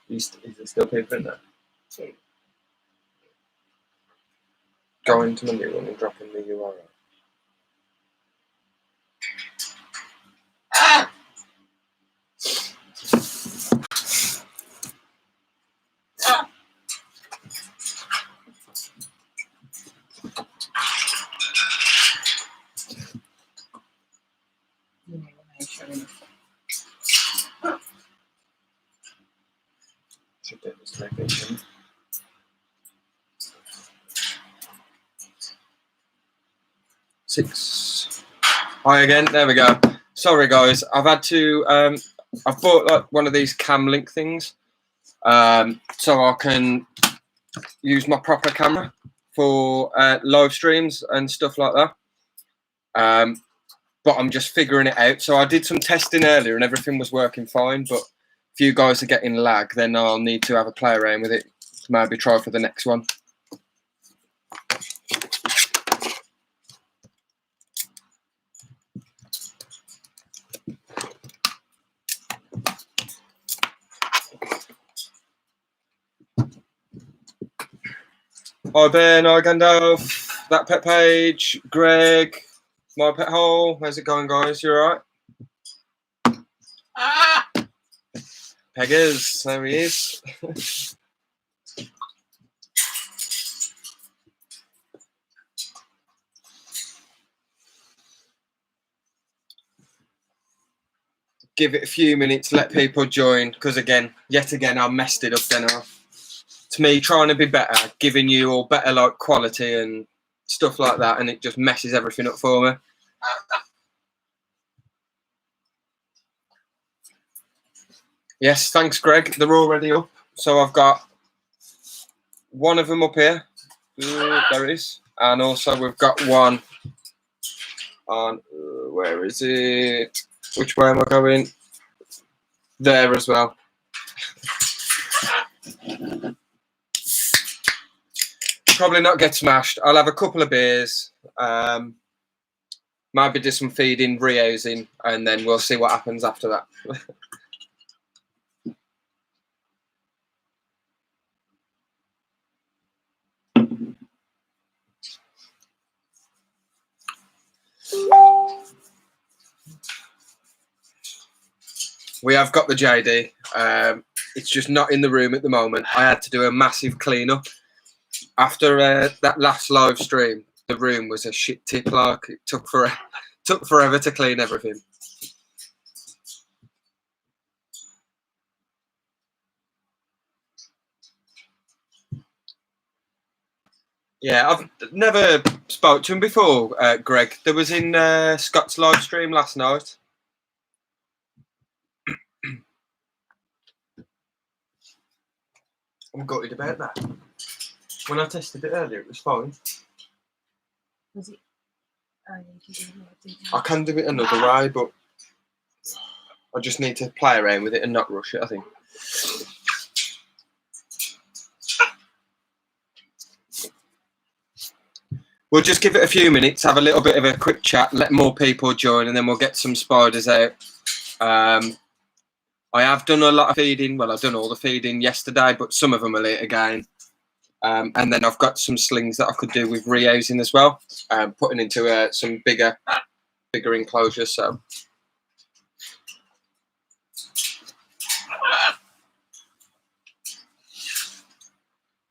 Is there still people in there? 2. Go into my new one and drop in the URL. Should get this location. Six. Hi again. There we go. Sorry guys, I've had to. I've bought like one of these cam link things, so I can use my proper camera for live streams and stuff like that. But I'm just figuring it out. So I did some testing earlier and everything was working fine. But if you guys are getting lag, then I'll need to have a play around with it. Maybe try for the next one. Hi Ben, hi Gandalf, that pet page, Greg, my pet hole. How's it going, guys? You alright? Peggers, there he is. Give it a few minutes, let people join, because yet again, I messed it up then. To me, trying to be better, giving you all better like quality and stuff like that, and it just messes everything up for me. Yes, thanks, Greg. They're already up. So I've got one of them up here. Ooh, there it is. And also we've got one on, where is it? Which way am I going? There as well. Probably not get smashed. I'll have a couple of beers. Maybe do some feeding, rehousing, and then we'll see what happens after that. We have got the JD. It's just not in the room at the moment. I had to do a massive clean-up. After that last live stream, the room was a shit tip. Like it took forever to clean everything. Yeah, I've never spoke to him before, Greg. There was in Scott's live stream last night. I'm gutted about that. When I tested it earlier, it was fine. Was it? I can do it another way, but I just need to play around with it and not rush it, I think. We'll just give it a few minutes, have a little bit of a quick chat, let more people join, and then we'll get some spiders out. I have done a lot of feeding. Well, I've done all the feeding yesterday, but some of them are late again. And then I've got some slings that I could do with rehousing as well, putting into some bigger enclosures. So.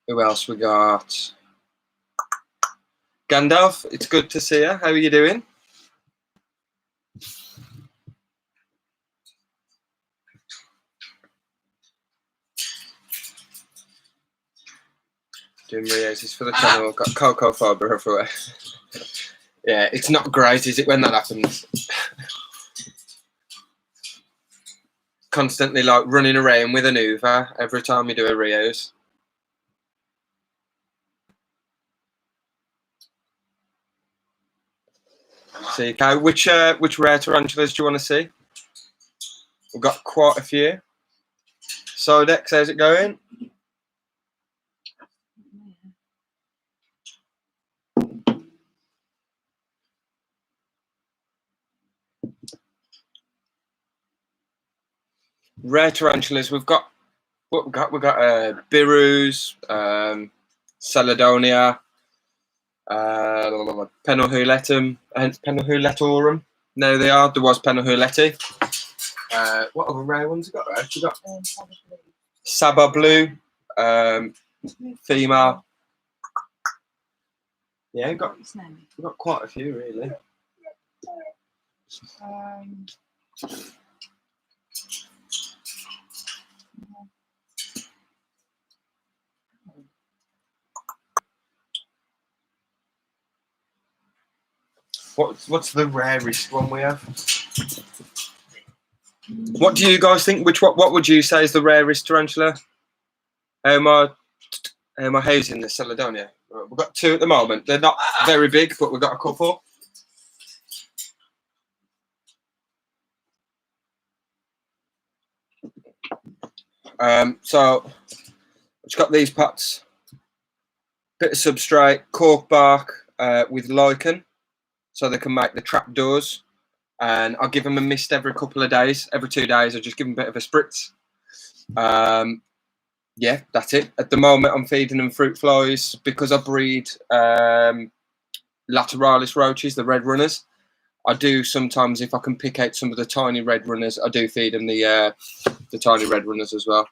Who else we got? Gandalf, it's good to see you. How are you doing? Doing rehousing for the channel. Got cocoa fibre everywhere. Yeah, it's not great, is it, when that happens? Constantly like running around with an Hoover every time you do a rehouse. See, okay, which rare tarantulas do you want to see? We've got quite a few. Sodex, how's it going? Rare tarantulas. We've got what we got. We've got birus, Celadonia, Penulhuletorum. No, they are. There was Penulhuleti. What other rare ones we got? We got Saba Blue, female. Yeah, we've got quite a few really. What's the rarest one we have? What do you guys think? What would you say is the rarest tarantula? How am I housing the Celadonia? We've got two at the moment. They're not very big, but we've got a couple. So it's got these pots, bit of substrate, cork bark with lichen, so they can make the trap doors. And I'll give them a mist every couple of days. Every 2 days, I just give them a bit of a spritz. Yeah, that's it. At the moment, I'm feeding them fruit flies because I breed lateralis roaches, the red runners. I do sometimes, if I can pick out some of the tiny red runners, I do feed them the tiny red runners as well.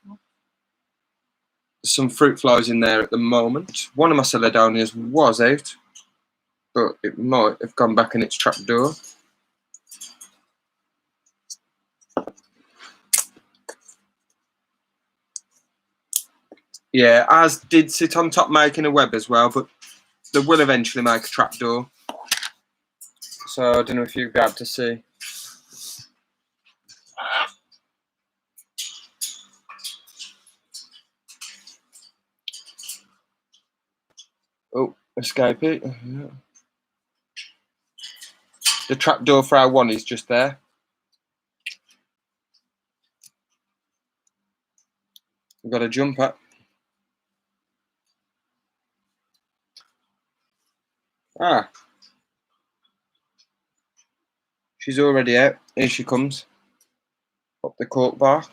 There's some fruit flies in there at the moment. One of my Celadonias was out, but it might have gone back in its trap door. Yeah, as did sit on top making a web as well, but they will eventually make a trap door. So I don't know if you'll be able to see. Oh, escape it. The trapdoor for our one is just there. We've got a jumper. Ah. She's already out. Here she comes. Up the cork bark.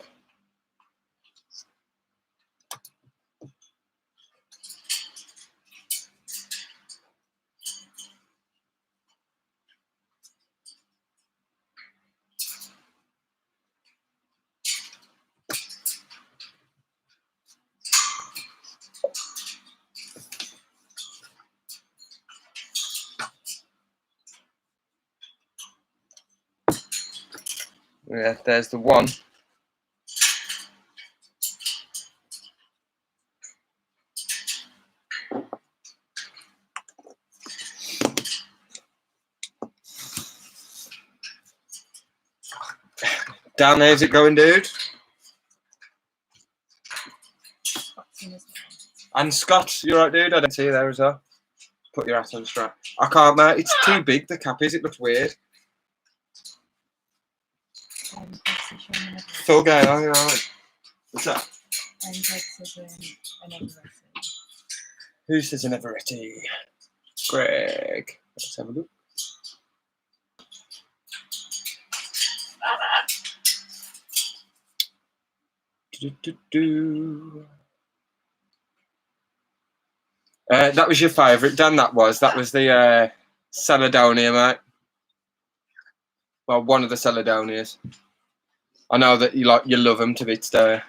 Yeah, there's the one. Dan, how's it going, dude? And Scott, you right, dude? I don't see you there as well. Put your hat on strap. I can't, mate. It's too big, the cap is. It looks weird. Full game, all right. What's that? Who says an Everetti? Greg. Let's have a look. That was your favourite, Dan. That was the Celadonia, mate. Well, one of the Celadonias. I know that you love them to bits there.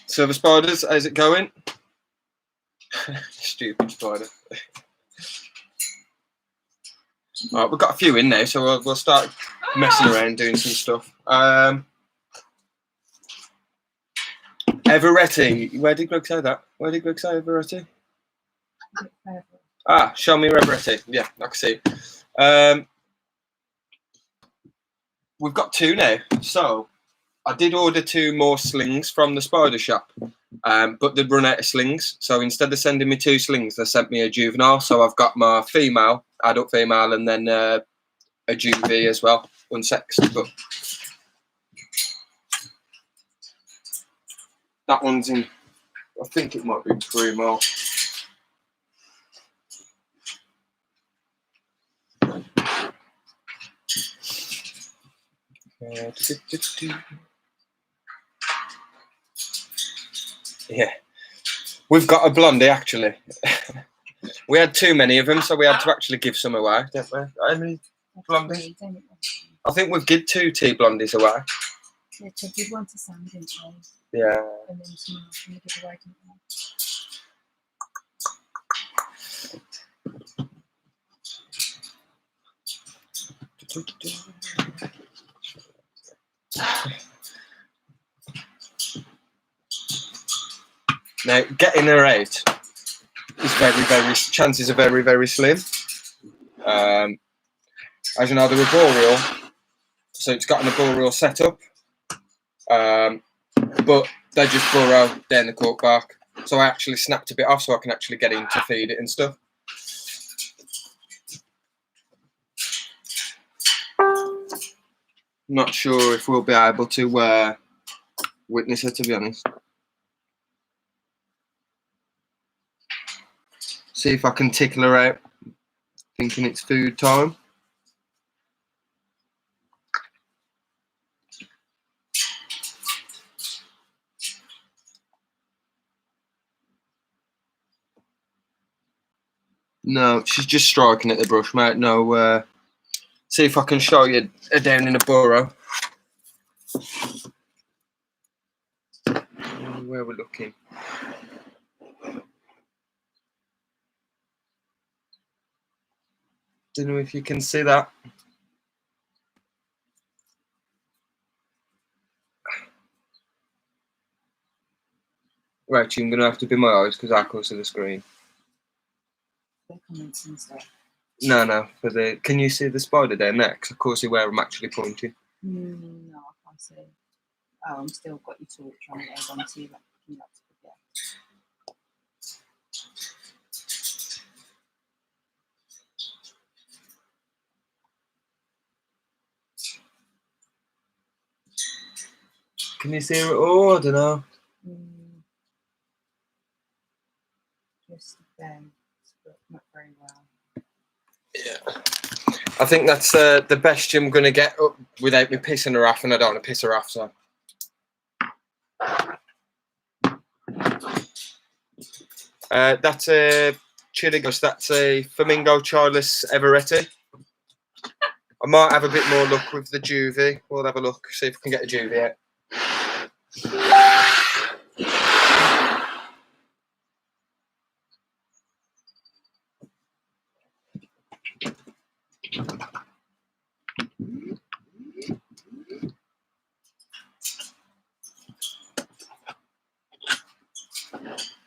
Silver spiders, how's it going? Stupid spider. Right, we've got a few in there, so we'll start messing around doing some stuff. Everetti. Where did Greg say that? Where did Greg say Everetti? Ah, show me Everetti. Yeah, I can see. We've got two now. So I did order 2 more slings from the spider shop, but they'd run out of slings. So instead of sending me 2 slings, they sent me a juvenile. So I've got my female, adult female, and then a juvie as well, unsexed. But that one's in, I think it might be 3 more. Yeah, we've got a blondie actually. We had too many of them, so we had to actually give some away, didn't we? How many blondies? I think we've given 2 tea blondies away. Yeah, so did one to Sam, didn't they? Yeah. And then someone else going to give away, didn't Now, getting her out is very, chances are very slim. As you know, the arboreal, so it's got an arboreal setup, but they just burrow down the cork bark. So I actually snapped a bit off so I can actually get in to feed it and stuff. Not sure if we'll be able to witness her, to be honest. See if I can tickle her out, thinking it's food time. No, she's just striking at the brush, mate. No, see if I can show you her down in a burrow. Where we're looking. Don't know if you can see that. Right, I'm going to have to be my eyes because I can't see the screen. comments and stuff. No, for the. Can you see the spider down there? Because I can't see where I'm actually pointing. No, I can't see. Oh, I'm still got your torch on there. I'm going to see that. Yeah. Can you see her at all? I don't know. Just then, but not very well. Yeah. I think that's the best I'm going to get up without me pissing her off, and I don't want to piss her off, so. That's a chili ghost. That's a flamingo childless Everetti. I might have a bit more luck with the juvie. We'll have a look, see if we can get a juvie out.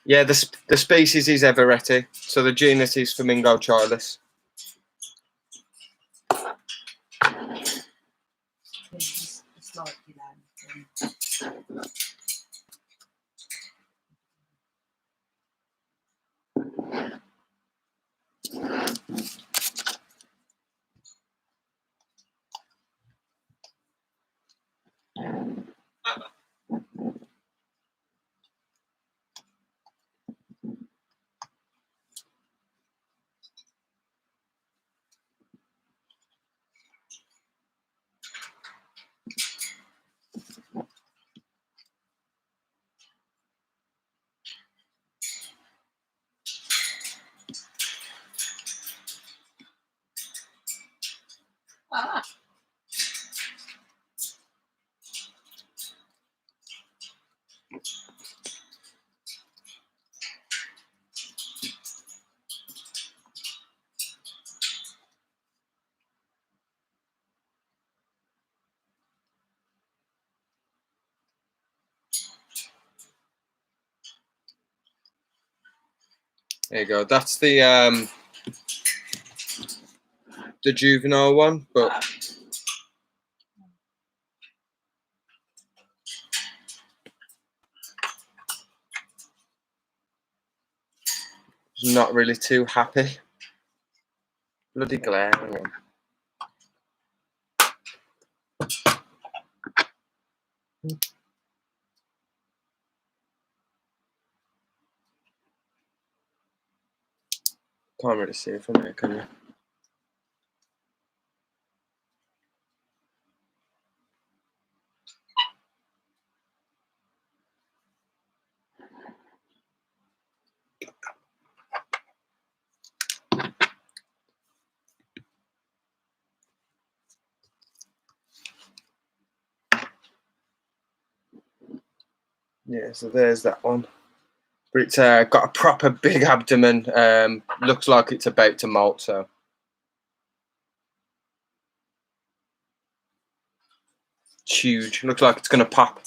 Yeah, the species is Everetti, so the genus is flamingo childless. Yeah, it's like, you know. Ah. There you go. That's the juvenile one, but not really too happy. Bloody glare. Hang on. Can't really see it from there, can you? Yeah, so there's that one. But it's got a proper big abdomen. Looks like it's about to molt, so. It's huge. Looks like it's going to pop.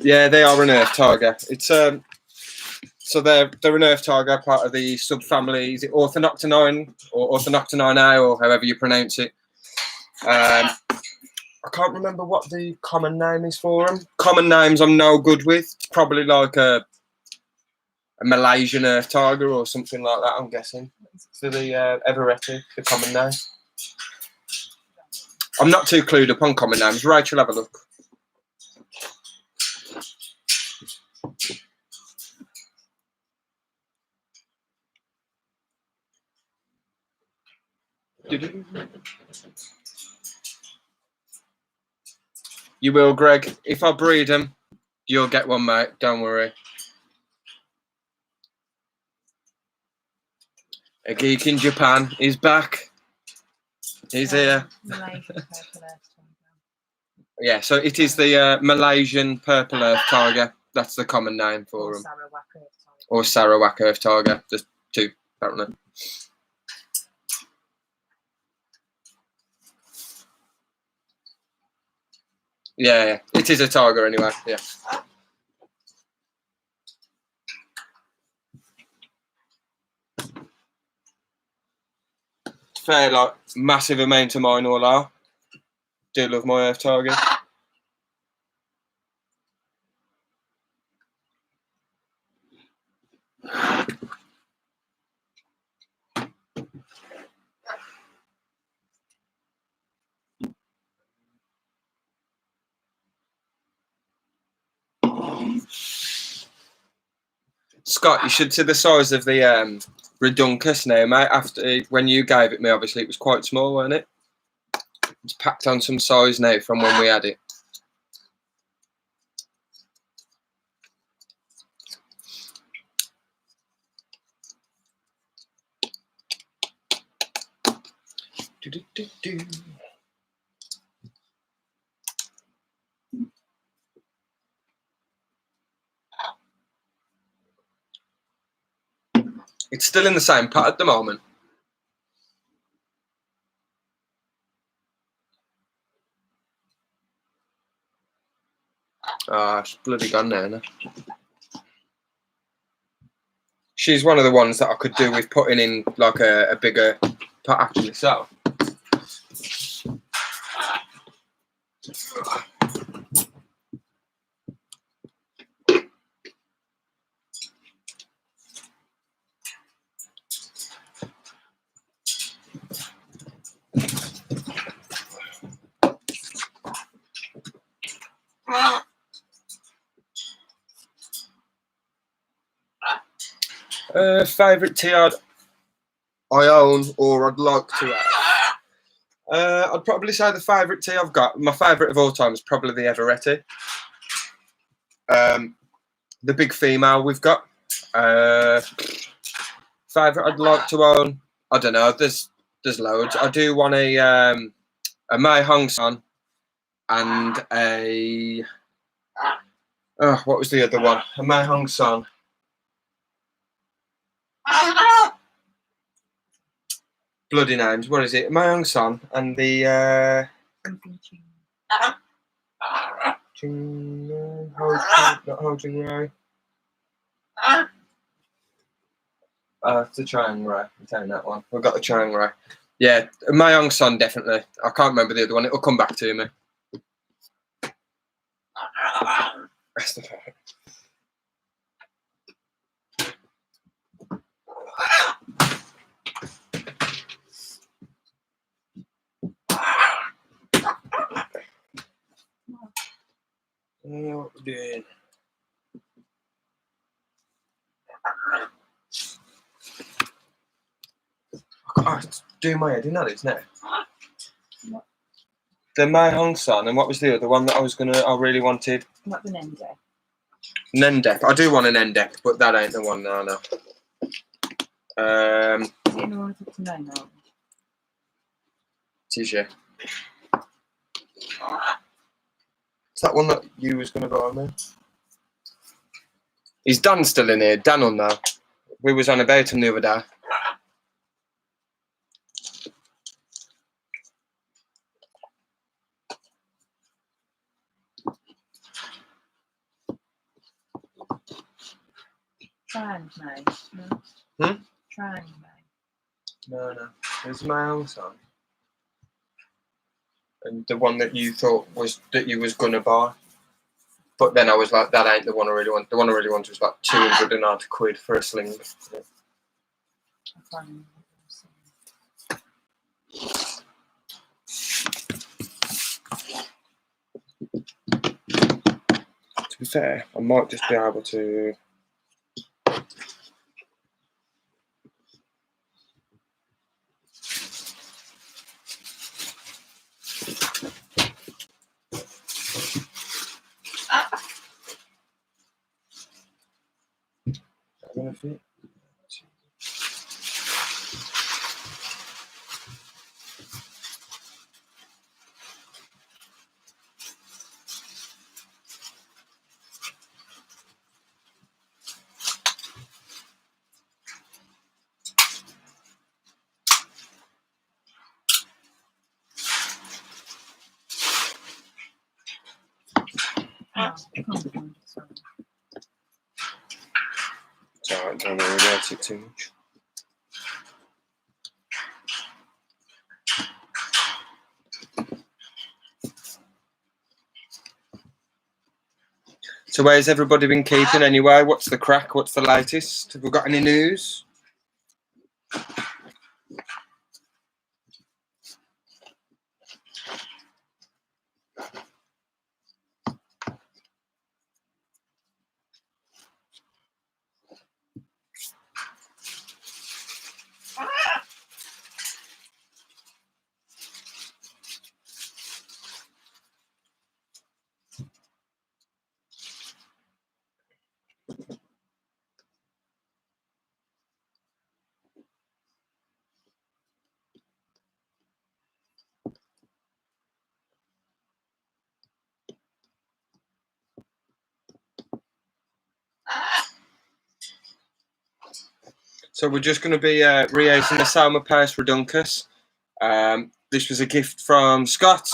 Yeah, they are an earth tiger. It's so they're an earth tiger, part of the subfamily. Is it Orthodoctonine or Orthodoctonine, or however you pronounce it? I can't remember what the common name is for them. Common names I'm no good with. It's probably like a Malaysian earth tiger or something like that, I'm guessing. So the Everetti, the common name. I'm not too clued up on common names. Rachel, have a look. You will, Greg. If I breed them, you'll get one, mate. Don't worry. A geek in Japan is back. He's here. Malaysian purple earth tiger. Yeah, so it is the Malaysian purple earth tiger. That's the common name for Or them. Sarawak earth tiger. Or Sarawak earth tiger. There's two, apparently. Yeah, it is a tiger anyway. Yeah. Fair, like, massive amount of mine all are. Do love my earth tiger. Scott, you should see the size of the Redunculus now, mate. After when you gave it me, obviously it was quite small, wasn't it? It's packed on some size now from when we had it. It's still in the same pot at the moment. Ah, she's bloody gone now, isn't it? She's one of the ones that I could do with putting in like a bigger pot actually. So. Favourite tea I own or I'd like to have. I'd probably say the favourite tea I've got. My favourite of all time is probably the Everetti. The big female we've got. Favourite I'd like to own. I don't know. There's loads. I do want a Mai Hong Son and a. Oh, what was the other one? A Mai Hong Son. Bloody names. What is it? My own son and the not Ho-Jing Rai. It's the Chiang Rai. I'm telling that one. We've got the Chiang Rai. Yeah, my own son definitely. I can't remember the other one. It'll come back to me. That's the fact. What we're doing? Oh, it's doing my head in that, isn't it? The Mai Hong Son, and what was the other one that I really wanted? Not the Nende. Nendep. I do want an Nendep, but that ain't the one. No. Is it in order to know now? It is, yeah. Is that one that you was going to buy me? Is Dan still in here? Dan will know. We was on about him the other day. Trying, mate. No. Hmm? Trying, mate. No. There's my own song. And the one that you thought was that you was gonna buy. But then I was like, that ain't the one I really want. The one I really want was like 200 quid for a sling. I can't remember what To be fair, I might just be able to. Gonna fit? No, I can't find it, sorry. It's alright, don't worry about it too much. So where's everybody been keeping anyway? What's the crack? What's the latest? Have we got any news? So we're just going to be re-aging the Selma Pace Redunculus. This was a gift from Scott.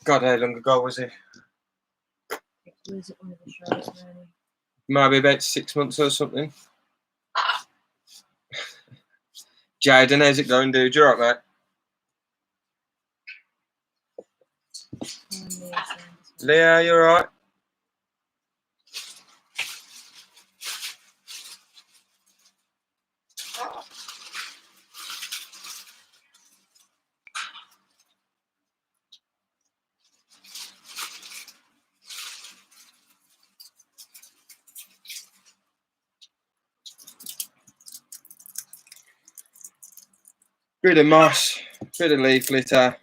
God, how long ago was it? It was at one of the shows, really. Maybe about 6 months or something. Jaden, how's it going, dude? You alright, mate? Leah, you alright? Bit of moss, bit of leaf litter.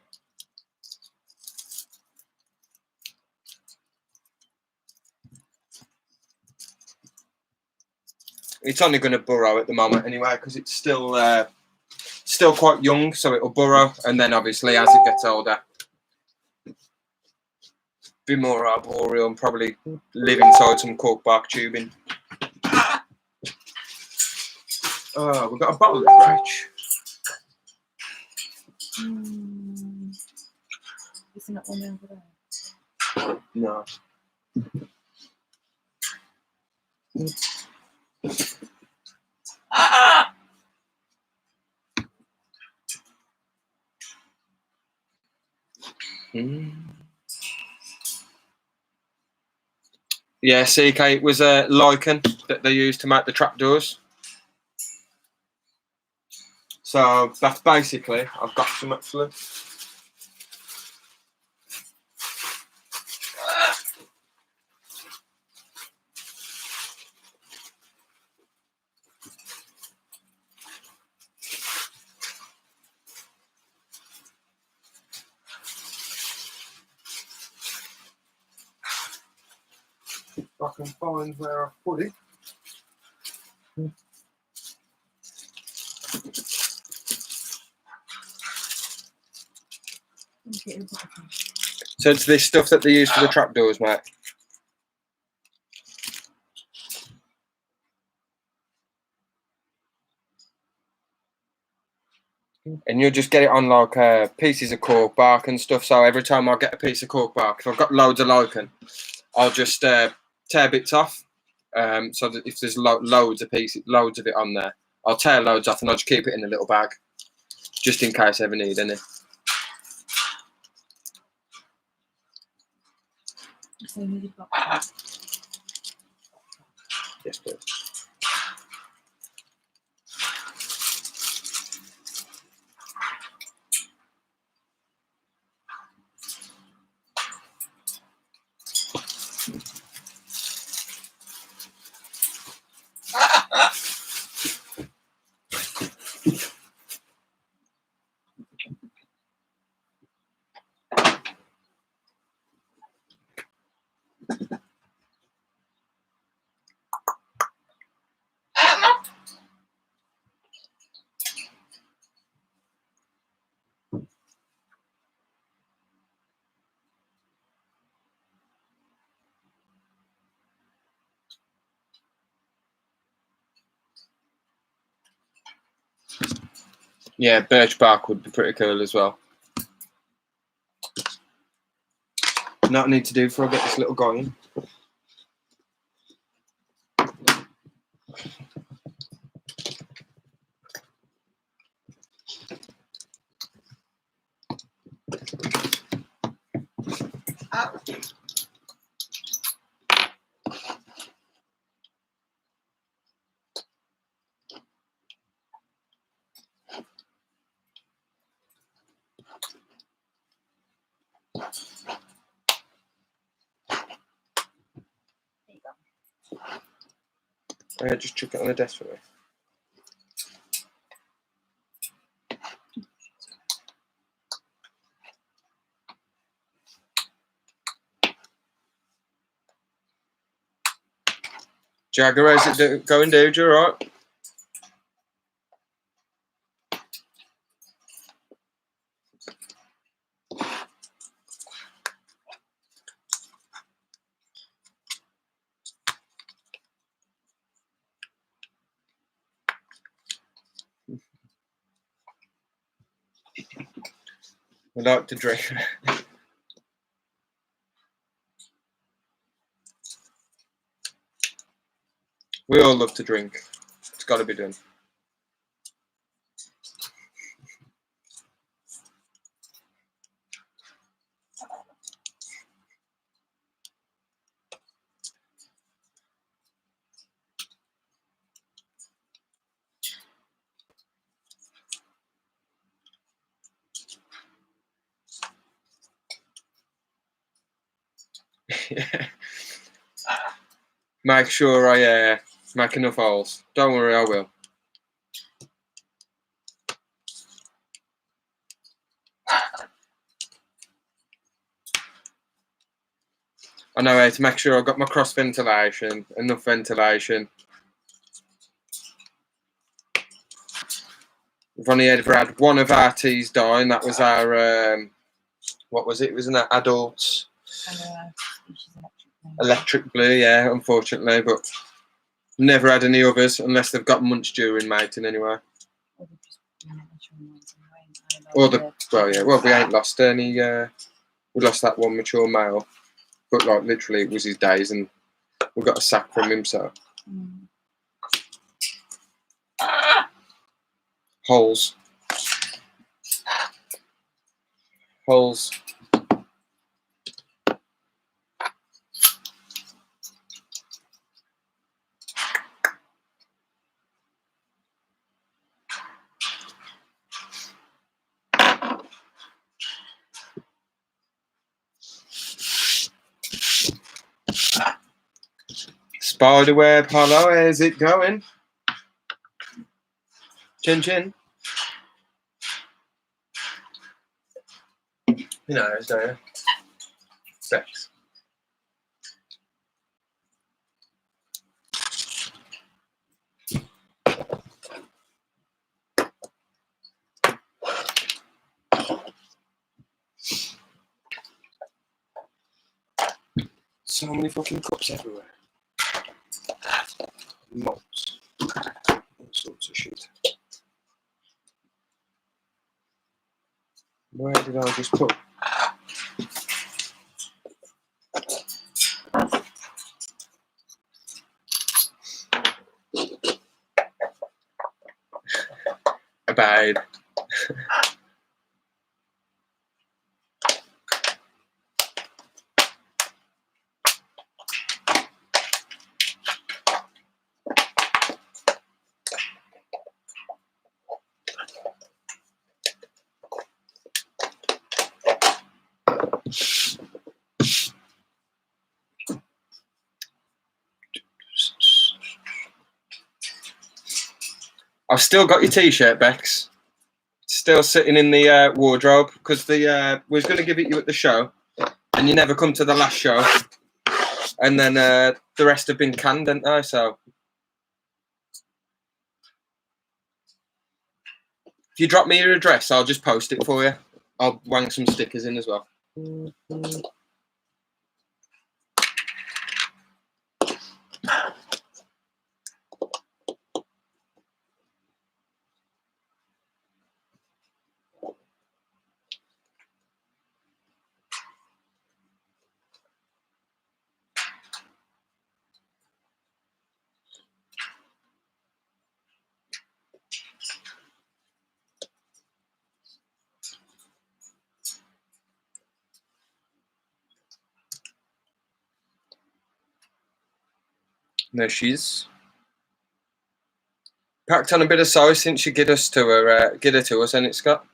It's only going to burrow at the moment anyway because it's still quite young, so it'll burrow, and then obviously as it gets older, be more arboreal and probably live inside some cork bark tubing. Oh, we've got a bottle of fridge. Isn't that one over there? No. Yeah, CK, it was a lichen that they used to make the trapdoors. So that's basically, I've got some actually. If I can find where I put it. So it's this stuff that they use for the trapdoors, mate. And you'll just get it on like pieces of cork bark and stuff. So every time I get a piece of cork bark, if I've got loads of lichen, I'll just tear bits off. So that if there's loads of pieces, loads of it on there, I'll tear loads off and I'll just keep it in a little bag, just in case I ever need any. So you need a block. Yes, please. Yeah, birch bark would be pretty cool as well. Not I need to do before I get this little guy in. There you go. Yeah, just chuck it on the desk for me. Jagger, how's it going, dude? You alright? I like to drink. We all love to drink. It's got to be done. Make sure I make enough holes. Don't worry, I will. I know how to make sure I've got my cross ventilation, enough ventilation. We've only ever had one of our teas die, and that was our what was it? Wasn't that adults? Electric blue, yeah, unfortunately, but never had any others unless they've got munched during mating anyway. Or the well, we ain't lost any. We lost that one mature male, but like literally it was his days, and we got a sack from him. So holes. Spiderweb, hello, how's it going? Chin chin. You know, so sex. So many fucking cups everywhere. Mops. All sorts of shit. Where did I just put? A babe. I've still got your t-shirt, Bex. It's still sitting in the wardrobe because we was going to give it you at the show, and you never come to the last show, and then the rest have been canned, didn't they? So if you drop me your address, I'll just post it for you. I'll wang some stickers in as well. There she is. Packed on a bit of sauce since you get her to us, and it's got.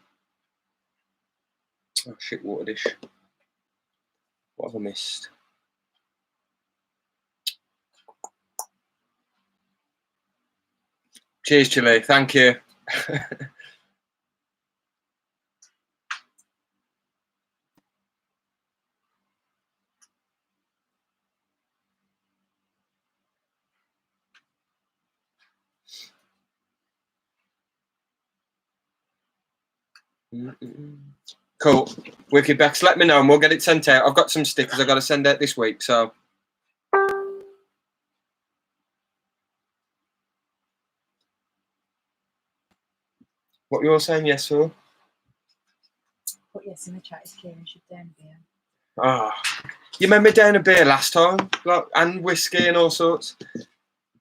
Oh shit! Water dish. What have I missed? Cheers, Chile. Thank you. Cool. Wicked Bex, let me know and we'll get it sent out. I've got some stickers I've got to send out this week, so. What you all saying yes for? Put yes in the chat. Is Kieran should down beer. Ah, you made me down a beer last time, like, and whiskey and all sorts.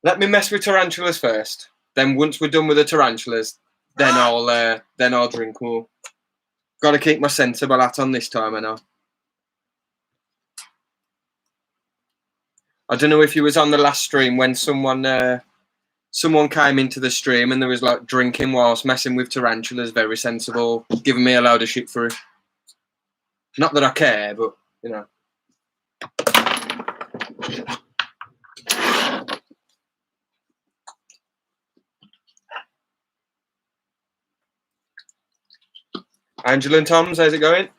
Let me mess with tarantulas first. Then once we're done with the tarantulas, then I'll drink more. Got to keep my sensible hat on this time, I know. I don't know if you was on the last stream when someone came into the stream and there was like drinking whilst messing with tarantulas. Very sensible, giving me a load of shit for it. Not that I care, but you know. Angela and Tom's, how's it going?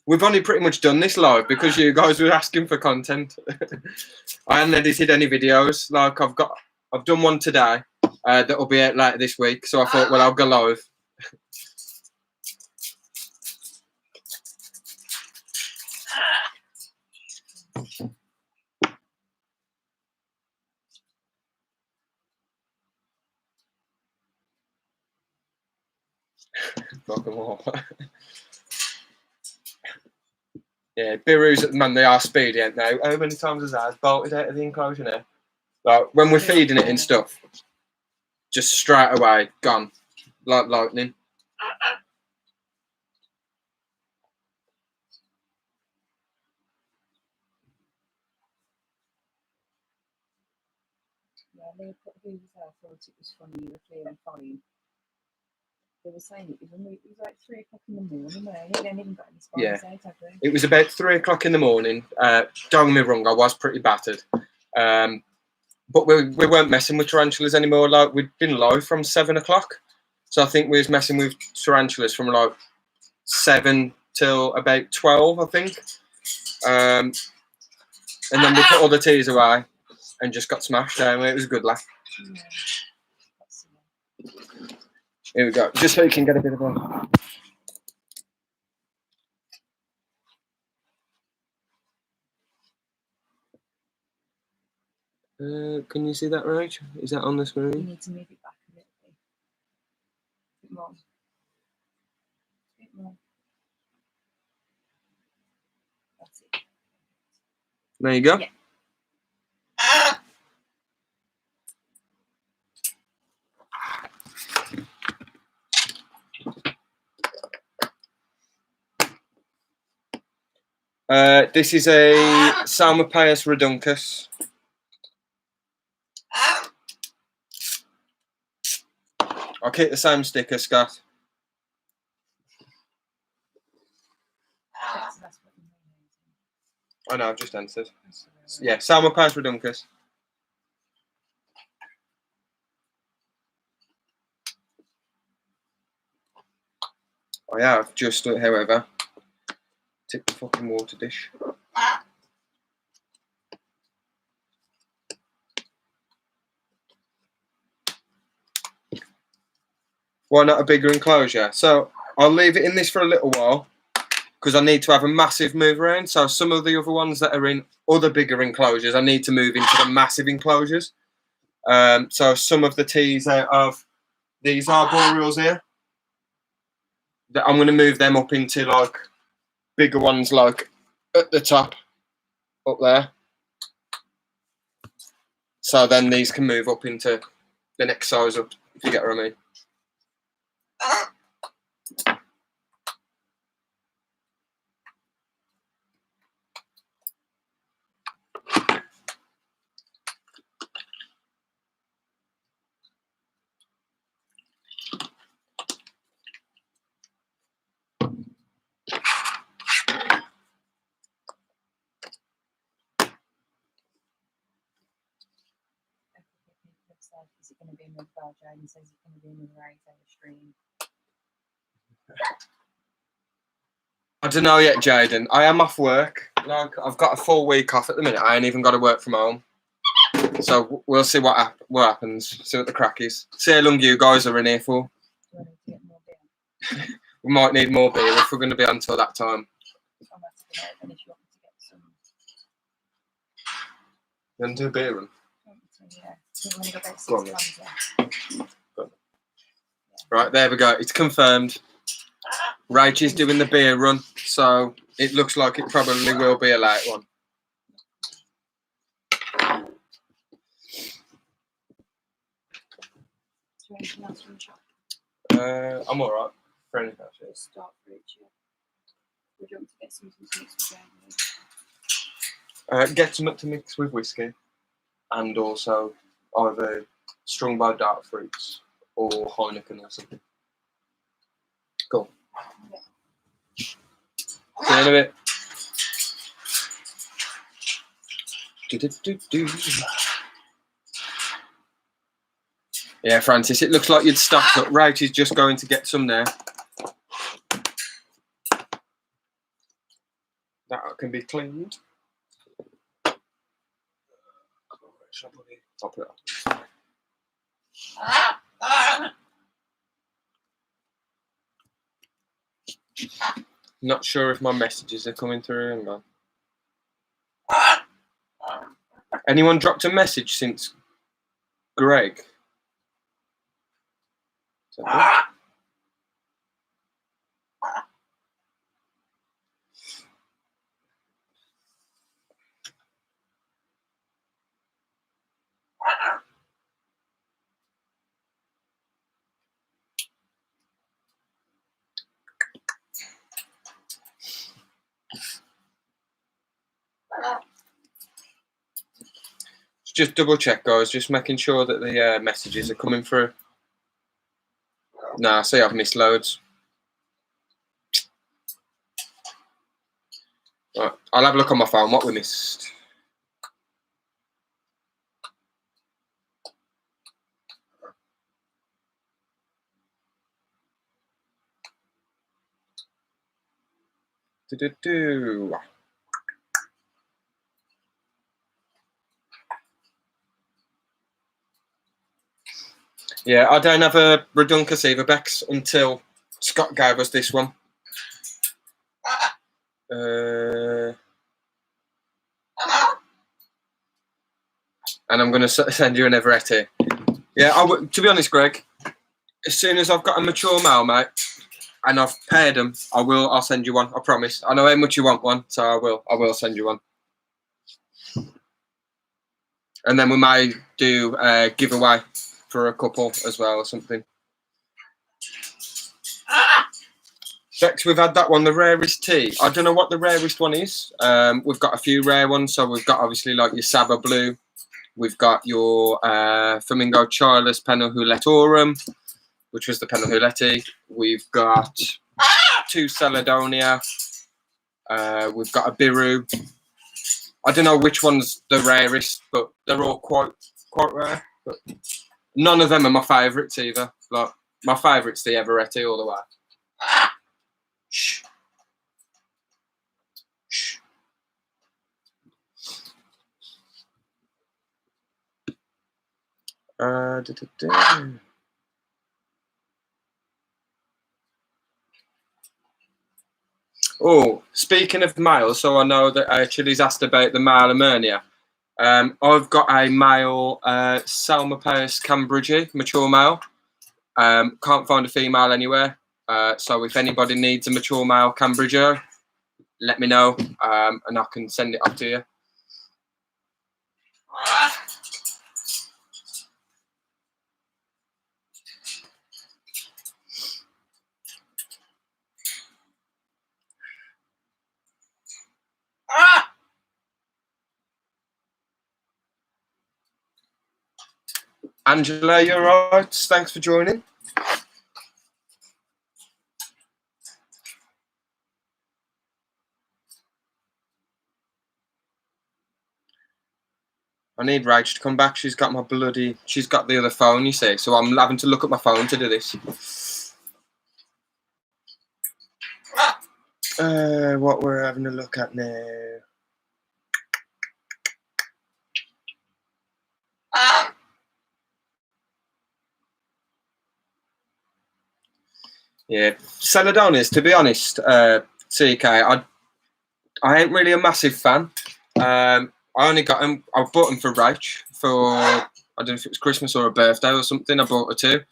We've only pretty much done this live because you guys were asking for content. I haven't edited any videos. Like I've done one today that'll be out later this week. So I thought, well, I'll go live. Fuck them all. Yeah, Biroos, man, they are speedy, ain't they? How many times has ours bolted out of the enclosure now? Like, when we're feeding it and stuff, just straight away, gone. Like lightning. Yeah, they put who was there. I thought it was funny. You were clearing fine. They were saying it was like 3 o'clock in the morning. Where they hadn't even got any spiders out, have they? It was about 3 o'clock in the morning. Don't get me wrong, I was pretty battered. But we weren't messing with tarantulas anymore. Like, we'd been live from 7 o'clock. So I think we was messing with tarantulas from like 7 till about 12, I think. And then we put all the teas away and just got smashed down. It was a good laugh. Yeah. Here we go. Just so you can get a bit of a... Can you see that, right? Is that on the You screen? need to move it back a little bit. A bit more. A bit more. That's it. There you go. Yeah. This is a Salmopaeus reduncus. I'll keep the same sticker, Scott. That's what you mean. I know, I've just answered. That's the way. Yeah, Salmopaeus reduncus. I have just, however, tipped the fucking water dish. Why not a bigger enclosure? So I'll leave it in this for a little while because I need to have a massive move around. So some of the other ones that are in other bigger enclosures, I need to move into the massive enclosures. So some of the teas out of these arboreals here, I'm going to move them up into like bigger ones, like at the top, up there. So then these can move up into the next size up, if you get what I mean. Is it going to be another bar? Jaden says it's going to be another 8-hour stream. I don't know yet, Jaden. I am off work. Like, I've got a full week off at the minute. I ain't even got to work from home. So we'll see what happens. See what the crack is. See how long you guys are in here for. Do I need to get more beer? We might need more beer if we're going to be on until that time. I'm going to go and if you want me to get some. Then do a beer run. Yeah. So you want to go about 6 Go on, times, yeah. Right, there we go. It's confirmed. Rach is doing the beer run, so it looks like it probably will be a late one. Is there anything else from the shop? I'm alright. For anything else, yes. Start for each year. Would you want to get something to mix with Jaden? Get some to mix with whiskey, and also either strung by dark fruits or Heineken or something. Cool. Yeah. See you in a bit. Do-do-do-do. Yeah, Francis, it looks like you'd stocked up. Rach is just going to get some there. That can be cleaned. Top it up. Not sure if my messages are coming through. Hang on. Anyone dropped a message since Greg? Is that good? Just double check, guys. Just making sure that the messages are coming through. Nah, I see I've missed loads. Right, I'll have a look on my phone. What we missed. Do-do-do. Yeah, I don't have a Redunkus either, Bex, until Scott gave us this one. and I'm going to send you an Everetti. Yeah, to be honest, Greg, as soon as I've got a mature male, mate, and I've paired them, I'll send you one. I promise. I know how much you want one, so I will send you one. And then we may do a giveaway for a couple as well or something. Bex, we've had that one, the rarest tea. I don't know what the rarest one is. We've got a few rare ones. So we've got obviously like your Saba Blue. We've got your Flamingo Childless Penulhuletorum, which was the Penulhuleti. We've got 2 Celadonia. We've got a Biru. I don't know which one's the rarest, but they're all quite rare. But none of them are my favourites either. Like my favourite's the Everetti all the way. Shh. Shh. Oh, speaking of male, so I know that Chili's asked about the male Amernia. I've got a male Salmopaeus cambridgei, mature male. Can't find a female anywhere. So if anybody needs a mature male cambridgei, let me know, and I can send it up to you. Angela, you're right. Thanks for joining. I need Rach to come back. She's got the other phone, you see. So I'm having to look at my phone to do this. What we're having a look at now. Yeah, Celadonias, to be honest, CK, I ain't really a massive fan. I only got them, I bought them for Rach for, I don't know if it was Christmas or a birthday or something. I bought her 2.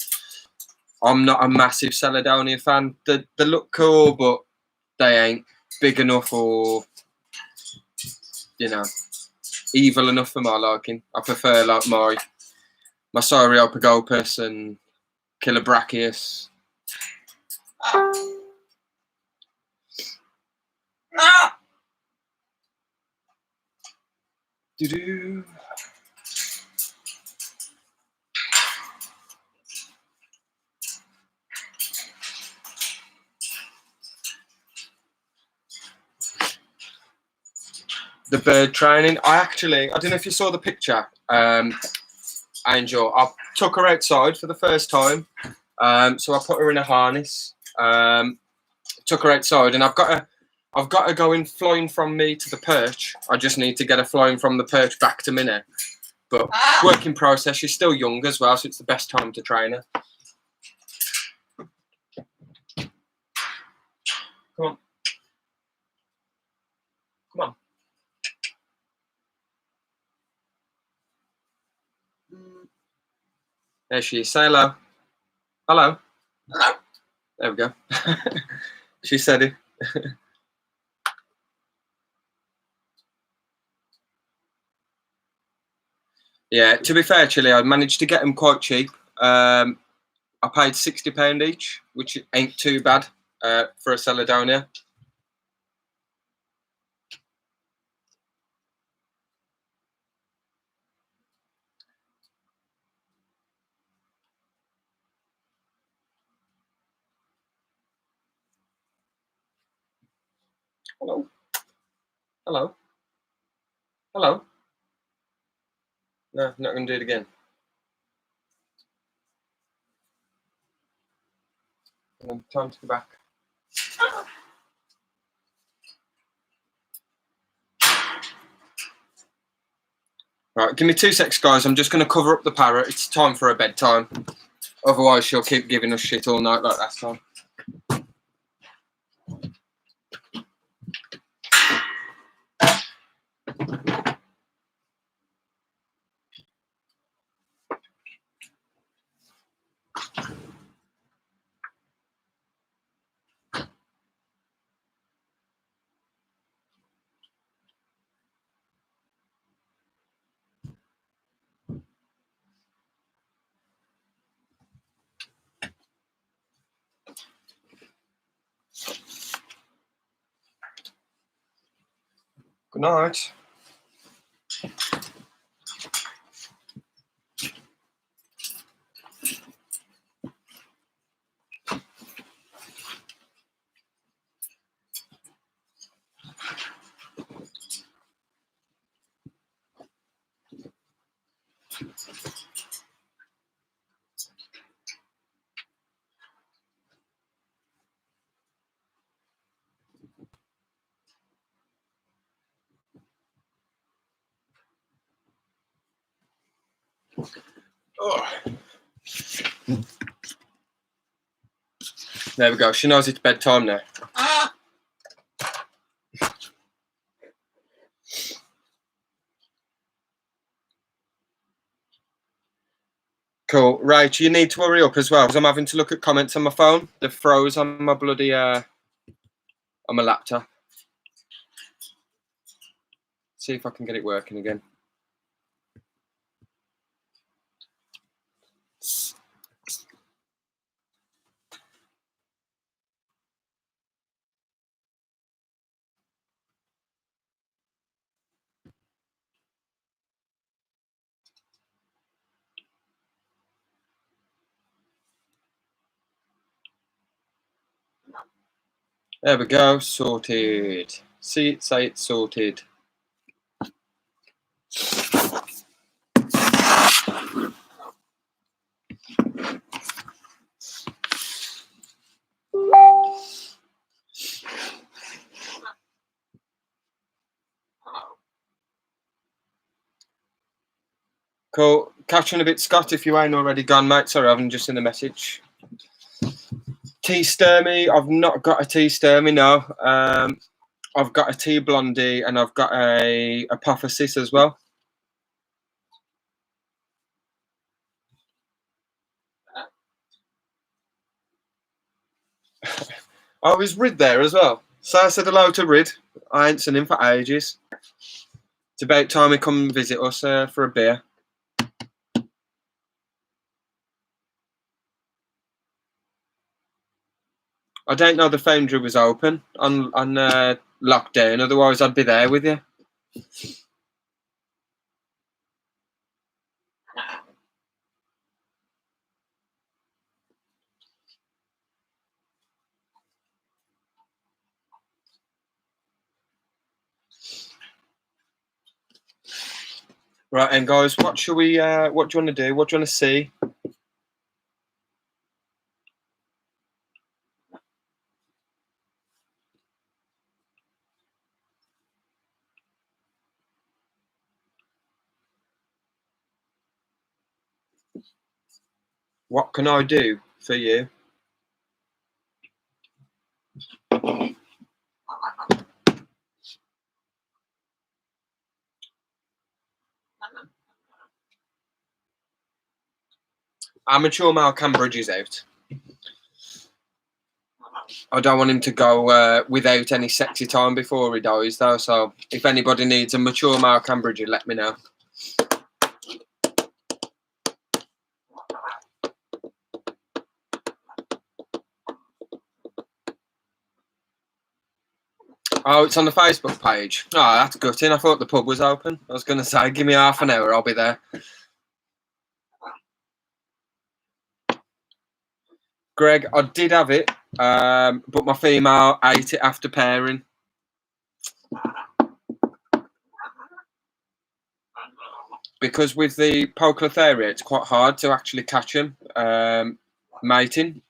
I'm not a massive Celadonia fan. They look cool, but they ain't big enough or, you know, evil enough for my liking. I prefer like my Sauropagopus and Kilobrachius. Do-do. The bird training. I don't know if you saw the picture, Angel. I took her outside for the first time. So I put her in a harness. Took her outside, and I've got her going flying from me to the perch. I just need to get her flying from the perch back to Minnie. But work in process. She's still young as well, so it's the best time to train her. Come on. Come on. There she is. Say hello. Hello. Hello. There we go. She said it. Yeah, to be fair, Chile, I managed to get them quite cheap. I paid £60 each, which ain't too bad for a Celadonia. Hello. Hello. Hello. No, not going to do it again. Time to go back. Right, give me 2 secs, guys. I'm just going to cover up the parrot. It's time for her bedtime. Otherwise, she'll keep giving us shit all night like last time. night. Oh. There we go. She knows it's bedtime now. Cool. Right, you need to hurry up as well because I'm having to look at comments on my phone. They're froze on my bloody on my laptop. See if I can get it working again. There we go. Sorted. See it, say it's sorted. Cool. Catch you in a bit, Scott, if you ain't already gone, mate. Sorry, I haven't just seen the message. Tea Sturmy. I've not got a tea Sturmy, no. I've got a tea blondie and I've got a apophysis as well. Oh, is Rid there as well? So I said hello to Rid. I ain't seen him for ages. It's about time he come and visit us for a beer. I don't know the foundry was open on lockdown. Otherwise, I'd be there with you. Right, and guys, what should we? What do you want to do? What do you want to see? What can I do for you? Amateur male Cambridge is out. I don't want him to go without any sexy time before he dies, though. So if anybody needs a mature male Cambridge, let me know. Oh, it's on the Facebook page. Oh, that's gutting. I thought the pub was open. I was going to say, give me half an hour, I'll be there. Greg, I did have it, but my female ate it after pairing. Because with the Poecilotheria, it's quite hard to actually catch them mating.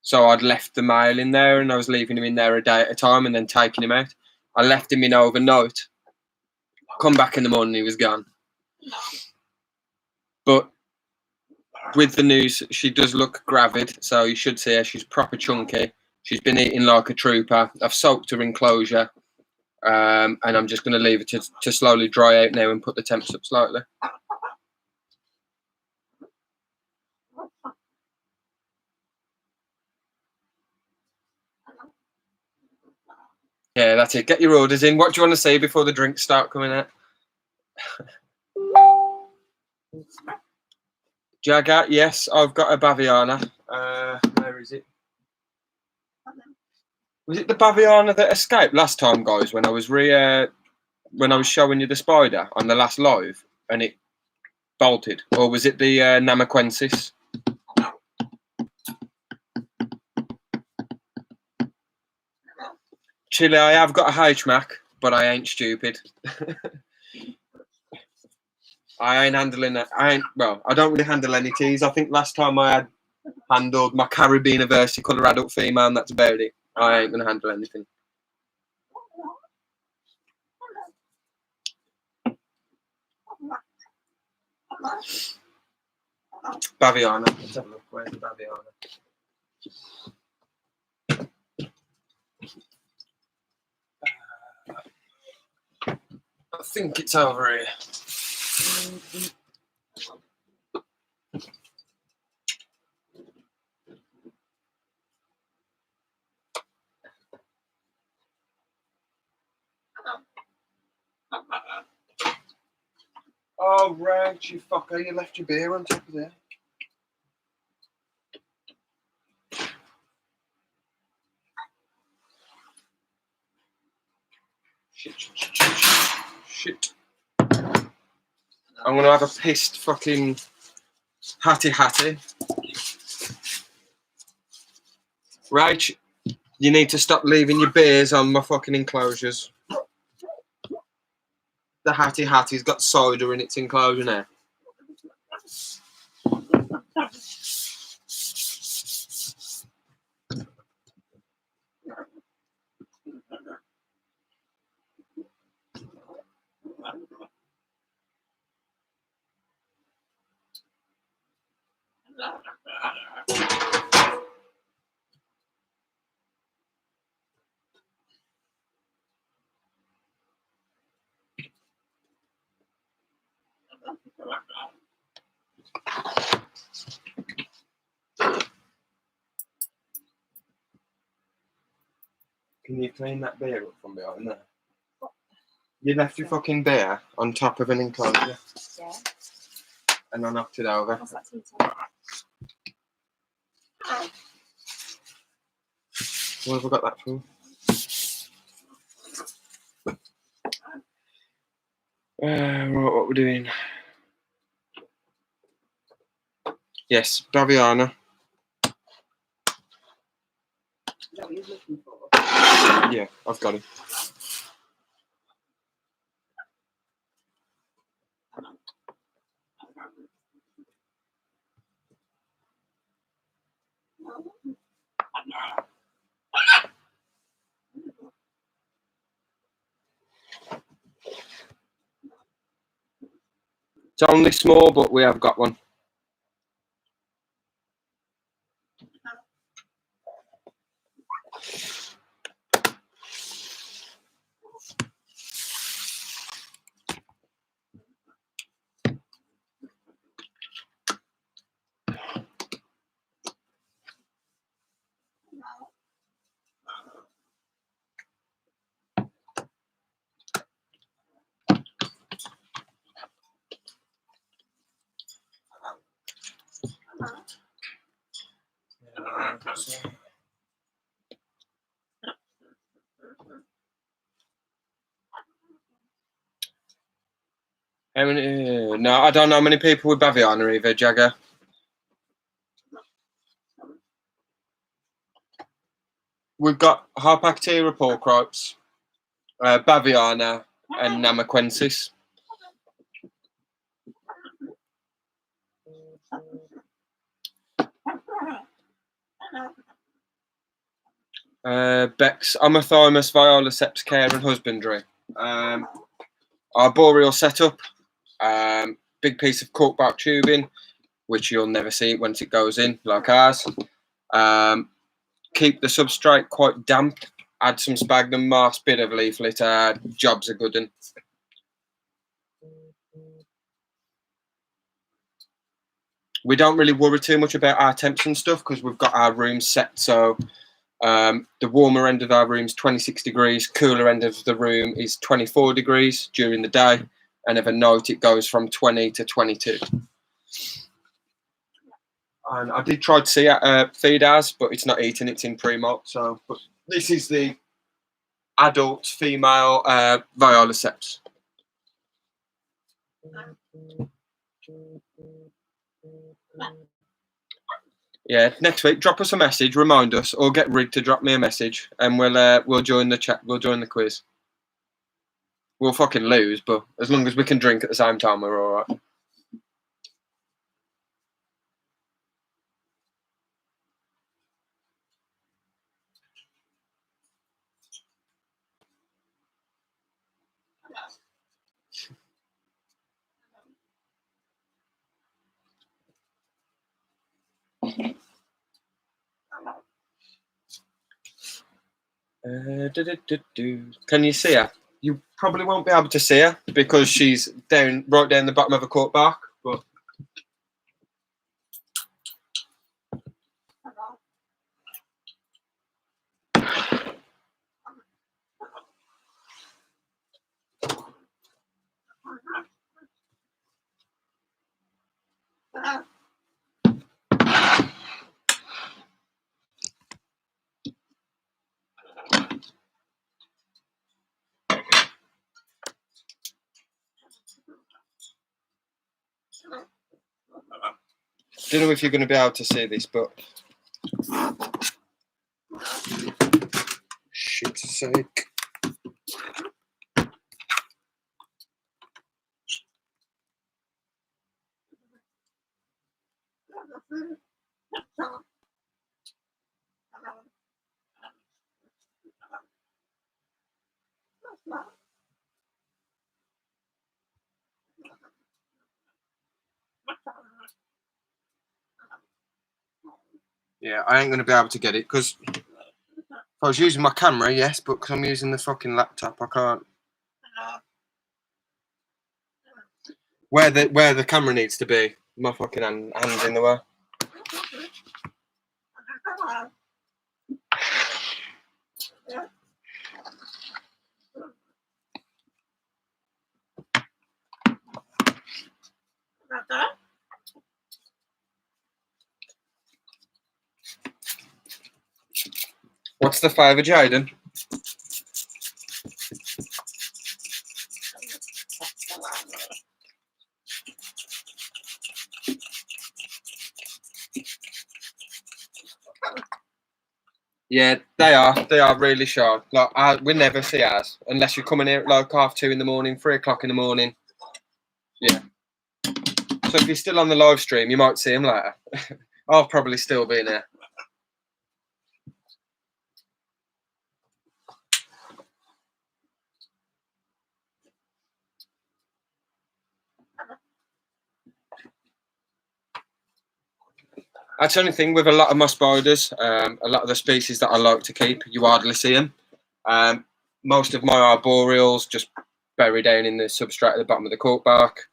So I'd left the male in there and I was leaving him in there a day at a time and then taking him out. I left him in overnight. Come back in the morning, he was gone. But with the news, she does look gravid, so you should see her. She's proper chunky. She's been eating like a trooper. I've soaked her in closure, and I'm just going to leave it to slowly dry out now and put the temps up slightly. Yeah, that's it. Get your orders in. What do you want to see before the drinks start coming out? Jagger, yes, I've got a Baviana. Where is it? Was it the Baviana that escaped last time, guys, when I was when I was showing you the spider on the last live and it bolted? Or was it the Namaquensis? Chile, I have got a HMAC, but I ain't stupid. I ain't handling it. Well, I don't really handle any teas. I think last time I had handled my Caribbean versicolor adult female, and that's about it. I ain't going to handle anything. Baviana. Let's have a look. Where's the Baviana? I think it's over here. Oh, right, you fucker. You left your beer on top of there. Shit. I'm going to have a pissed fucking hattie. Right, you need to stop leaving your beers on my fucking enclosures. The Hattie's got cider in its enclosure now. Can you clean that beer up from behind there? You left your fucking beer on top of an enclosure. Yeah. And I knocked it over. What's that tea time? What have I got that for? Right, what we're doing? Yes, Baviana. Is that what you're looking for? Yeah, I've got it. It's only small, but we have got one. How many? No, I don't know how many people with Baviana either, Jagger. We've got Harpactira porcropes, Baviana, and Namaquensis. Beck's Amothymus, Violaceps Care and Husbandry. Arboreal setup. Big piece of corkbark tubing, which you'll never see once it goes in, like ours. Keep the substrate quite damp. Add some sphagnum moss, bit of leaf litter. Job's a good one. We don't really worry too much about our temps and stuff because we've got our rooms set. So the warmer end of our room is 26 degrees. Cooler end of the room is 24 degrees during the day. And at night it goes from 20 to 22. And I did try to see feed ours, but it's not eating. It's in pre-molt. So, but this is the adult female Violaceps. Yeah, next week, drop us a message, remind us, or get Rig to drop me a message, and we'll join the chat. We'll join the quiz. We'll fucking lose, but as long as we can drink at the same time, we're all right. Can you see her? You probably won't be able to see her because she's right down the bottom of a cork bark. But don't know if you're going to be able to see this, but shit's sake. Yeah, I ain't going to be able to get it because if I was using my camera, yes, but because I'm using the fucking laptop, I can't. Where the camera needs to be, my fucking hand's in the way. What's the favour, Jaden? Yeah, they are. They are really sharp. Like we never see ours unless you're coming here at like 2:30 in the morning, 3 o'clock in the morning. Yeah. So if you're still on the live stream, you might see them later. I'll probably still be in here. That's the only thing with a lot of my spiders. A lot of the species that I like to keep, you hardly see them. Most of my arboreals just bury down in the substrate at the bottom of the cork bark.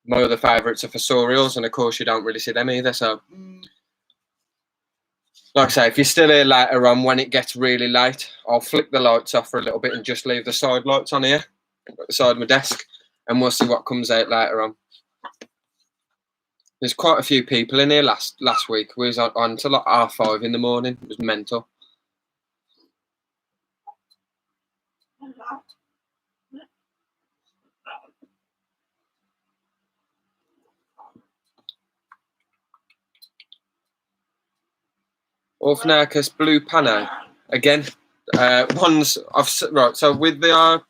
My other favourites are fossorials, and of course you don't really see them either. So, like I say, if you're still here later on when it gets really late, I'll flick the lights off for a little bit and just leave the side lights on here at the side of my desk, and we'll see what comes out later on. There's quite a few people in here last week. We was on till like 5:30 in the morning. It was mental. Orphanarchus blue pano. Again, ones right. So with the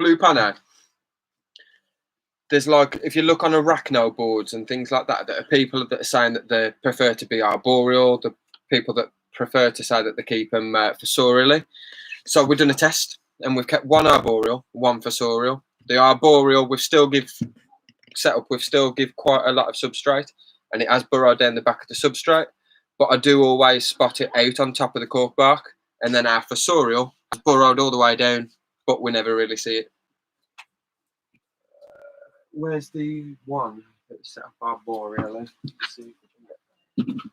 blue pano, there's like, if you look on arachno boards and things like that, there are people that are saying that they prefer to be arboreal. The people that prefer to say that they keep them fossorially. So we've done a test and we've kept one arboreal, one fossorial. The arboreal we've still give quite a lot of substrate, and it has burrowed down the back of the substrate. But I do always spot it out on top of the cork bark, and then our fossorial has burrowed all the way down, but we never really see it. Where's the one that's set up arboreal? Let's see if we can get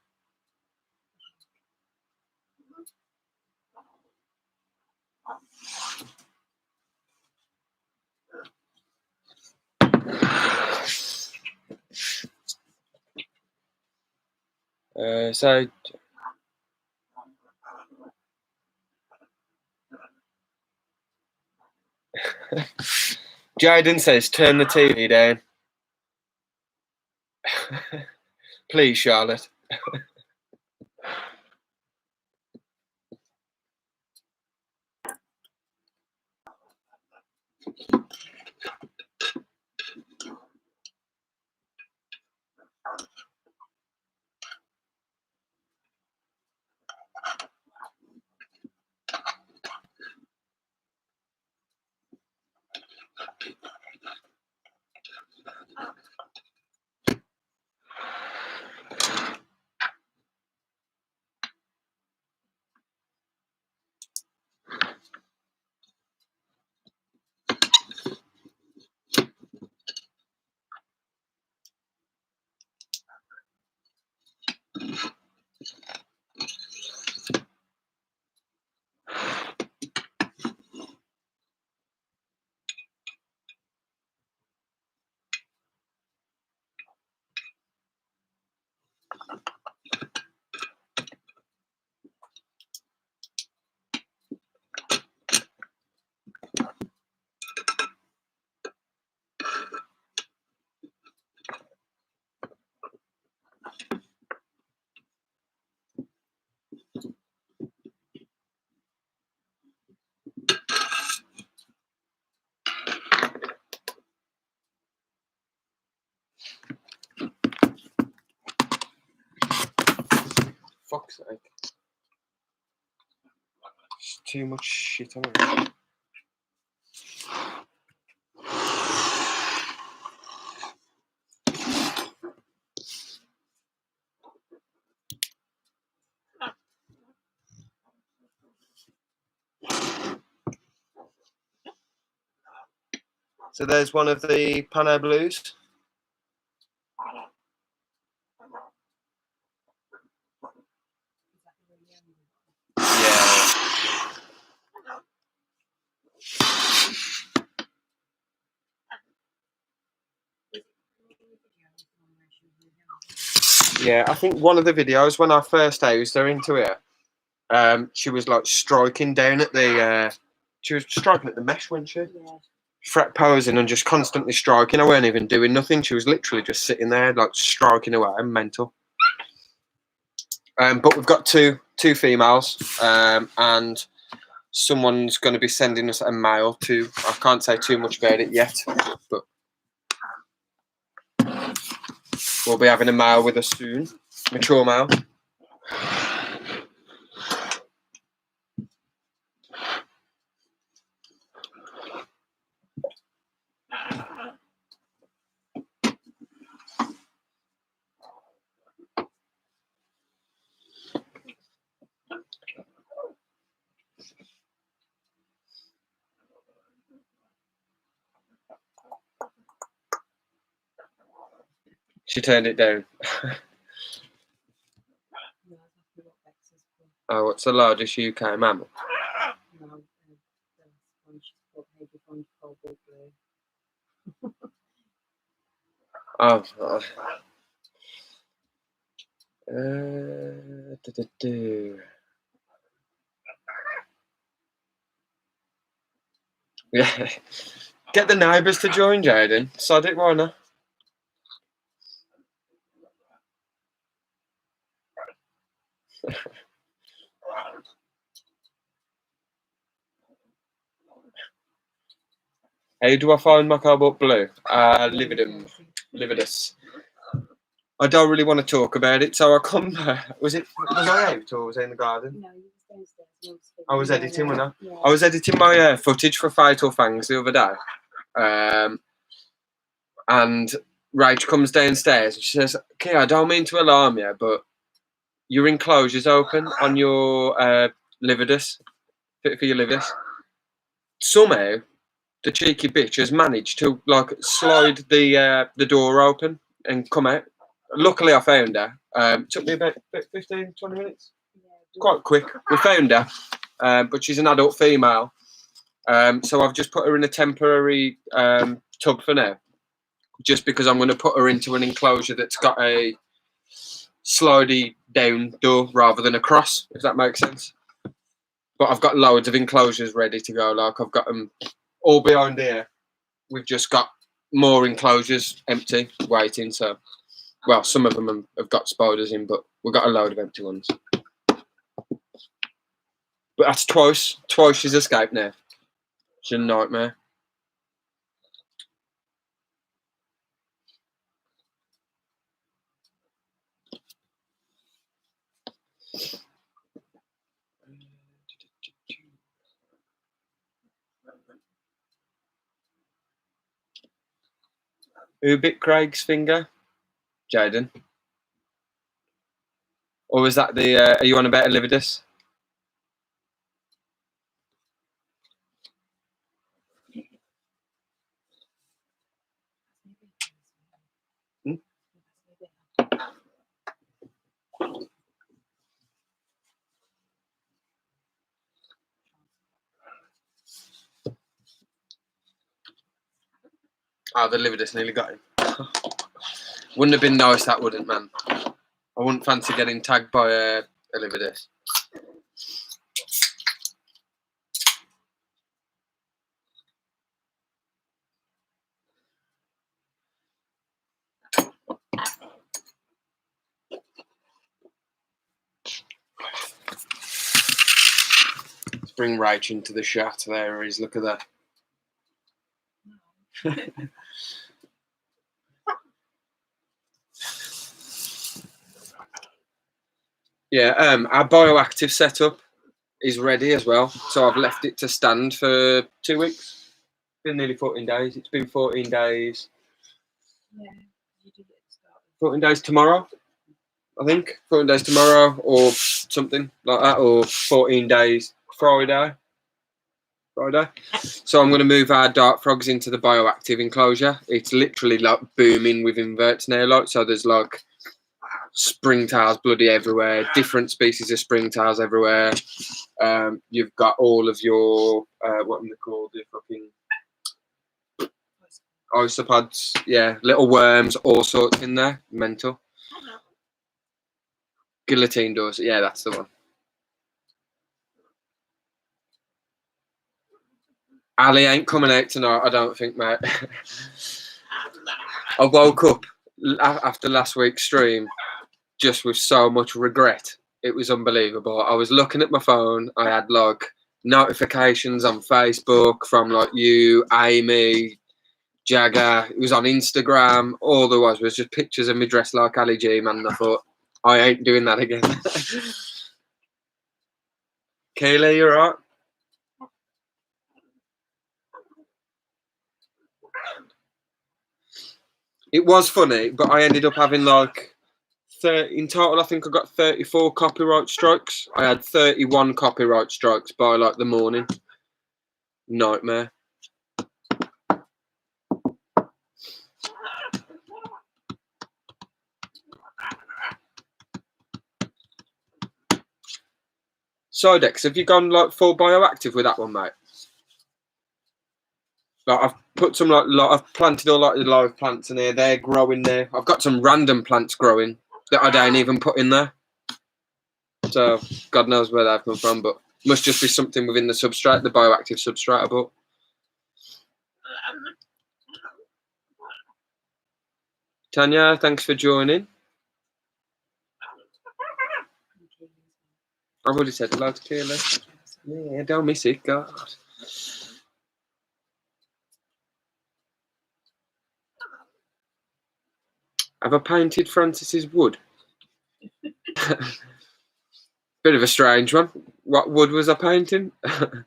so Jaden says, turn the TV down. Please, Charlotte. Fuck's sake. There's too much shit on it. So there's one of the Pano Blues. Yeah, I think one of the videos when I first housed her into it, she was like striking down at the she was striking at the mesh, wasn't she? Yeah. Fret posing and just constantly striking. I weren't even doing nothing. She was literally just sitting there, like striking away. I'm mental. But we've got two females, and someone's going to be sending us a male too. I can't say too much about it yet, but we'll be having a male with us soon, mature male. She turned it down. Oh, what's the largest UK mammal? Oh, yeah. Get the neighbours to join, Jaden. Sod it, why not? How do I find my cobalt blue? Lividus. I don't really want to talk about it, so I come back. Was I out or was I in the garden? No, you was downstairs. I was editing, wasn't I? I was editing my footage for Fatal Fangs the other day. And Rach comes downstairs and she says, "Okay, I don't mean to alarm you, but your enclosure's open on your Lividus, for your Lividus. Somehow, the cheeky bitch has managed to like slide the door open and come out. Luckily, I found her. Took me about 15, 20 minutes. Quite quick. We found her, but she's an adult female. So I've just put her in a temporary tub for now, just because I'm going to put her into an enclosure that's got a slidey down door rather than a cross, if that makes sense. But I've got loads of enclosures ready to go. Like I've got them all behind here, we've just got more enclosures empty, waiting. So, well, some of them have got spiders in, but we've got a load of empty ones. But that's twice she's escaped now. It's a nightmare. Who bit Craig's finger? Jaden. Or was that the, are you on about Lividus? Hmm? Oh, the Lividus nearly got him. Wouldn't have been nice, that wouldn't, man. I wouldn't fancy getting tagged by a Lividus. Let's bring Rach into the shot. There he is. Look at that. Yeah, our bioactive setup is ready as well. So I've left it to stand for 2 weeks. It's been nearly 14 days. It's been 14 days. Yeah, you did it start. 14 days tomorrow, I think. 14 days tomorrow or something like that, or 14 days Friday. So I'm going to move our dart frogs into the bioactive enclosure. It's literally like booming with inverts now. Like, so there's like springtails bloody everywhere, different species of springtails everywhere. You've got all of your what are they called? The fucking isopods, yeah, little worms, all sorts in there. Mental. Guillotine doors, yeah, that's the one. Ali ain't coming out tonight, I don't think, mate. I woke up after last week's stream just with so much regret. It was unbelievable. I was looking at my phone. I had like notifications on Facebook from like you, Amy, Jagger. It was on Instagram. All there was just pictures of me dressed like Ali G, man. And I thought, I ain't doing that again. Kaylee, you alright? It was funny, but I ended up having like 30, in total, I think I got 34 copyright strikes. I had 31 copyright strikes by like the morning. Nightmare. So Dex, have you gone like full bioactive with that one, mate? Like I've put some I've planted all like the live plants in here. They're growing there. I've got some random plants growing that I don't even put in there. So God knows where they've come from, but must just be something within the substrate, the bioactive substrate I bought. Tanya, thanks for joining. I've already said hello to Kayla. Yeah, don't miss it, God. Have I painted Francis's wood? Bit of a strange one. What wood was I painting? Go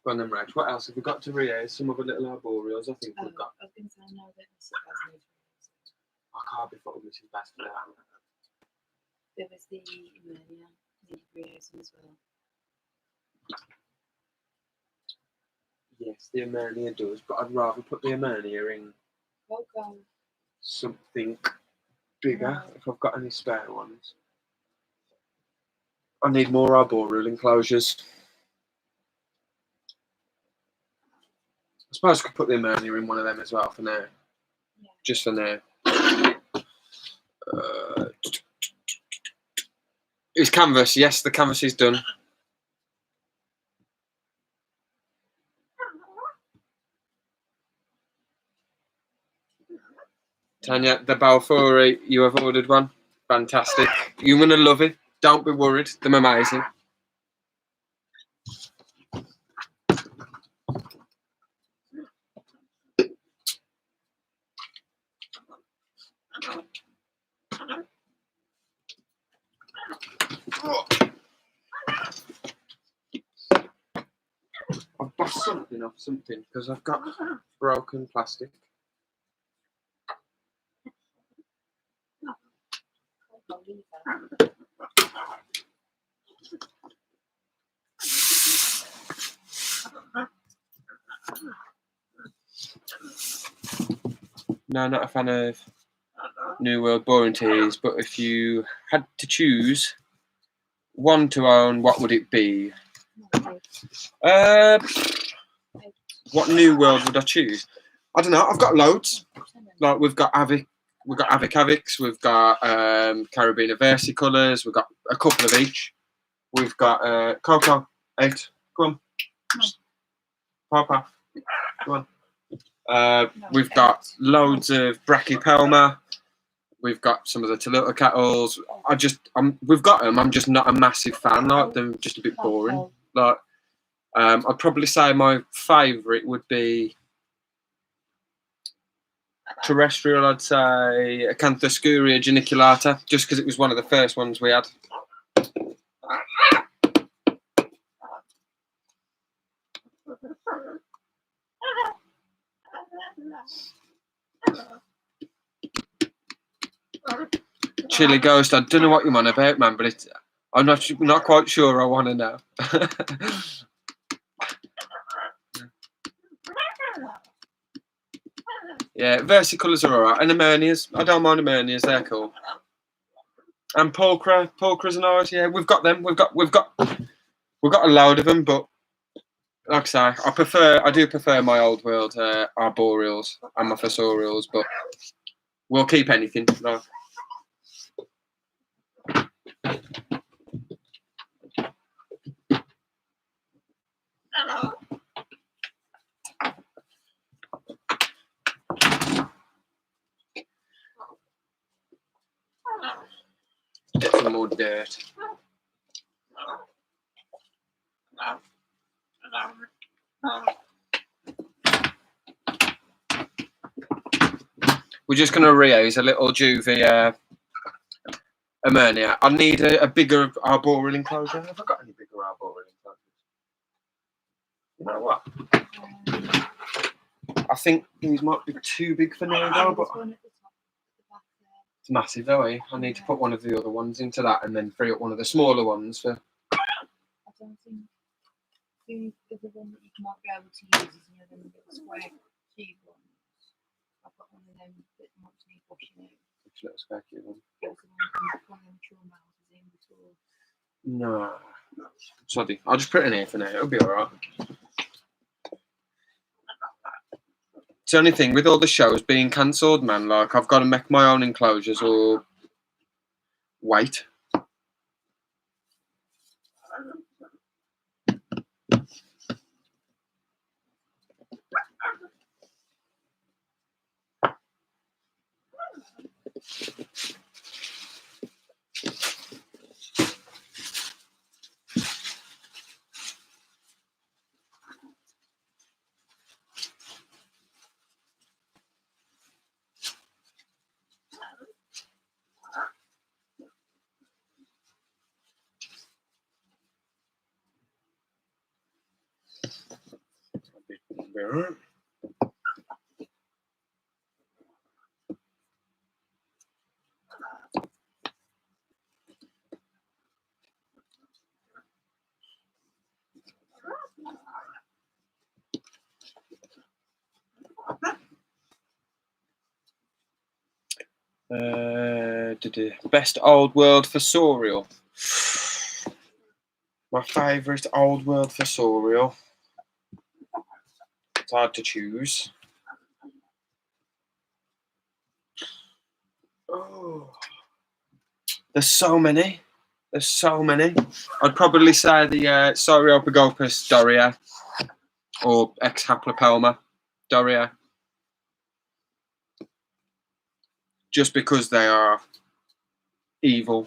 on then, Rach. What else have we got to read? Some other little arboreals I think we've got. I was going to say no, that Mrs. Basney. I can't be fucking Mrs. Baston now. There was the Emernia, the Briosum as well. Yes, the Emernia does, but I'd rather put the Emernia in something bigger if I've got any spare ones. I need more arboreal enclosures. suppose I could put the Emernia in one of them as well for now. Yeah. Just for now. It's canvas. Yes, the canvas is done. Tanya, the Balfouri, you have ordered one. Fantastic. You're going to love it. Don't be worried. They're amazing. I've bust something off something because I've got broken plastic. No, not a fan of New World boring teas, but if you had to choose one to own, what would it be? What New World would I choose? I don't know. I've got loads. Like we've got Avic Avics, we've got Carabiner Versicolors, we've got a couple of each. We've got Coco 8. Come on, Papa. Come on. We've got loads of Brachypelma. We've got some of the Toluta Kettles. We've got them. I'm just not a massive fan. Like them, just a bit boring. Like, I'd probably say my favourite would be terrestrial. I'd say Acanthoscuria geniculata, just because it was one of the first ones we had. Chili Ghost, I don't know what you're on about, man, but I'm not quite sure I want to know. Yeah, Versicolors are alright, and Emernias. I don't mind Emernias, they're cool. And Pulchras and ours, yeah, we've got them. We've got a load of them, but like I say, I do prefer my old world arboreals and my fossorials, but we'll keep anything. Like. Get some more dirt. We're just going to reuse a little juvie Emernia. I need a bigger arboreal enclosure. Have I got any bigger arboreal enclosures? You know what? I think these might be too big for now, though, but it's massive, though, eh? I need to put one of the other ones into that and then free up one of the smaller ones for. I don't think the other one that you might be able to use is another little square cube one. I've got one of them that might need washing out. Which little square cube one? It was one of them trauma houses in before. No. Sorry, I'll just put it in here for now. It'll be alright. It's the only thing with all the shows being cancelled, man. Like, I've got to make my own enclosures or wait. Best old world fossorial. My favourite old world fossorial. hard to choose. Oh, there's so many. There's so many. I'd probably say the Sauropagopas doria or X Haplopelma doria, just because they are evil.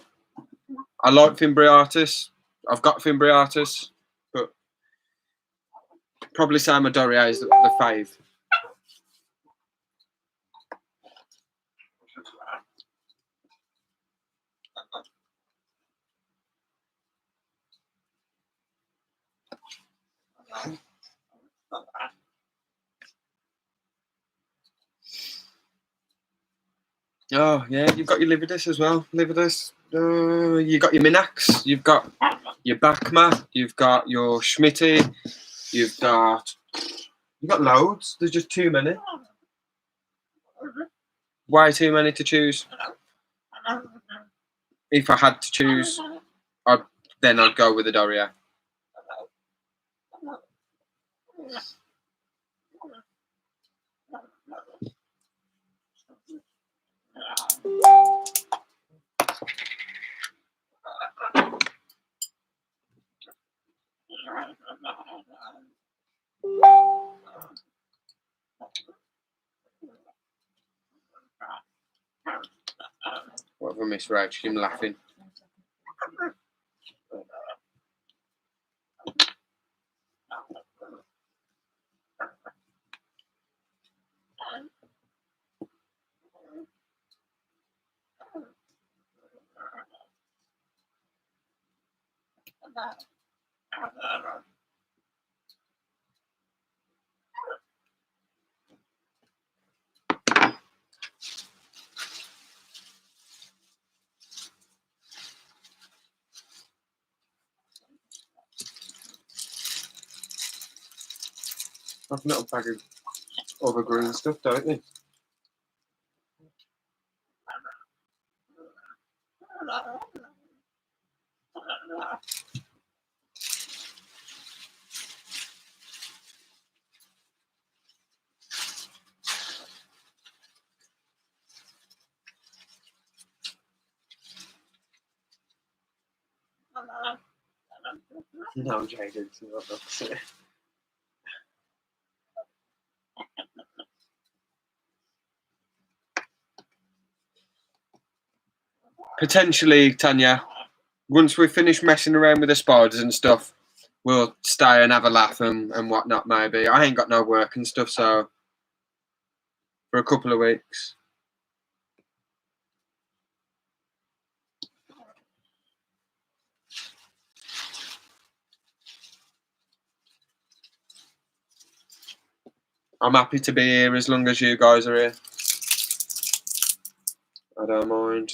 I like Fimbriatus. I've got Fimbriatus, but probably say my doria is the fave. Oh yeah, you've got your Lividus as well. Lividus. You got your Minax. You've got your Bakma. You've got your Schmitty. You've got loads. There's just too many. Way too many to choose. If I had to choose, I'd go with the Doria. What have I missed, Rach? Him laughing. I've a little bag of other green stuff, don't they? No, Jaden. Potentially, Tanya, once we finish messing around with the spiders and stuff, we'll stay and have a laugh and whatnot, maybe. I ain't got no work and stuff, so for a couple of weeks. I'm happy to be here as long as you guys are here. I don't mind.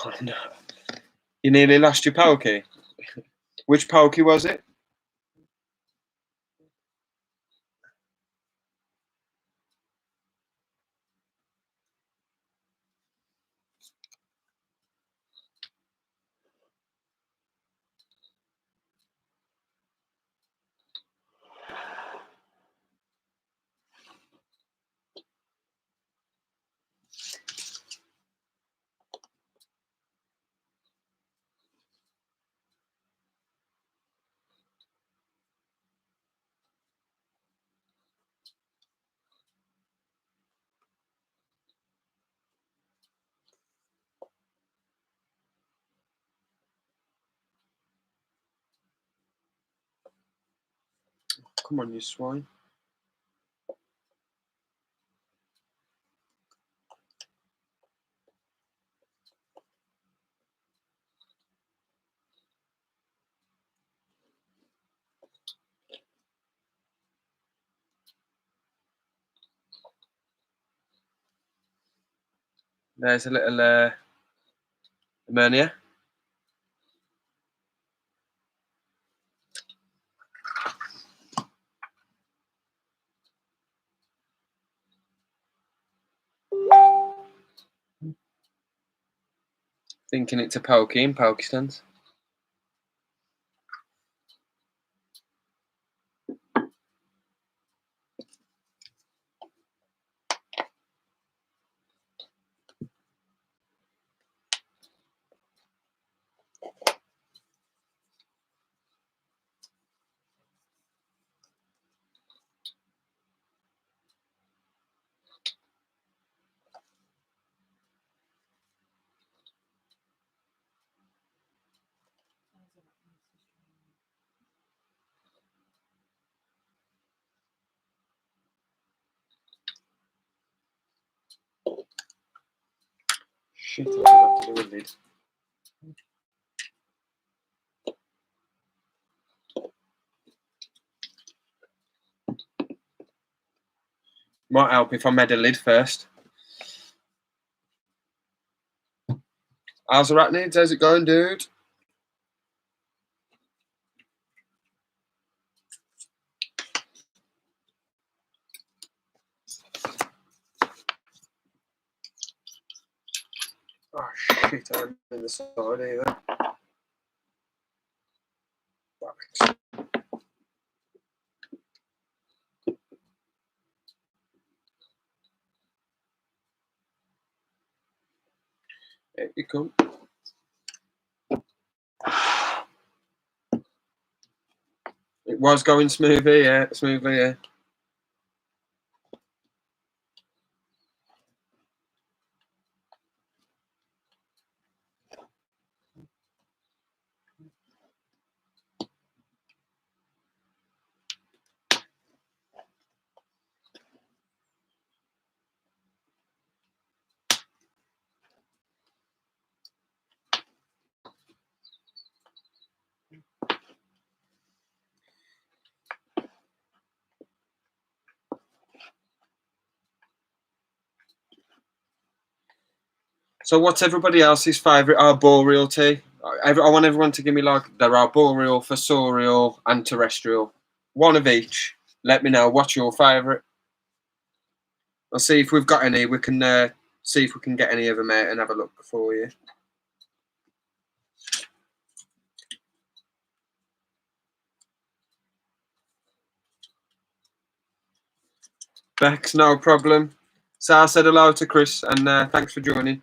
Oh, no. You nearly lost your pokey. Which pokey was it? Come on, you swine. There's a little ammonia. Thinking it's a pokey in Pakistan. Shit, I forgot to do a lid. Might help if I made a lid first. How's the arachnids? How's it going, dude? Oh shit, I'm in the side either. Right. Here you come. It was going smoothly, yeah. So what's everybody else's favourite arboreal tea? I want everyone to give me like their arboreal, fossorial and terrestrial. One of each. Let me know what's your favourite. I'll see if we've got any. We can see if we can get any of them out and have a look for you. Bex, no problem. Sal said hello to Chris and thanks for joining.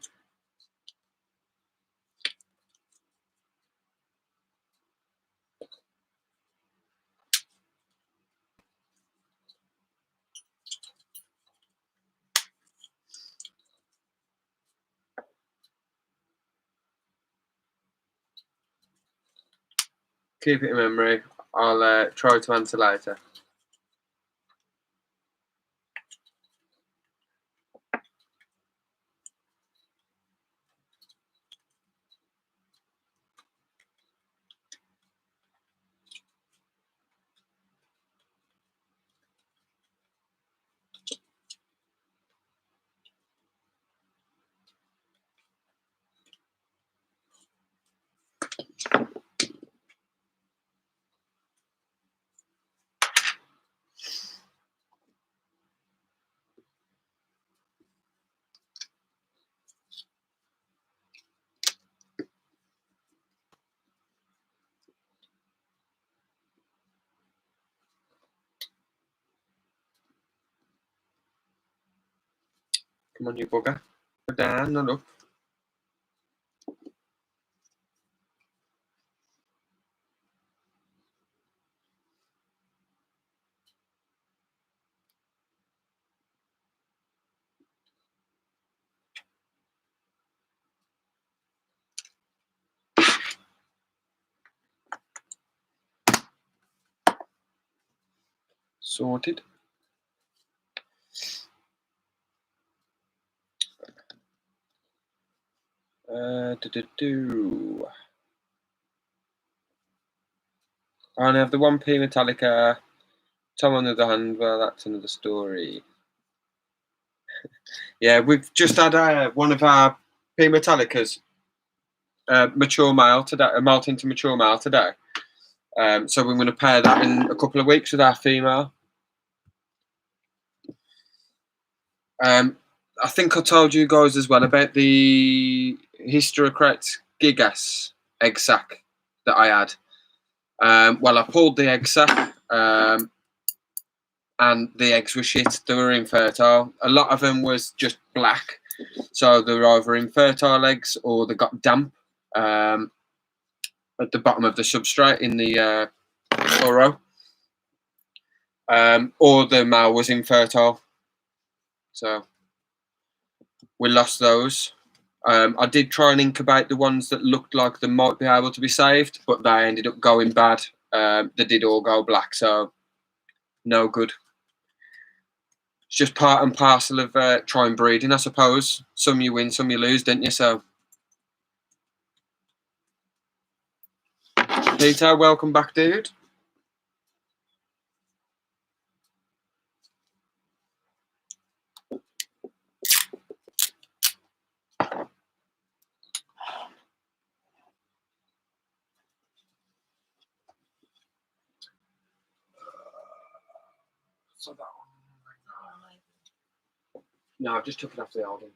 Keep it in memory. I'll try to answer later. Come on, you bugger. Go down and up. Sorted. I only have the 1p Metallica. Tom on the other hand, well, that's another story. Yeah, we've just had one of our P Metallicas mature male today, malt into mature male today. So we're going to pair that in a couple of weeks with our female. I think I told you guys as well about the Histocrat Gigas egg sac that I had. Well, I pulled the egg sac and the eggs were shit. They were infertile. A lot of them was just black. So they were either infertile eggs or they got damp at the bottom of the substrate in the burrow. Or the male was infertile. So we lost those. I did try and incubate the ones that looked like they might be able to be saved, but they ended up going bad. They did all go black, so no good. It's just part and parcel of trying breeding, I suppose. Some you win, some you lose, don't you? So, Peter, welcome back, dude. So that one. No, I just took it off the old one.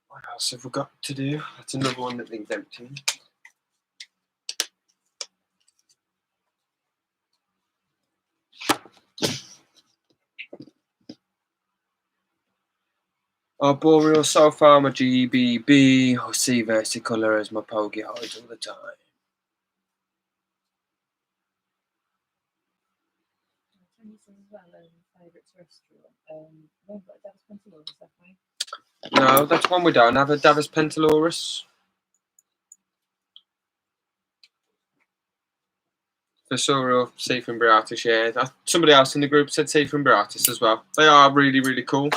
What else have we got to do? That's another one that needs emptying. Arboreal so far, my GBB, or sea versicolor as my poggy hides all the time. No, that's one we don't have, a Davus Pentalorus. Fossorial Seafimbriatis, yeah. Somebody else in the group said Seafimbriatis as well. They are really, really cool.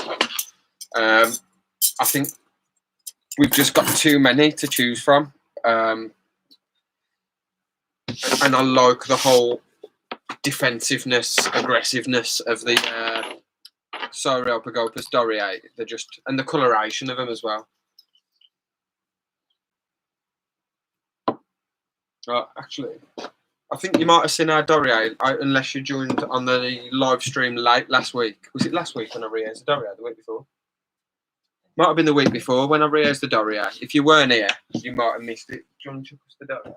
I think we've just got too many to choose from. And I like the whole defensiveness, aggressiveness of the Sauropagopus Doriae. They're just, and the coloration of them as well. Actually, I think you might have seen our Doriae, unless you joined on the live stream late last week. Was it last week when I re-housed the Doriae? The week before? Might have been the week before when I re-housed the Doriae. If you weren't here, you might have missed it. Do you want to chuck us the Doriae?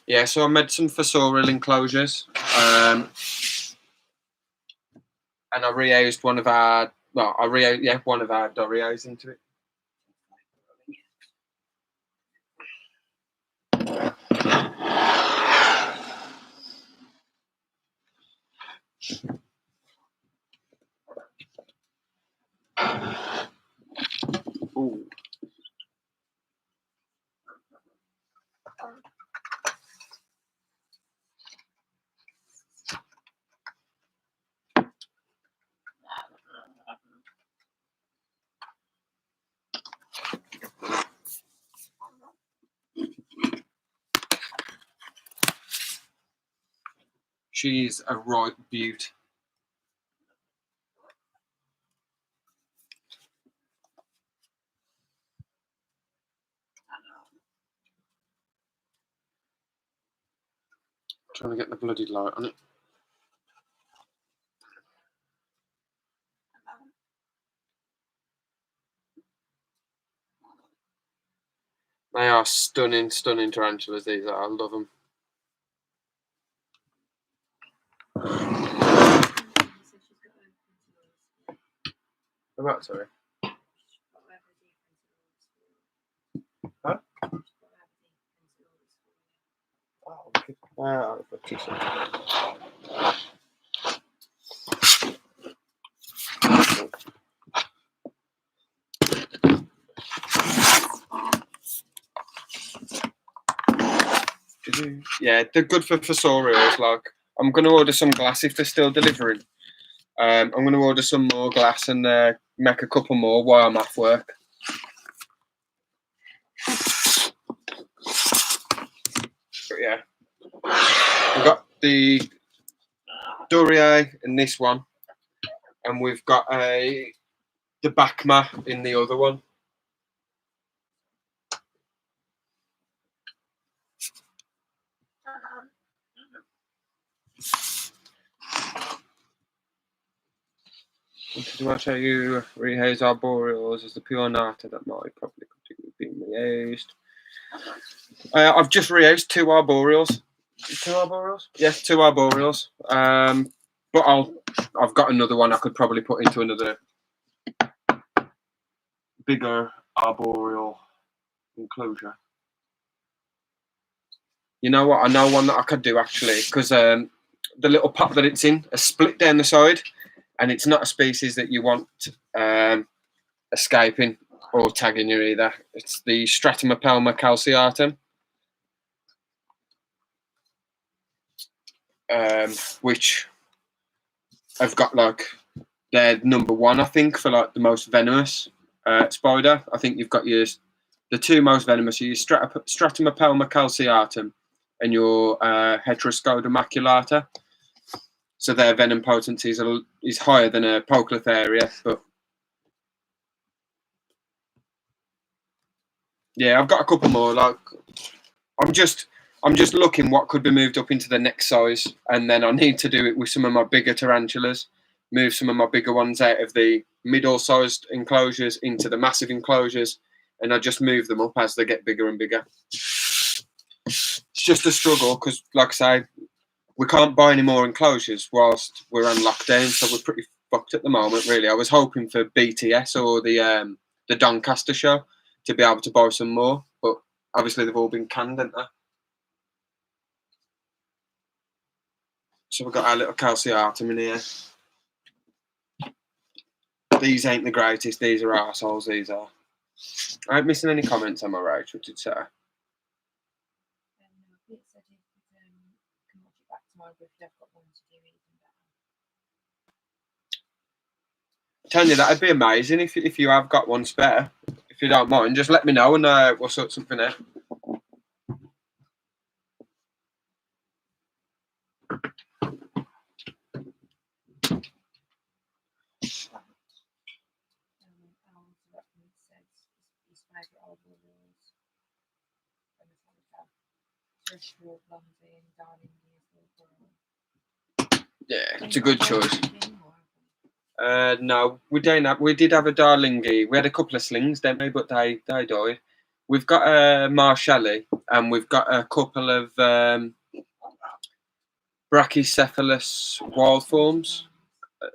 Yeah, so I made some fossorial enclosures, and I rehoused one of our, well, one of our Doriaes into it. Ooh. She's a right beaut. Trying to get the bloody light on it. They are stunning, stunning tarantulas, these are. I love them. What, sorry? Huh? Oh, okay. Yeah, they're good for fossorials. Like, I'm going to order some glass if they're still delivering. I'm going to order some more glass and make a couple more while I'm off work. But yeah, we've got the Duryea in this one, and we've got the Bakma in the other one. Do I show you rehaze arboreals as the pure nata that might probably continue being rehaised? I've just rehazed two arboreals. Two arboreals? Yes, two arboreals. But I've got another one I could probably put into another bigger arboreal enclosure. You know what? I know one that I could do actually, because the little pot that it's in is split down the side, and it's not a species that you want escaping or tagging you either. It's the Stratumapelma calceatum, which I've got like they're number one, I think, for like the most venomous spider. I think you've got the two most venomous are your Stratumapelma calceatum and your Heteroscoda maculata. So their venom potency is higher than a Poeclotheria, but yeah, I've got a couple more. Like I'm just looking what could be moved up into the next size, and then I need to do it with some of my bigger tarantulas. Move some of my bigger ones out of the middle-sized enclosures into the massive enclosures, and I just move them up as they get bigger and bigger. It's just a struggle because, like I say, we can't buy any more enclosures whilst we're on lockdown, so we're pretty fucked at the moment, really. I was hoping for BTS or the Doncaster show to be able to buy some more, but obviously they've all been canned, haven't they? So we've got our little calceatum in here. These ain't the greatest. These are arseholes, these are. I ain't missing any comments, am I right, Richard, sir? Tanya, that'd be amazing if you have got one spare. If you don't mind, just let me know and we'll sort something out. Yeah, it's a good choice. No, we don't have. We did have a Darlingi. We had a couple of slings, didn't we? But they died. We've got a Marshalli, and we've got a couple of Brachycephalus wild forms.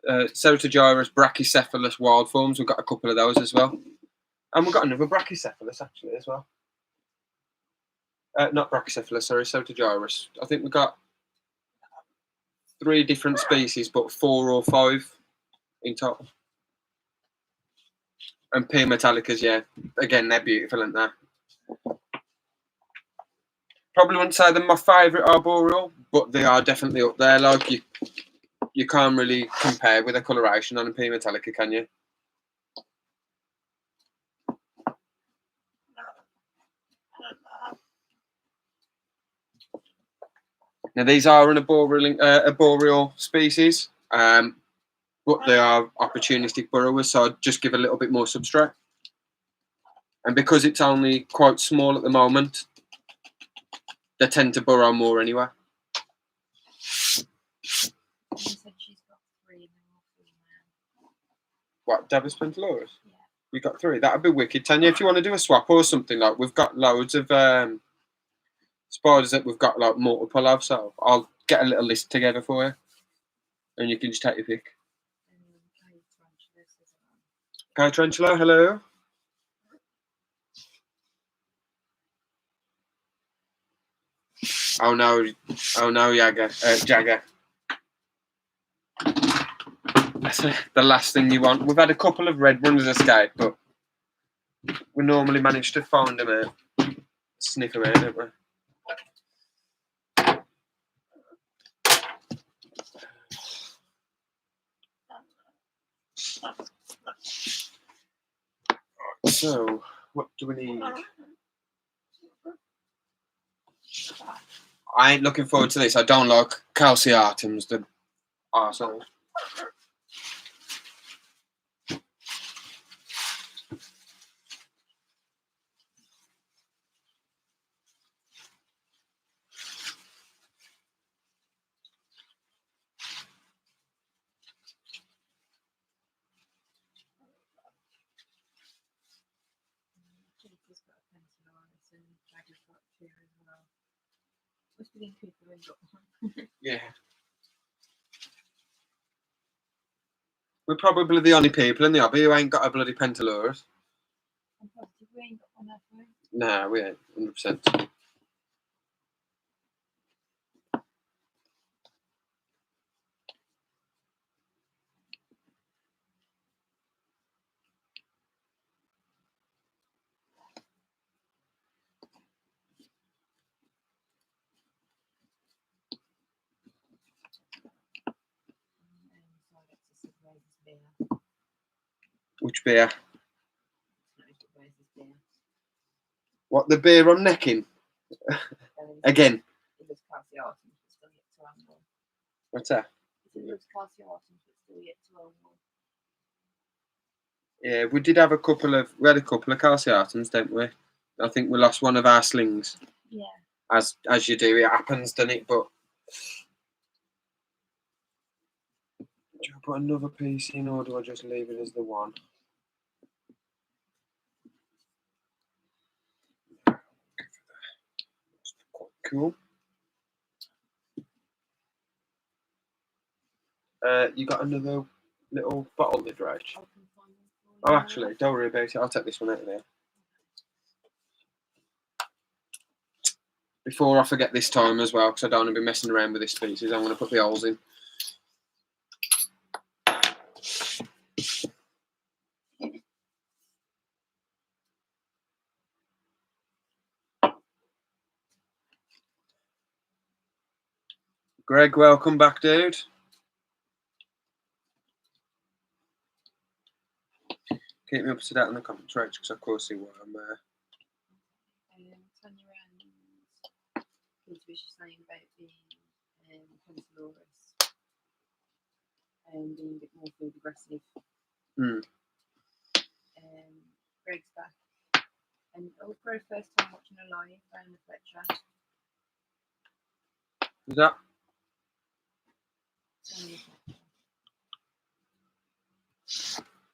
Ceratogyros Brachycephalus wild forms. We've got a couple of those as well, and we've got another Brachycephalus actually as well. Not Brachycephalus, sorry, Ceratogyros. I think we've got 3 different species, but 4 or 5 in total. And P Metallicas, yeah. Again, they're beautiful, aren't they? Probably wouldn't say they're my favourite arboreal, but they are definitely up there. Like you can't really compare with the coloration on a P Metallica, can you? Now these are an arboreal species, but they are opportunistic burrowers, so I'd just give a little bit more substrate. And because it's only quite small at the moment, they tend to burrow more anyway. What, Davis Pentaloris? Yeah. We got 3. That'd be wicked. Tanya, if you want to do a swap or something, like we've got loads of spiders that we've got like multiple of, so I'll get a little list together for you, and you can just take your pick. Okay, Tarantula, hello. Oh no, Jagger. That's the last thing you want. We've had a couple of red ones escape, but we normally manage to find them out, sniff them out, don't we? So, what do we need? I ain't looking forward to this. I don't like calciatums, the arseholes. Peter's got a pencil and Jagger's got two as well. Must be Cooper and got one. Yeah. We're probably the only people in the hobby who ain't got a bloody Pentalurus. I'm positive we ain't got one, have we? Nah, we ain't, 100%. So I get to see Raises beer. Which beer? No, it's got Raises beer. What, the beer I'm necking? Again. It looks calciatum, but still yet to angle. What's that? It looks calciatum, but still yet to angle. Yeah, we did have a couple of calciatums, didn't we? I think we lost one of our slings. Yeah. As you do, it happens, doesn't it? But do I put another piece in, or do I just leave it as the one? Quite cool. You got another little bottle lid, right? I can find one for you. Oh, actually, don't worry about it. I'll take this one out of there. Before I forget this time as well, because I don't want to be messing around with this species, I'm going to put the holes in. Greg, welcome back, dude. Keep me up to date on the comments, right? Because of course see what I'm Tanya and Peter was just saying about the Pentalurus being a bit more food aggressive. Greg's back. And for his first time watching a live down the Fletcher. Is that?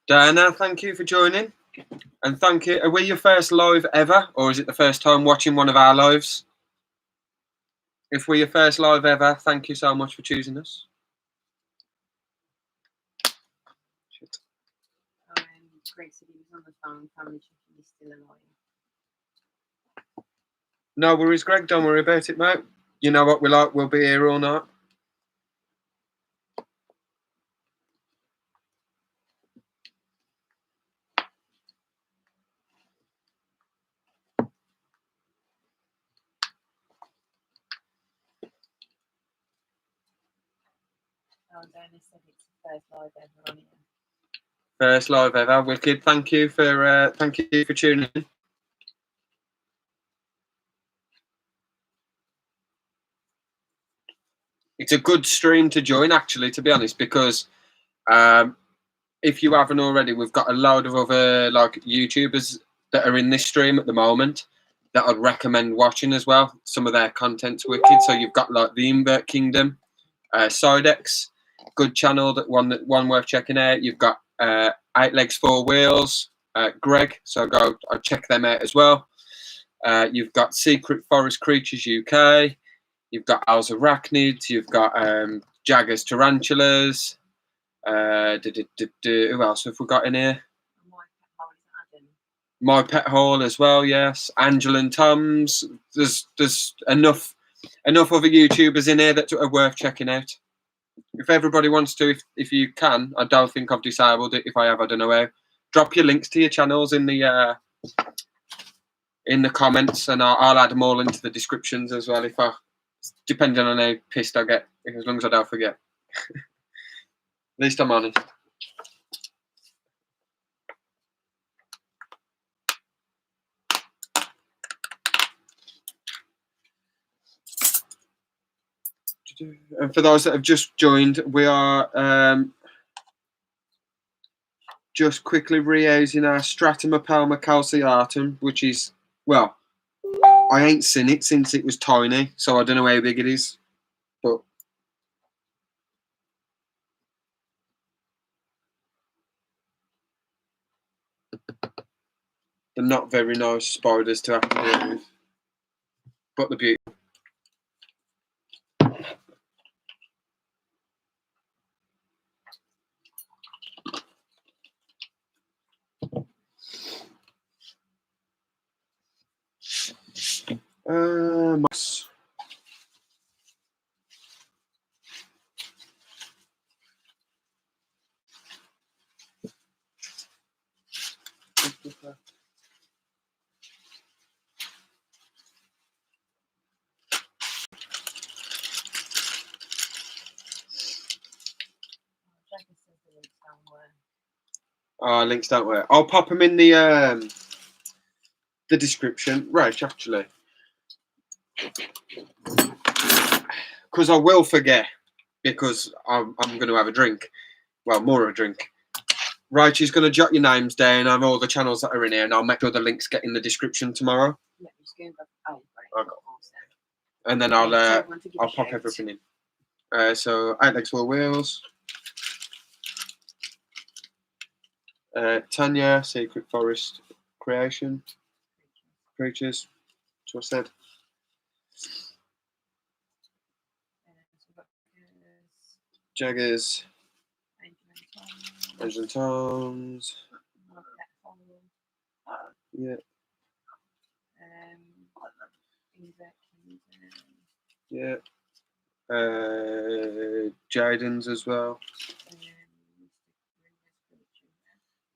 Diana, thank you for joining. And thank you. Are we your first live ever, or is it the first time watching one of our lives? If we're your first live ever, thank you so much for choosing us. Shit. Greg said he was on the phone, family checking he's still alive. No worries, Greg. Don't worry about it, mate. You know what we like. We'll be here all night. Diana said it's the first live ever on here. First live ever. Wicked. Thank you for tuning in. It's a good stream to join, actually, to be honest, because if you haven't already, we've got a load of other like YouTubers that are in this stream at the moment that I'd recommend watching as well. Some of their content's wicked. So you've got like the Invert Kingdom, Sidex, good channel, one worth checking out. You've got 8 Legs 4 Wheels, Greg, so go check them out as well. You've got Secret Forest Creatures UK. You've got Owls Arachnids. You've got Jaggers Tarantulas. Who else have we got in here? My Pet Hall as well, yes. Angela and Tom's. There's enough other YouTubers in here that are worth checking out. If everybody wants to, if you can, I don't think I've disabled it. If I have, I don't know how. Drop your links to your channels in the comments, and I'll add them all into the descriptions as well. Depending on how pissed I get, as long as I don't forget. At least I'm honest. And for those that have just joined, we are just quickly reusing our Stratum Palma calciatum, which is, well, I ain't seen it since it was tiny, so I don't know how big it is, but they're not very nice spiders to have to deal with, but they're beautiful. Moss. Links don't work. I'll pop them in the description. Right, actually, because I will forget, because I'm going to have a drink. Well, more of a drink. Right, she's going to jot your names down and all the channels that are in here, and I'll make sure the links get in the description tomorrow. Yeah, just going back. Oh, right. Okay. And then I'll pop everything in. So 8 legs, 4 wheels. Tanya, Secret Forest Creation. Creatures. That's what I said. Jaggers. Angel and Toms. Yeah. Yeah. Jadens as well.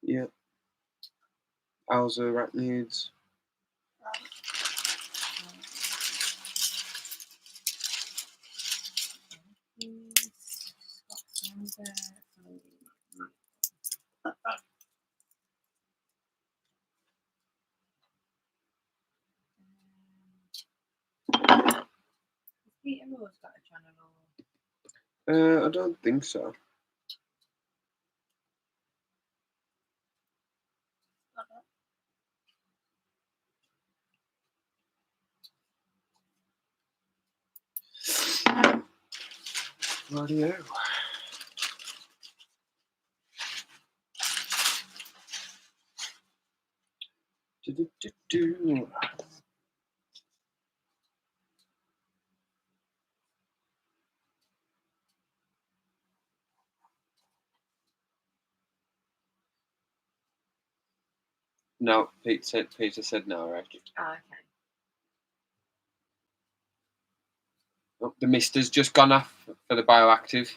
Yeah. Alza Arachnids. I don't think so. Radio. Do. No, Peter said no, right? Oh, okay. Oh, the mister's just gone off for the bioactive.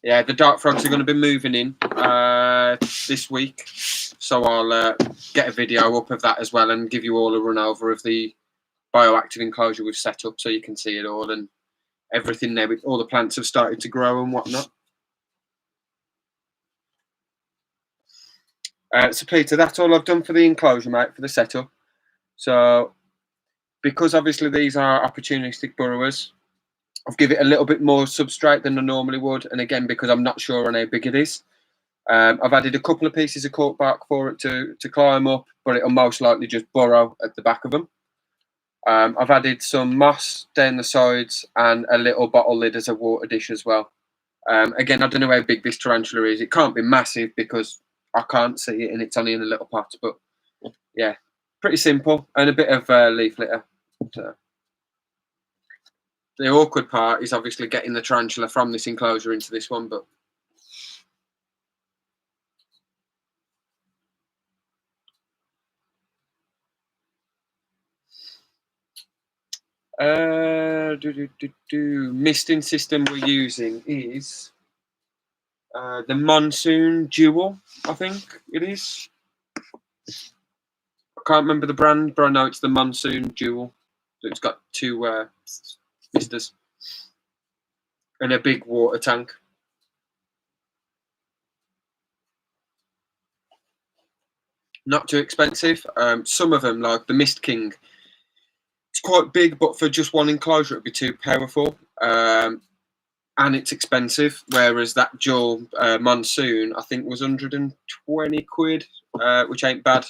Yeah, the Dark Frogs are going to be moving in this week, so I'll get a video up of that as well and give you all a run over of the bioactive enclosure we've set up, so you can see it all and everything there. All the plants have started to grow and whatnot. So Peter, that's all I've done for the enclosure, mate, for the setup. So because obviously these are opportunistic burrowers, I've given it a little bit more substrate than I normally would, and again because I'm not sure on how big it is. I've added a couple of pieces of cork bark for it to climb up, but it'll most likely just burrow at the back of them. I've added some moss down the sides and a little bottle lid as a water dish as well. Again, I don't know how big this tarantula is. It can't be massive because I can't see it and it's only in a little pot, but yeah, pretty simple and a bit of leaf litter. So the awkward part is obviously getting the tarantula from this enclosure into this one, but misting system we're using is the Monsoon Jewel, I think it is. I can't remember the brand, but I know it's the Monsoon Jewel. So it's got 2 misters and a big water tank. not too expensive. Some of them, like the Mist King, it's quite big, but for just one enclosure, it'd be too powerful. And it's expensive. Whereas that dual Monsoon, I think, was 120 quid, which ain't bad.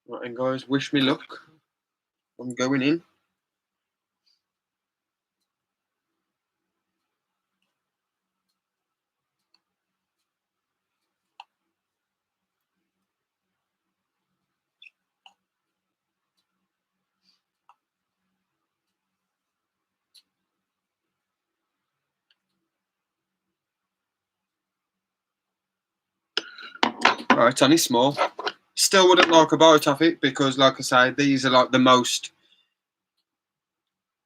Right, and guys, wish me luck. I'm going in. Right, it's only small. Still wouldn't like a bite off it because, like I say, these are like the most,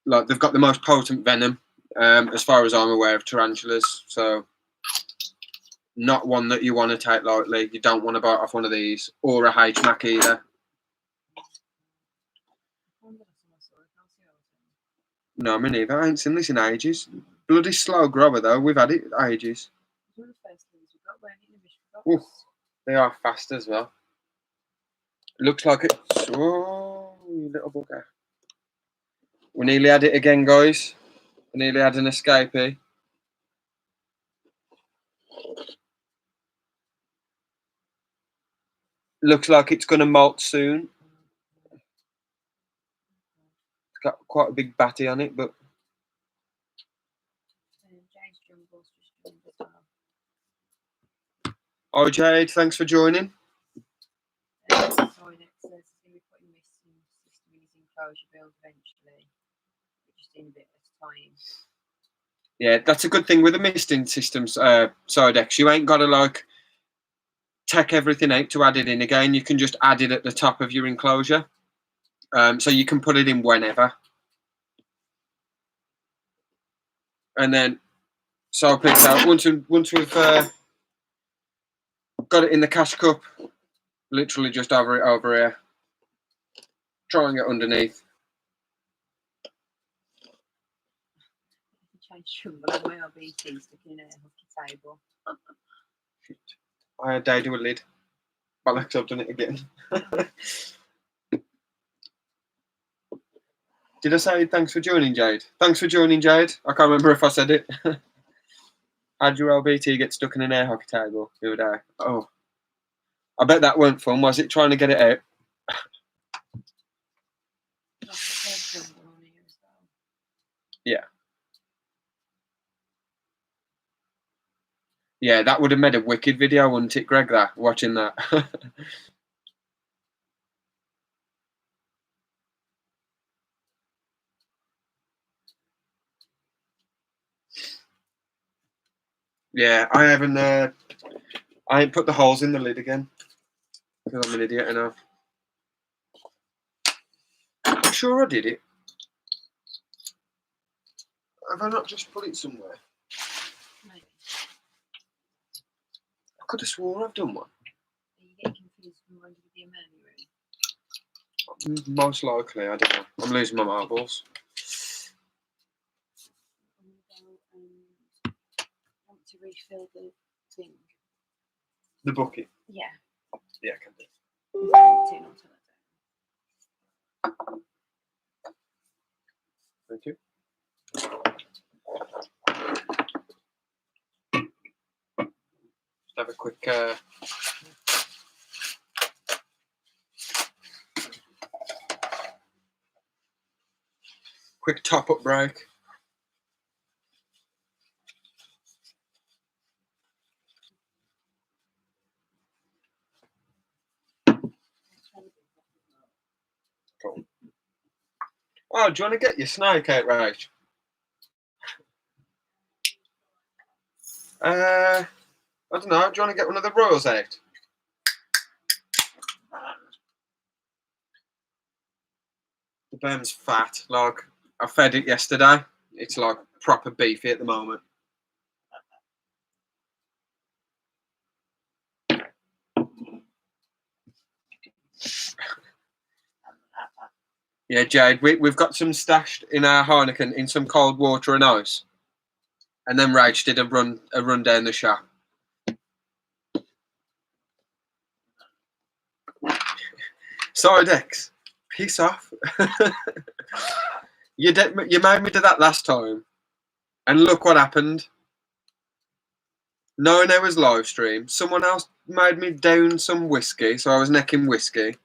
like they've got the most potent venom, as far as I'm aware of tarantulas. So, not one that you want to take lightly. You don't want to bite off one of these or a H-Mac either. No, me neither. I ain't seen this in ages. Bloody slow grower though. We've had it ages. Ooh, they are fast as well. Looks like it's... Oh, you little bugger. We nearly had it again, guys. We nearly had an escapee. Looks like it's going to molt soon. It's got quite a big batty on it, but... Oh, Jade, thanks for joining. Yeah, that's a good thing with the misting systems, Sidex. You ain't got to like take everything out to add it in again. You can just add it at the top of your enclosure, so you can put it in whenever. And then, so I'll pick out once we've got it in the cash cup. Literally just over here. Try and get underneath. I had Day do a lid. Bollocks, I've done it again. Did I say thanks for joining, Jade? Thanks for joining, Jade. I can't remember if I said it. How'd your LBT get stuck in an air hockey table the other day? Oh, I bet that weren't fun, was it? Trying to get it out. Yeah. Yeah, that would have made a wicked video, wouldn't it, Greg, that, watching that? Yeah, I haven't. I ain't put the holes in the lid again because I'm an idiot enough. I'm sure I did it. Have I not just put it somewhere? Maybe. I could have sworn I've done one. Are you getting confused from under the emergency room? Most likely, I don't know. I'm losing my marbles. Want to refill the thing? The bucket? Yeah. Yeah, I can do. Thank you. Just have a quick quick top-up break. Cool. Oh, do you want to get your snake out, Rach? I don't know. Do you want to get one of the royals out? The Bem's fat. Like, I fed it yesterday. It's like proper beefy at the moment. Yeah, Jade, we've got some stashed in our Heineken in some cold water and ice. And then Rach did a run down the shop. Sorry, Dex. Piss off. You made me do that last time. And look what happened. Knowing it was live stream, someone else made me down some whiskey, so I was necking whiskey.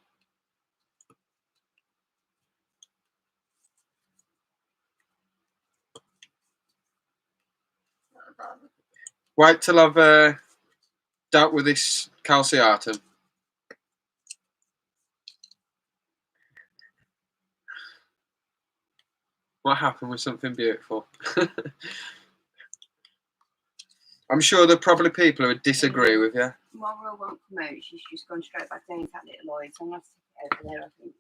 Wait till I've dealt with this calciatum. What happened with something beautiful? I'm sure there are probably people who would disagree with you. Tomorrow won't come out. She's just gone straight back down to that little light. So I'm going to stick it over there, I think.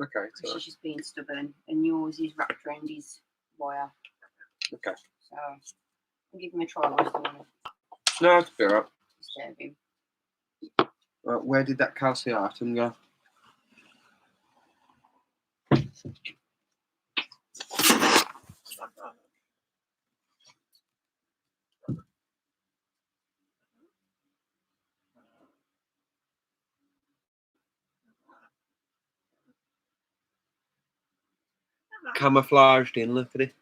Okay. So. She's just being stubborn. And yours is wrapped around his wire. Okay. So I'll give him a try once a minute. No, it's be alright. Disturb him. Right, where did that calciatum go? Camouflaged in, look at it.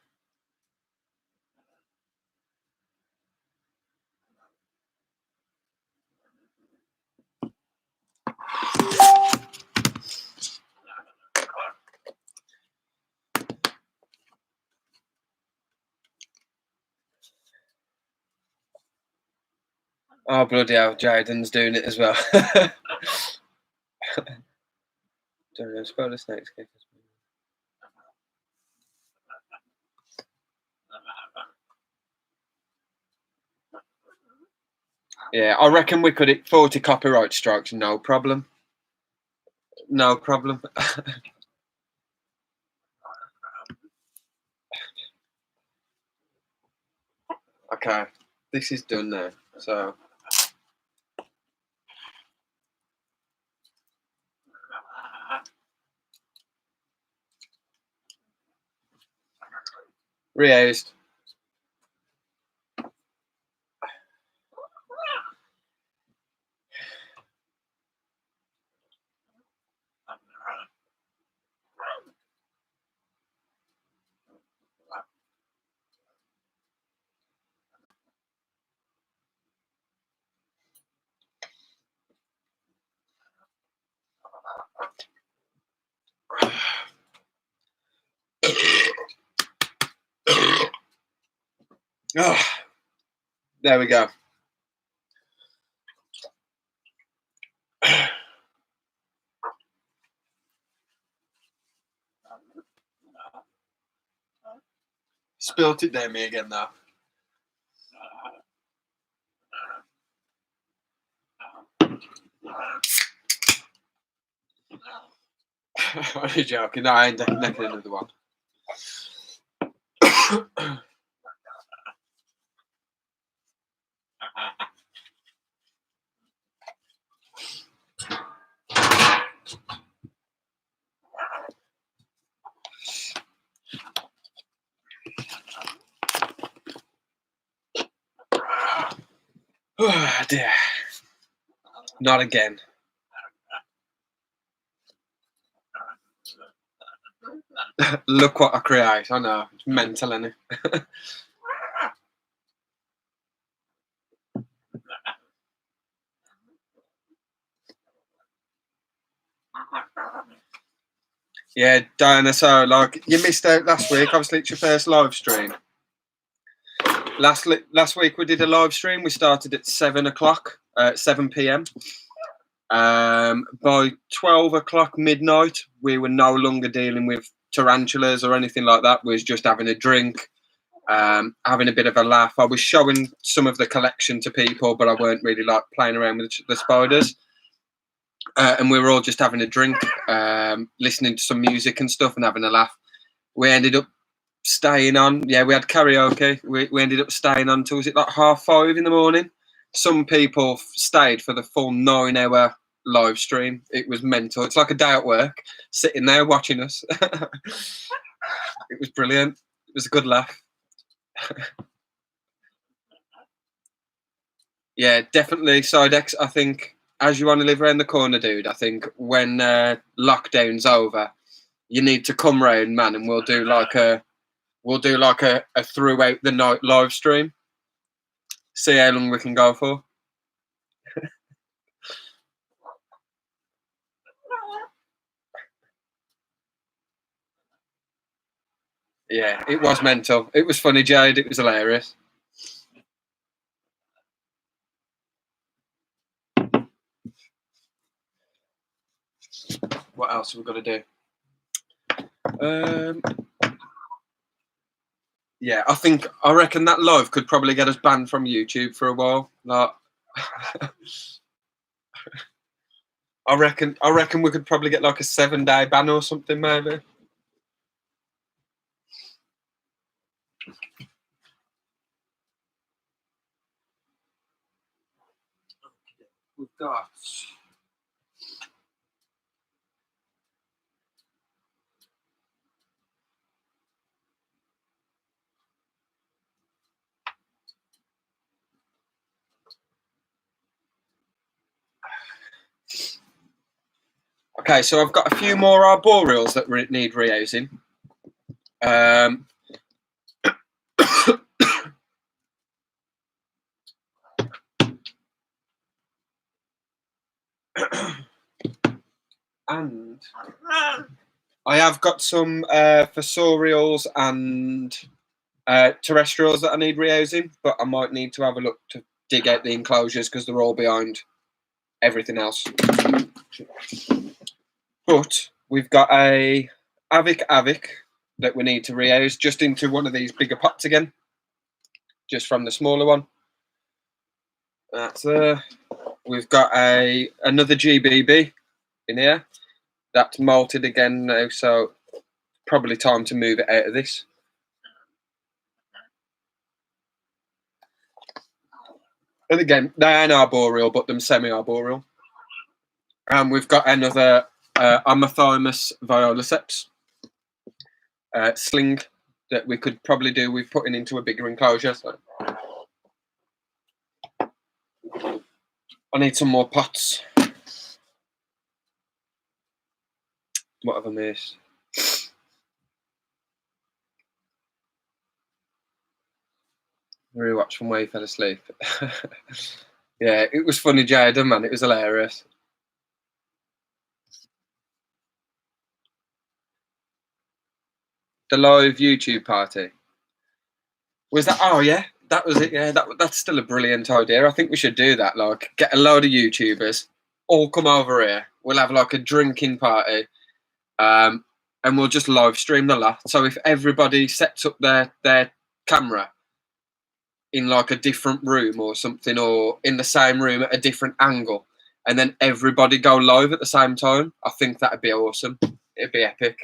Oh, bloody hell, Jaden's doing it as well. Don't know, spell the snake's kick. Yeah, I reckon we could hit 40 copyright strikes, no problem. No problem. Okay, this is done now, so. Rehoused. Oh, there we go. Spilt it down me again though. I'm only joking. No, I ain't necking another one. Oh dear. Not again. Look what I create. I know. It's mental, isn't it? Yeah, Diana, so like you missed out last week. Obviously, it's your first live stream. Last week we did a live stream. We started at 7 o'clock, 7 p.m. By 12 o'clock midnight, we were no longer dealing with tarantulas or anything like that. We was just having a drink, having a bit of a laugh. I was showing some of the collection to people, but I weren't really like playing around with the spiders. and we were all just having a drink, listening to some music and stuff and having a laugh. We ended up staying on. Yeah, we had karaoke. We ended up staying on till, was it like 5:30 in the morning? Some people stayed for the full 9-hour live stream. It was mental. It's like a day at work, sitting there watching us. It was brilliant. It was a good laugh. Yeah, definitely Sidex. I think as you want to live around the corner, dude, I think when lockdown's over, you need to come round, man, and we'll do like a throughout the night live stream. See how long we can go for. Yeah, it was mental. It was funny, Jade. It was hilarious. What else have we got to do? Yeah, I reckon that live could probably get us banned from YouTube for a while. Like, I reckon we could probably get like a 7-day ban or something, maybe. We've got. Okay, so I've got a few more arboreals that need reusing. And I have got some fossorials and terrestrials that I need reusing, but I might need to have a look to dig out the enclosures because they're all behind everything else. But we've got a avic that we need to reuse just into one of these bigger pots again, just from the smaller one. That's we've got another GBB in here. That's malted again now, so probably time to move it out of this. And again, they ain't arboreal, but them semi-arboreal. And we've got another Amothymus violaceps sling that we could probably do with putting into a bigger enclosure. So I need some more pots. What have I missed? Rewatch from where he fell asleep. Yeah, it was funny, Jaden, man. It was hilarious. The live YouTube party. Was that? Oh yeah, that was it. Yeah, that's still a brilliant idea. I think we should do that. Like, get a load of YouTubers, all come over here. We'll have like a drinking party, and we'll just live stream the lot. So if everybody sets up their camera in like a different room or something, or in the same room at a different angle, and then everybody go live at the same time, I think that'd be awesome. It'd be epic.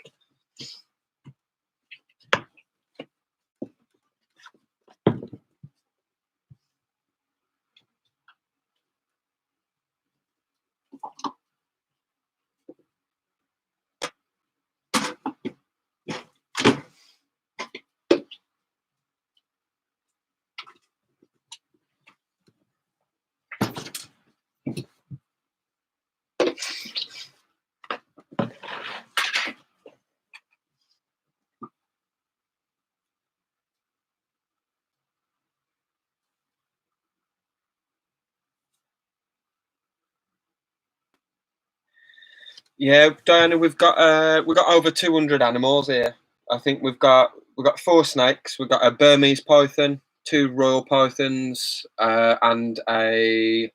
Yeah, Diana, we've got over 200 animals here. I think we've got 4 snakes. We've got a Burmese python, 2 royal pythons, and a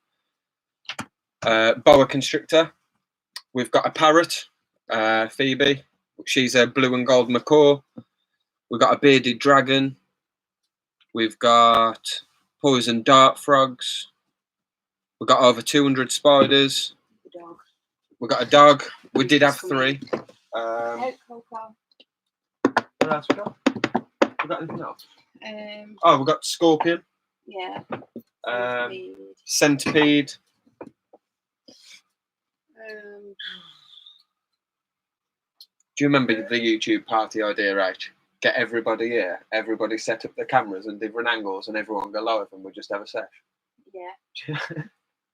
boa constrictor. We've got a parrot, Phoebe. She's a blue and gold macaw. We've got a bearded dragon. We've got poison dart frogs. We've got over 200 spiders. We got a dog. We did have 3. Out Coco. What else we got? We got anything else? Um, Oh, we got scorpion, yeah. centipede. Do you remember the YouTube party idea, Rach? Get everybody here, everybody set up their cameras and different angles, and everyone go live, and we just have a sesh. Yeah.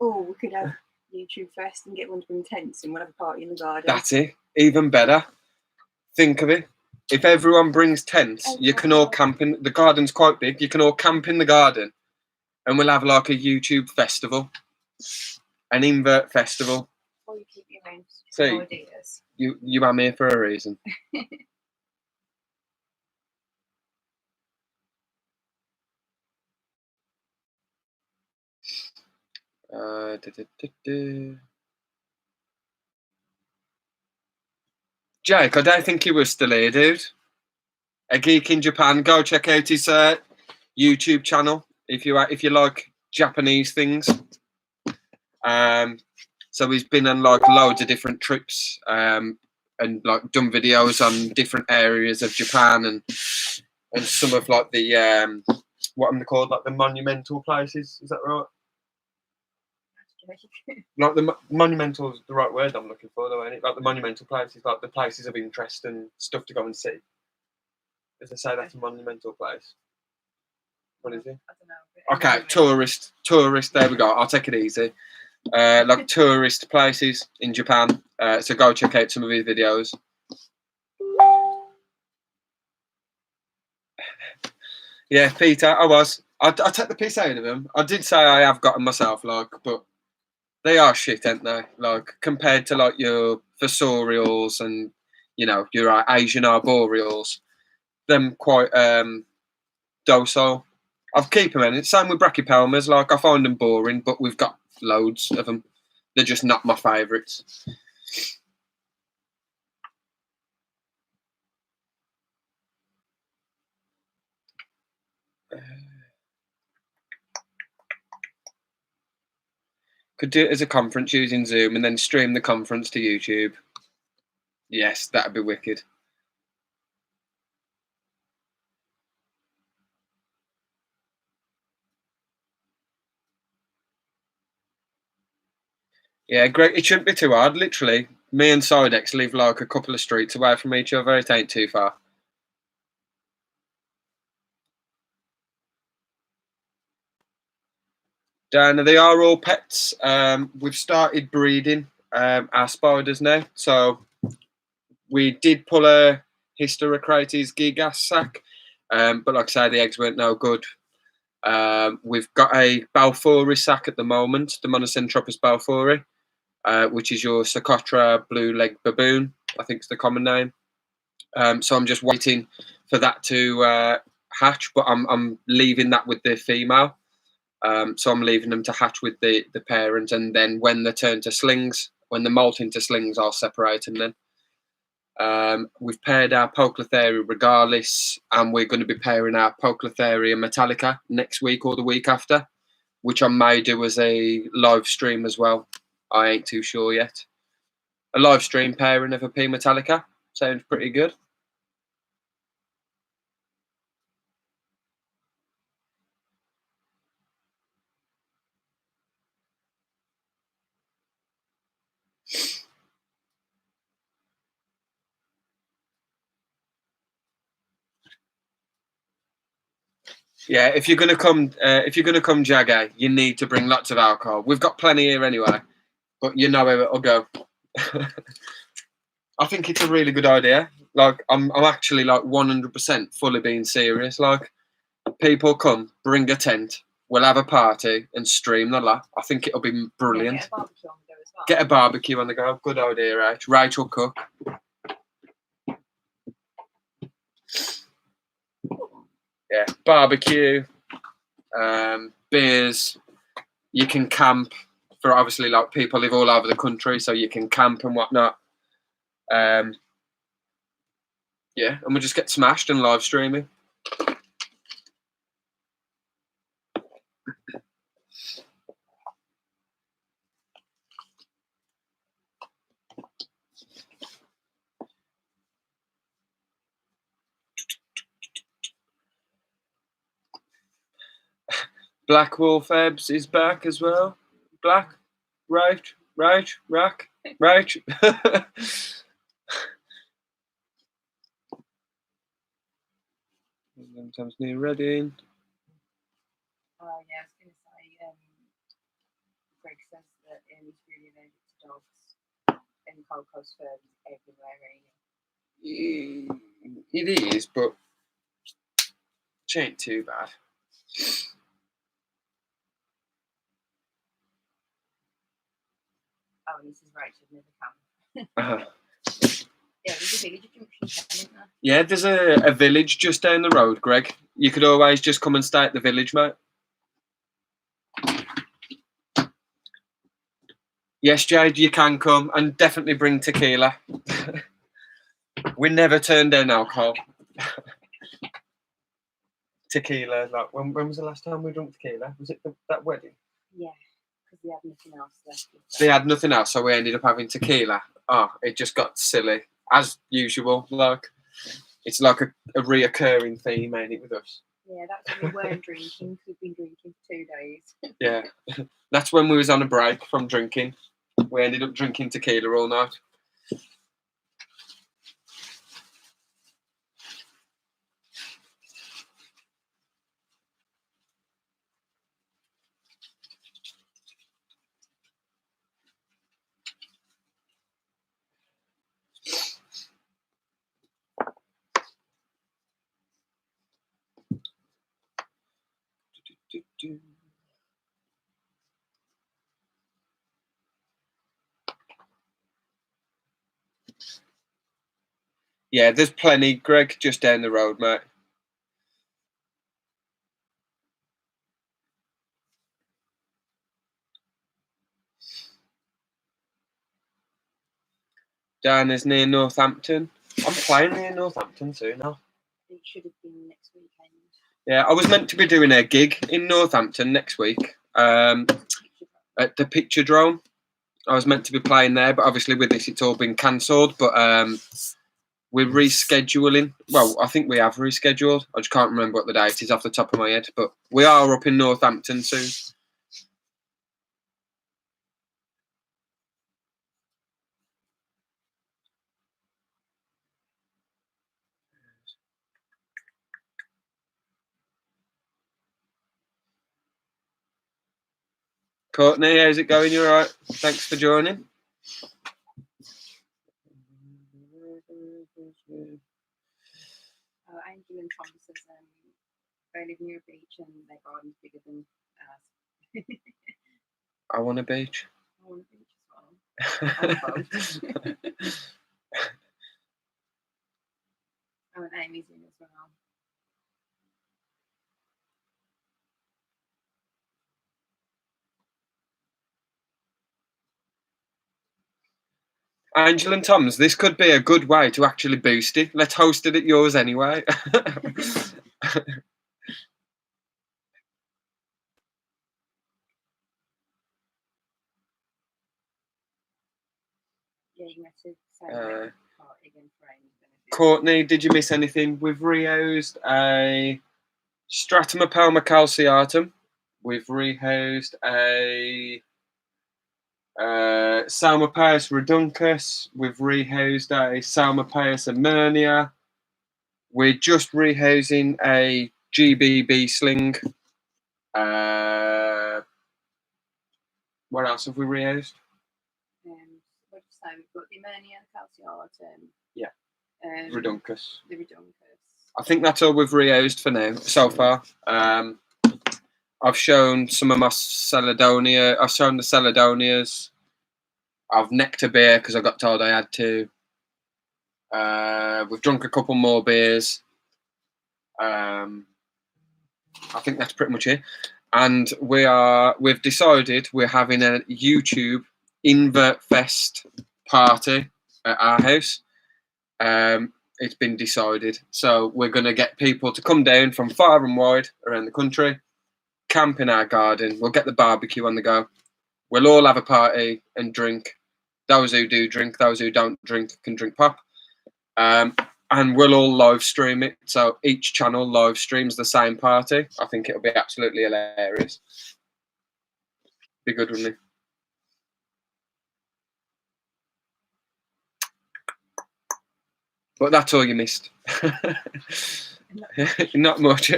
Oh, we could have YouTube first and get one to bring tents, and we'll have a party in the garden. That's it. Even better. Think of it. If everyone brings tents, you can all camp in. The garden's quite big. You can all camp in the garden, and we'll have like a YouTube festival, an invert festival. Or you keep your own See, ideas. You am here for a reason. Jake, I don't think he was still here, dude. A Geek in Japan. Go check out his YouTube channel if you like Japanese things. So he's been on like loads of different trips and like done videos on different areas of Japan and some of like the what am they called, like the monumental places? Is that right? Like the monumental is the right word I'm looking for, though, ain't it? Like the monumental places, like the places of interest and stuff to go and see. Does they say that's a monumental place? What is it? I don't know. Okay, tourist. There we go. I'll take it easy. Like tourist places in Japan. So go check out some of his videos. Yeah, Peter, I take the piss out of them. I did say I have gotten myself, like, but they are shit, aren't they? Like, compared to, like, your fossorials and, you know, your Asian arboreals, them quite docile. I'll keep them in. It's same with brachypelmas. Like, I find them boring, but we've got loads of them. They're just not my favourites. Could do it as a conference using Zoom and then stream the conference to YouTube. Yes, that'd be wicked. Yeah, great. It shouldn't be too hard. Literally, me and Sidex live like a couple of streets away from each other. It ain't too far. Dana, they are all pets. We've started breeding our spiders now. So we did pull a Hysterocrates gigas sac, but like I say, the eggs weren't no good. We've got a Balfouri sac at the moment, the Monocentropus balfouri, which is your Socotra blue-legged baboon, I think is the common name. So I'm just waiting for that to hatch, but I'm leaving that with the female. So I'm leaving them to hatch with the parent, and then when they turn to slings, when they molt into slings, I'll separate them then. We've paired our Poeclotheria regalis, and we're going to be pairing our Poeclotheria metallica next week or the week after, which I may do as a live stream as well. I ain't too sure yet. A live stream pairing of a P metallica sounds pretty good. Yeah, if you're gonna come, Jagger, you need to bring lots of alcohol. We've got plenty here anyway, but you know how it'll go. I think it's a really good idea. Like, I'm actually like 100% fully being serious. Like, people come, bring a tent, we'll have a party and stream the lot. I think it'll be brilliant. Yeah, get a barbecue on the go as well. Get a barbecue on the go. Good idea, right? Rachel cook. Yeah, barbecue, beers. You can camp. For obviously, like, people live all over the country, so you can camp and whatnot. Yeah, and we'll just get smashed and live streaming. Black Wolf Ebbs is back as well. Black, right. Sometimes near Reading. Oh yeah, I was going to say, Greg says that he's really allergic to dogs, and Coco's fur is everywhere. It is, but it ain't too bad. Oh, and this is right, should never come. Uh-huh. Yeah, there's a village junction, isn't there? Yeah, there's a village just down the road, Greg. You could always just come and stay at the village, mate. Yes, Jade, you can come, and definitely bring tequila. We never turn down alcohol. Tequila, like when was the last time we drank tequila? Was it that wedding? Yeah, because they had nothing else left. They had nothing else, so we ended up having tequila. Oh, it just got silly, as usual. Like it's like a reoccurring theme, ain't it, with us? Yeah, that's when we weren't drinking. We've been drinking for 2 days. Yeah, that's when we was on a break from drinking. We ended up drinking tequila all night. Yeah, there's plenty, Greg, just down the road, mate. Down is near Northampton. I'm playing near Northampton soon now. It should have been next weekend. Yeah, I was meant to be doing a gig in Northampton next week at the Picture Drone. I was meant to be playing there, but obviously with this, it's all been cancelled. But we're rescheduling. Well, I think we have rescheduled. I just can't remember what the date is off the top of my head. But we are up in Northampton soon. Courtney, how's it going? You all right? Thanks for joining. Angel and Tom says they live near a beach and their garden's bigger than ours. I want a beach. I want a beach as well. Oh, and Amy's in as well. Angel and Tom's, this could be a good way to actually boost it. Let's host it at yours anyway. Yeah, you have to say party again for Amy. Courtney, did you miss anything? We've rehoused a Stratumapelma calceatum. We've rehoused a Salmopaeus reduncus. We've rehoused a Salmopaeus emernia. We're just rehousing a GBB sling. What else have we rehoused? What did you say? We've got the emernia, the calceatum. Yeah. Reduncus. The reduncus. I think that's all we've rehoused for now, so far. I've shown some of my Celadonia. I've shown the Celadonias. I've necked a beer because I got told I had to. We've drunk a couple more beers. I think that's pretty much it. And we've decided we're having a YouTube Invert Fest party at our house. It's been decided. So we're going to get people to come down from far and wide around the country, camp in our garden. We'll get the barbecue on the go. We'll all have a party and drink. Those who do drink, those who don't drink can drink pop. and we'll all live stream it. So each channel live streams the same party. I think it'll be absolutely hilarious. Be good, wouldn't it? But that's all you missed. Not much.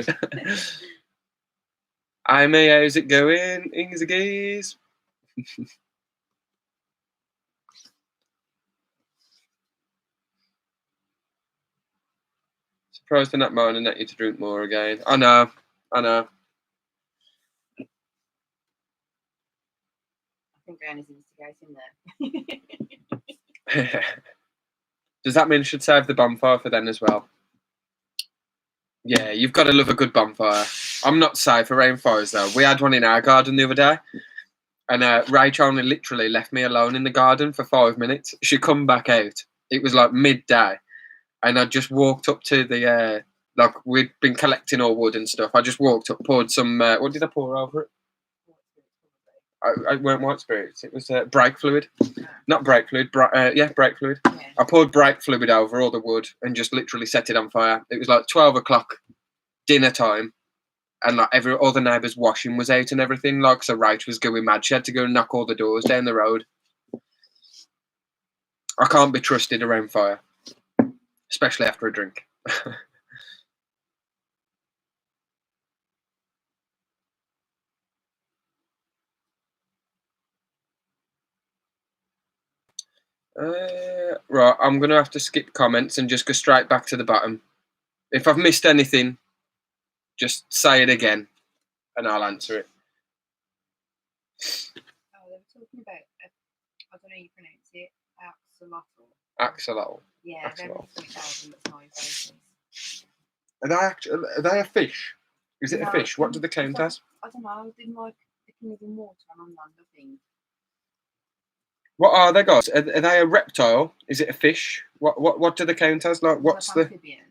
Hi, May, how's it going? Ings geese. Surprised they're not moaning at you to drink more again. I know. I think Annie's instigating there. Does that mean I should save the bonfire for then as well? Yeah, you've got to love a good bonfire. I'm not safe for rainfires though. We had one in our garden the other day, and Rach only literally left me alone in the garden for 5 minutes. She come back out. It was like midday, and I just walked up to the like we'd been collecting all wood and stuff. I just walked up, poured some. What did I pour over it? I weren't white spirits. It was brake fluid, not brake fluid. Yeah, brake fluid. Yeah. I poured brake fluid over all the wood and just literally set it on fire. It was like 12 o'clock, dinner time, and like all the neighbours' washing was out and everything. Like, so Rach was going mad. She had to go and knock all the doors down the road. I can't be trusted around fire, especially after a drink. Right, I'm going to have to skip comments and just go straight back to the bottom. If I've missed anything, just say it again and I'll answer it. Oh, they were talking about, I don't know how you pronounce it, Axolotl. Yeah, Axolotl. they're something that's not invasive. Are they a fish? Is it a fish? What do they count as? I don't know, didn't like the living water and on land, I think. What are they, guys? Are they a reptile? Is it a fish? What do they count as? Like, what's the? Amphibian.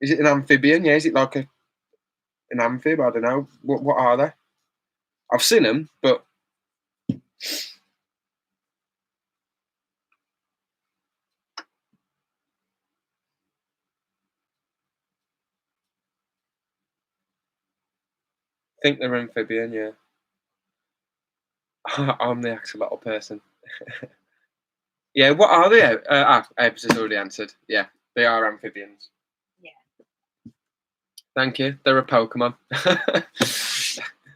Is it an amphibian? Yeah, is it like an amphib? I don't know. What are they? I've seen them, but I think they're amphibian. Yeah. I'm the axolotl person. Yeah. What are they? Ebs has already answered. Yeah, they are amphibians. Yeah. Thank you. They're a Pokemon.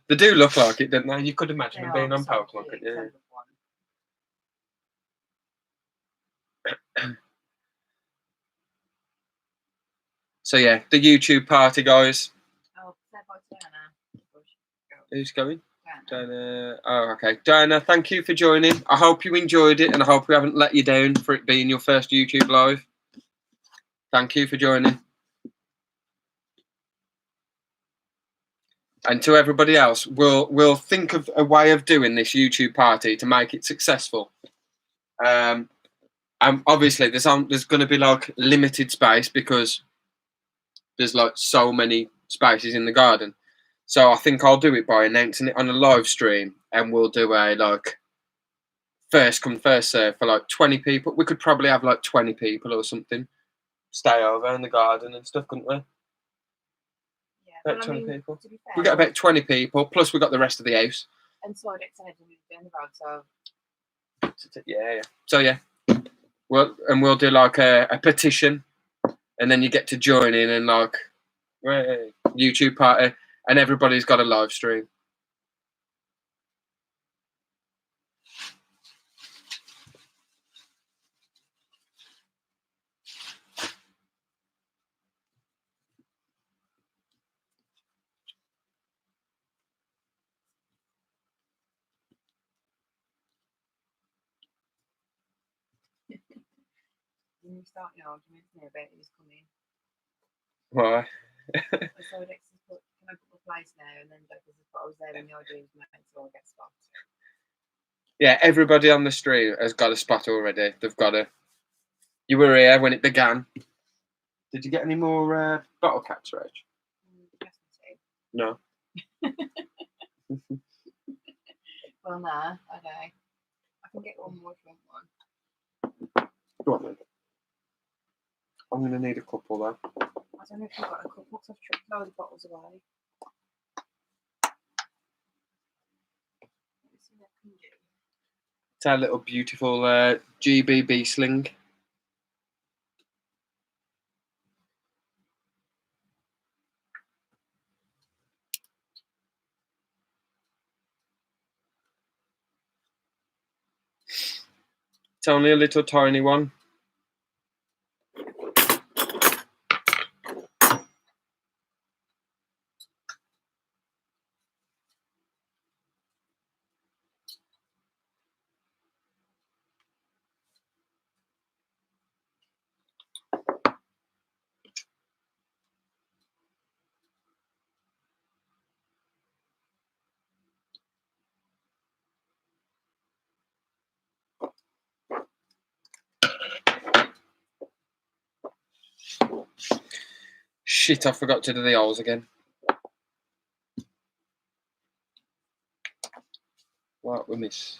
They do look like it, don't they? You could imagine them being on Pokemon, couldn't you? So yeah, the YouTube party, guys. Oh, say bye to Anna. Who's going? Diana. Diana. Oh, okay. Diana, thank you for joining. I hope you enjoyed it, and I hope we haven't let you down for it being your first YouTube live. Thank you for joining. And to everybody else, we'll think of a way of doing this YouTube party to make it successful. Obviously, there's going to be like limited space because there's like so many spaces in the garden. So I think I'll do it by announcing it on a live stream, and we'll do a like first come first serve for like 20 people. We could probably have like 20 people or something stay over in the garden and stuff, couldn't we? Yeah, About 20 people. To be fair, We got about 20 people, plus we got the rest of the house. And so it's down the road, so yeah. So yeah, we'll do like a petition, and then you get to join in and like YouTube party, and everybody's got a live stream. when you start your arguments now about who's coming. Why? So Alexis put, can I book a place now? And then Douglas has put, I was there when the argument was made, so I'll get spots. Yeah, everybody on the stream has got a spot already. They've got a. You were here when it began. Did you get any more bottle caps, Reg? No. Well, nah, okay. I can get one more if you want one. Go on then. I'm going to need a couple though. I don't know if I've got a couple because I've chucked a load of bottles away. Let's see what I can do. It's our little beautiful GBB sling. It's only a little tiny one. Shit, I forgot to do the holes again. What we miss?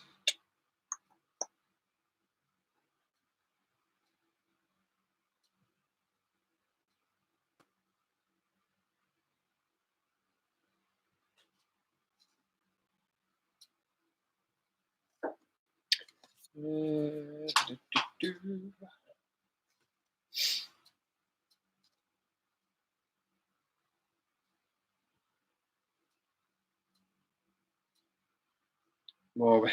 More.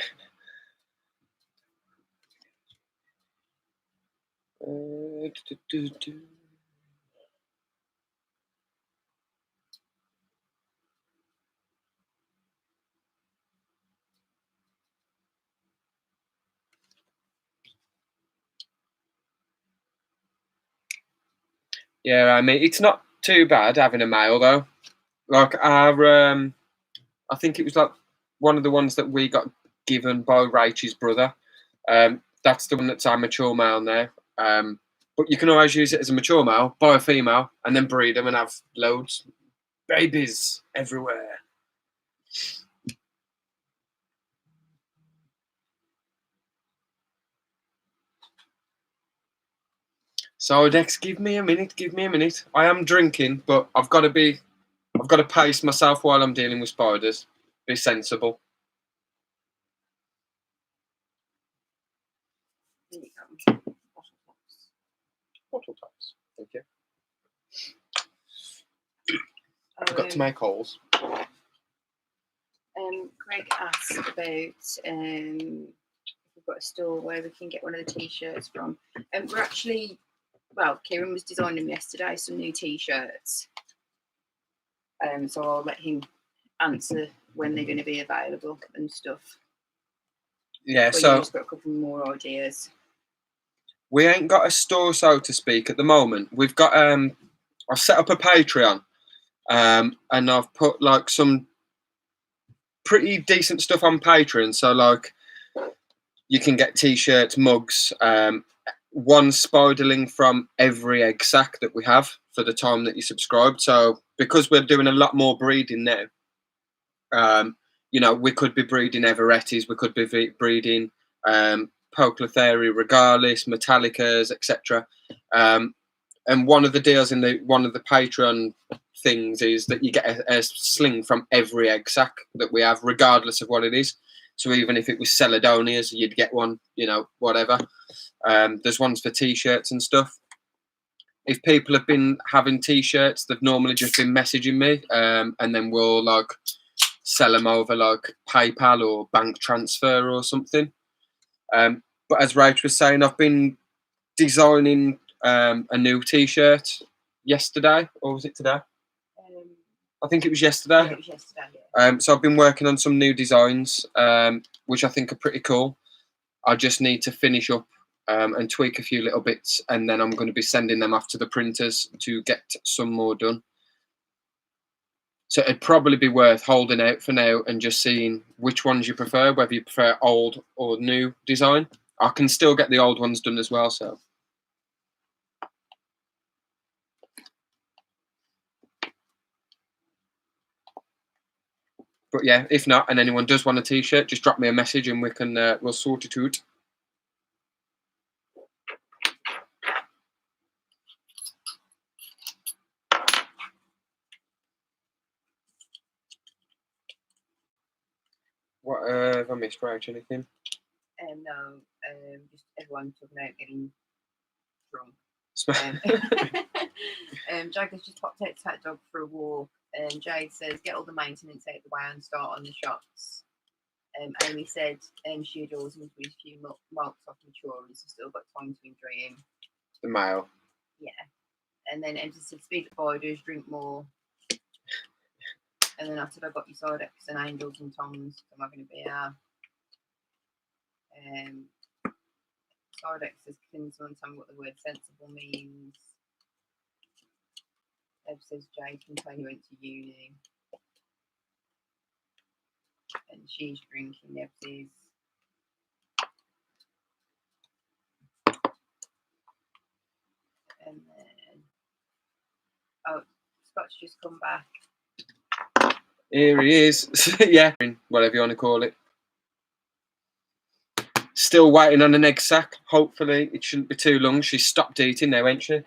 Yeah, I mean, it's not too bad having a male though. Like our, I think it was like one of the ones that we got given by Rachel's brother. That's the one that's our mature male now. But you can always use it as a mature male, buy a female, and then breed them and have loads, babies everywhere. So Dex, give me a minute. Give me a minute. I am drinking, but I've got to pace myself while I'm dealing with spiders. Be sensible. There you go. Bottle tops. Thank you. I've got to make holes. Greg asked about if we've got a store where we can get one of the t-shirts from. We're actually, well, Kieran was designing them yesterday, some new t-shirts. So I'll let him answer when they're going to be available and stuff. Yeah, But so you've just got a couple more ideas. we ain't got a store, so to speak, at the moment. We've got I've set up a Patreon, and I've put like some pretty decent stuff on Patreon. So like, you can get t-shirts, mugs, one spiderling from every egg sac that we have for the time that you subscribed. So because we're doing a lot more breeding now, you know, we could be breeding Everettis, we could be breeding Poeclotheri regalis, Metallicas, etc. And one of the deals in one of the Patreon things is that you get a sling from every egg sac that we have, regardless of what it is. So even if it was Celadonias, you'd get one, you know, whatever. There's ones for t-shirts and stuff. If people have been having t-shirts, they've normally just been messaging me, and then we'll like sell them over like PayPal or bank transfer or something. But as Rach was saying, I've been designing a new t-shirt yesterday, or was it today? I think it was yesterday. Yeah, it was yesterday, yeah. So I've been working on some new designs, which I think are pretty cool. I just need to finish up and tweak a few little bits, and then I'm going to be sending them off to the printers to get some more done. So it'd probably be worth holding out for now and just seeing which ones you prefer, whether you prefer old or new design. I can still get the old ones done as well, so. But yeah, if not, and anyone does want a t-shirt, just drop me a message and we can we'll sort it out. What have I missed, Rach? Anything? No, just everyone talking about getting drunk. Jagger's just popped out to take the dog for a walk. Jade says, get all the maintenance out of the way and start on the shots. Amy said she adores him with a few marks off maturity, so still got time to enjoy him. The male. Yeah. And then Emma said, speed the fighters, drink more. And then I said, I got you side X and angels and tongues. I'm having a beer. Side X says, can someone tell me what the word sensible means? Eb says, Jade can tell you went to uni. And she's drinking. Eb says, and then, oh, Scott's just come back. Here he is. Yeah, whatever you want to call it. Still waiting on an egg sack. Hopefully, it shouldn't be too long. She's stopped eating now, ain't she?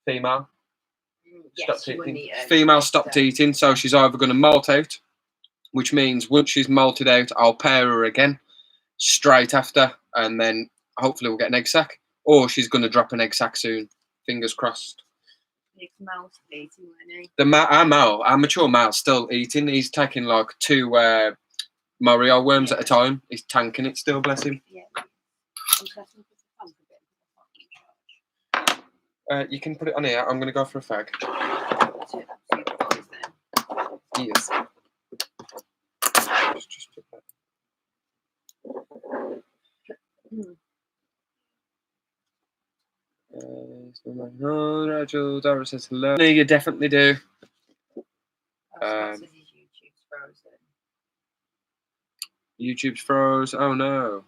Female. Yes, Stopped she wouldn't eating. eat Female stopped eating, so she's either going to molt out, which means once she's malted out, I'll pair her again straight after, and then hopefully we'll get an egg sack. Or she's going to drop an egg sack soon. Fingers crossed. Male still eating, wasn't he? Our mature male's still eating. He's taking like 2 Mario worms at a time. He's tanking it still, bless him. Yeah. You can put it on here. I'm going to go for a fag. Yes. Just put that. Rachel, Dara says hello. No, you definitely do. YouTube's froze. Oh no.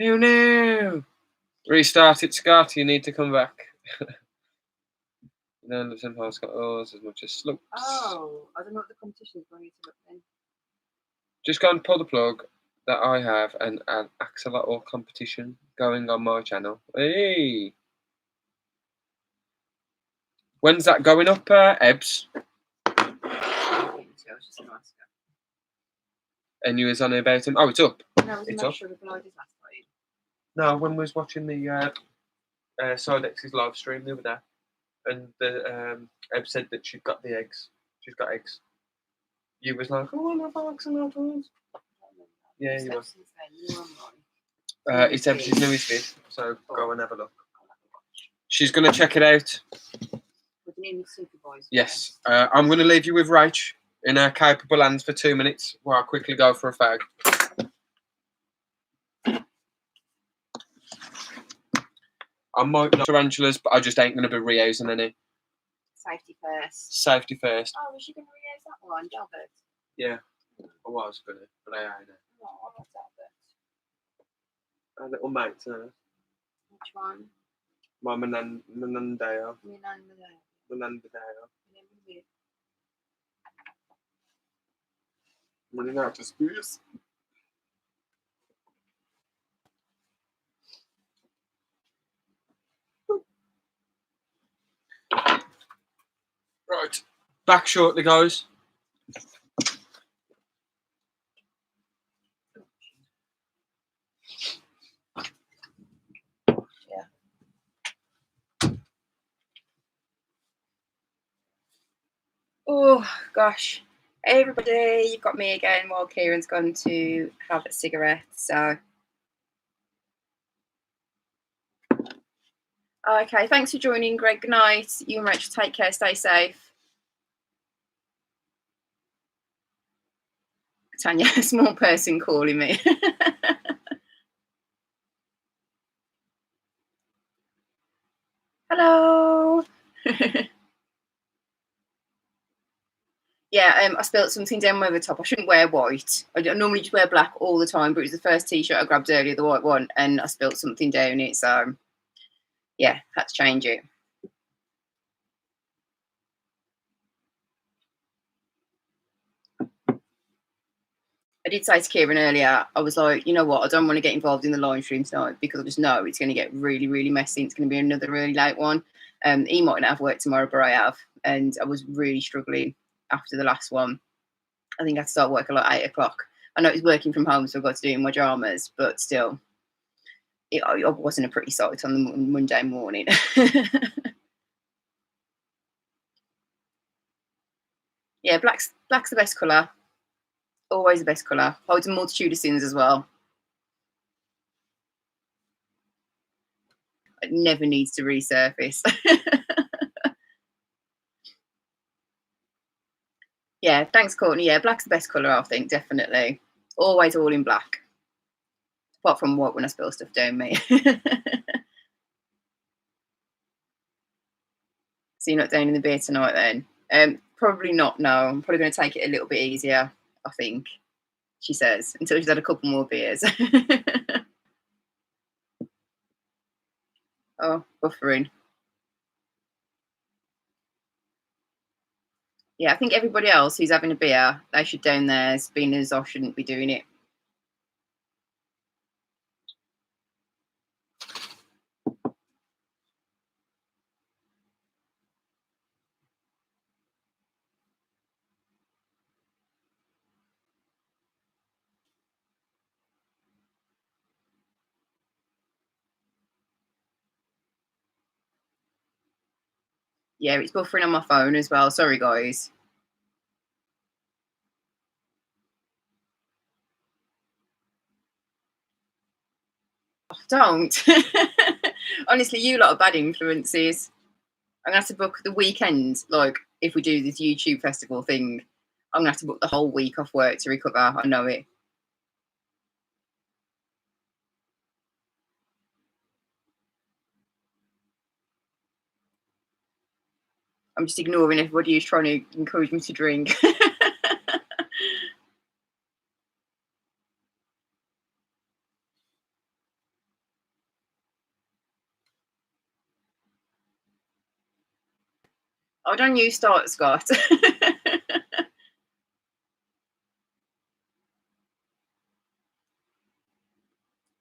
Oh no. Restart it, Scott. You need to come back. No, the Simple got ours as much as slumps. Oh, I don't know what the competition is going to look then. Just go and pull the plug that I have an axolotl competition going on my channel. Hey! When's that going up, Ebbs? And you was on about him? Oh, it's up. No, it's up. No, when we was watching the Sidex's live stream the other day, and the Eb said that she'd got the eggs. She's got eggs. You was like, oh, I love axolotls. Yeah, you was. It's Eb's newest vid, so go and have a look. She's going to check it out. Yes. I'm going to leave you with Rach in her capable hands for 2 minutes while I quickly go for a fag. I might not tarantulas, but I just ain't going to be reusing any. Safety first. Safety first. Oh, was she going to reuse that one, Delbert? Yeah, I was going to, but I ain't. Oh, I love Delbert. A little mate, Which one? My Menandeo. Menandeo. Running out of space. Right, back shortly, guys. Yeah. Oh gosh, hey everybody, you've got me again while Kieran's gone to have a cigarette. So, okay, thanks for joining, Greg. Good night. You and Rachel, take care. Stay safe. Tanya, a small person calling me. Hello. Yeah, I spilt something down over the top. I shouldn't wear white. I normally just wear black all the time, but it was the first t-shirt I grabbed earlier, the white one, and I spilt something down it. So, yeah, had to change it. I did say to Kieran earlier, I was like, you know what, I don't want to get involved in the live stream tonight because I just know it's going to get really, really messy. It's going to be another really late one. He might not have work tomorrow, but I have. And I was really struggling after the last one. I think I had to start work at like 8 o'clock. I know it's working from home, so I've got to do my dramas, but still, it wasn't a pretty sight on the Monday morning. Yeah, black's the best colour. Always the best colour. Holds a multitude of sins as well. It never needs to resurface. Yeah, thanks, Courtney. Yeah, black's the best colour, I think, definitely. Always all in black. Apart from what, when I spill stuff down me. So you're not down in the beer tonight then? Probably not, no. I'm probably going to take it a little bit easier, I think, she says, until she's had a couple more beers. Oh, buffering. Yeah, I think everybody else who's having a beer, they should down theirs, being as I shouldn't be doing it. Yeah, it's buffering on my phone as well. Sorry, guys. Oh, don't. Honestly, you lot are bad influences. I'm going to have to book the weekend, like, if we do this YouTube festival thing. I'm going to have to book the whole week off work to recover. I know it. I'm just ignoring everybody who's trying to encourage me to drink. Oh, don't you start, Scott.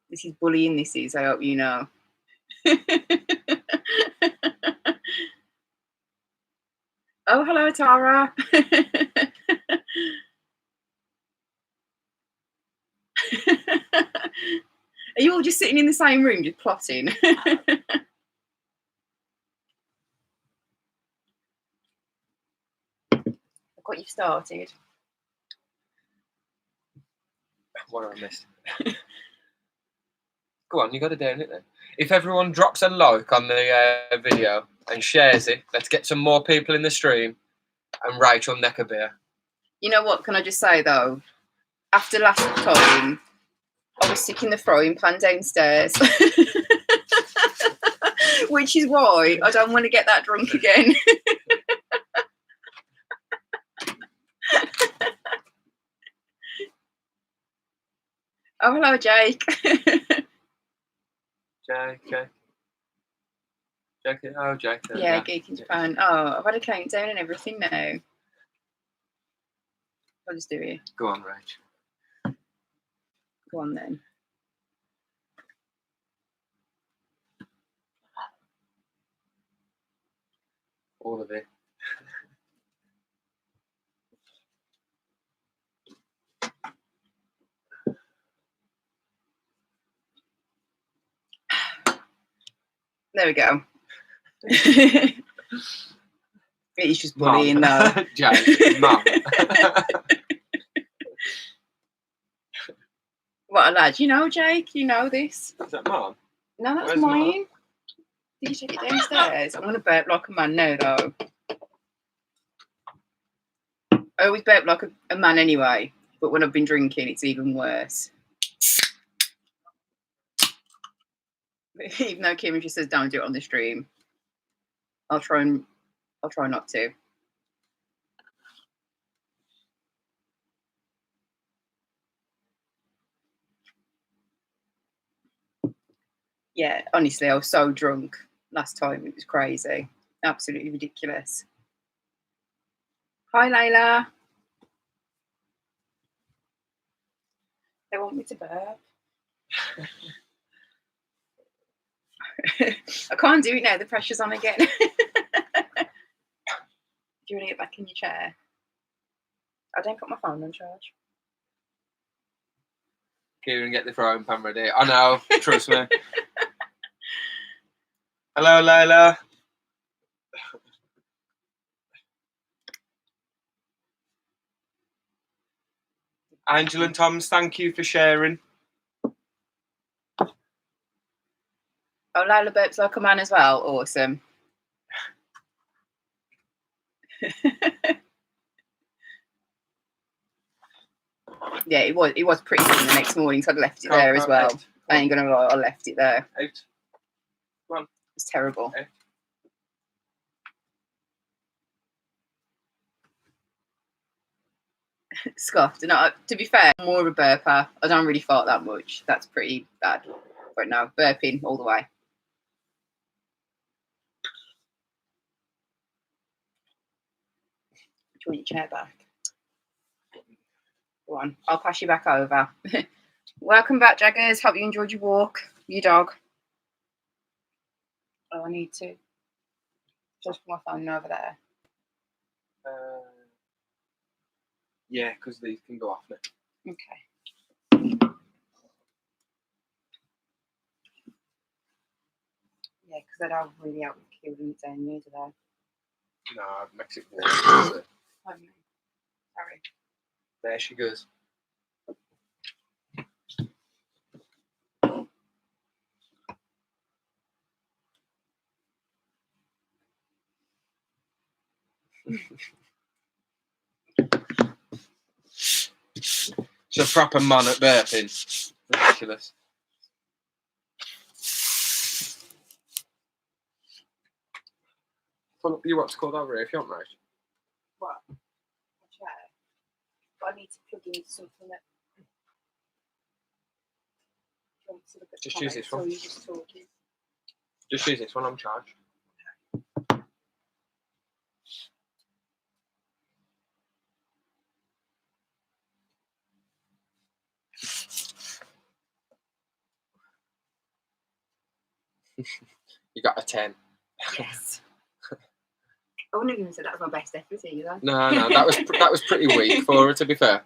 This is bullying, this is, I hope you know. Oh, hello, Tara. Are you all just sitting in the same room, just plotting? I've got you started. What have I missed? Go on, you got to down it then. If everyone drops a like on the video and shares it, let's get some more people in the stream and Rachel neck a beer. You know what, can I just say though? After last time, I was sticking the frying pan downstairs. Which is why I don't want to get that drunk again. Oh, hello, Jake. Jake. Oh, Jake. Yeah, Geek in Japan. Oh, I've had a countdown and everything now. I'll just do it. Go on, Rach. Go on then. All of it. There we go. It's just bullying though. Jake, Mum. What a lad. You know, Jake, you know this. Is that Mum? No, that's Where's mine. Did you take it downstairs? I'm going to burp like a man now, though. I always burp like a man anyway, but when I've been drinking, it's even worse. Even though Kim just says don't do it on the stream, I'll try not to. Yeah, honestly, I was so drunk last time. It was crazy. Absolutely ridiculous. Hi, Layla. They want me to burp. I can't do it now. The pressure's on again. Do you want to get back in your chair? I don't put my phone on charge. Kieran, get the frying pan ready. I know, trust me. Hello, Layla. Angel and Toms, thank you for sharing. Oh, Layla burps like a man as well. Awesome. Yeah, it was pretty thin the next morning, so I left it there as well. I ain't gonna lie, I left it there. Out. Come on. It's terrible. Out. Scoffed. No, to be fair, I'm more of a burper. I don't really fart that much. That's pretty bad. But no, burping all the way. Do you want your chair back? Go on, I'll pass you back over. Welcome back, Jaggers. Hope you enjoyed your walk. Your dog. Oh, I need to just put my phone over there. Yeah, because these can go off now. Okay. Yeah, because I don't really help with killing its own near, do they? No, it makes it worse. Sorry. There she goes. She's a proper man at burping. Ridiculous. Pull up you what's called over here if you want, right? What? A chair? But I need to plug into something that. Just use this one. Or are you just talking? Just use this one on charge. You got a 10. Yes. I wouldn't have even said that was my best effort either. No, that was pretty weak for her, to be fair.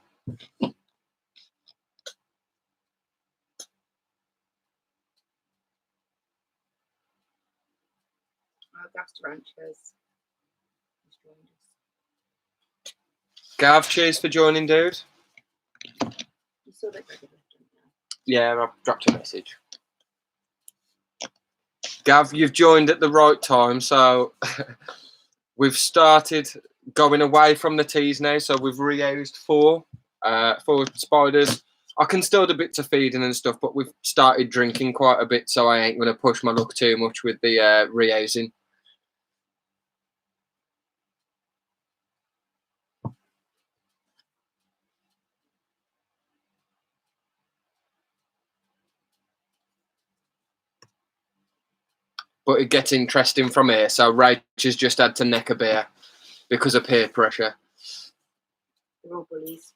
Gas ranchers. Gav, cheers for joining, dude. You saw that. Yeah, I've dropped a message. Gav, you've joined at the right time, so we've started going away from the teas now, so we've rehoused four spiders. I can still do bits of feeding and stuff, but we've started drinking quite a bit, so I ain't going to push my luck too much with the rehousing. But it gets interesting from here. So Rach has just had to neck a beer because of peer pressure. They're all bullies.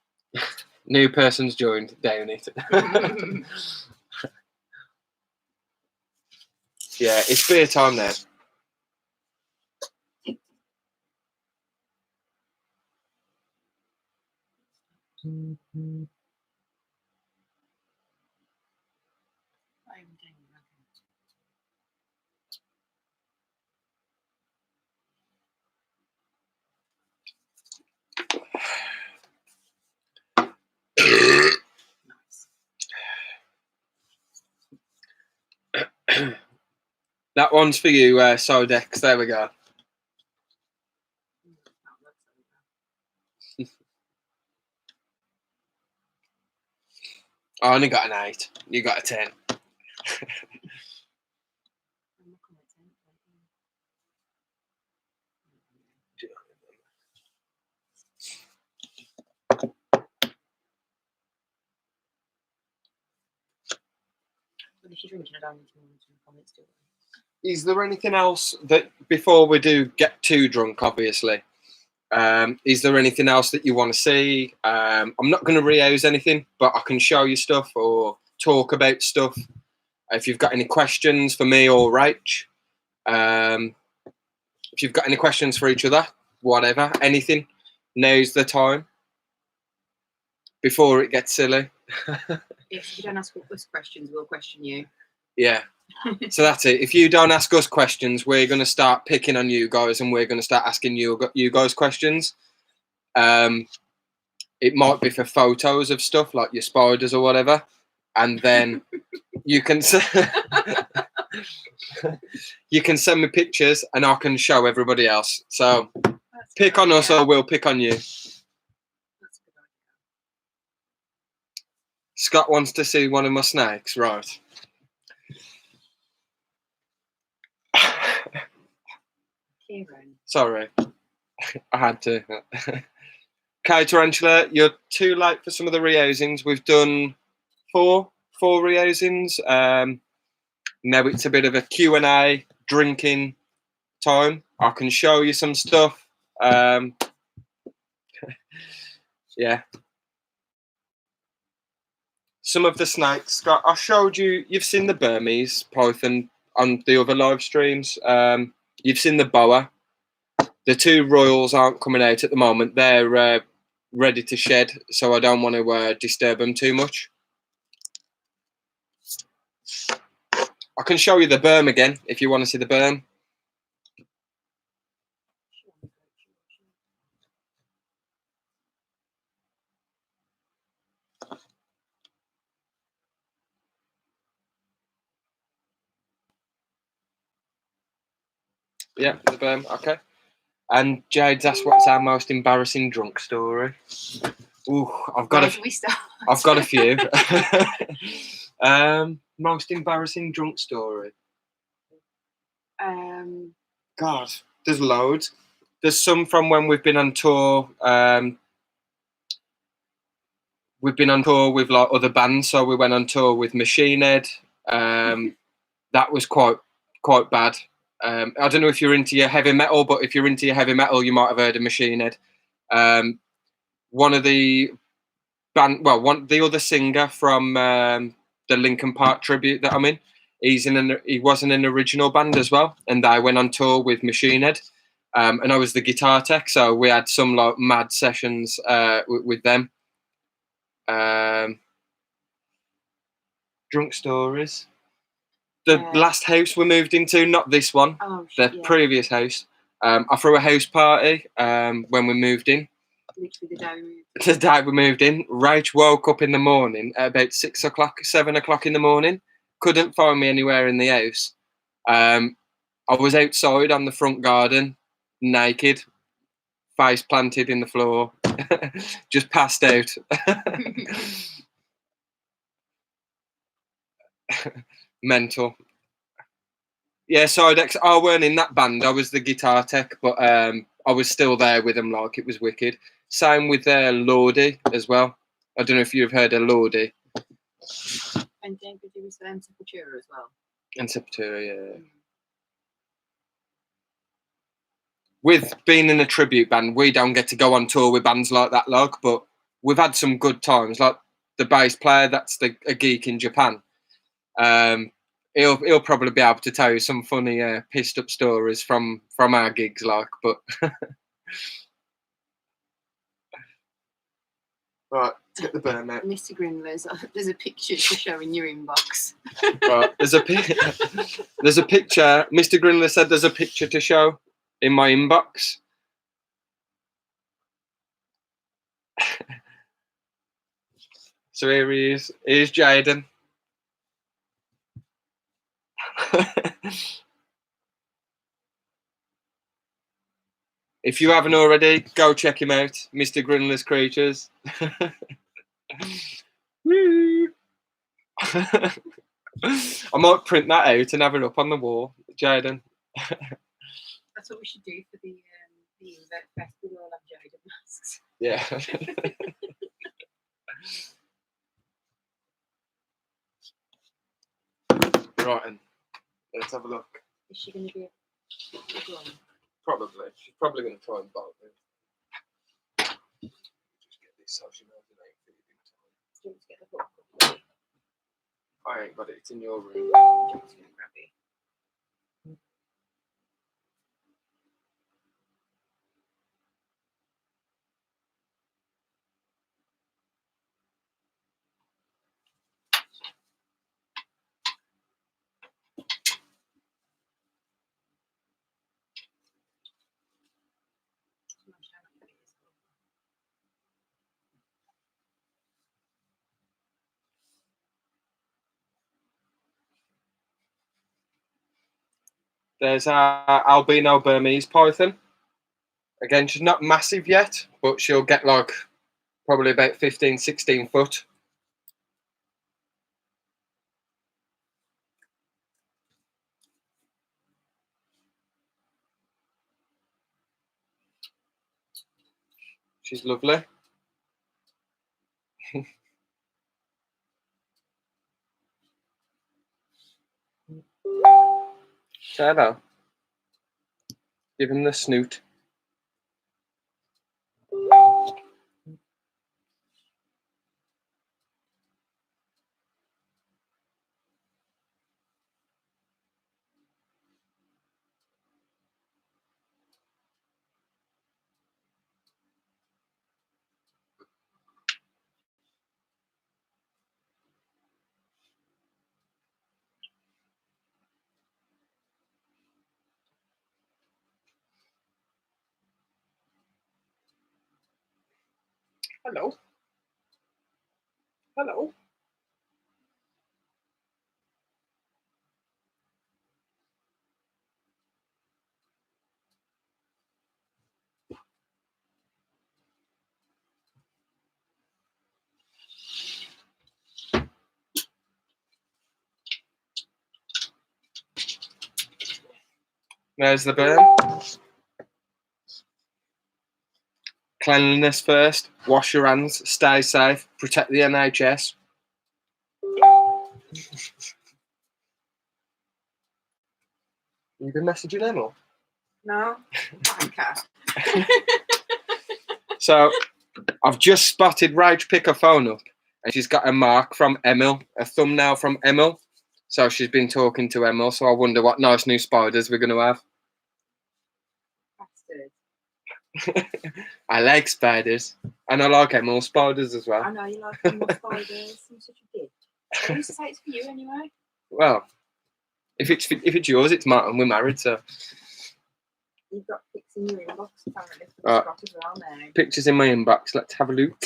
New person's joined, down it. Yeah, it's beer time now. That one's for you, Sodex. There we go. I only got an 8. You got a 10. If you're drinking, I don't need to know some comments, do I? Is there anything else that, before we do get too drunk, obviously, is there anything else that you want to see? I'm not going to rehouse anything, but I can show you stuff or talk about stuff. If you've got any questions for me or Rach, if you've got any questions for each other, whatever, anything, now's the time. before it gets silly. If you don't ask us questions, we'll question you. Yeah. So that's it. If you don't ask us questions, we're going to start picking on you guys, and we're going to start asking you guys questions. It might be for photos of stuff like your spiders or whatever, and then you can you can send me pictures, and I can show everybody else. So pick on us, or we'll pick on you. That's a good idea. Scott wants to see one of my snakes, right? Kieran. Sorry, I had to. Okay, Tarantula, you're too late for some of the rehousings. We've done four rehousings. Now it's a bit of a Q&A drinking time. I can show you some stuff. Yeah. Some of the snakes, Scott, I showed you, you've seen the Burmese python on the other live streams. You've seen the boa. The two royals aren't coming out at the moment. They're ready to shed, so I don't want to disturb them too much. I can show you the berm again if you want to see the berm. Yeah, the berm, okay. And Jade's asked what's our most embarrassing drunk story. Ooh, I've got a few. Most embarrassing drunk story. God, there's loads. There's some from when we've been on tour. We've been on tour with like other bands, so we went on tour with Machine Head. That was quite bad. I don't know if you're into your heavy metal, but if you're into your heavy metal, you might have heard of Machine Head. One of the band, the other singer from the Linkin Park tribute that I'm in, he was in an original band as well, and I went on tour with Machine Head, and I was the guitar tech, so we had some like mad sessions with them. Drunk stories. The last house we moved into, not this one, previous house. I threw a house party when we moved in. Literally the day we moved in. Rach woke up in the morning at about 6 o'clock, 7 o'clock in the morning. Couldn't find me anywhere in the house. I was outside on the front garden, naked, face planted in the floor, just passed out. Mental. Yeah, so I weren't in that band. I was the guitar tech, but I was still there with them. Like, it was wicked. Same with Lordy as well. I don't know if you've heard of Lordy. And David was Sepultura as well. And Sepultura, yeah. With being in a tribute band, we don't get to go on tour with bands like that, like, but we've had some good times. Like the bass player, that's a geek in Japan. He'll probably be able to tell you some funny pissed up stories from our gigs, like. But right, let's get the burn out. Mr. Grinler's, there's a picture to show in your inbox. Right, there's a picture. Mr. Grinler said there's a picture to show in my inbox. So here he is. Here's Jaden. If you haven't already, go check him out, Mr. Grinler's Creatures. I might print that out and have it up on the wall, Jaden. That's what we should do for the Invert Fest. We all have Jaden masks. Yeah. Right, and let's have a look. Is she going to be a one? Probably. She's probably going to try and bolt it. Just get this so she knows it ain't feeding time. Do you want to get the book? I ain't got it. It's in your room. Do you want to grab it? There's our albino Burmese python. Again, she's not massive yet, but she'll get like probably about 15, 16 foot. She's lovely. Hello. Give him the snoot. Hello. Hello. There's the burn. Cleanliness first. Wash your hands. Stay safe. Protect the NHS. You been messaging Emma? No. Okay. So, I've just spotted Rach pick her phone up, and she's got a mark from Emil, a thumbnail from Emil. So she's been talking to Emil. So I wonder what nice new spiders we're going to have. I like spiders, and I like Emil spiders as well. I know you like Emil spiders. I'm such a bitch. I used to say it's for you anyway. Well, if it's yours, it's mine, and we're married, so. You've got pics in your inbox apparently for Scott as well now. Pictures in my inbox. Let's have a look.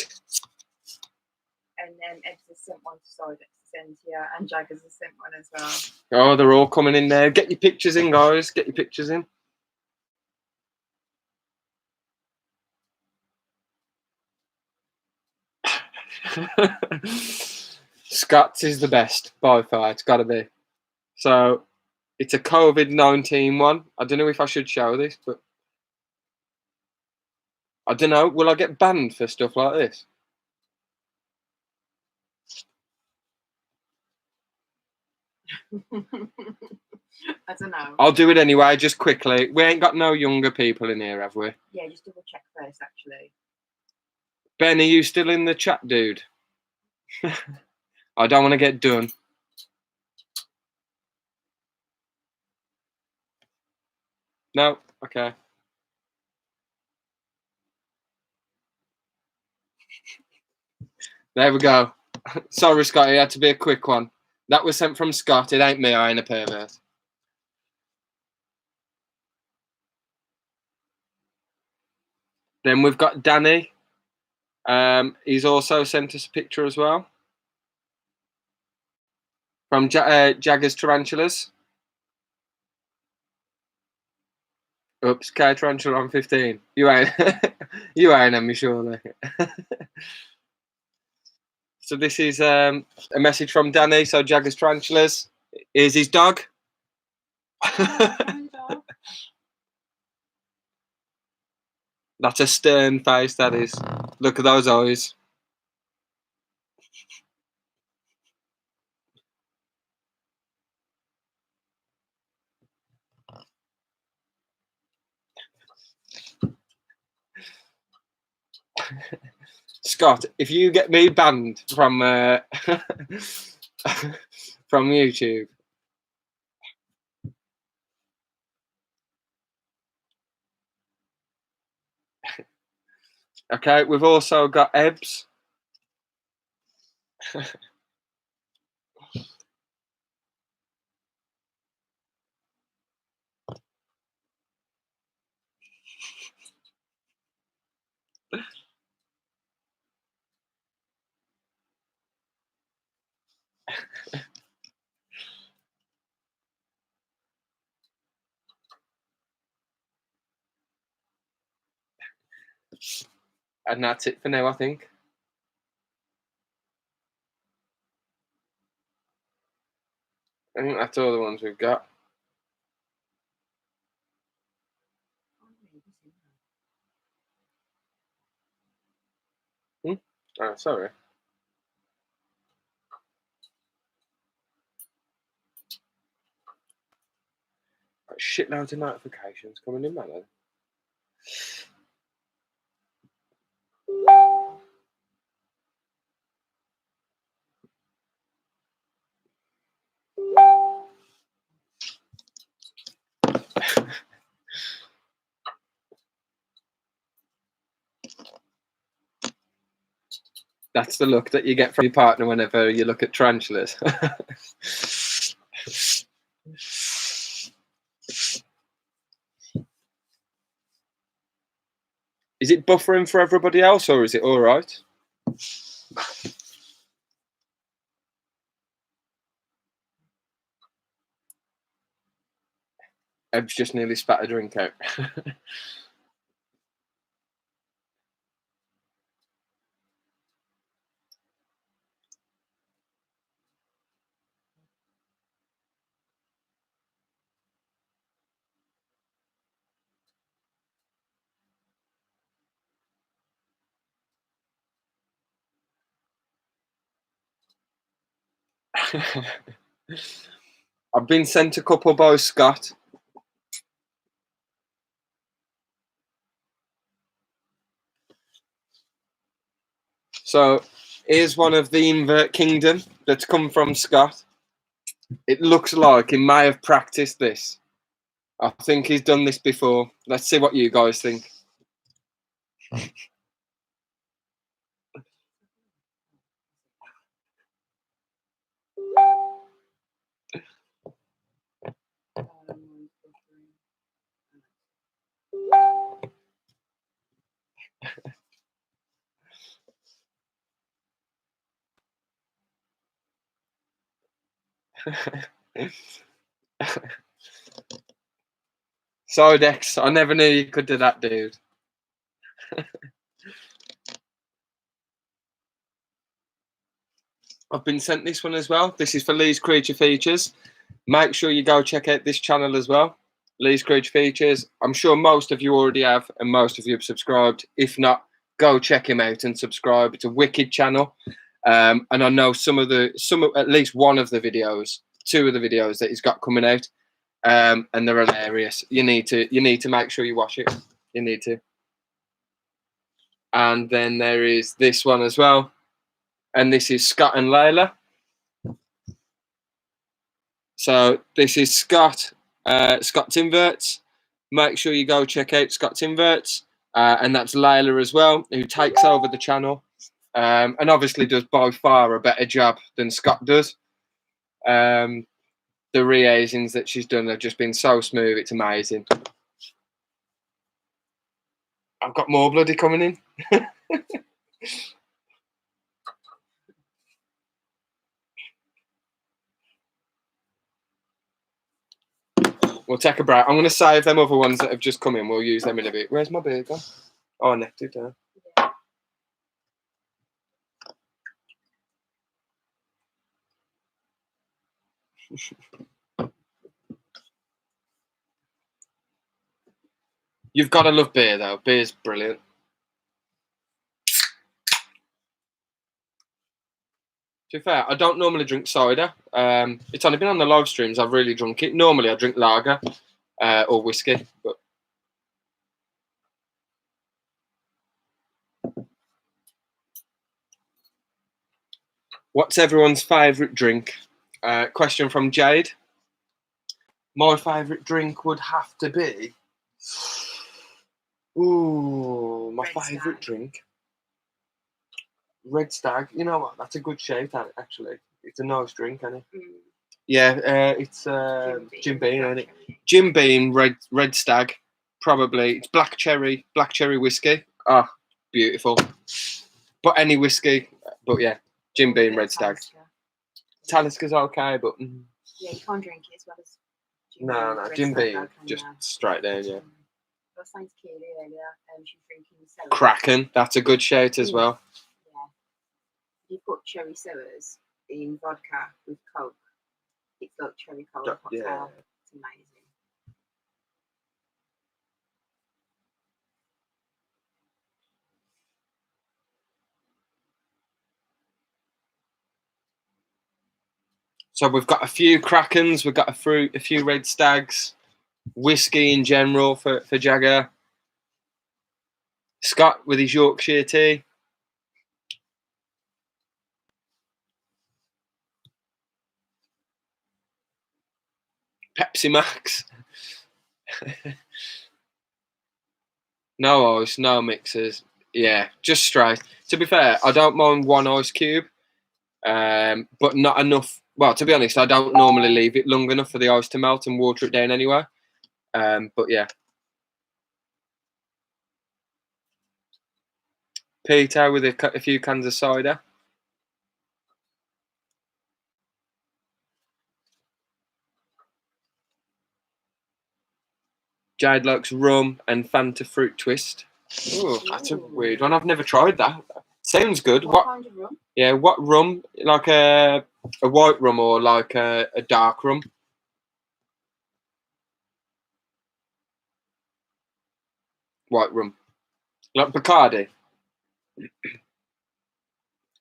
And then Ed's has sent one to Side Excentia, and Jaggers has sent one as well. Oh, they're all coming in there. Get your pictures in, guys. Get your pictures in. Scott's is the best by far. It's got to be. So it's a COVID-19 one. I don't know if I should show this, but I don't know. Will I get banned for stuff like this? I don't know. I'll do it anyway, just quickly. We ain't got no younger people in here, have we? Yeah, just double check first, actually. Ben, are you still in the chat, dude? I don't want to get done. No? Okay. There we go. Sorry, Scott, it had to be a quick one. That was sent from Scott. It ain't me. I ain't a pervert. Then we've got Danny. He's also sent us a picture as well. From Jaggers Tarantulas. Oops, K Tarantula on 15. You ain't you ain't on me, surely. So this is a message from Danny. So Jaggers Tarantulas. Here's his dog. That's a stern face, that is. Look at those eyes. Scott, if you get me banned from from YouTube. Okay, we've also got Ebbs. And that's it for now, I think. I think that's all the ones we've got. Oh, sorry. Got shitloads of notifications coming in, man. That's the look that you get from your partner whenever you look at tarantulas. Is it buffering for everybody else, or is it all right? Eb's just nearly spat a drink out. I've been sent a couple by Scott. So here's one of the Invert Kingdom that's come from Scott. It looks like he may have practiced this. I think he's done this before. Let's see what you guys think. So Dex, I never knew you could do that, dude. I've been sent this one as well. This is for Lee's Creature Features. Make sure you go check out this channel as well. Lee's Creature Features. I'm sure most of you already have, and most of you have subscribed. If not, go check him out and subscribe. It's a wicked channel. And I know at least one of the videos, two of the videos that he's got coming out. And they're hilarious. You need to make sure you watch it. You need to. And then there is this one as well. And this is Scott and Layla. So this is Scott's Inverts. Make sure you go check out Scott's Inverts. And that's Layla as well, who takes over the channel. And obviously does by far a better job than Scott does. The reagings that she's done have just been so smooth. It's amazing. I've got more bloody coming in. We'll take a break. I'm going to save them other ones that have just come in. We'll use them in a bit. Where's my beer gone? Oh, I left it down. You've got to love beer, though. Beer's brilliant. To be fair, I don't normally drink cider. It's only been on the live streams I've really drunk it. Normally, I drink lager or whiskey. But what's everyone's favourite drink? Question from Jade. My favourite drink would have to be... Ooh, my favourite drink. Red Stag. You know what? That's a good shape, actually. It's a nice drink, isn't it? Yeah, it's Jim Beam, isn't it? Jim Beam, Red Stag. Probably. It's black cherry whiskey. Ah, beautiful. But any whiskey. But yeah, Jim Beam, Red Stag. Taliska's okay, but... Yeah, you can't drink it as well as... No, Jim Beam, just straight down, yeah. I was saying to Keely earlier, she's drinking sours. Kraken, that's a good shout as well. Yeah. You put cherry sours in vodka with Coke. It's like cherry Coke cocktail. Yeah. It's amazing. So we've got a few Krakens, we've got a few Red Stags, whiskey in general for Jagger. Scott with his Yorkshire tea. Pepsi Max. No ice, no mixers. Yeah, just straight. To be fair, I don't mind one ice cube, but not enough. Well, to be honest, I don't normally leave it long enough for the ice to melt and water it down anyway. But yeah. Peter with a few cans of cider. Jade likes rum and Fanta fruit twist. Ooh, that's a weird one. I've never tried that. Sounds good. What kind of rum? Yeah, what rum? Like a white rum or like a dark rum? White rum. Like Bacardi.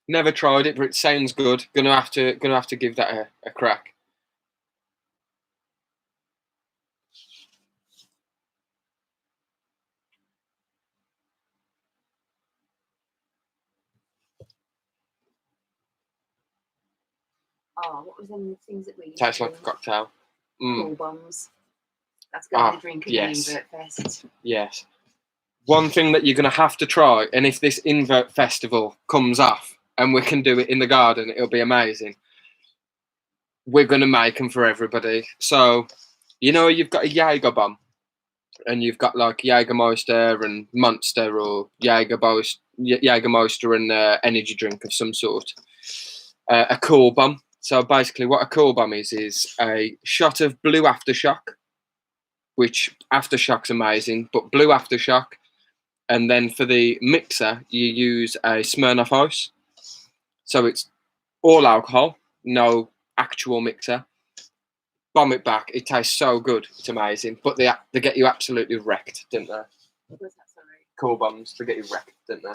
Never tried it, but it sounds good. Gonna have to give that a crack. Oh, what was them the things that we used Tastes to like a cocktail. Cool bombs. That's going to be the drink at yes. the Invert Fest. Yes. One thing that you're gonna have to try, and if this Invert Festival comes off and we can do it in the garden, it'll be amazing. We're gonna make them for everybody. So, you know, you've got a Jaeger bomb, and you've got like Jägermeister and Monster or Jägermeister and energy drink of some sort. A cool bomb. So basically, what a cool bomb is a shot of blue aftershock, which aftershock's amazing, but blue aftershock. And then for the mixer, you use a Smirnoff Ice. So it's all alcohol, no actual mixer. Bomb it back. It tastes so good. It's amazing. But they get you absolutely wrecked, didn't they? What was that, sorry? Cool bombs. They get you wrecked, didn't they?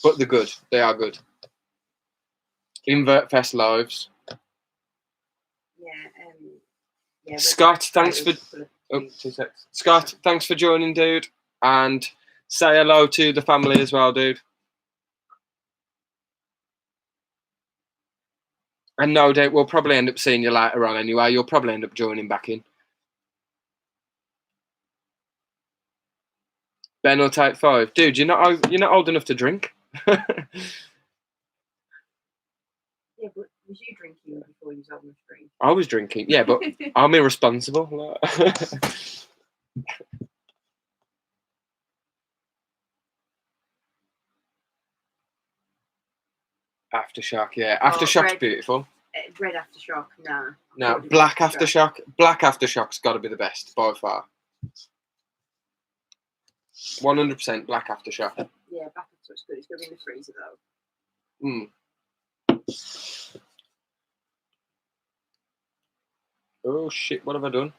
But they're good. They are good. Invert Fest lives. Yeah. Scott, thanks for. Oh, 2 seconds. Scott, thanks for joining, dude. And say hello to the family as well, dude. And no doubt we'll probably end up seeing you later on anyway. You'll probably end up joining back in. Ben will take 5. Dude, you're not old enough to drink. Yeah, but was you drinking before you was old enough to drink? I was drinking, yeah, but I'm irresponsible. Aftershock, yeah. Aftershock's beautiful. Red Aftershock, nah. No, black Aftershock. Black Aftershock's got to be the best by far. 100% black Aftershock. Yeah, black Aftershock's good. It's going to be in the freezer though. Oh shit! What have I done?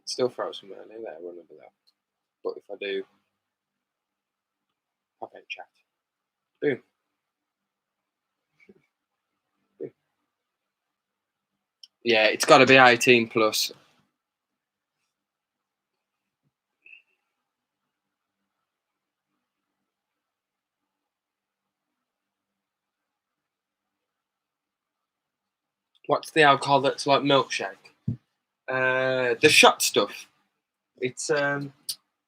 It's still frozen, man. I know that I remember that. But if I do, pop in chat. Boom. Boom. Yeah, it's got to be 18 plus. What's the alcohol that's like milkshake? The shot stuff. It's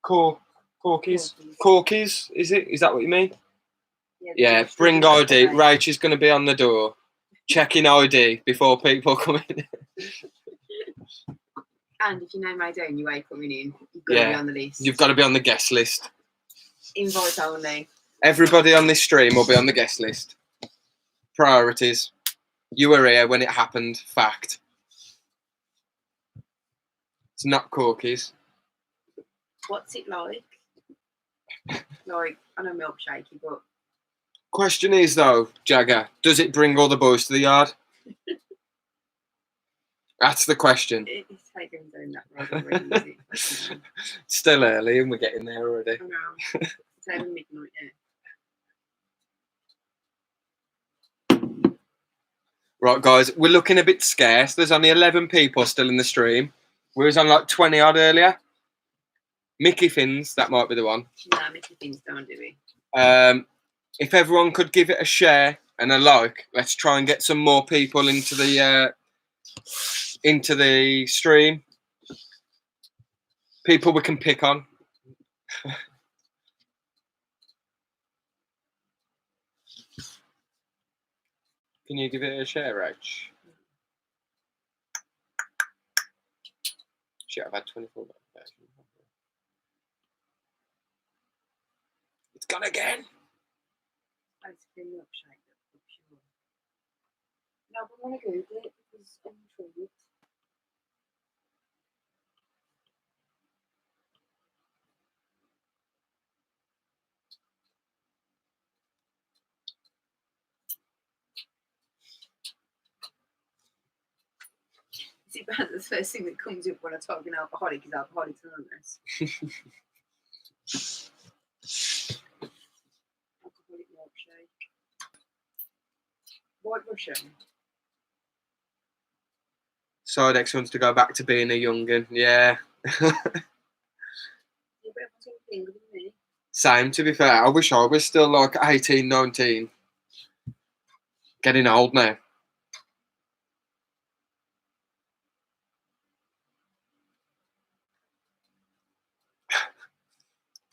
corkies. Corkies, is it? Is that what you mean? Yeah, bring ID. Rach is going to be on the door, checking ID before people come in. And if you know my day and you ain't coming in, you've got to be on the list. You've got to be on the guest list. Invite only. Everybody on this stream will be on the guest list. Priorities. You were here when it happened. Fact. It's not cookies. What's it like? Like, I know milkshakey, but Question is though, Jagger, does it bring all the boys to the yard? That's the question. it's taken down that road already, is it? It's still early and we're getting there already. I know. It's over midnight, yeah. Right, guys, we're looking a bit scarce. There's only 11 people still in the stream. We was on like 20 odd earlier. Mickey Fins, that might be the one. Nah, Mickey Fins don't do it. If everyone could give it a share and a like, let's try and get some more people into the stream. People we can pick on. Can you give it a share, Rach? Shit, I've had 24 notifications. It's gone again. Ice cream milkshake, I'm sure. No, but I'm going to Google it because I'm intrigued. Is it bad? The first thing that comes up when I talk an alcoholic is Alcoholics Anonymous. Alcoholic milkshake. White Russian. Sidex wants to go back to being a young'un. Yeah. Yeah, but everyone's got a finger with me. Same, to be fair. I wish I was still like 18, 19. Getting old now.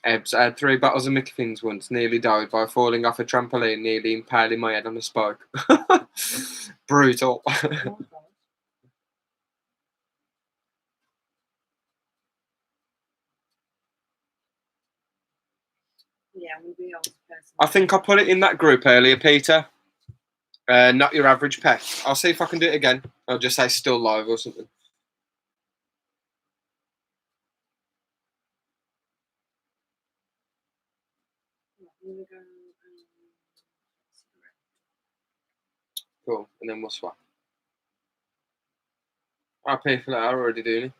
Ebbs, I had 3 bottles of Mickey Fins once, nearly died by falling off a trampoline, nearly impaling my head on a spike. Brutal. Oh, God. Yeah, I'm going to be old person. I think I put it in that group earlier, Peter. Not your average pet. I'll see if I can do it again. I'll just say still live or something. I'm going to go cigarette. Cool, and then we'll swap. I'll pay for that. I'm already doing it.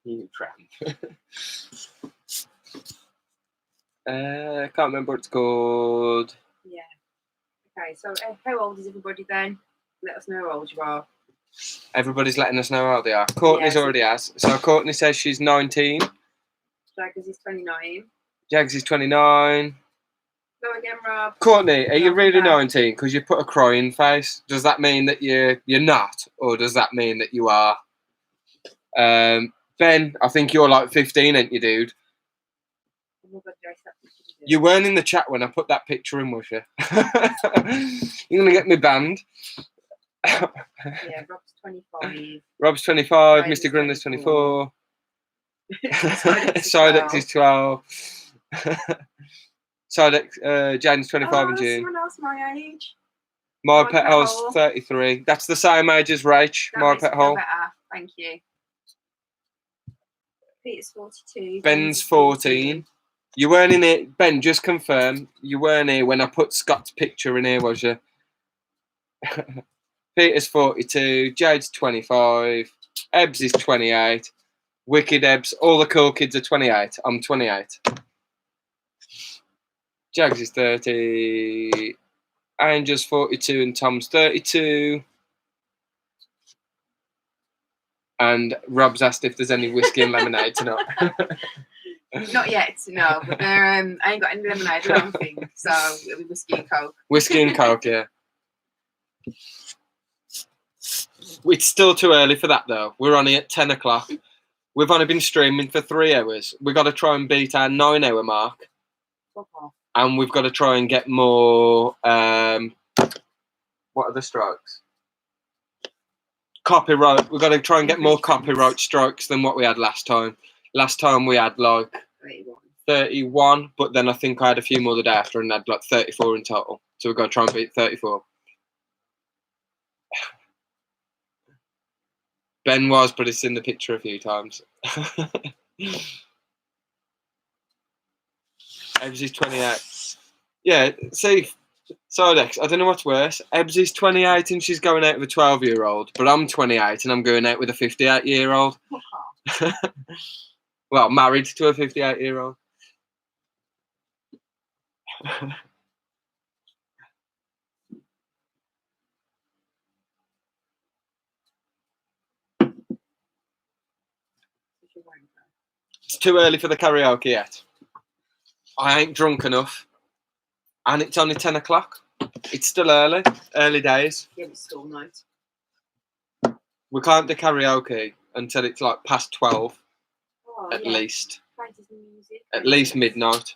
You tramp. I can't remember what it's called. Yeah. Okay, so how old is everybody then? Let us know how old you are. Everybody's letting us know how they are. Courtney's already has. So Courtney says she's 19. Jaggers is 29. Jags is 29. Go again, Rob. Courtney, are you really back. 19? Because you put a crying face. Does that mean that you're not? Or does that mean that you are? Ben, I think you're like 15, ain't you, dude? Oh my God, Joyce, that's what you do. You weren't in the chat when I put that picture in, was you? You're going to get me banned. Yeah, Rob's 25. Rob's 25, James Mr. Grundler's 24. Sidex Sidex is 12. Sidex, Jaden's 25 in June. Someone else my age. My Pet Hole's 33. That's the same age as Rach, That My makes me Pet feel Hole. better. Thank you. Peter's 42. Ben's 14. You weren't in it. Ben, just confirm. You weren't here when I put Scott's picture in here, was you? Peter's 42. Jade's 25. Ebbs is 28. Wicked Ebbs. All the cool kids are 28. I'm 28. Jags is 30. Angel's 42 and Tom's 32. And Rob's asked if there's any whiskey and lemonade tonight. Not yet, no. But I ain't got any lemonade or anything, so it'll be whiskey and coke. Whiskey and coke, yeah. It's still too early for that though. We're only at 10 o'clock. We've only been streaming for 3 hours. We've got to try and beat our 9-hour mark. And we've got to try and get more. What are the strokes? Copyright. We've got to try and get more copyright strokes than what we had last time. Last time we had like 31, but then I think I had a few more the day after and had like 34 in total. So we've got to try and beat 34. Ben was, but it's in the picture a few times. Ebbs is 28. Yeah, see, Sodex, I don't know what's worse. Ebbs is 28 and she's going out with a 12-year-old, but I'm 28 and I'm going out with a 58-year-old. Well, married to a 58-year-old. It's too early for the karaoke yet. I ain't drunk enough. And it's only 10 o'clock. It's still early days. Yeah, it's school night. We can't do karaoke until it's like past 12 at least. Music. At least midnight.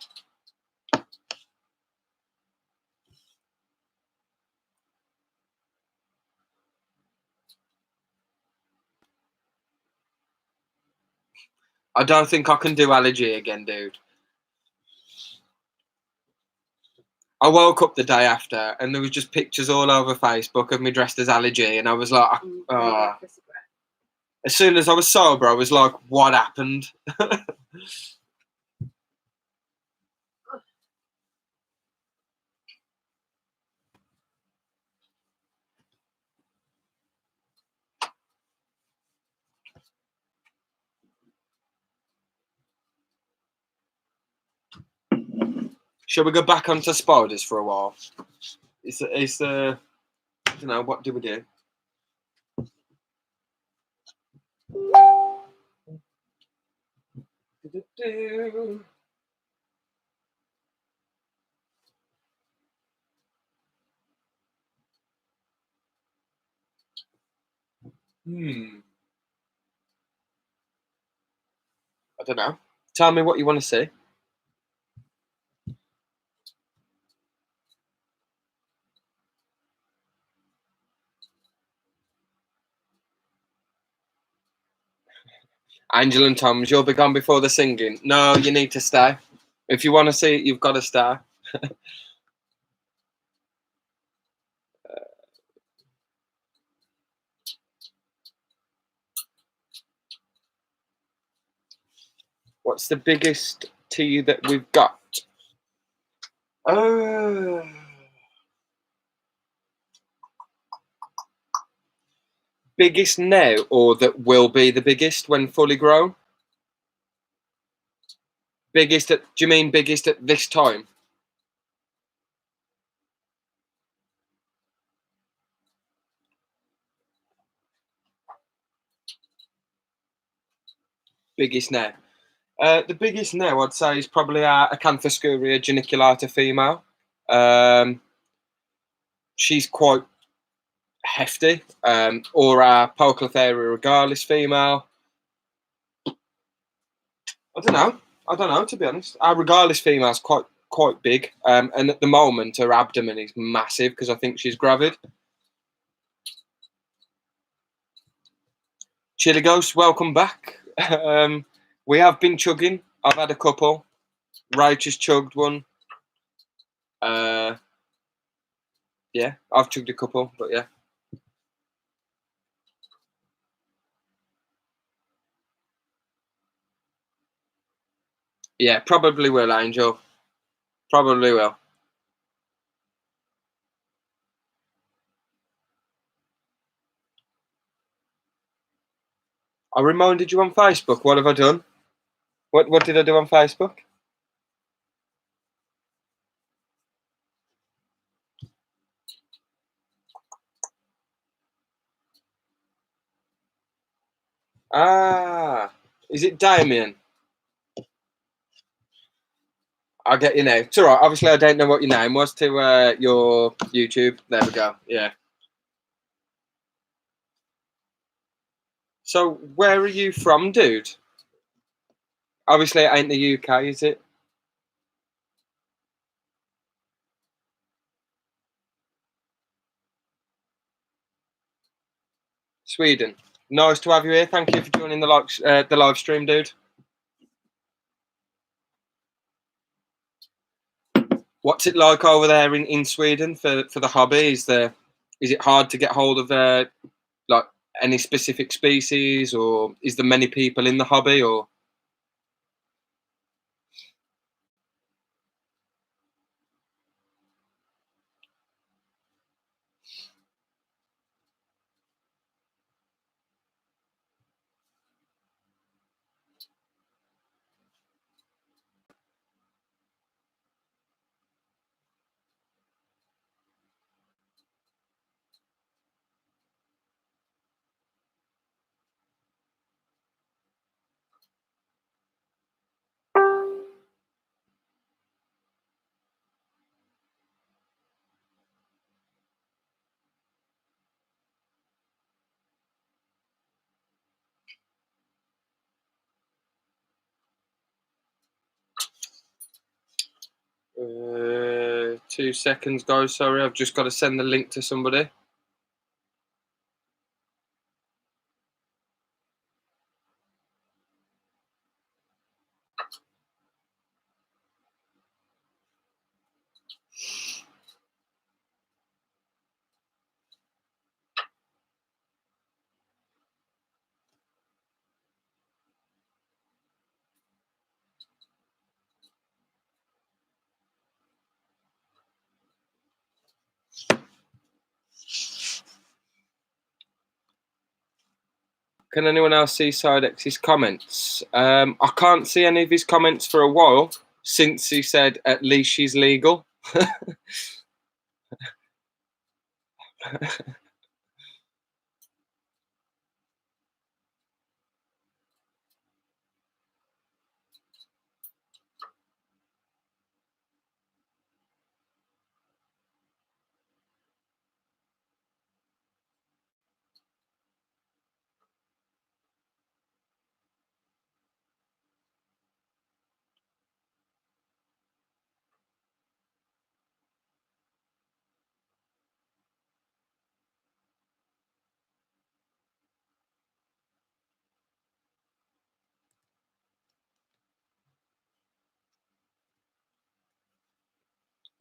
I don't think I can do allergy again, dude. I woke up the day after and there was just pictures all over Facebook of me dressed as allergy, and I was like, as soon as I was sober, I was like, what happened? Shall we go back onto spiders for a while? It's you know, what do we do? I don't know. Tell me what you want to see. Angel and Tom's, you'll be gone before the singing. No, you need to stay. If you want to see it, you've got to stay. What's the biggest tea that we've got? Biggest now, or that will be the biggest when fully grown? Biggest at? Do you mean biggest at this time? Biggest now. The biggest now, I'd say, is probably our Acanthoscurria geniculata female. She's quite hefty. Or our Poeclotheria regalis female. I don't know, to be honest. Our regalis female's quite big. And at the moment, her abdomen is massive because I think she's gravid. Chili Ghost, welcome back. We have been chugging. I've had a couple. Rach has chugged one. Yeah, I've chugged a couple, but yeah. Yeah, probably will, Angel. Probably will. I reminded you on Facebook. What have I done? What did I do on Facebook? Ah, is it Damien? I'll get you now. It's all right. Obviously, I don't know what your name was to your YouTube. There we go. Yeah. So, where are you from, dude? Obviously, it ain't the UK, is it? Sweden. Nice to have you here. Thank you for joining the live stream, dude. What's it like over there in Sweden for the hobby? Is it hard to get hold of like any specific species, or is there many people in the hobby, or? Uh, 2 seconds, guys. Sorry, I've just got to send the link to somebody. Can anyone else see Sidex's comments? I can't see any of his comments for a while since he said at least she's legal.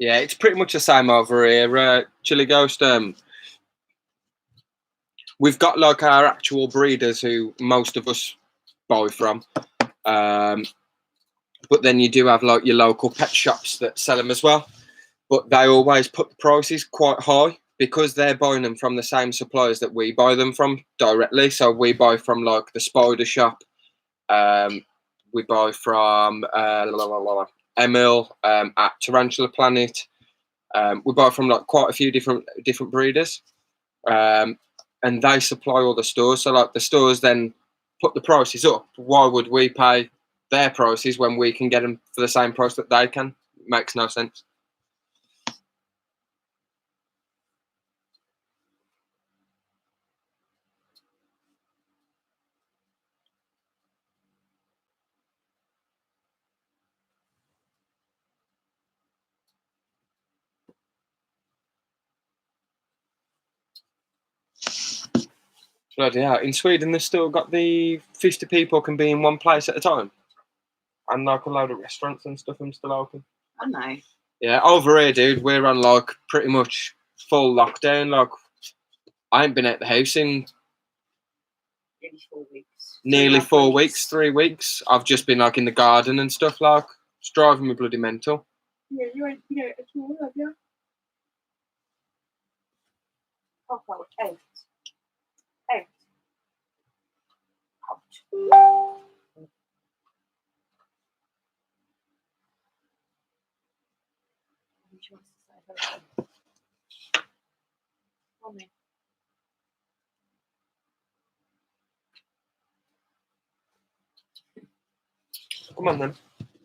Yeah, it's pretty much the same over here, Chili Ghost. We've got like our actual breeders who most of us buy from, but then you do have like your local pet shops that sell them as well. But they always put the prices quite high because they're buying them from the same suppliers that we buy them from directly. So we buy from like the Spider Shop. We buy from Emil at Tarantula Planet. We buy from like quite a few different breeders, and they supply all the stores. So like the stores then put the prices up. Why would we pay their prices when we can get them for the same price that they can? Makes no sense. Bloody hell. In Sweden, they've still got the 50 people can be in one place at a time. And like a load of restaurants and stuff are still open. I know. Yeah, over here, dude, we're on like pretty much full lockdown. Like, I ain't been out the house in Nearly 4 weeks. nearly 4 weeks, 3 weeks. I've just been like in the garden and stuff. Like, it's driving me bloody mental. Yeah, you ain't at all, have you? Oh, well, 8. 8. Out. She wants to say hello. Mommy. Come on then.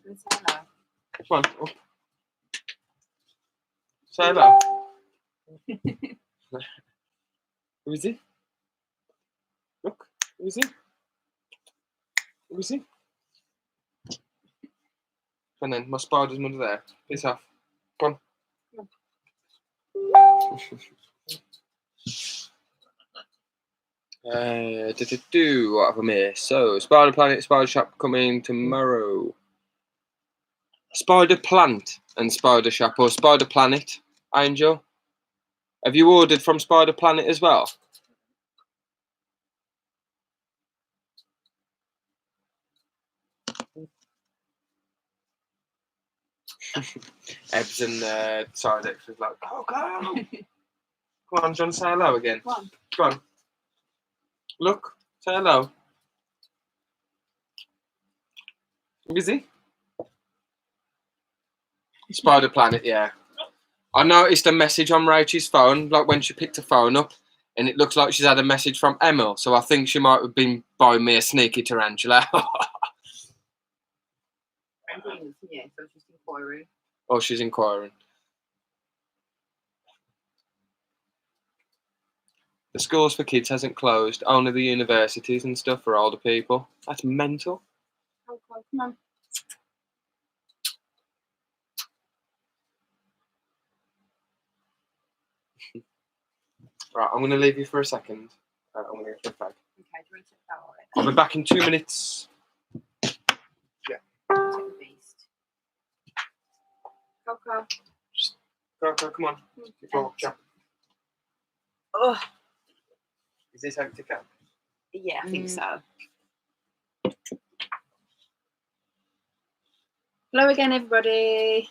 Let's say hello. Come on. Up. Say hello. Who is he? Look. Who is he? Who is he? And then my spider's under there. Piss off. Come on. What have I missed? So, Spider Planet, Spider Shop coming tomorrow. Spider Plant and Spider Shop, or Spider Planet, Angel. Have you ordered from Spider Planet as well? Ebbs and side extras like, oh, go! Come on, John, say hello again. Come on. Look, say hello. Busy? Spider Planet, yeah. I noticed a message on Rachel's phone, like when she picked her phone up, and it looks like she's had a message from Emil, so I think she might have been buying me a sneaky tarantula. Yeah, so she's inquiring. Oh, she's inquiring. The schools for kids hasn't closed, only the universities and stuff for older people. That's mental. Oh, come on. Right, I'm going to leave you for a second. I'm going to get your bag. Okay, do you want to check that out? I'll be back in 2 minutes. Check the beast. Coco. Go, come on. Jump. Oh. Is this how to come? Yeah, I think so. Hello again, everybody.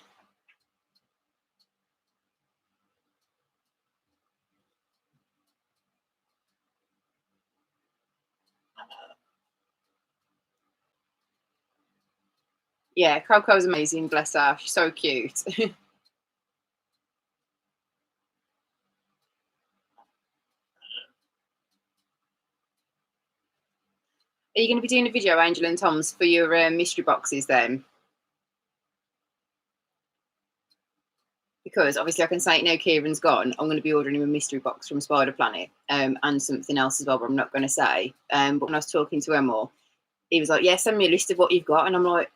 Yeah, Coco's amazing, bless her. She's so cute. Are you going to be doing a video, Angel and Tom's, for your mystery boxes then? Because obviously I can say now Kieran's gone, I'm going to be ordering him a mystery box from Spider Planet and something else as well, but I'm not going to say. But when I was talking to Emma, he was like, yeah, send me a list of what you've got. And I'm like,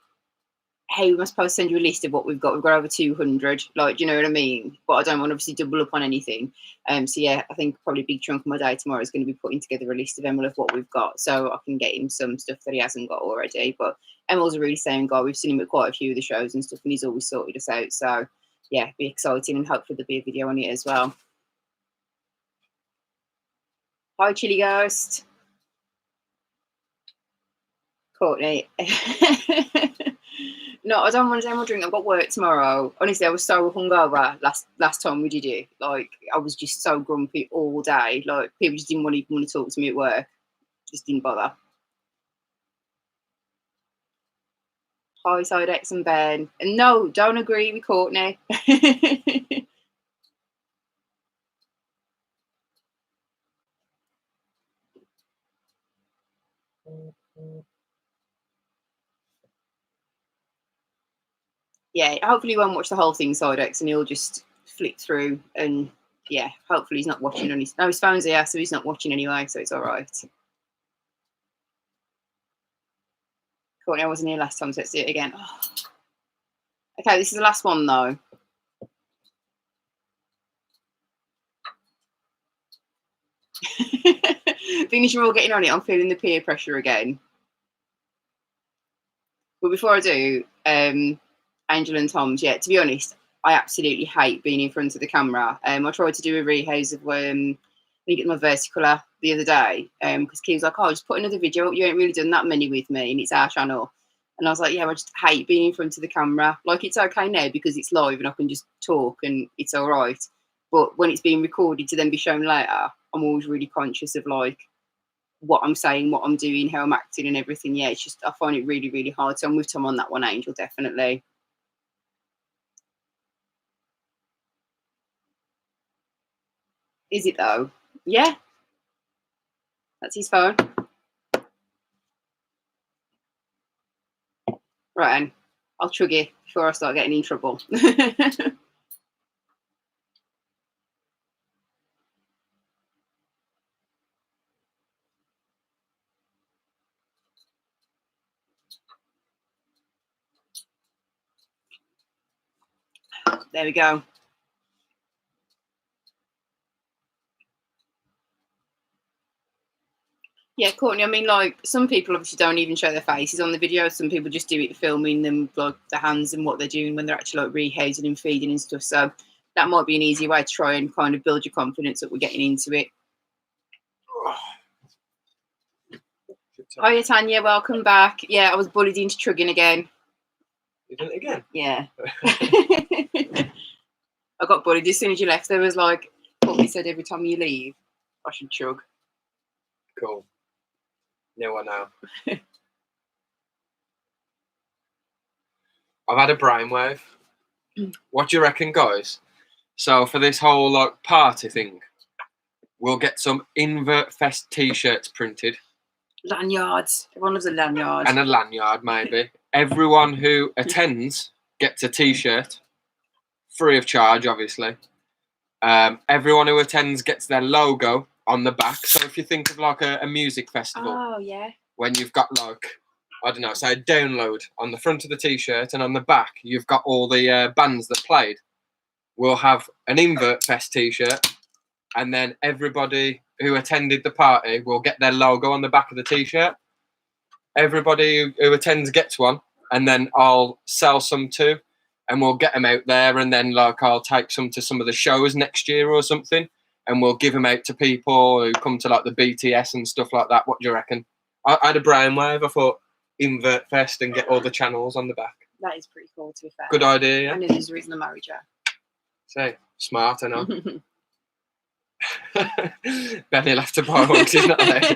hey, we must supposed to send you a list of what we've got. We've got over 200, like, do you know what I mean? But I don't want to obviously double up on anything. So yeah, I think probably a big chunk of my day tomorrow is going to be putting together a list of Emil of what we've got, so I can get him some stuff that he hasn't got already. But Emil's a really sound guy. We've seen him at quite a few of the shows and stuff, and he's always sorted us out. So yeah, be exciting, and hopefully there'll be a video on it as well. Hi, Chili Ghost. Courtney. No, I don't want to do more drink. I've got work tomorrow. Honestly, I was so hungover last time we did it. Like, I was just so grumpy all day. Like, people just didn't even want to talk to me at work. Just didn't bother. Hi, Sidex and Ben. And no, don't agree with Courtney. Yeah, hopefully he won't watch the whole thing, Sidex, and he'll just flick through. And yeah, hopefully he's not watching on his. No, his phone's here, so he's not watching anyway, so it's all right. Courtney, I wasn't here last time, so let's do it again. Oh. Okay, this is the last one though. Finish, we're all getting on it. I'm feeling the peer pressure again. But before I do, Angel and Tom's, yeah, to be honest, I absolutely hate being in front of the camera. I tried to do a rehouse of I think it's my versicolor the other day, because Kim's like, oh, just put another video up. You ain't really done that many with me, and it's our channel. And I was like, yeah, I just hate being in front of the camera. Like, it's okay now because it's live and I can just talk and it's all right. But when it's being recorded to then be shown later, I'm always really conscious of, like, what I'm saying, what I'm doing, how I'm acting and everything. Yeah, it's just, I find it really, really hard. So I'm with Tom on that one, Angel, definitely. Is it though? Yeah. That's his phone. Right. I'll chug it before I start getting in trouble. There we go. Yeah, Courtney, I mean, like, some people obviously don't even show their faces on the video. Some people just do it filming them, like, the hands and what they're doing when they're actually, like, rehousing and feeding and stuff. So that might be an easy way to try and kind of build your confidence that we're getting into it. Hiya, Tanya, welcome back. Yeah, I was bullied into chugging again. You done it again? Yeah. I got bullied as soon as you left. There was like, Courtney said every time you leave, I should chug. Cool. No, I know. I've had a brainwave. What do you reckon, guys? So for this whole like party thing, we'll get some Invert Fest t-shirts printed. Lanyards. Everyone loves a lanyard. And a lanyard, maybe. Everyone who attends gets a t-shirt, free of charge, obviously. Everyone who attends gets their logo on the back. So if you think of like a music festival, Oh yeah. when you've got like, I don't know, say a download on the front of the t-shirt, and on the back you've got all the bands that played. We'll have an Invert Fest t-shirt, and then everybody who attended the party will get their logo on the back of the t-shirt. Everybody who attends gets one, and then I'll sell some too, and we'll get them out there, and then like I'll take some to some of the shows next year or something, and we'll give them out to people who come to like the BTS and stuff like that. What do you reckon? I had a brainwave. I thought Invert Fest and get all the channels on the back. That is pretty cool, to be fair. Good idea, yeah? I knew there's a reason I married you. So, smart, I know. Benny will have to buy one because he's not there.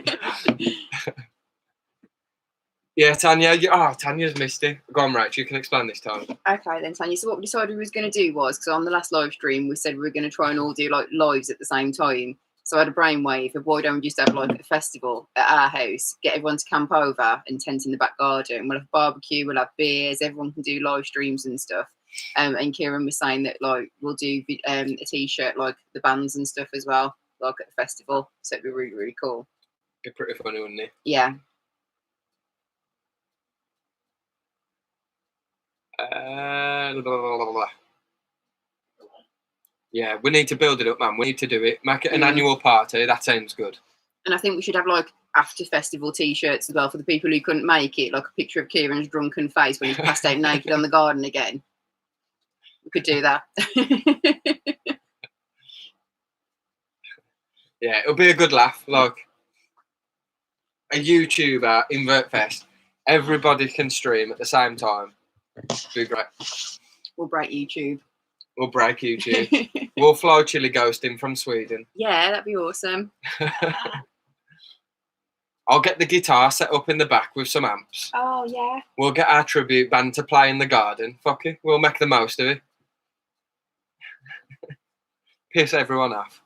Yeah, Tanya. Tanya's missed it. Go on, Rach, you can explain this time. Okay then, Tanya. So what we decided we was going to do was, because on the last live stream we said we were going to try and all do like lives at the same time. So I had a brainwave of why don't we just have like a festival at our house, get everyone to camp over and tent in the back garden. We'll have barbecue, we'll have beers, everyone can do live streams and stuff. And Kieran was saying that like we'll do a t-shirt like the bands and stuff as well, like at the festival. So it'd be really, really cool. Be pretty funny, wouldn't it? Yeah. Yeah, we need to build it up, man. We need to do it. Make it an annual party. That sounds good. And I think we should have like after festival t-shirts as well for the people who couldn't make it, like a picture of Kieran's drunken face when he's passed out naked on the garden again. We could do that. Yeah, it'll be a good laugh. Like a YouTuber, Invert Fest. Everybody can stream at the same time. It'll be great. We'll break YouTube. We'll break YouTube. We'll fly Chili Ghost in from Sweden. Yeah, that'd be awesome. I'll get the guitar set up in the back with some amps. Oh, yeah. We'll get our tribute band to play in the garden. Fuck it. We'll make the most of it. Piss everyone off.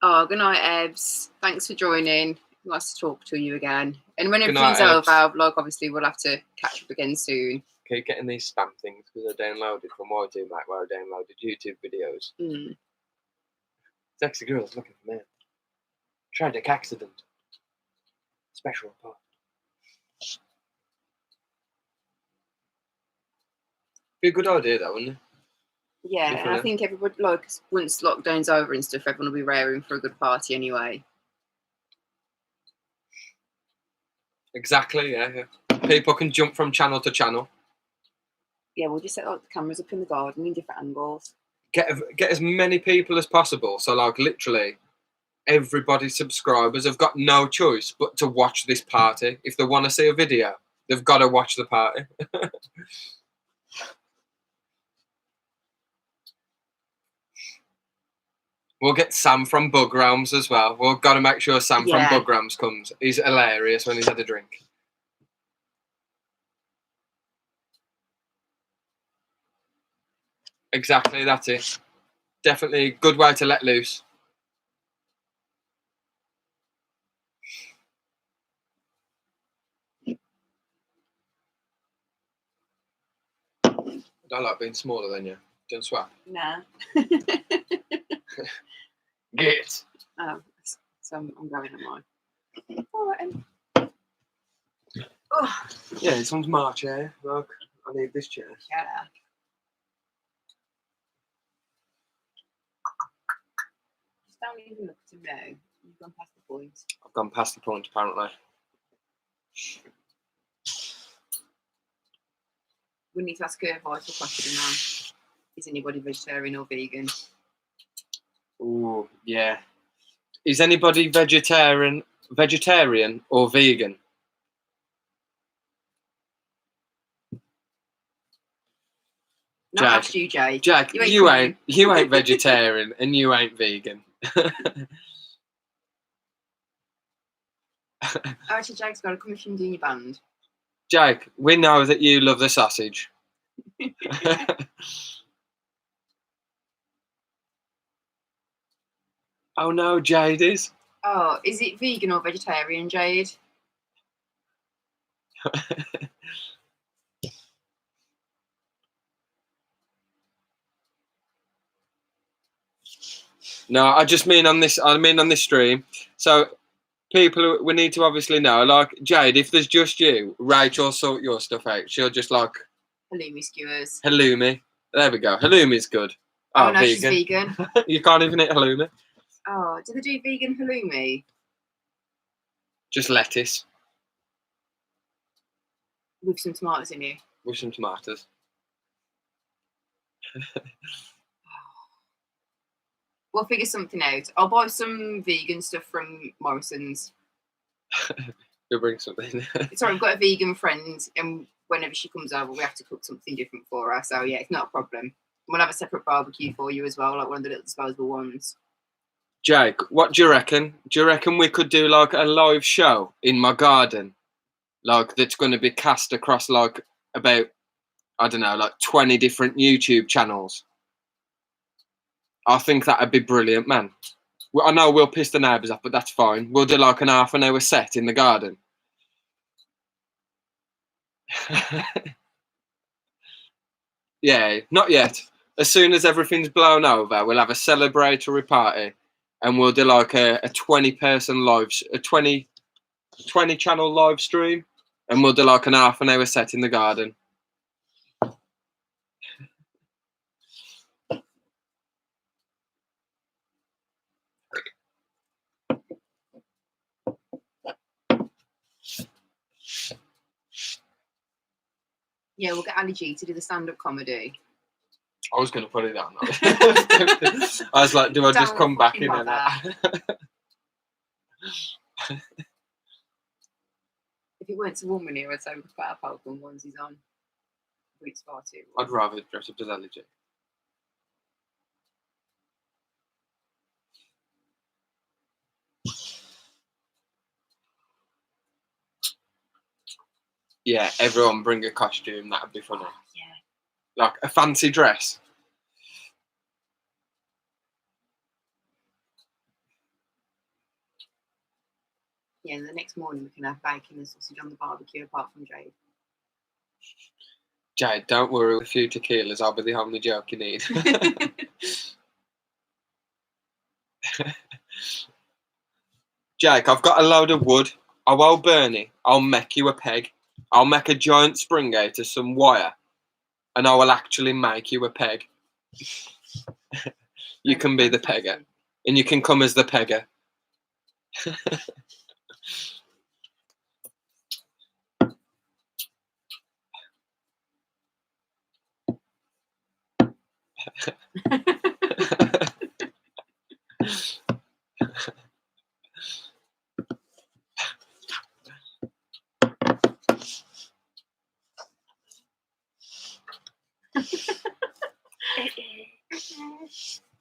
Oh, good night, Ebs. Thanks for joining. Nice to talk to you again. And when Good night, everything's Ebs. over, like obviously we'll have to catch up again soon. Keep getting these spam things because I downloaded from what I do, mate, where I downloaded YouTube videos. Sexy girls looking for men. Tragic accident. Special report. Be a good idea, though, wouldn't it? Yeah, and I think everybody, like, once lockdown's over and stuff, everyone will be raring for a good party anyway. Exactly, yeah. People can jump from channel to channel. Yeah, we'll just set like the cameras up in the garden in different angles. Get as many people as possible. So, like, literally, everybody's subscribers have got no choice but to watch this party. If they want to see a video, they've got to watch the party. We'll get Sam from Bug Realms as well. We've got to make sure Sam from Bug Realms comes. He's hilarious when he's had a drink. Exactly, that's it. Definitely a good way to let loose. I like being smaller than you. Don't swap. Nah. Get. Oh, so I'm going on mine. All right. Oh, Yeah, this one's my chair. Look, I need this chair. yeah. Just don't even look to me. You've gone past the point. I've gone past the point, apparently. We need to ask her a vital question now. Is anybody vegetarian or vegan? Ooh, yeah. Is anybody vegetarian or vegan? Not Jack. asked you, Jay. Jack, you ain't vegetarian and you ain't vegan. Actually, Jake's got a commission doing your band. Jake, we know that you love the sausage. Oh no, Jade is. Oh, is it vegan or vegetarian, Jade? No, I just mean on this. I mean on this stream. So people, we need to obviously know. Like Jade, if there's just you, Rachel sort your stuff out. She'll just like Halloumi skewers. halloumi. There we go. Halloumi's good. Oh no, she's vegan. You can't even eat halloumi. Oh, do they do vegan halloumi? Just lettuce With some tomatoes in it. with some tomatoes. We'll figure something out. I'll buy some vegan stuff from Morrison's. You'll bring something. Sorry, I've got a vegan friend, and whenever she comes over, we have to cook something different for her. So yeah, it's not a problem. We'll have a separate barbecue for you as well, like one of the little disposable ones. Jake, what do you reckon? Do you reckon we could do like a live show in my garden? Like that's going to be cast across like about, I don't know, like 20 different YouTube channels. I think that'd be brilliant, man. Well, I know we'll piss the neighbours off, but that's fine. We'll do like an half-an-hour set in the garden. Yeah, not yet. As soon as everything's blown over, we'll have a celebratory party, and we'll do like a 20-person live, a 20 channel live stream, and we'll do like an half-an-hour set in the garden. Yeah, we'll get Ali G to do the stand-up comedy. I was going to put it down. I was like, do I just come back in and If it weren't a woman here, I'd say we could put our Pokemon onesies on. But it's far too. I'd rather dress up as allergy. Yeah, everyone bring a costume. That'd be funny. Yeah. Like a fancy dress. Yeah, and the next morning we can have bacon and sausage on the barbecue apart from Jade. Jade, don't worry, with a few tequilas, I'll be the only joke you need. Jake, I've got a load of wood. I won't burn it. I'll make you a peg. I'll make a giant spring out of some wire, and I will actually make you a peg. You can be the pegger, and you can come as the pegger.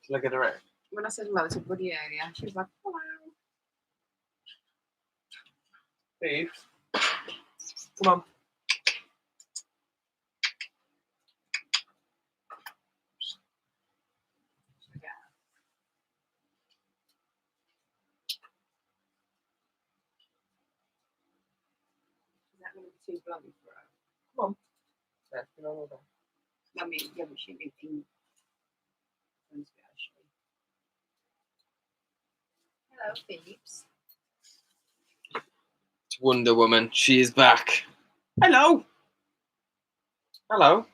Look at her. When I said hello to Buddy earlier, she was like, hello. Steve, come on. Is that going to be too bloody for her? Come on. Yeah, get on over. I mean, yeah, we should be in. Hello, Phoebes. It's Wonder Woman. She is back. Hello. Hello.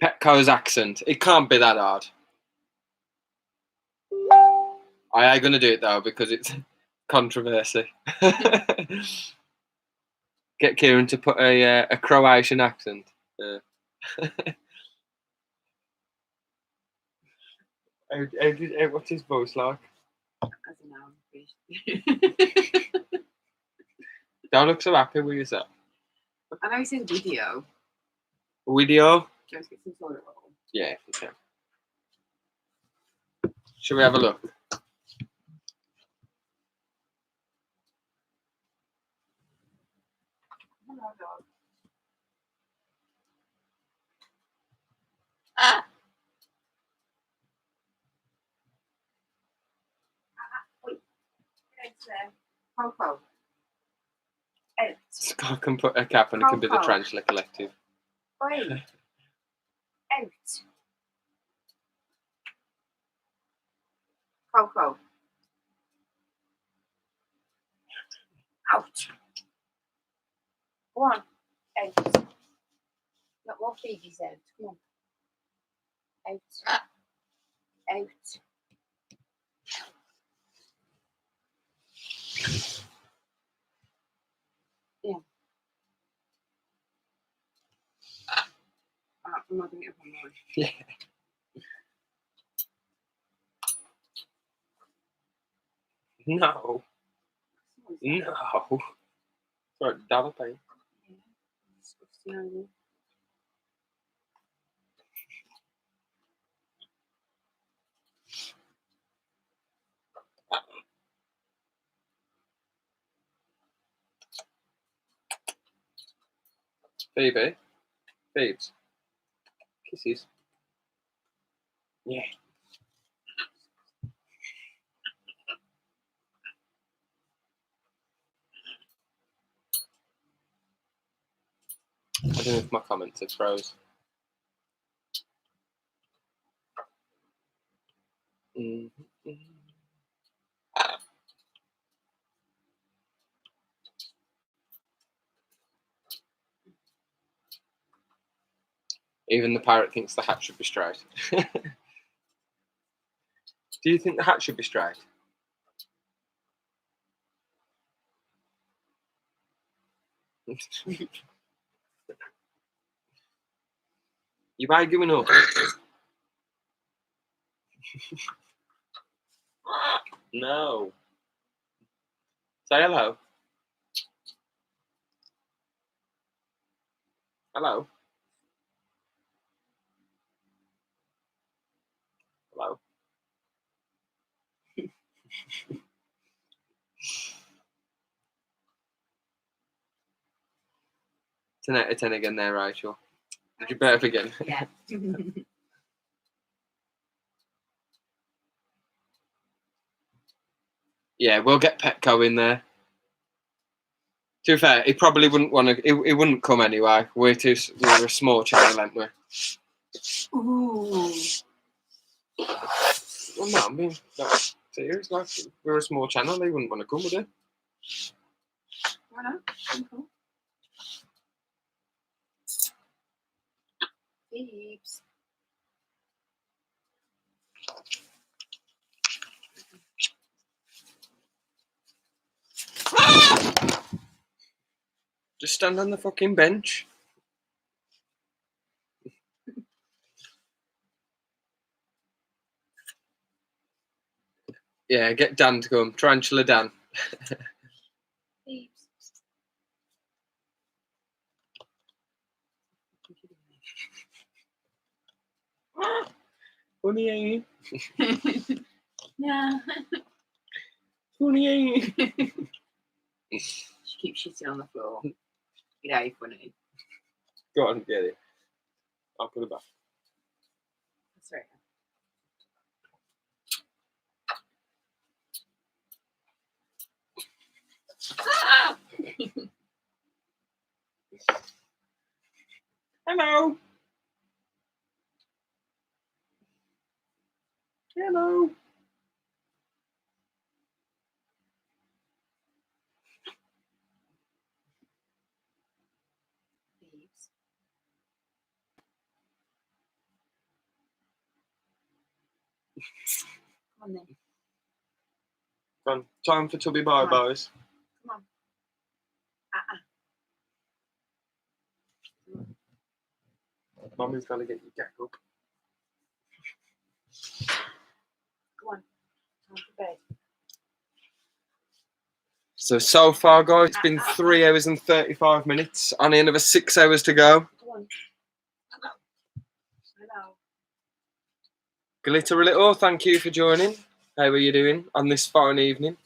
Petco's accent. It can't be that hard. I ain't gonna do it though because it's controversy. Get Kieran to put a Croatian accent. What's his voice like? I don't know. Don't look so happy with yourself. I know he's in video. Video? Let's get some toilet roll. Yeah, if you can. Shall we have a look? Hello, dog. Ah! Wait. Coco. Out. Scott can put a cap and it can be the Tarantula Collective. Wait. Out. Coco. Out. Go on. Out. Not more Phoebe's out. Come on. Out. Out. Yeah. I'm not going to get one more. Yeah. No. No. Sorry, double pain. Yeah. Disgusting, aren't you? Phoebe. Phoebes. Kisses. Yeah. I don't know if my comments are froze. Even the parrot thinks the hat should be straight. Do you think the hat should be straight? You arguing up? No. Say hello. Hello. Hello. Ten out of 10 again there, Rachel. Did you better again? Yeah. Yeah, we'll get Petco in there. To be fair, he probably wouldn't want to. He wouldn't come anyway. We're a small channel, aren't we? Ooh. Well, no, I mean, that's serious. Like, we're a small channel. They wouldn't want to come, would they? Why not? Cool. Beeps. Just stand on the fucking bench. Yeah, get Dan to come. Tarantula Dan. Beeps. Funny, ain't Yeah. Funny, ain't She keeps shitting on the floor. You know, funny. Go on, get it. I'll put it back. That's right. Come on then. Come on. Time for Tubby Bye Byes. Come on. Mummy's got to get your jack up. Come on. Time for bed. So far, guys, it's been 3 hours and 35 minutes. Only another 6 hours to go. Come on. Hello. Glitter a little, thank you for joining. How are you doing on this fine evening?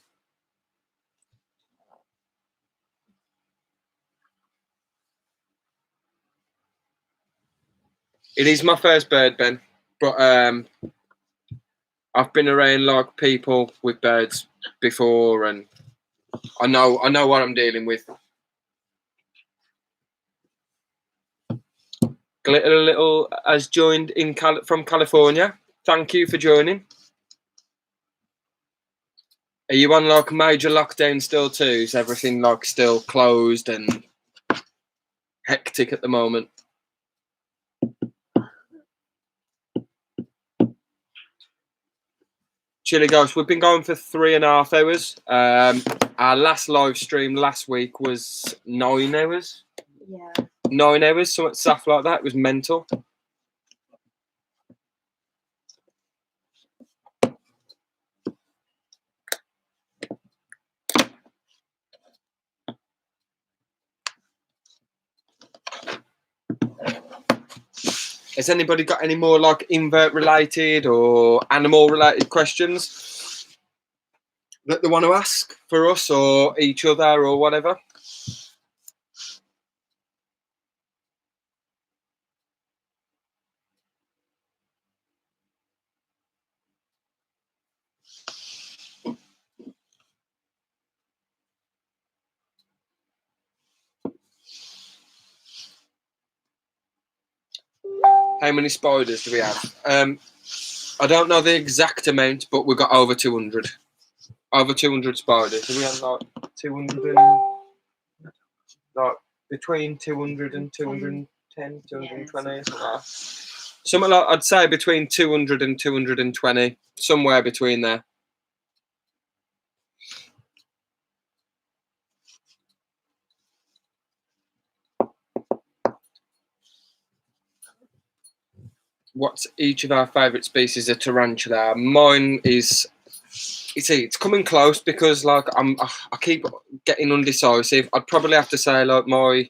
It is my first bird, Ben, but I've been around like people with birds before, and I know what I'm dealing with. Glitter a little has joined in from California. Thank you for joining. Are you on like major lockdown still too? Is everything like still closed and hectic at the moment? Chilly Ghost, we've been going for 3.5 hours. Our last live stream last week was 9 hours. Yeah. 9 hours, something stuff like that. It was mental. Has anybody got any more like invert related or animal related questions that they want to ask for us or each other or whatever? How many spiders do we have? I don't know the exact amount, but we've got over 200. Over 200 spiders. So we have like 200 and like between 200 and 210, 220 something like that. Something like, I'd say between 200 and 220, somewhere between there. What's each of our favourite species of tarantula? Mine is, it's coming close because like I keep getting undecisive. I'd probably have to say like my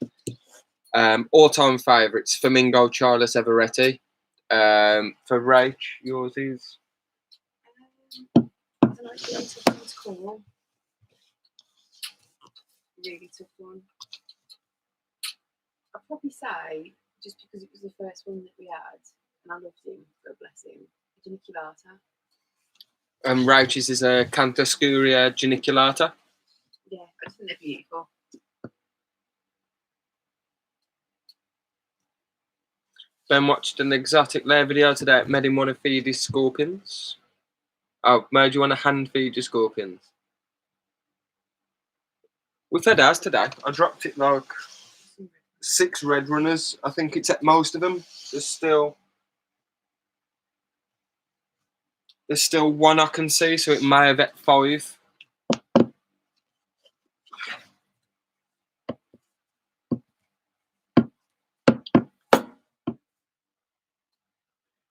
all-time favourites, Flamingo Charles Everetti. For Rach, yours is? I don't know if really tough one to call. Really tough one. I'd probably say, just because it was the first one that we had, and I loved him, God bless him, Geniculata. Rauch's is a Canthoscuria geniculata. Yeah, I just think they're beautiful. Ben watched an exotic layer video today. It made him want to feed his scorpions. Oh, made you want to hand feed your scorpions? We fed ours today. I dropped it like 6 red runners. I think it's at most of them. There's still one I can see, so it may have at 5.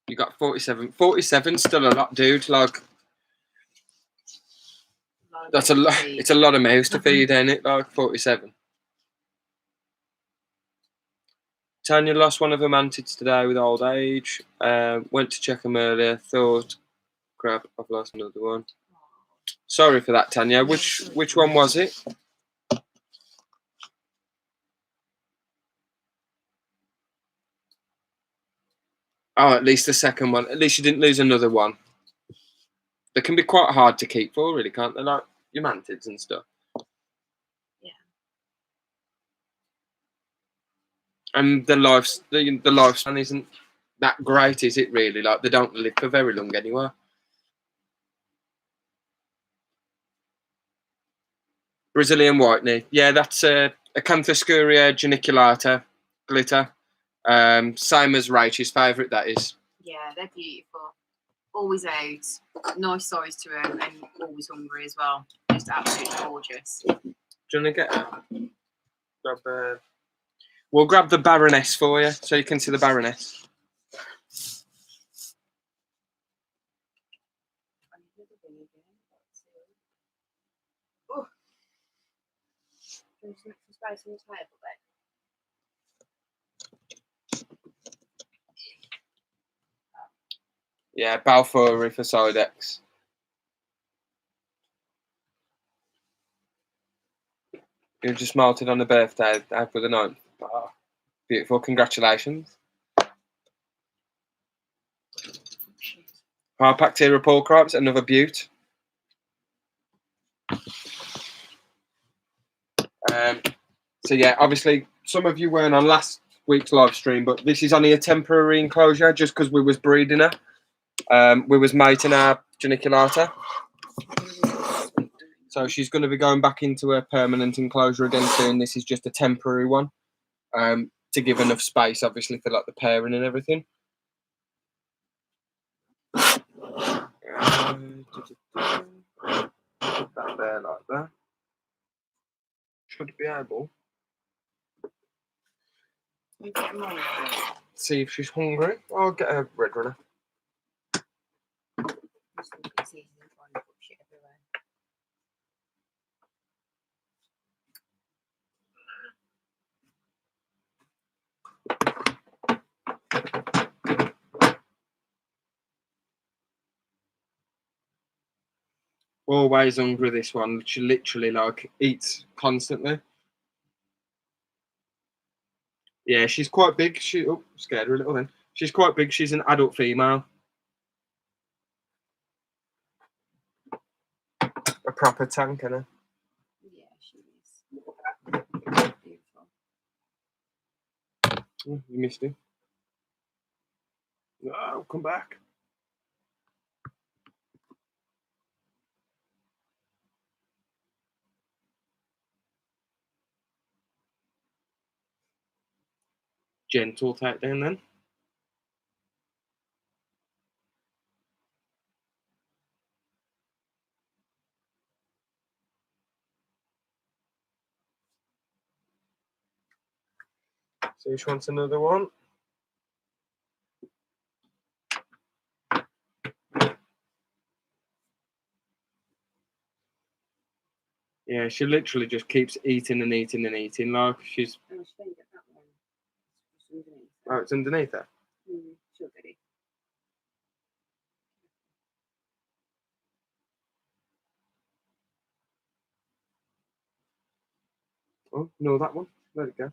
You got 47. 47 still a lot, dude. Like that's a lot. It's a lot of mouse to feed, ain't it? Like 47. Tanya lost one of her mantids today with old age. Went to check them earlier. Thought, crap, I've lost another one. Sorry for that, Tanya. Which one was it? Oh, at least the second one. At least you didn't lose another one. They can be quite hard to keep for, really, can't they? Like your mantids and stuff. Yeah. And the lifespan isn't that great, is it? Really, like they don't live for very long anyway. Brazilian whiteney, yeah, that's a Canthoscuria geniculata, glitter. Same as Rachel's favourite. That is. Yeah, they're beautiful. always out, nice size to her, and always hungry as well. Just absolutely gorgeous. Do you want to get grab? We'll grab the Baroness for you, so you can see the Baroness. Oh, there's some space on the table then. Yeah, Balfour for Sidex. You just melted on the birthday, April the 9th. Oh, beautiful, congratulations. Harpactira Paul Cripes, another beaut. So yeah, obviously some of you weren't on last week's live stream, but this is only a temporary enclosure just because we was breeding her. We was mating our geniculata. So she's going to be going back into her permanent enclosure again soon. This is just a temporary one to give enough space, obviously, for like the pairing and everything. That there like that. Should be able. See if she's hungry. I'll get a red runner. Always hungry, this one. She literally like eats constantly. Yeah, she's quite big. Scared her a little then. She's quite big. She's an adult female. A proper tank, innit? Yeah, she is. Beautiful. Oh, you missed him. Oh, come back. Gentle takedown then. So she wants another one. Yeah, she literally just keeps eating and eating and eating. Like she's. Oh, it's underneath her. She'll get it. Oh no, that one. Let it go.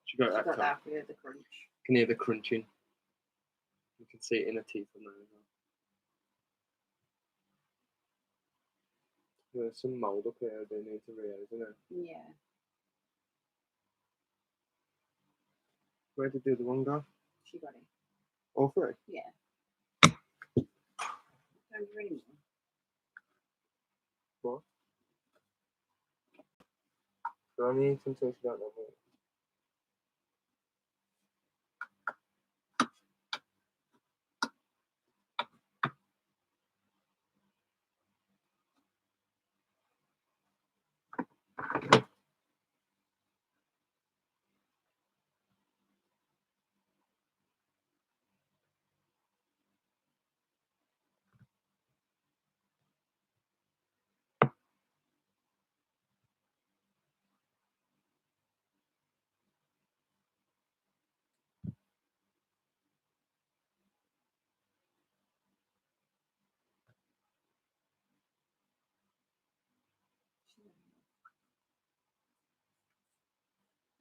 She got that. That for the crunch. You can hear the crunching. You can see it in her teeth on there as well. There's some mould up here they need to realize, isn't it? Yeah. Where did the other one go? She got it. All three? Yeah. Don't do anymore. What? So only eat until she don't know more.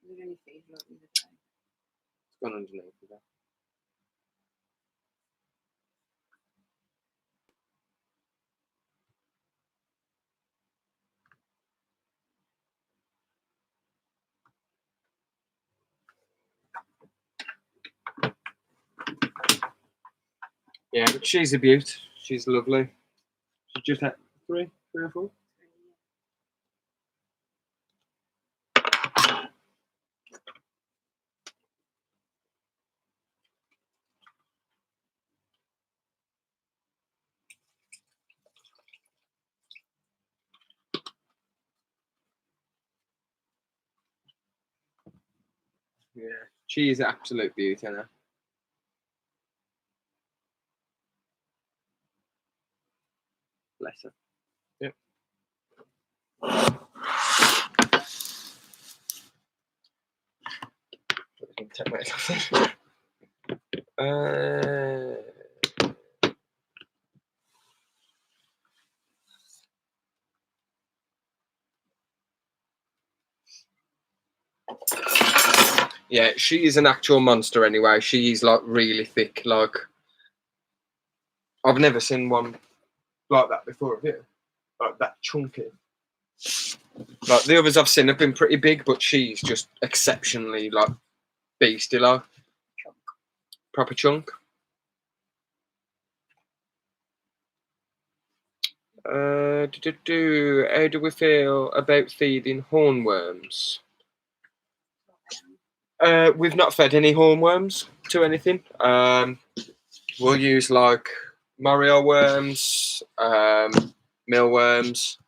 We're going to feed her up the other day. It's gone underneath there. Yeah, but she's a beaut. She's lovely. She's just had three or four. Yeah, she is an absolute beauty now. Bless her. Yep. Take my yeah, she is an actual monster anyway. She is like really thick. Like I've never seen one like that before, have you? Like that chunky. Like the others I've seen have been pretty big, but she's just exceptionally like beastie, like proper chunk. How do we feel about feeding hornworms? We've not fed any hornworms to anything. We'll use like Mario worms, mealworms,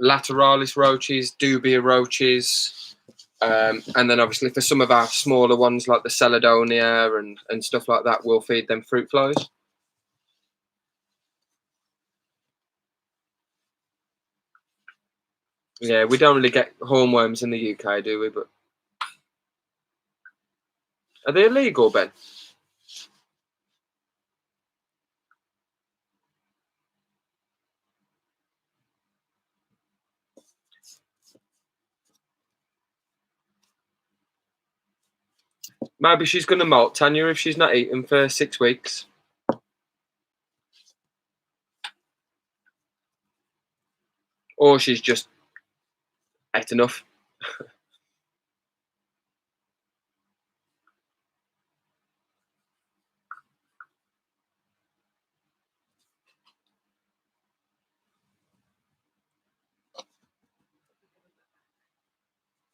lateralis roaches, dubia roaches, and then obviously for some of our smaller ones like the Celadonia and stuff like that, we'll feed them fruit flies. Yeah, we don't really get hornworms in the UK, do we? But are they illegal, Ben? Maybe she's going to molt, Tanya, if she's not eaten for 6 weeks. Or she's just ate enough.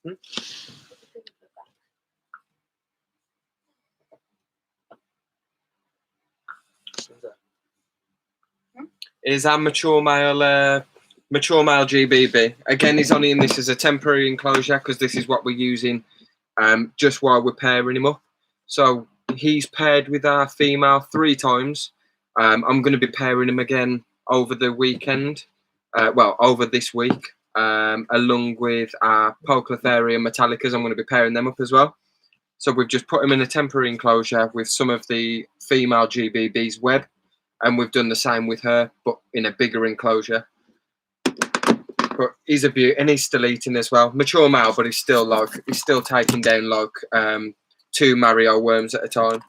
Hmm? Is our mature male GBB. Again, he's only in this as a temporary enclosure because this is what we're using just while we're pairing him up. So he's paired with our female 3 times. I'm going to be pairing him again over the weekend, over this week, along with our Poeclotheria metallicas. I'm going to be pairing them up as well. So we've just put him in a temporary enclosure with some of the female GBB's web, and we've done the same with her, but in a bigger enclosure. But he's a beauty, and he's still eating as well. Mature male, but he's still taking down like 2 Mario worms at a time.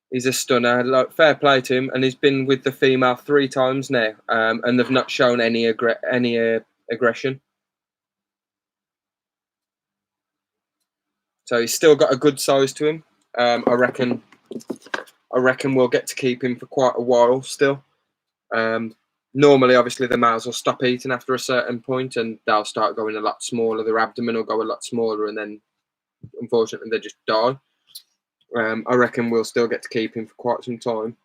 He's a stunner. Like, fair play to him, and he's been with the female 3 times now, and they've not shown any aggression. So he's still got a good size to him. I reckon we'll get to keep him for quite a while still. Normally, obviously, the males will stop eating after a certain point, and they'll start going a lot smaller. Their abdomen will go a lot smaller, and then, unfortunately, they just die. I reckon we'll still get to keep him for quite some time.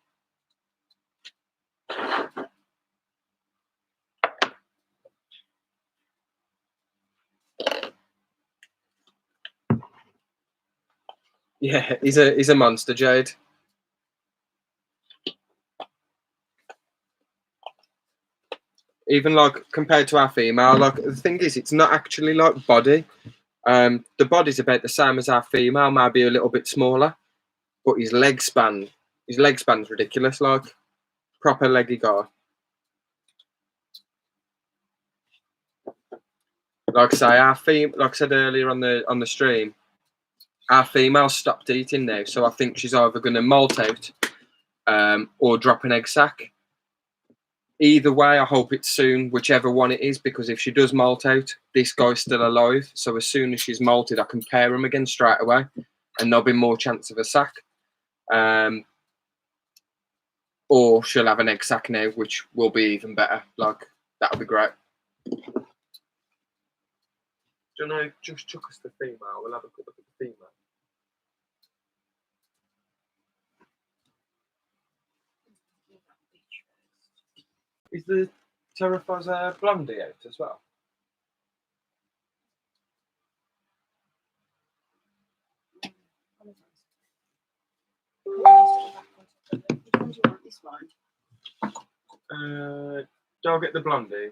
Yeah, he's a monster, Jade. Even like compared to our female, like the thing is, it's not actually like body. The body's about the same as our female, maybe a little bit smaller, but his leg span's ridiculous, like proper leggy guy. Like I say, like I said earlier on the stream, our female stopped eating now, so I think she's either going to molt out or drop an egg sac. Either way, I hope it's soon, whichever one it is, because if she does molt out, this guy's still alive. So as soon as she's molted, I can pair him again straight away, and there'll be more chance of a sac. Or she'll have an egg sac now, which will be even better. Like, that'll be great. Do you know, just chuck us the female. We'll have a good look at the female. Is the Terrafosa Blondie out as well? This one. Do I get the Blondie?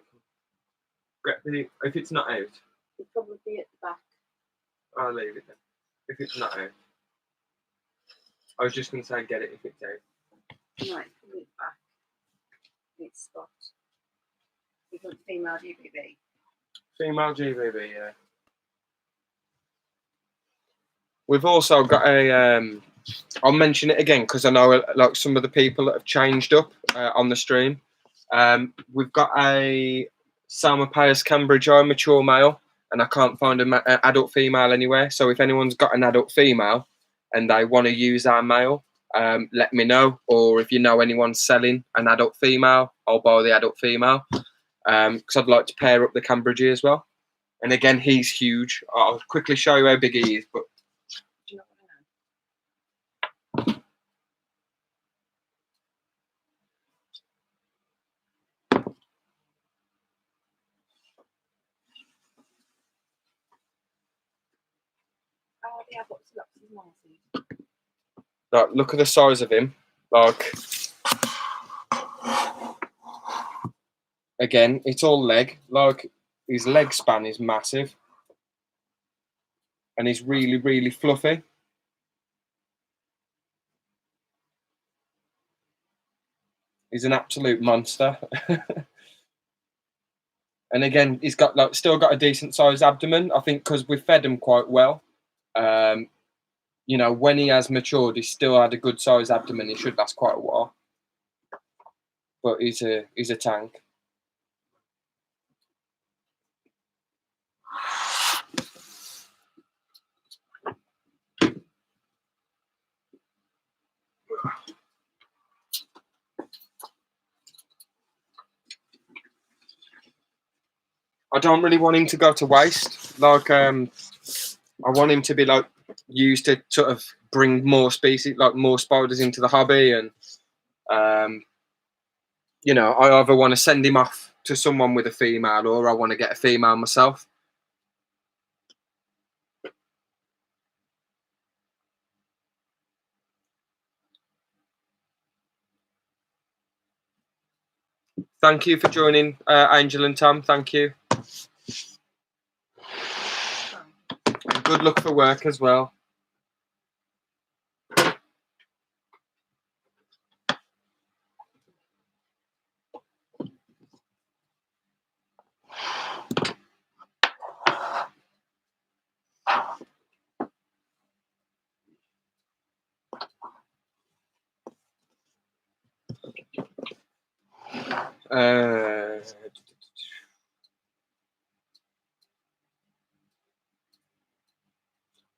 Get the, if it's not out, It'd probably be at the back. I'll leave it then. If it's not out. I was just going to say get it if it's out. No, it's probably at the back. It's spot. You want female GBB? Female GBB, yeah. We've also got a. I'll mention it again because I know like some of the people that have changed up on the stream. We've got a Salma Pius Cambridge Eye mature male, and I can't find an adult female anywhere. So if anyone's got an adult female and they want to use our male, let me know. Or if you know anyone selling an adult female, I'll buy the adult female because I'd like to pair up the Cambridge as well. And again, he's huge. I'll quickly show you how big he is, but. Oh, yeah, what's Like, look at the size of him. Like, again, it's all leg. Like, his leg span is massive, and he's really, really fluffy. He's an absolute monster. And again, he's got like still got a decent sized abdomen. I think because we fed him quite well. You know, when he has matured, he's still had a good sized abdomen. He should last quite a while. But he's a tank. I don't really want him to go to waste. Like, I want him to be like used to sort of bring more species, like more spiders into the hobby, and you know, I either want to send him off to someone with a female, or I want to get a female myself. Thank you for joining, Angel and Tom. Thank you. Good luck for work as well.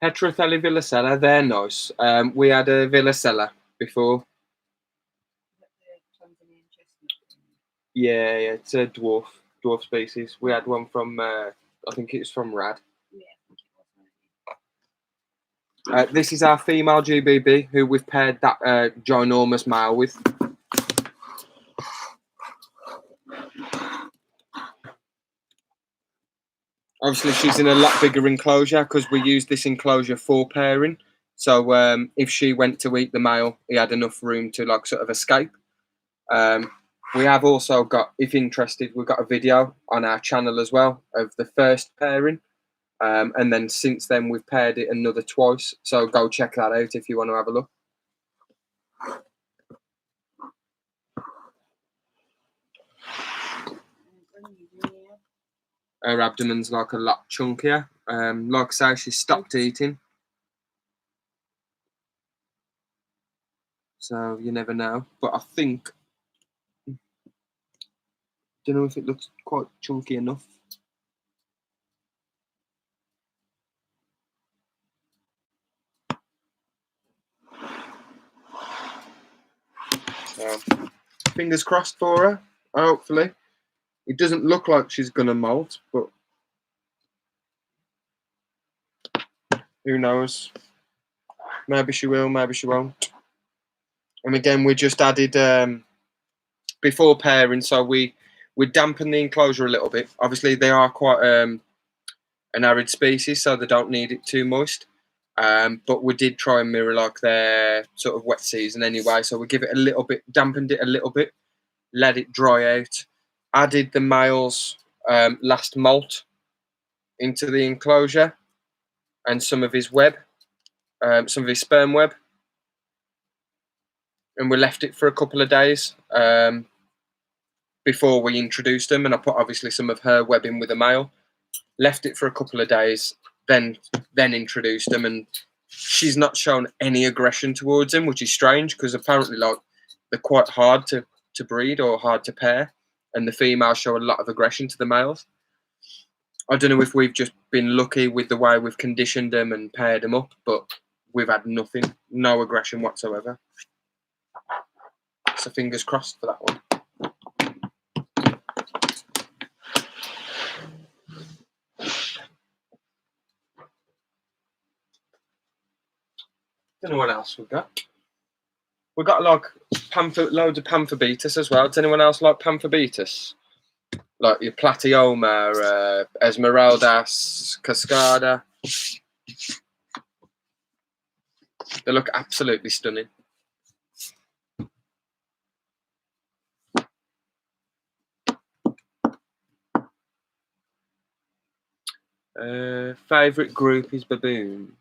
Heterothelly Villicella, they're nice. We had a Villicella before. Yeah, it's a dwarf species. We had one from, I think it was from Rad. This is our female GBB, who we've paired that ginormous male with. Obviously, she's in a lot bigger enclosure because we use this enclosure for pairing. So if she went to eat the male, he had enough room to like sort of escape. We have also got, if interested, we've got a video on our channel as well of the first pairing. And then since then, we've paired it another twice. So go check that out if you want to have a look. Her abdomen's like a lot chunkier. Like I say, she stopped eating. So you never know. But I think, don't know if it looks quite chunky enough. So, fingers crossed for her, hopefully. It doesn't look like she's going to molt, but who knows? Maybe she will, maybe she won't. And again, we just added before pairing. So we dampen the enclosure a little bit. Obviously, they are quite an arid species, so they don't need it too moist. But we did try and mirror like their sort of wet season anyway. So we give it a little bit, dampened it a little bit, let it dry out. Added the male's last molt into the enclosure and some of his web, some of his sperm web, and we left it for a couple of days before we introduced them. And I put obviously some of her web in with the male. Left it for a couple of days, then introduced them, and she's not shown any aggression towards him, which is strange because apparently like they're quite hard to breed or hard to pair, and the females show a lot of aggression to the males. I don't know if we've just been lucky with the way we've conditioned them and paired them up, but we've had nothing, no aggression whatsoever. So fingers crossed for that one. Don't know what else we've got. We've got like loads of Pamphobetus as well. Does anyone else like Pamphobetus? Like your Platyoma, Esmeraldas, Cascada. They look absolutely stunning. Favourite group is baboons.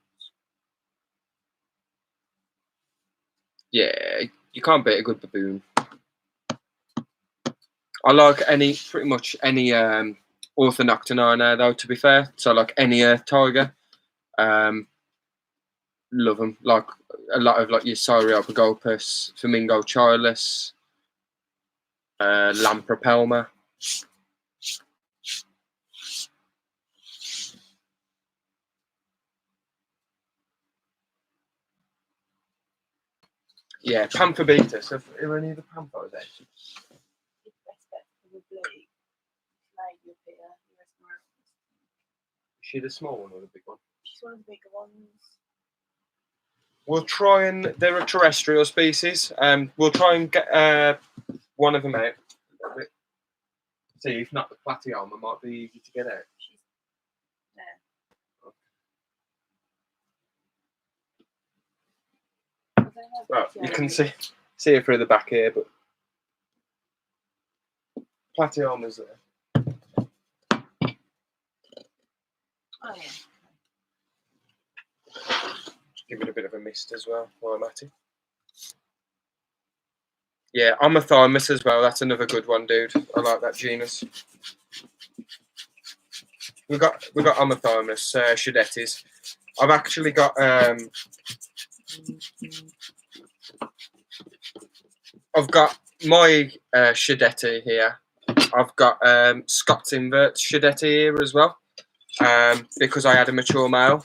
Yeah, you can't beat a good baboon. I like pretty much any Orthodoctinae now, though, to be fair. So like any earth tiger. Love them. Like a lot of like your Syriopagopus, Flamingo childless, Lampropelma. Yeah, Pamphobetus. Are any of the Pamphos there? Is she the small one or the big one? She's one of the bigger ones. We'll try and they're a terrestrial species. We'll try and get one of them out. See, if not the Platyoma might be easy to get out. She's there. Well, you can see her through the back here, but Platyoma's there. Oh yeah. Just give it a bit of a mist as well while I'm at it. Yeah, Omothymus as well. That's another good one, dude. I like that genus. We got Omothymus, Shadetis. I've actually got I've got my Shadeti here. I've got Scott's Inverts Shadeti here as well. Because I had a mature male,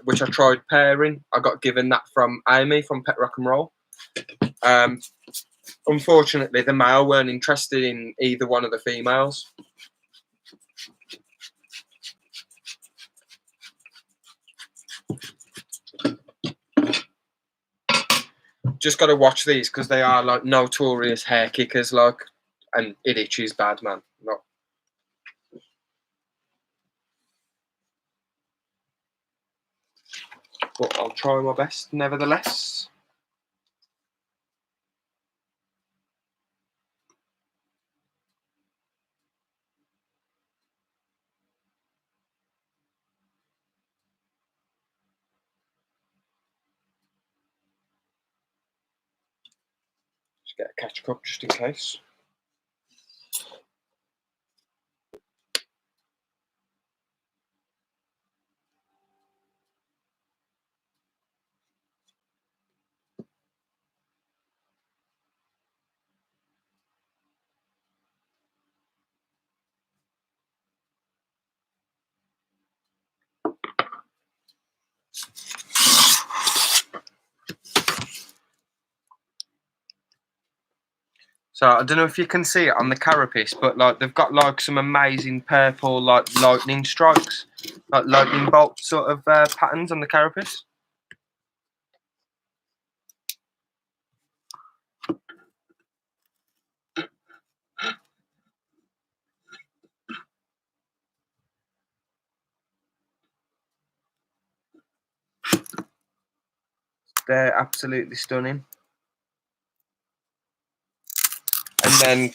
which I tried pairing. I got given that from Amy from Pet Rock and Roll. Unfortunately, the male weren't interested in either one of the females. Just got to watch these because they are like notorious hair kickers, like, and it itches bad, man. Not. But I'll try my best, nevertheless. Just get a catch cup just in case. So I don't know if you can see it on the carapace, but like they've got like some amazing purple like lightning strikes, like lightning bolt sort of patterns on the carapace. They're absolutely stunning. And then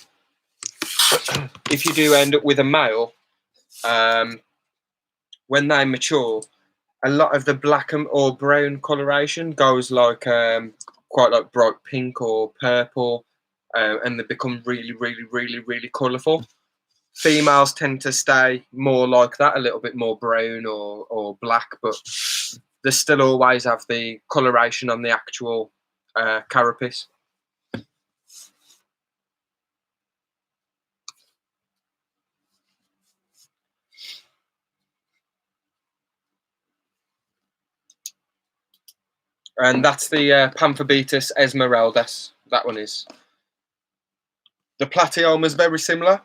if you do end up with a male, when they mature, a lot of the black or brown coloration goes like quite like bright pink or purple, and they become really, really, really, really colourful. Females tend to stay more like that, a little bit more brown or black, but they still always have the coloration on the actual carapace. And that's the Pamphobetus esmeraldus. That one is. The Platyoma is very similar,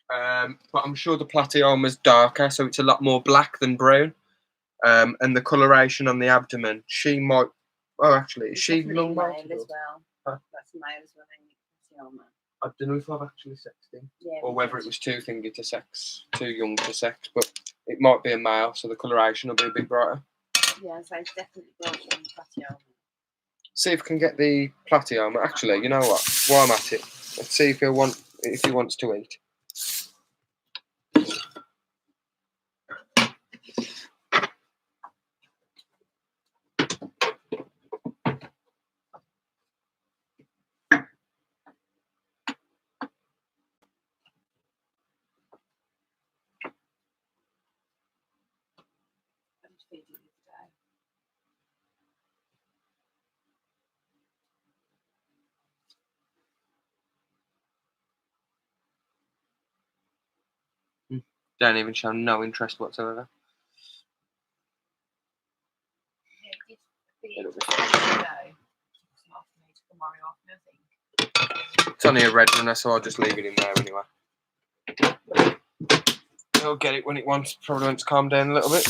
but I'm sure the Platyoma is darker, so it's a lot more black than brown. And the coloration on the abdomen, she might. Oh, actually, is she long male as well? Huh? That's male as well. Platyoma. I don't know if I've actually sexed him, yeah, or whether it was too thingy to sex, too young to sex, but it might be a male, so the coloration will be a bit brighter. Yeah, so it's definitely brighter than Platyoma. See if we can get the Platyoma. Actually, you know what? While I'm at it, let's see if he wants to eat. Don't even show no interest whatsoever. It's only a red runner, so I'll just leave it in there anyway. It'll get it when it wants, probably wants to calm down a little bit.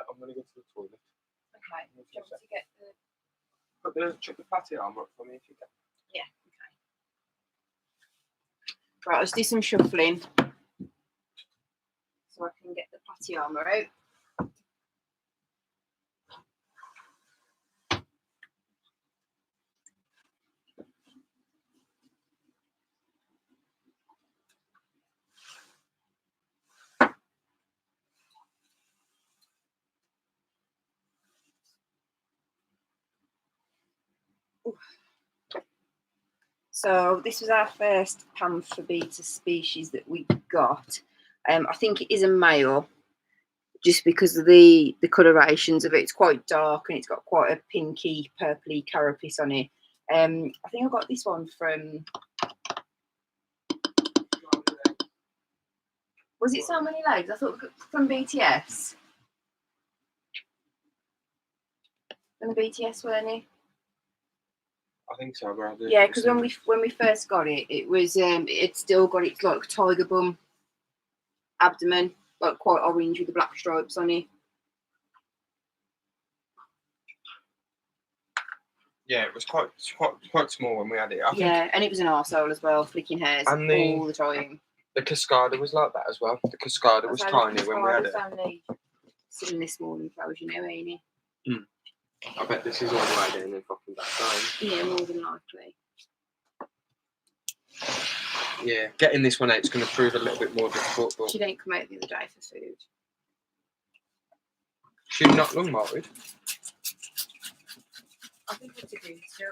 I'm going to go to the toilet. Okay. Do you want to get Chuck the Platyoma up for me if you can. Yeah, okay. Right, let's do some shuffling so I can get the Platyoma out. So this was our first Pamphobetus species that we got. I think it is a male, just because of the colorations of it. It's quite dark and it's got quite a pinky, purpley carapace on it. I think I got this one from. Was it So Many Legs? I thought from BTS. From the BTS, weren't it? I think so, brother. Yeah, because when we first got it, it was it still got its like tiger bum abdomen, like quite orange with the black stripes on it. Yeah, it was quite small when we had it. I think, and it was an arsehole as well, flicking hairs all the time. The Cascada was like that as well. The Cascada was tiny when we had it. Only sitting this morning flowers, you know, ain't it? I bet this is all the way down in fucking back time. Yeah, more than likely. Yeah, getting this one out is going to prove a little bit more difficult. But she didn't come out the other day for food. She's not lung malted. I think it's a good still.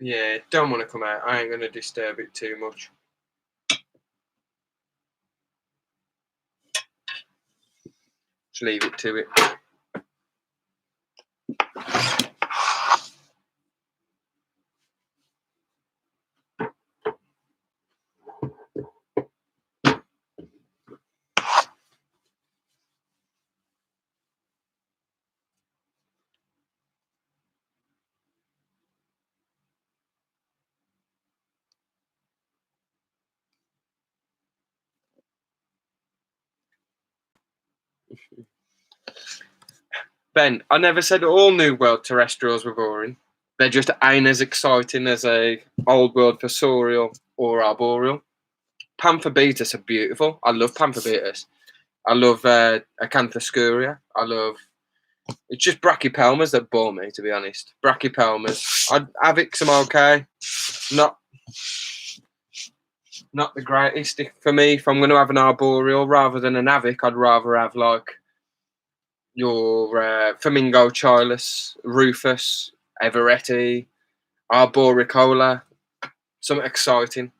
Yeah, don't want to come out. I ain't going to disturb it too much. Just leave it to it. Ben, I never said all New World terrestrials were boring. They're just ain't as exciting as a Old World fossorial or arboreal. Pantherbeetus are beautiful. I love Pantherbeetus. I love Acanthoscuria. I love. It's just Brachypelmas that bore me, to be honest. Brachypelmas. Avics, I'm okay. Not the greatest for me. If I'm going to have an arboreal rather than an avic, I'd rather have like your Flamingo Chilus, Rufus, Everetti, Arboricola. Something exciting.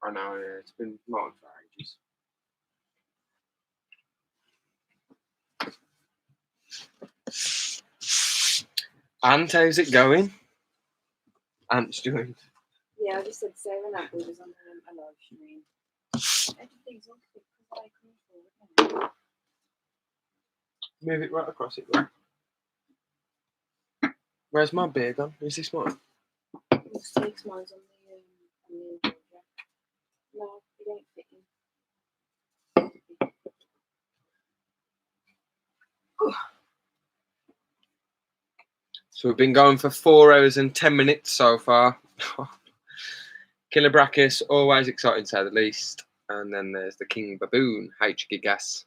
I know, yeah, it's been molting for ages. And how's it going? Ant's joined. Yeah, I just said Sarah and Apple was on a live stream. Everything's on because I Move it right across it, though. Where's my beer gone? Is this mine? Mistakes mine's on the no, it ain't fitting. So we've been going for 4 hours and 10 minutes so far. Killer Brachus, always exciting to say the least. And then there's the King Baboon, H. Gigas.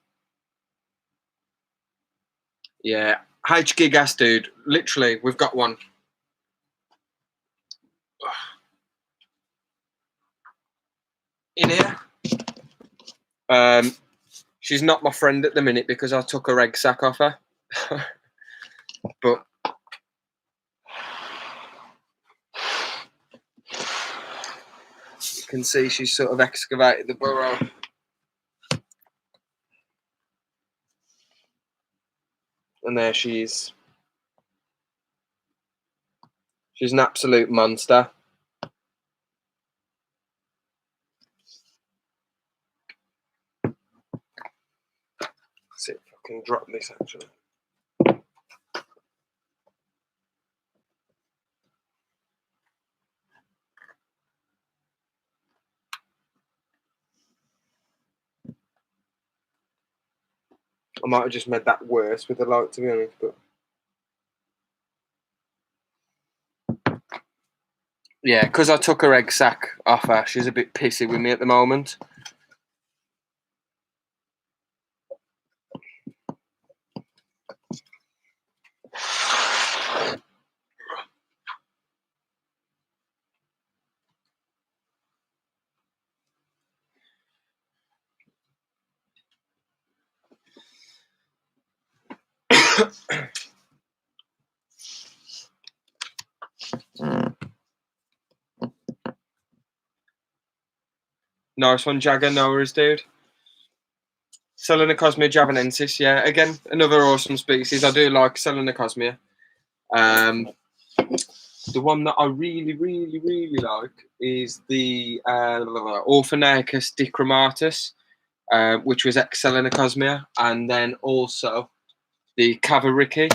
Yeah, H. Gigas, dude. Literally, we've got one. In here. She's not my friend at the minute because I took her egg sac off her. But you can see she's sort of excavated the burrow. And there she is. She's an absolute monster. Let's see if I can drop this actually. I might have just made that worse with the light, to be honest, but yeah, because I took her egg sac off her, she's a bit pissy with me at the moment. Nice one, Jagger. No worries, dude. Selenocosmia javanensis, yeah. Again, another awesome species. I do like Selenocosmia. The one that I really, really, really like is the Orphanacus dichromatus, which was ex Selenocosmia, and then also the Cavaricki.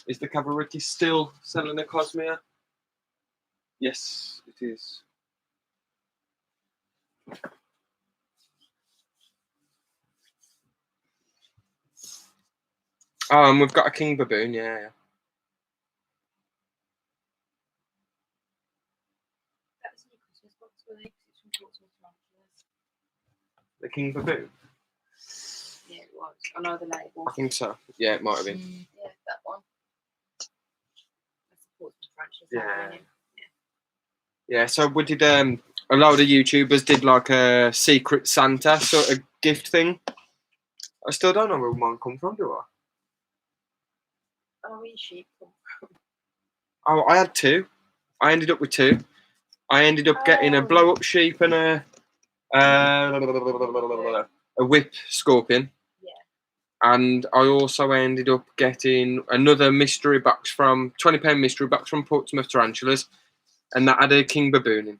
Is the Cavaricki still Selenocosmia? Yes, it is. Oh, and we've got a king baboon, yeah. The king baboon? Yeah, it was. I know the label. I think so. Yeah, it might have been. Yeah, that one. Yeah. Yeah, so we did a load of YouTubers did like a Secret Santa sort of gift thing. I still don't know where mine come from, do I? Oh, where sheep come from? Oh, I had two. I ended up with two. I ended up getting a blow up sheep and a whip scorpion. Yeah. And I also ended up getting another mystery box from £20 mystery box from Portsmouth Tarantulas, and that had a king baboon in.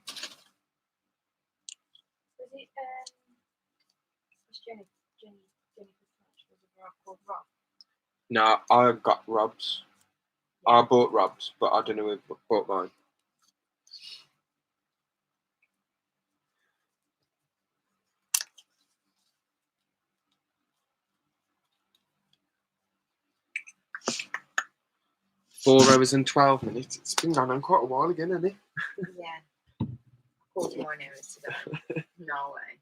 Was it was Jenny called Rob? No, I got Rob's. Yeah. I bought Rob's, but I don't know who bought mine. $4 and 12 minutes. It's been going on quite a while again, hasn't it? Yeah. 49 hours today. No way.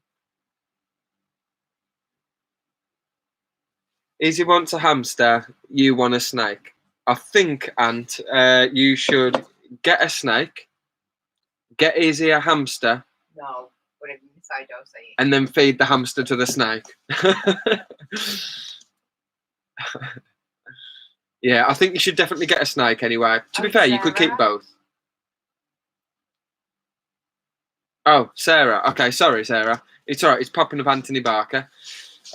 Izzy wants a hamster, you want a snake. I think, Ant, you should get a snake, get Izzy a hamster, No. Whatever you decide, I'll say it. and then feed the hamster to the snake. Yeah, I think you should definitely get a snake anyway. To be fair, you could keep both. Oh, Sarah. Okay, sorry, Sarah. It's all right. It's popping up Anthony Barker.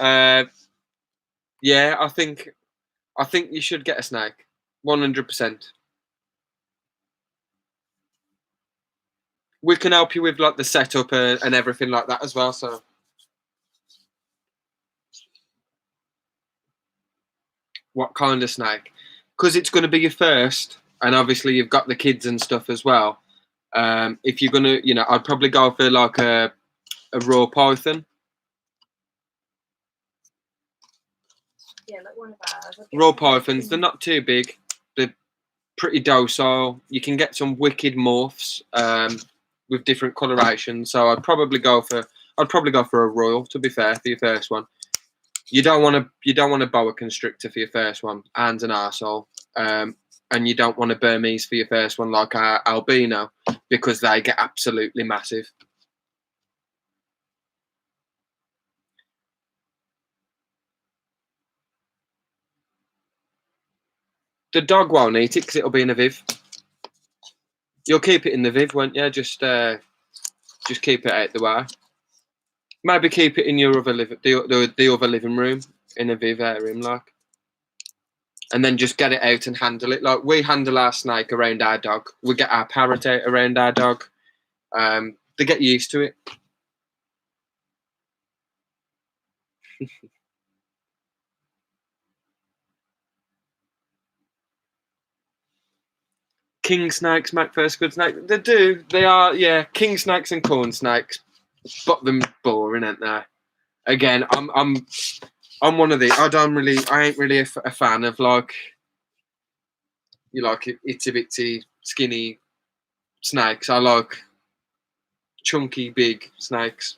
Yeah, I think you should get a snake. 100%. We can help you with like the setup and everything like that as well. So, what kind of snake? Because it's going to be your first, and obviously you've got the kids and stuff as well. If you're gonna, I'd probably go for like a raw python. Yeah, like one of ours. Raw pythons, they're not too big. They're pretty docile. You can get some wicked morphs with different colorations. So I'd probably go for a royal. To be fair, for your first one, you don't want a boa constrictor for your first one, and an arsehole. And you don't want a Burmese for your first one like our albino, because they get absolutely massive. The dog won't eat it because it'll be in a viv. You'll keep it in the viv, won't you? Just keep it out the way. Maybe keep it in your other the other living room in a vivarium, like, and then just get it out and handle it. Like we handle our snake around our dog. We get our parrot out around our dog. They get used to it. King snakes make first good snake. They do. They are, yeah. King snakes and corn snakes, but them boring, aren't they? Again, I'm one of the. I ain't really a fan of like, you like itsy bitsy skinny snakes. I like chunky big snakes.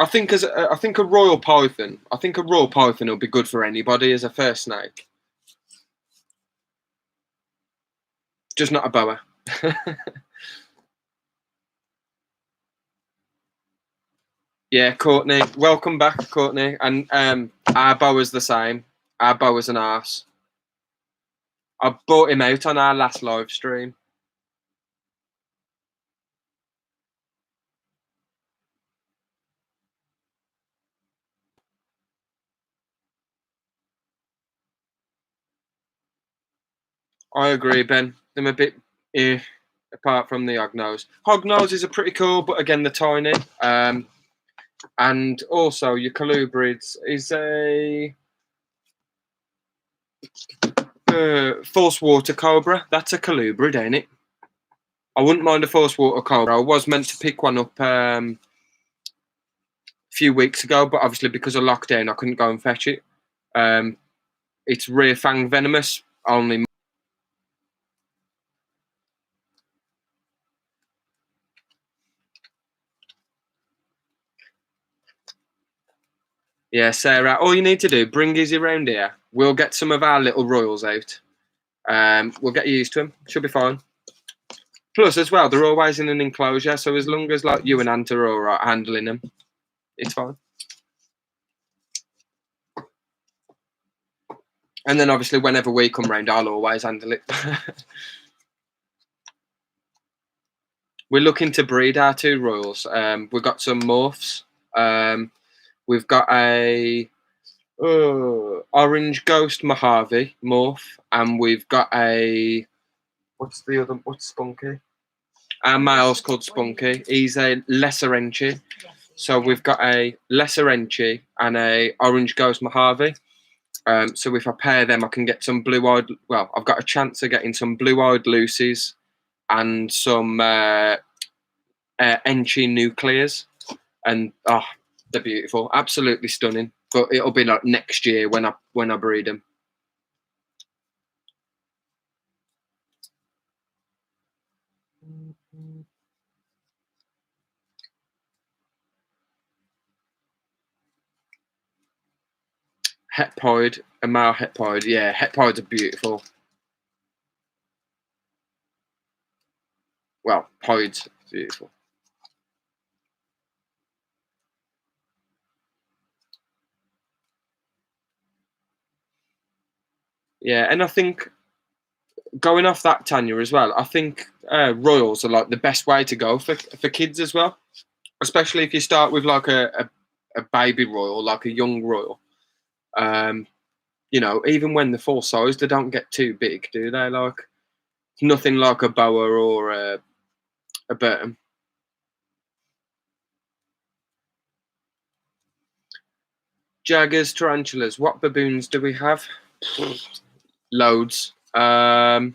I think a royal python. I think a royal python will be good for anybody as a first snake. Just not a boa. Yeah, Courtney. Welcome back, Courtney. And our boa's the same. Our boa's an arse. I bought him out on our last live stream. I agree, Ben. Them a bit apart from the hognose. Hognoses are pretty cool, but again, they're tiny. And also, your colubrids is a false water cobra. That's a colubrid, ain't it? I wouldn't mind a false water cobra. I was meant to pick one up a few weeks ago, but obviously because of lockdown, I couldn't go and fetch it. It's rear fang venomous. Only. Yeah, Sarah. All you need to do, bring Izzy round here. We'll get some of our little royals out. We'll get you used to them. Should be fine. Plus, as well, they're always in an enclosure, so as long as like you and Anta are all right handling them, it's fine. And then obviously, whenever we come round, I'll always handle it. We're looking to breed our 2 royals. We've got some morphs. We've got a orange ghost Mojave morph, and we've got a what's Spunky? Our male's called Spunky. He's a lesser Enchi. So we've got a lesser Enchi and a orange ghost Mojave. So if I pair them, I can get some blue-eyed. Well, I've got a chance of getting some blue-eyed Lucies and some Enchi nuclears, and they're beautiful, absolutely stunning. But it'll be like next year when I breed them. Heppoid, a male heppoid. Yeah, heppoids are beautiful. Well, poids, beautiful. Yeah, and I think going off that, Tanya, as well, I think royals are like the best way to go for kids as well, especially if you start with like a baby royal, like a young royal. You know, even when they're full size, they don't get too big, do they? Like nothing like a boa or a Burton. Jaggers, tarantulas. What baboons do we have? Loads. We've got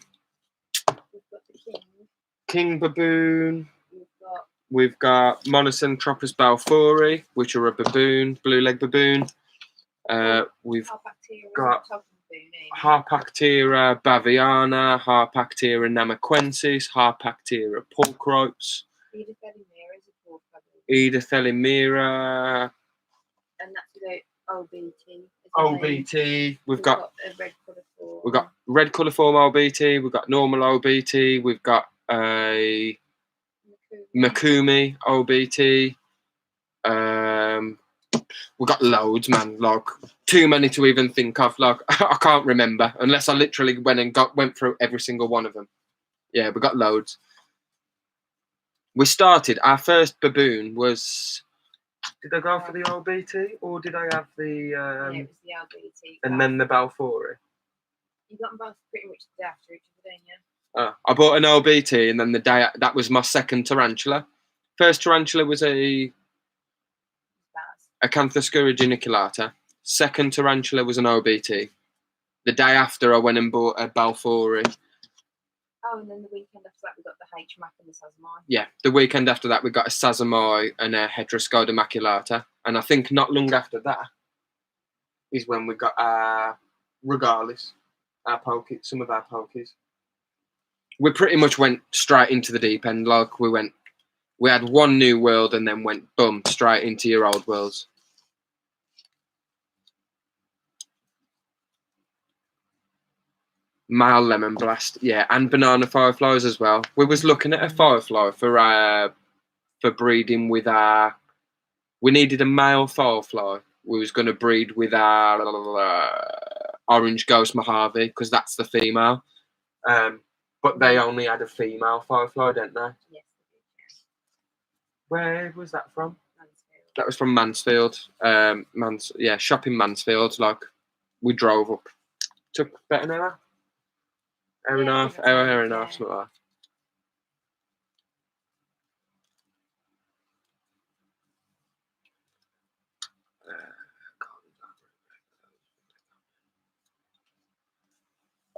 the King baboon. We've got We've got Monocentropus balfouri, which are a baboon, blue leg baboon. We've got Harpactira baviana, Harpactira namaquensis, Harpactira pulchropes, Edith Elimira, and that's without OBT. OBT. We've got a red colourform. we've got red colourform OBT. We've got normal OBT. We've got a Makumi OBT. We've got loads, man. Like too many to even think of. Like I can't remember unless I literally went through every single one of them. Yeah, we got loads. We started our first baboon was. Did I go for the OBT or did I have the? Yeah, it was the LBT. And then the Balfouri. You got them both pretty much the day after each other, didn't you? I bought an OBT, and then the day that was my second tarantula. First tarantula was a Acanthoscura geniculata. Second tarantula was an OBT. The day after, I went and bought a Balfouri. Oh, and then the weekend after that, we got the H-Mac and the Sazamai. Yeah, the weekend after that, we got a Sazamai and a Heteroscoda maculata. And I think not long after that is when we got Regalis, some of our pokies. We pretty much went straight into the deep end. Like we had one new world and then went boom straight into your old worlds. Male lemon blast, yeah, and banana fireflies as well. We was looking at a firefly for breeding with our. We needed a male firefly. We was going to breed with our orange ghost Mojave because that's the female. But they only had a female firefly, didn't they? Yes. Where was that from? Mansfield. That was from Mansfield. Shopping Mansfield. Like we drove up. Took about an hour. Hour and a half, something like that.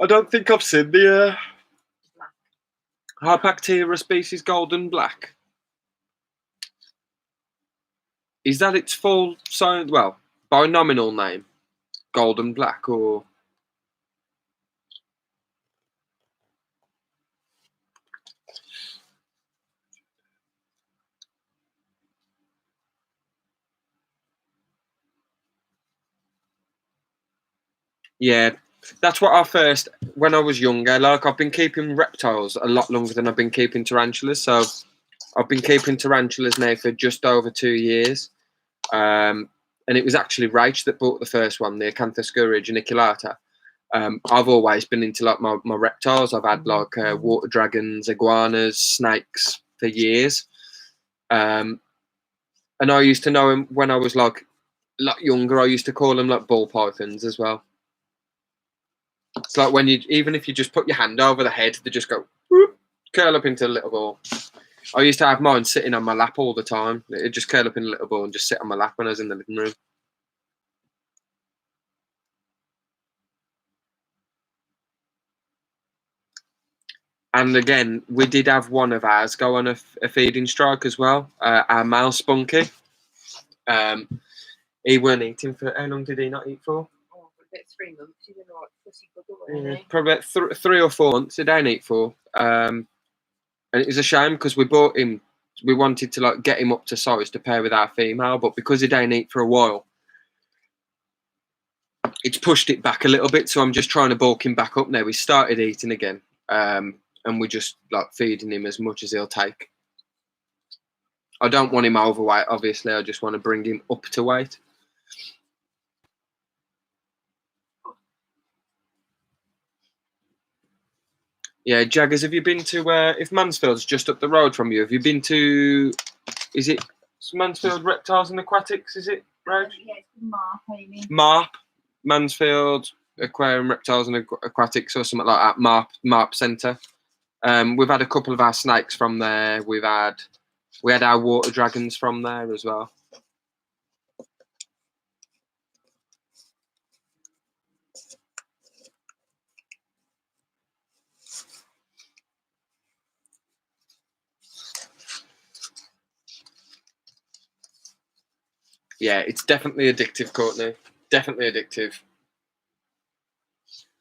I don't think I've seen the Harpactira species golden black. Is that its full binomial name? Golden black or Yeah, that's what I first, when I was younger, like I've been keeping reptiles a lot longer than I've been keeping tarantulas. So I've been keeping tarantulas now for just over 2 years. And it was actually Rach that bought the first one, the Acanthoscurria geniculata. I've always been into like my reptiles. I've had like water dragons, iguanas, snakes for years. And I used to know them when I was like a lot younger. I used to call them like ball pythons as well. It's like when you, even if you just put your hand over the head, they just go whoop, curl up into a little ball. I used to have mine sitting on my lap all the time. It'd just curl up in a little ball and just sit on my lap when I was in the living room. And again, we did have one of ours go on a feeding strike as well. Our male Spunky. He weren't eating for, how long did he not eat for? Oh, for about 3 months. He was like fussy bugger, wasn't he? Probably about 3 or 4 months. He didn't eat for. And it was a shame because we bought him. We wanted to like get him up to size to pair with our female, but because he didn't eat for a while, it's pushed it back a little bit. So I'm just trying to bulk him back up now. He started eating again. And we're just like feeding him as much as he'll take. I don't want him overweight, obviously. I just want to bring him up to weight. Yeah, Jaggers, have you been to, if Mansfield's just up the road from you, have you been to, is it Mansfield Reptiles and Aquatics, is it, right? Yeah, it's Marp, Amy. Marp, Mansfield Aquarium, Reptiles and Aquatics or something like that, Marp Centre. We've had a couple of our snakes from there. We had our water dragons from there as well. Yeah, it's definitely addictive, Courtney. Definitely addictive.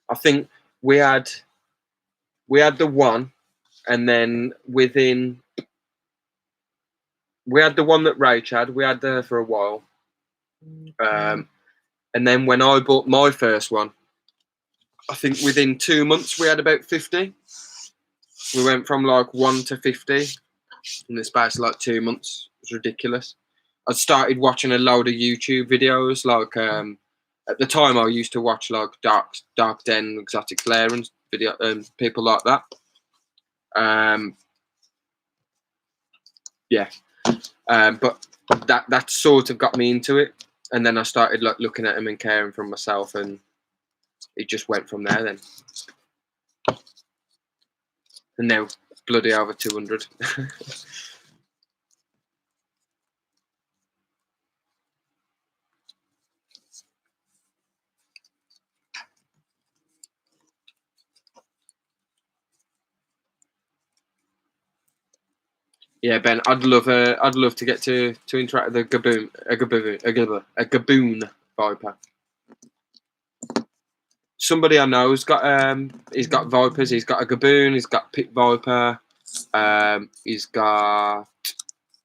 I think we had the one, and then we had the one that Rach had. We had her for a while. And then when I bought my first one, I think within 2 months we had about 50. We went from like 1 to 50 in the space of like 2 months. It was ridiculous. I started watching a load of YouTube videos. Like at the time, I used to watch like Dark Den, Exotic Flair, and video, people like that. Yeah, but that sort of got me into it, and then I started like looking at him and caring for myself, and it just went from there. Then, and now bloody over 200. Yeah, Ben, I'd love to get to interact with a gaboon viper. Somebody I know has got he's got vipers. He's got a gaboon. He's got pit viper. He's got,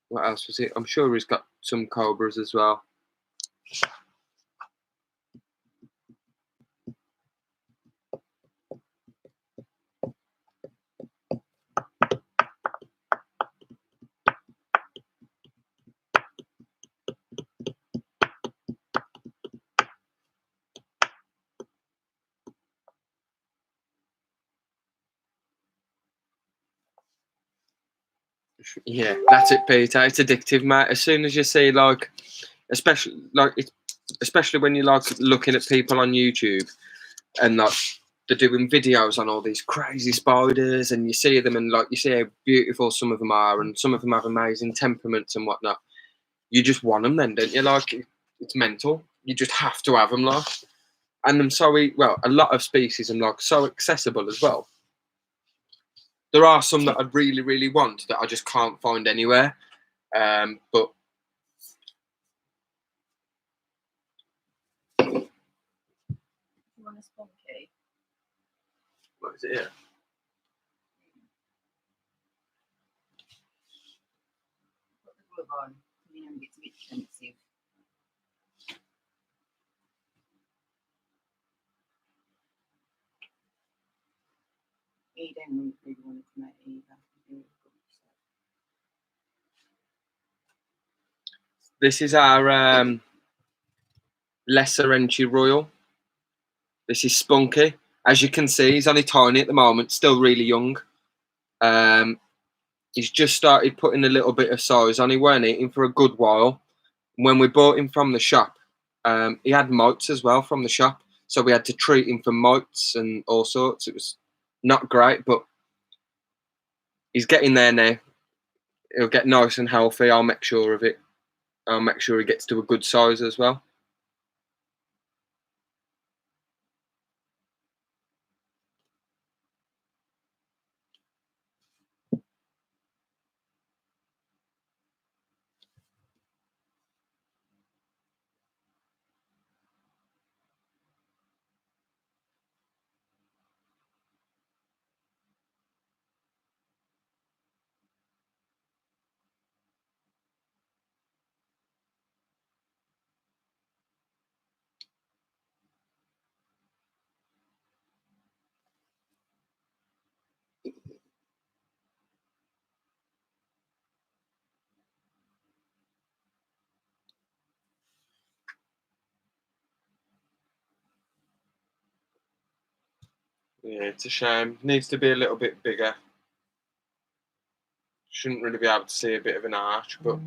what else was it? I'm sure he's got some cobras as well. Yeah, that's it, Peter. It's addictive, mate. As soon as you see like, especially when you're like looking at people on YouTube and like they're doing videos on all these crazy spiders, and you see them and like you see how beautiful some of them are, and some of them have amazing temperaments and whatnot. You just want them, then, don't you? Like it's mental. You just have to have them, like, and them so well. A lot of species are like so accessible as well. There are some that I really, really want that I just can't find anywhere. But You want a spunky? what is it here? Put the glove on. You know, it gets a bit expensive. He didn't really want to come out either. This is our lesser entry royal. This is Spunky. As you can see, he's only tiny at the moment, still really young. He's just started putting a little bit of size on. He weren't eating for a good while. When we bought him from the shop, he had mites as well from the shop. So we had to treat him for mites and all sorts. It was not great, but he's getting there now. He'll get nice and healthy. I'll make sure of it. I'll make sure he gets to a good size as well. Yeah, it's a shame. Needs to be a little bit bigger. Shouldn't really be able to see a bit of an arch, but He's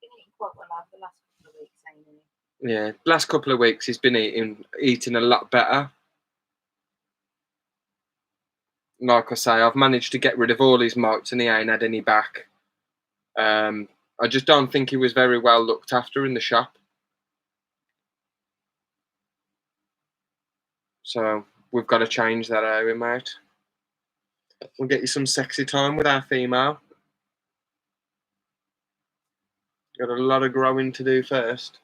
been eating quite well over the last couple of weeks, ain't he? yeah, last couple of weeks he's been eating a lot better. Like I say, I've managed to get rid of all his mites and he ain't had any back. I just don't think he was very well looked after in the shop. So we've got to change that area, mate. We'll get you some sexy time with our female. Got a lot of growing to do first.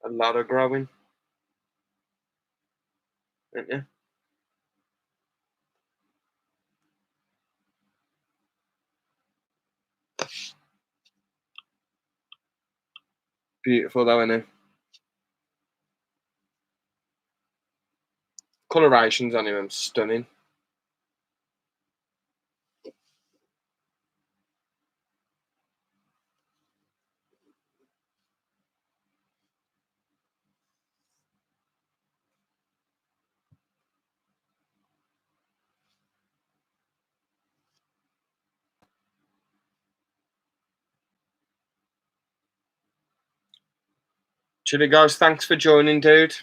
A lot of growing. Don't you? Beautiful though, isn't it? Colorations on him, stunning. Chilly guys, thanks for joining, dude.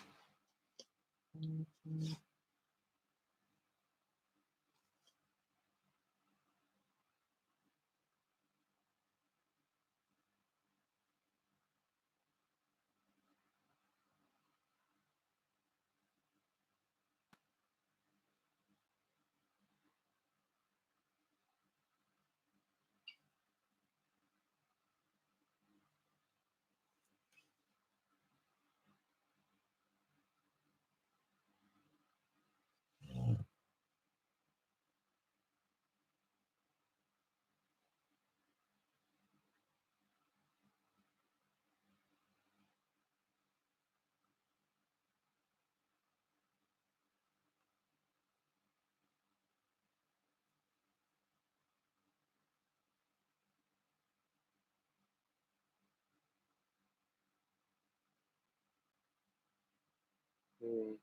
Mm.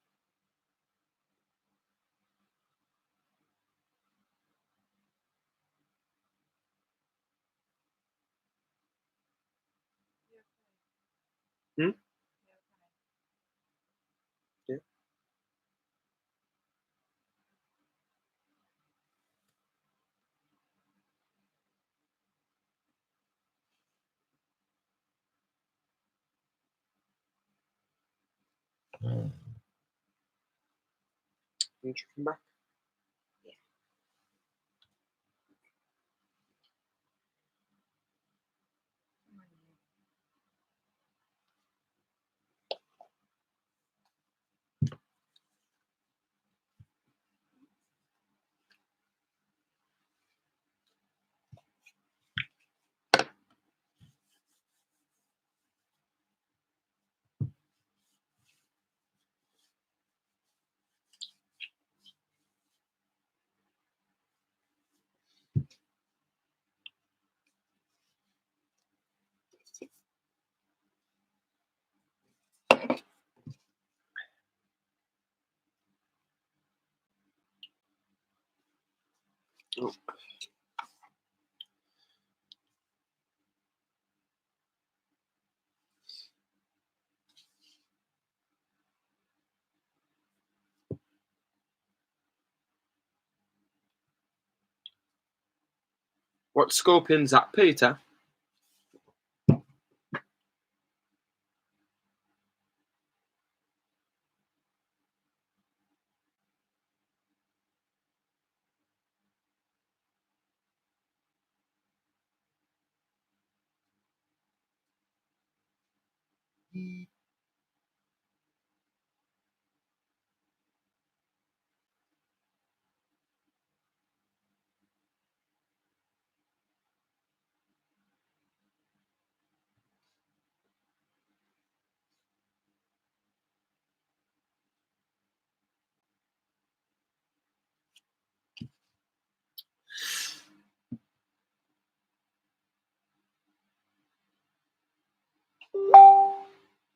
Hmm? Yeah. Can you come back? Oh. What scorpion's that, Peter?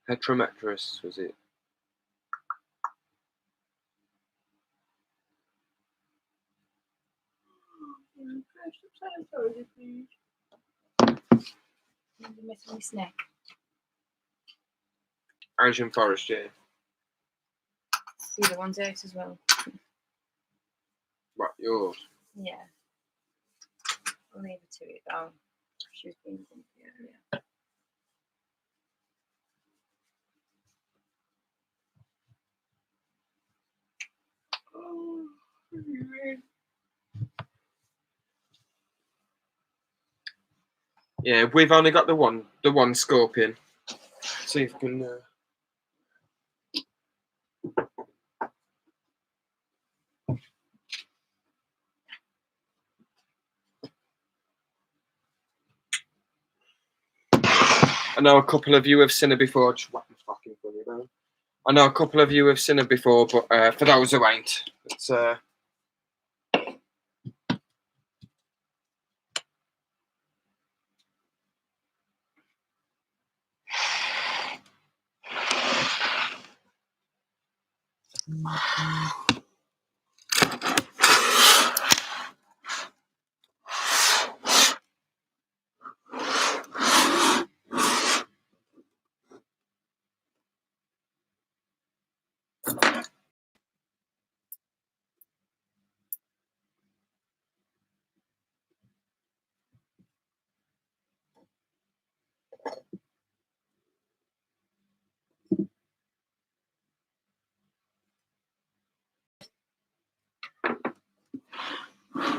Heterometrus, was it? Messing his neck. Asian forest, yeah. See the ones out as well. What, yours? Yeah. I'll leave it to it though. She was being comfy earlier. Oh, Yeah, we've only got the one scorpion. See if we can. I know a couple of you have seen her before. Just whack my fucking funny down. I know a couple of you have seen her before, but for those who ain't, it's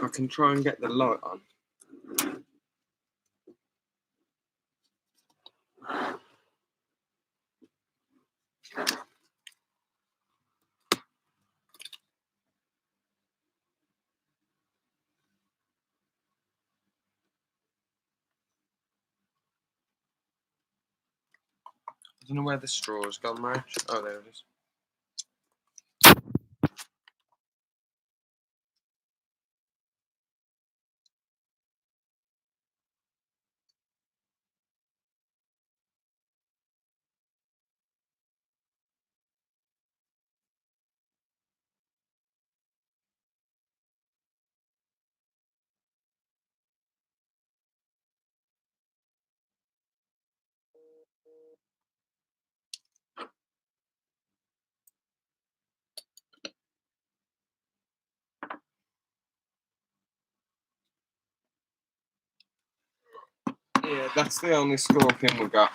I can try and get the light on. I don't know where the straw's gone, March. Oh, there it is. Yeah, that's the only scorpion we got.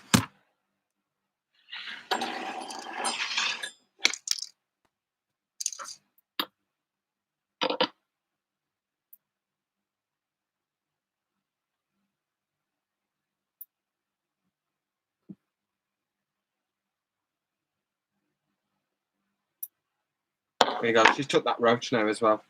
There you go. She's took that roach now as well.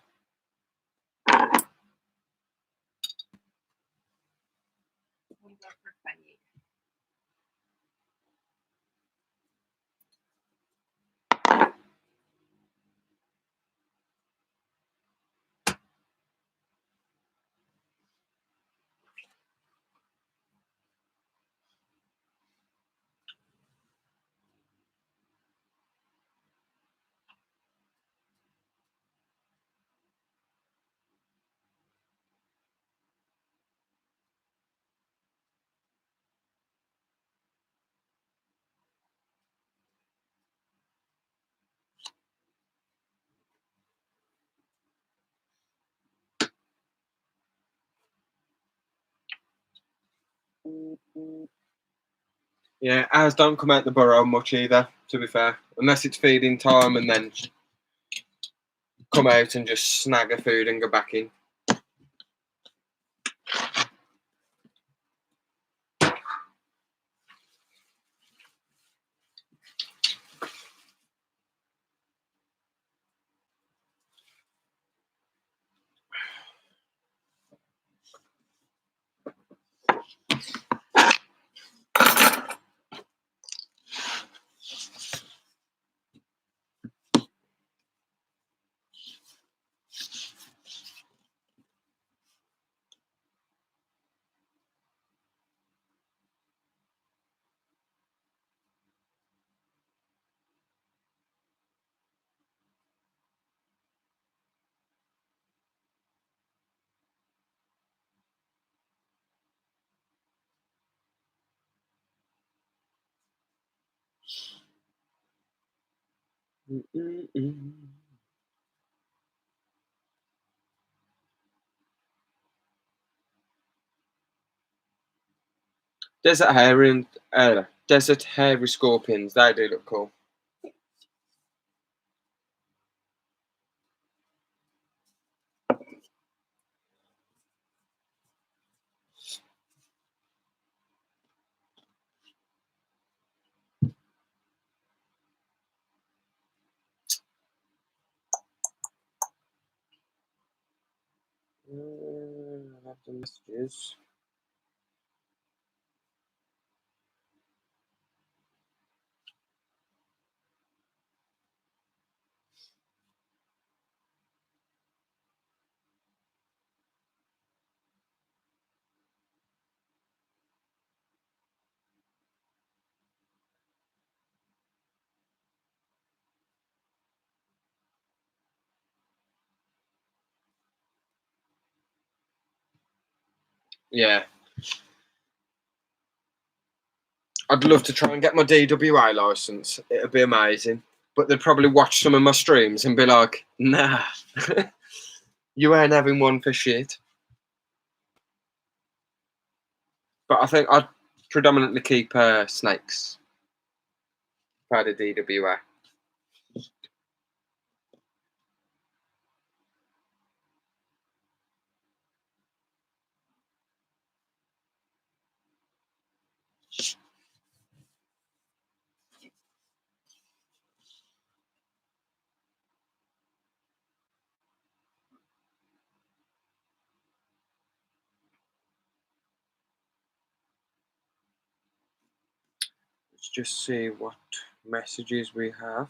Yeah, ours don't come out the burrow much either, to be fair. Unless it's feeding time and then come out and just snag a food and go back in. Desert hairy scorpions, they do look cool. I have the messages. Yeah. I'd love to try and get my DWA license. It'd be amazing. But they'd probably watch some of my streams and be like, nah, you ain't having one for shit. But I think I'd predominantly keep snakes for the DWA. Let's just see what messages we have.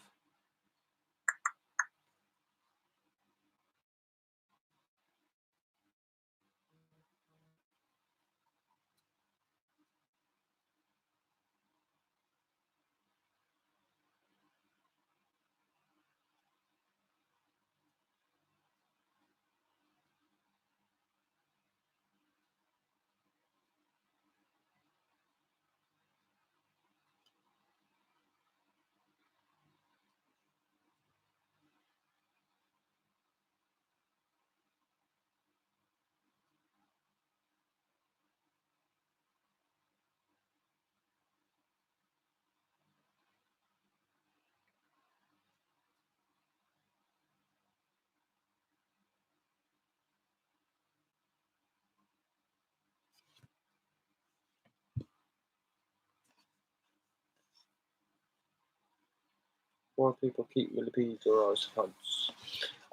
Why people keep millipedes or isopods?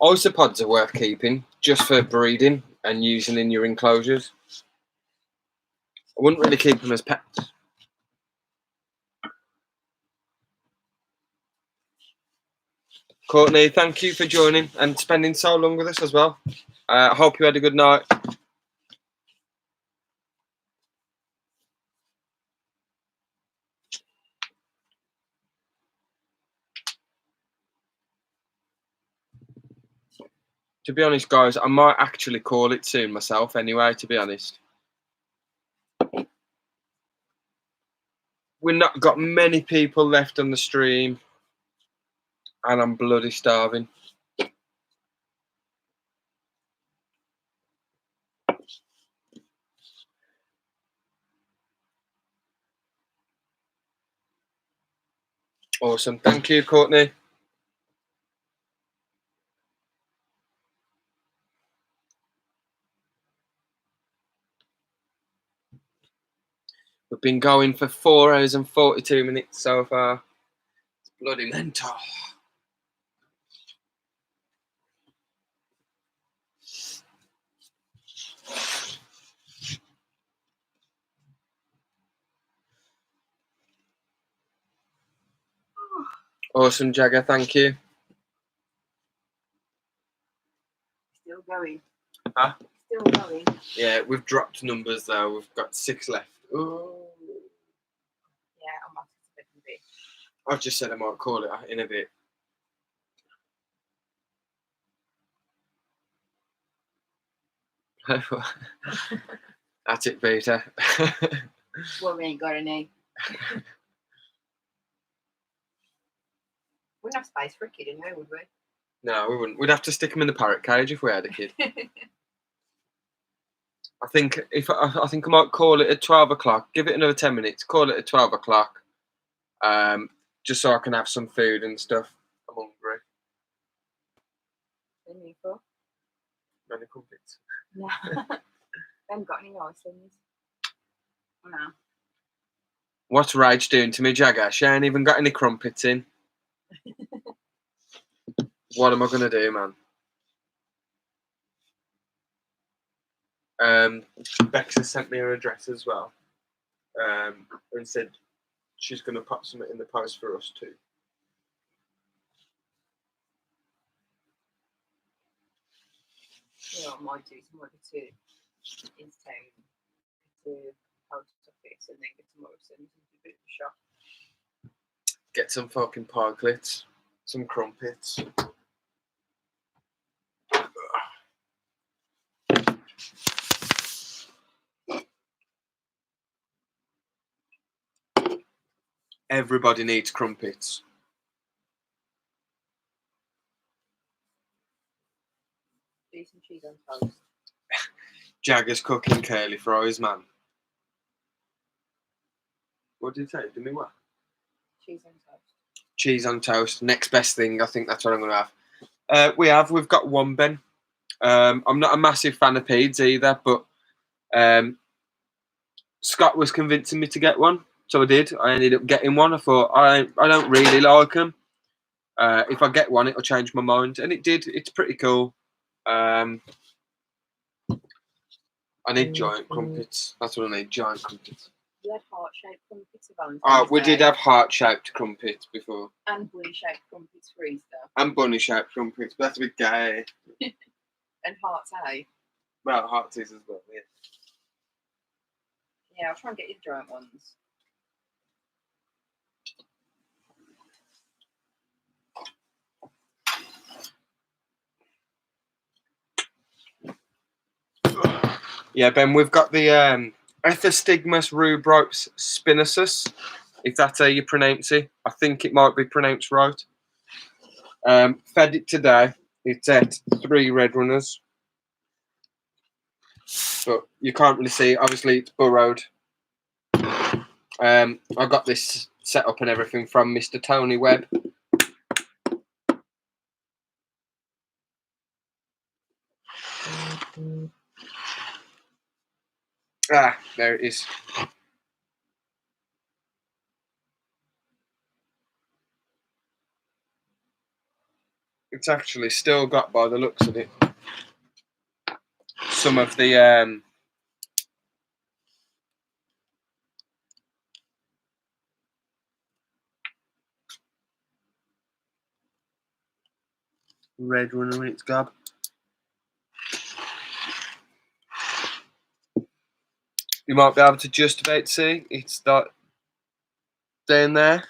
Isopods are worth keeping just for breeding and using in your enclosures. I wouldn't really keep them as pets. Courtney, thank you for joining and spending so long with us as well. I hope you had a good night. To be honest, guys, I might actually call it soon myself anyway, to be honest. We've not got many people left on the stream, and I'm bloody starving. Awesome. Thank you, Courtney. We've been going for 4 hours and 42 minutes so far. It's bloody mental. Awesome, Jagger. Thank you. Still going. Huh? Still going. Yeah, we've dropped numbers though. We've got 6 left. Ooh. Yeah, I'm off to bed in a bit. I've just said I might call it in a bit. That's it, Peter. Well, we ain't got any. We wouldn't have space for a kid in there, would we? No, we wouldn't. We'd have to stick him in the parrot cage if we had a kid. I think I think I might call it at 12 o'clock. Give it another 10 minutes. Call it at 12 o'clock. Just so I can have some food and stuff. I'm hungry. What do you need for? Many crumpets. No. I haven't got any nice things. No. What's Rage doing to me, Jagger? She ain't even got any crumpets in. What am I gonna do, man? Bex has sent me her address as well, and said she's gonna put something in the post for us too. You know, I might do some other two in town to post office and then get some Morrison's and do a bit of a shop. Get some fucking parklets, some crumpets. Everybody needs crumpets. Do some cheese on toast. Jagger's cooking curly fries, man. What did you say? Do me what? Cheese on toast. Cheese on toast. Next best thing. I think that's what I'm gonna have. We've got one, Ben. I'm not a massive fan of peds either, but Scott was convincing me to get one, so I did. I ended up getting one. I thought I don't really like them. If I get one, it'll change my mind, and it did. It's pretty cool. I need giant crumpets. That's what I need, giant crumpets. We had heart-shaped crumpets for Valentine's We Day. did have heart-shaped crumpets before. And bunny-shaped crumpets for Easter. And bunny-shaped crumpets, but that's a bit gay. And hearts, eh? Well, hearts is as well, yeah. Yeah, I'll try and get you the giant ones. Yeah, Ben, we've got the Ethystigmus rubrops spinosus, if that's how you pronounce it. I think it might be pronounced right. Fed it today. It's at 3 red runners. But you can't really see it. Obviously, it's burrowed. I got this set up and everything from Mr. Tony Webb. Ah, there it is. It's actually still got, by the looks of it, some of the red runner in its gob. You might be able to just about see it's that down there.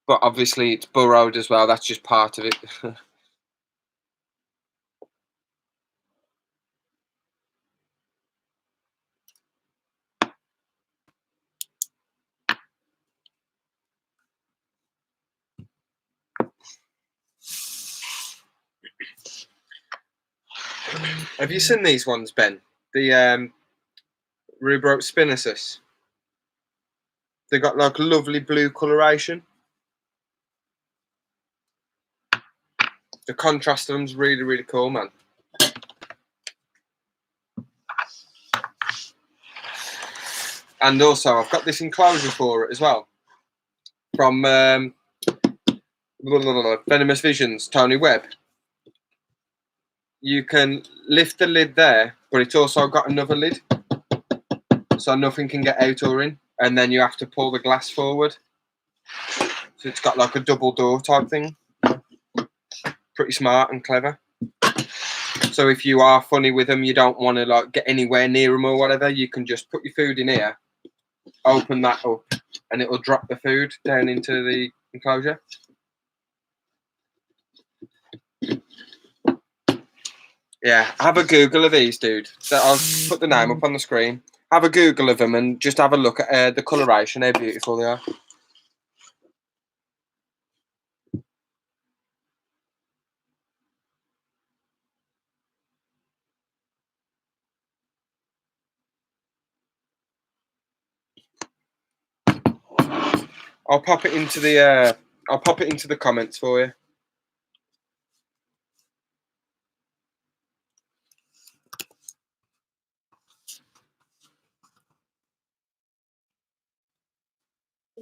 But obviously it's burrowed as well, that's just part of it. Have you seen these ones, Ben? The Rubrope spinosus? They got like lovely blue coloration. The contrast of them's really, really cool, man. And also, I've got this enclosure for it as well. From Venomous Visions, Tony Webb. You can lift the lid there, but it's also got another lid. So nothing can get out or in. And then you have to pull the glass forward. So it's got like a double door type thing. Pretty smart and clever. So if you are funny with them, you don't want to like get anywhere near them or whatever, you can just put your food in here, open that up, and it'll drop the food down into the enclosure. Yeah, have a Google of these, dude. I'll put the name up on the screen. Have a Google of them and just have a look at the coloration, how beautiful they are. I'll pop it into the comments for you.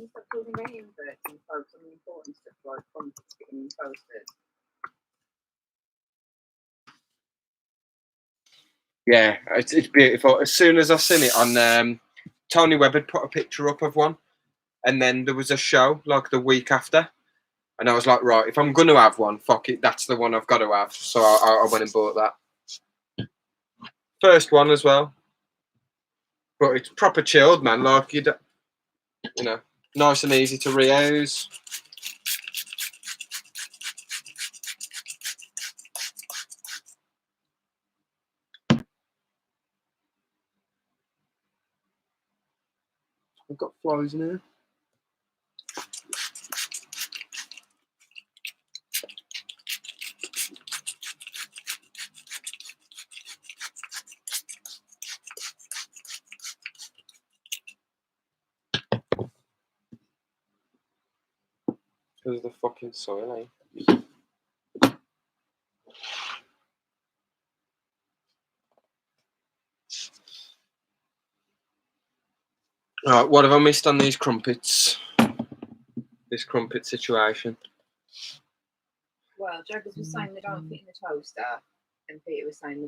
Stop talking about inverts and focus on the important stuff like context getting posted. Yeah, it's beautiful. As soon as I seen it on, Tony Webb had put a picture up of one, and then there was a show like the week after, and I was like, right, if I'm gonna have one, fuck it, that's the one I've got to have. So I went and bought that. First one as well, but it's proper chilled, man. Like you know, nice and easy to reuse. I've got flies in here. Because of the fucking soil, eh? Right, what have I missed on these crumpets? This crumpet situation. Well, Jaggers was saying they don't fit in the toaster, and Peter was saying they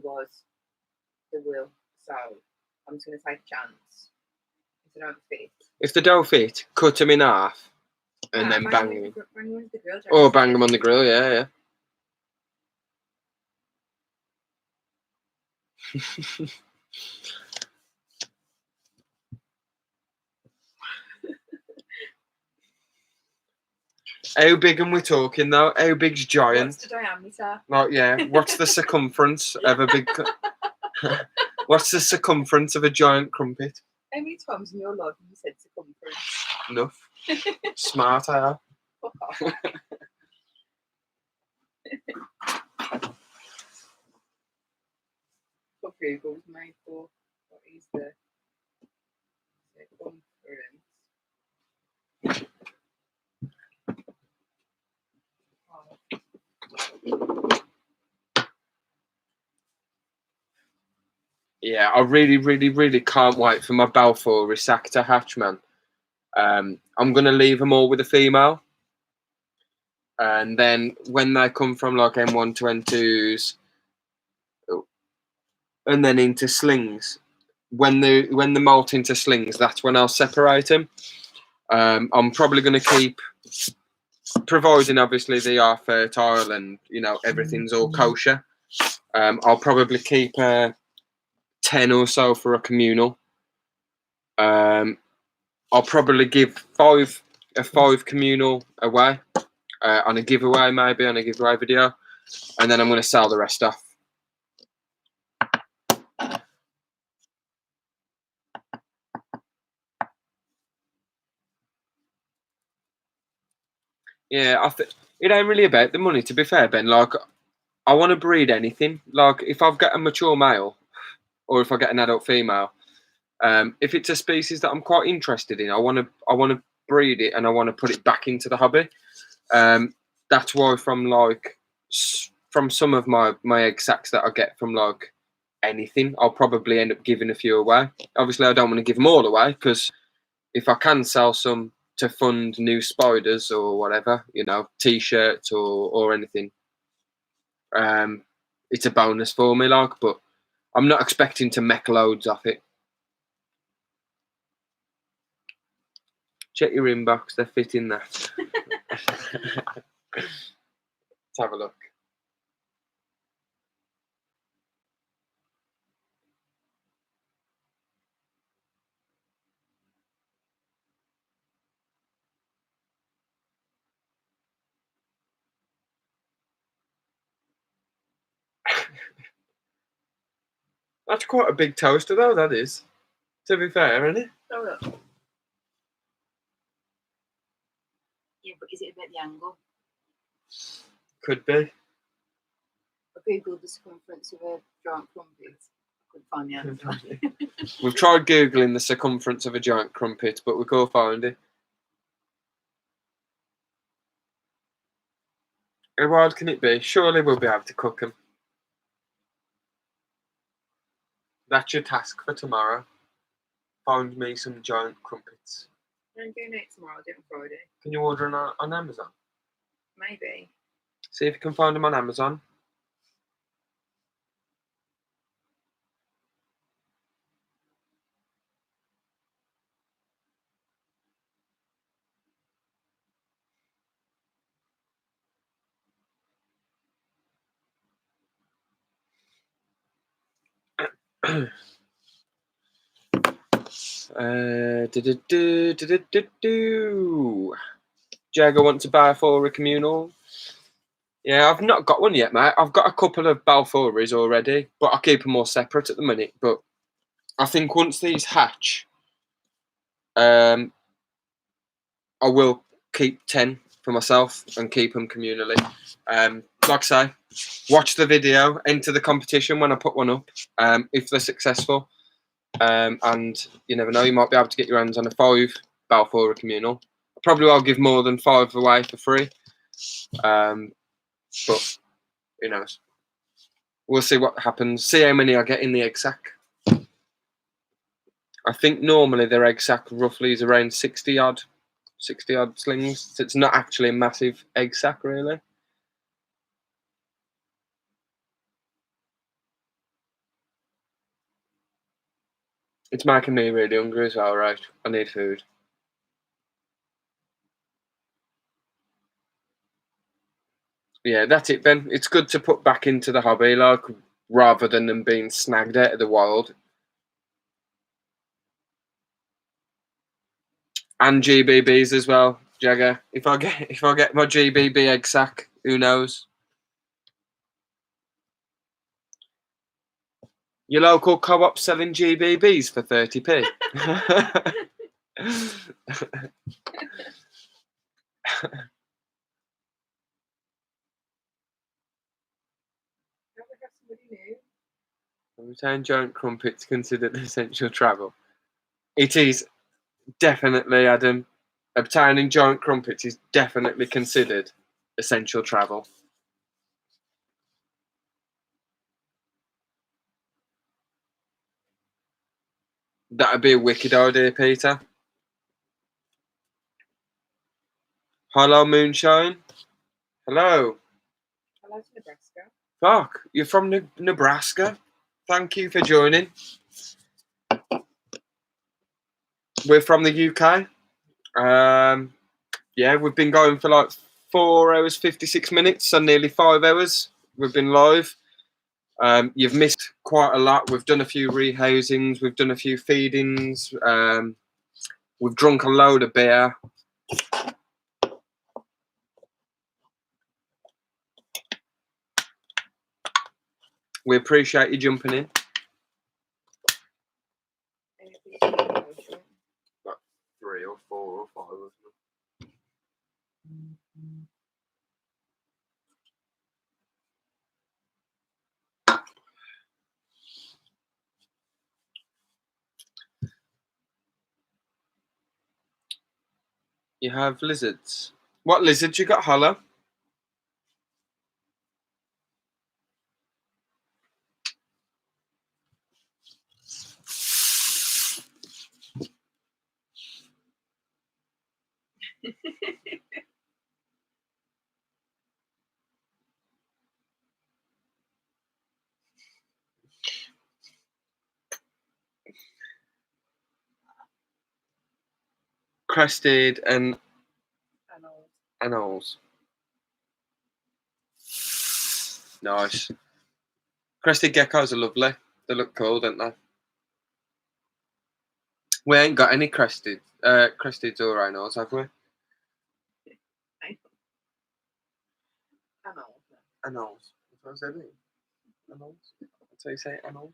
will. So I'm just going to take a chance. If they don't fit. If they don't fit, cut them in half and then bang them. Bang them on the grill. Or bang them on the grill, yeah. How big am we talking though? How big's giant? What's the diameter? Like, yeah. What's the circumference of a big? What's the circumference of a giant crumpet? How many times in your life have you said circumference? Enough. Smart, I am. Fuck off. What Google's made for? What is the circumference? Yeah, I really, really, really can't wait for my Balfour Resactor hatch, man. I'm gonna leave them all with a female, and then when they come from like M1 to N2s, and then into slings, when the molt into slings, that's when I'll separate them. I'm probably gonna keep, providing obviously they are fertile and everything's all kosher. I'll probably keep 10 or so for a communal. I'll probably give five communal away on a giveaway, maybe on a giveaway video, and then I'm going to sell the rest off. Yeah, it ain't really about the money, to be fair, Ben. Like, I want to breed anything. Like, if I've got a mature male, or if I get an adult female, If it's a species that I'm quite interested in, I want to breed it and I want to put it back into the hobby. That's why from some of my egg sacs that I get from like anything, I'll probably end up giving a few away. Obviously, I don't want to give them all away because if I can sell some to fund new spiders or whatever, you know, t-shirts or anything, it's a bonus for me. Like, but I'm not expecting to make loads off it. Check your inbox; they're fitting that. Let's have a look. That's quite a big toaster, though. That is. To be fair, isn't it? Oh, look. Yeah, but is it about the angle? Could be. I googled the circumference of a giant crumpet. I couldn't find the answer. We've tried googling the circumference of a giant crumpet, but we can't find it. How hard can it be? Surely we'll be able to cook them. That's your task for tomorrow. Find me some giant crumpets. I'm doing it tomorrow. I'll do it on Friday. Can you order them on Amazon? Maybe. See if you can find them on Amazon. Jagger wants a Balfour communal. Yeah, I've not got one yet, mate. I've got a couple of Balfouris already, but I keep them all separate at the minute. But I think once these hatch, I will keep 10 for myself and keep them communally. Like I say, watch the video, enter the competition when I put one up, if they're successful. And you never know, you might be able to get your hands on a 5 Balfour communal. Probably I'll give more than 5 away for free. But who knows? We'll see what happens. See how many I get in the egg sac. I think normally their egg sac roughly is around 60 odd slings. So it's not actually a massive egg sac, really. It's making me really hungry as well, right? I need food. Yeah, that's it, Ben. It's good to put back into the hobby, like, rather than them being snagged out of the wild. And GBBs as well, Jagger. If I get my GBB egg sac, who knows? Your local co-op selling GBBs for 30p. Return giant crumpets considered essential travel. It is definitely, Adam. Obtaining giant crumpets is definitely considered essential travel. That'd be a wicked idea, Peter. Hello, Moonshine. Hello. Hello to Nebraska. Fuck, you're from Nebraska? Thank you for joining. We're from the UK. Yeah, we've been going for like 4 hours, 56 minutes, so nearly 5 hours. We've been live. You've missed quite a lot. We've done a few rehousings. We've done a few feedings. We've drunk a load of beer. We appreciate you jumping in. Like 3 or 4 or 5 of them. You have lizards. What lizards you got, Hollow? Crested and anoles. Nice. Crested geckos are lovely. They look cool, don't they? We ain't got any cresteds or anoles, have we? Anoles. What does that mean? Anoles. That's how you say anoles.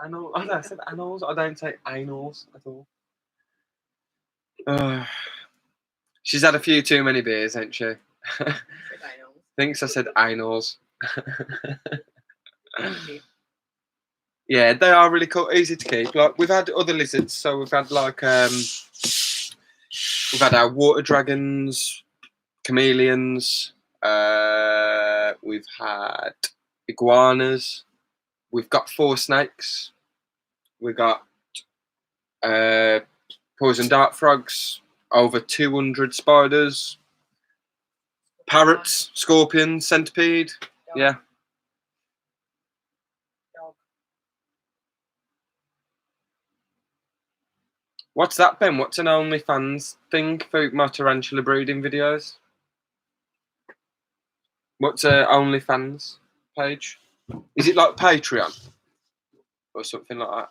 Anal. Oh, I said anoles. I don't say anals at all. She's had a few too many beers, hasn't she? Thinks I said anals. Yeah, they are really cool, easy to keep. Like we've had other lizards, so we've had like we've had our water dragons, chameleons. We've had iguanas. We've got 4 snakes. We've got poison dart frogs. Over 200 spiders. Parrots, scorpions, centipede. Yeah. What's that, Ben? What's an OnlyFans thing for my tarantula breeding videos? What's a OnlyFans page? Is it like Patreon or something like that?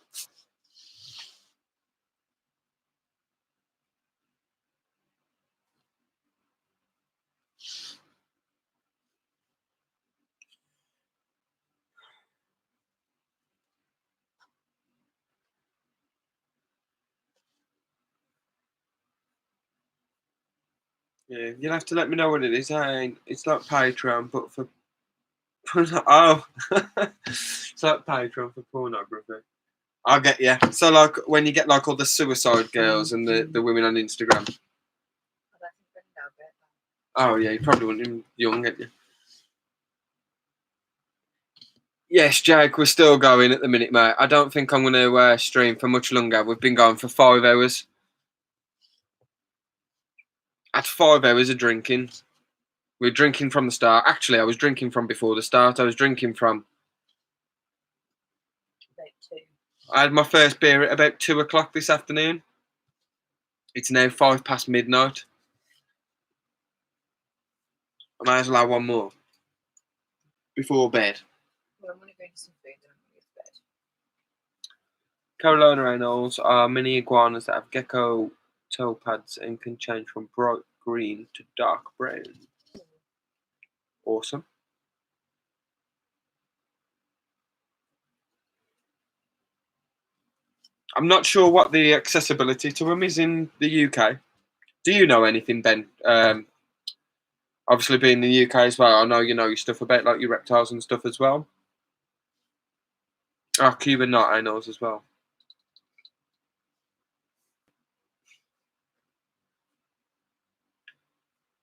Yeah, you'll have to let me know what it is. It's like Patreon, but for oh, it's like Patreon for pornography. I'll get you. So like when you get like all the suicide girls and the women on Instagram. Oh yeah, you probably want him young, ain't you? Yes, Jake, we're still going at the minute, mate. I don't think I'm going to stream for much longer. We've been going for 5 hours. At 5 hours of drinking. We were drinking from the start. Actually, I was drinking from before the start. I was drinking from... About 2. I had my first beer at about 2 o'clock this afternoon. It's now 5 past midnight. I might as well have one more. Before bed. Well, I'm going to go into some food and I'm going to go to bed. Carolina anoles are mini iguanas that have gecko toe pads and can change from bright green to dark brown. Awesome. I'm not sure what the accessibility to them is in the UK. Do you know anything, Ben? Obviously, being in the UK as well, I know you know your stuff about like your reptiles and stuff as well. Oh, Cuban night I knows as well.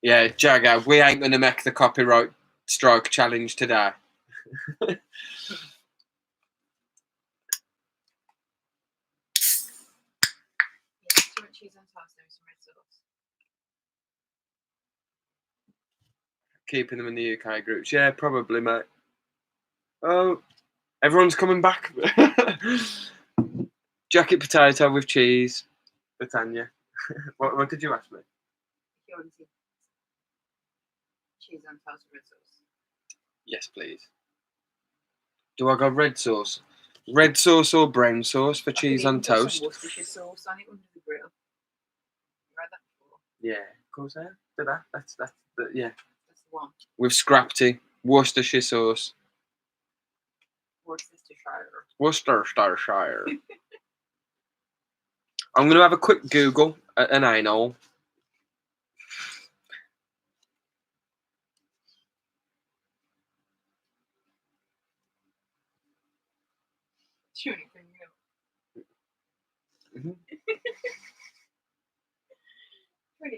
Yeah, Jagger, we ain't going to make the copyright strike challenge today. Cheese on toast, there was some red sauce. Keeping them in the UK groups. Yeah, probably, mate. Oh, everyone's coming back. Jacket potato with cheese for Tanya. What did you ask me? If you want to see cheese on toast with red sauce. Yes, please. Do I go red sauce? Red sauce or brown sauce for cheese on toast? Some Worcestershire sauce on it under the grill. You had that before? Yeah, of course I have. Did that? That's yeah. That's the one. With scrapty, Worcestershire sauce. Worcestershire. I'm going to have a quick Google at an anal. Can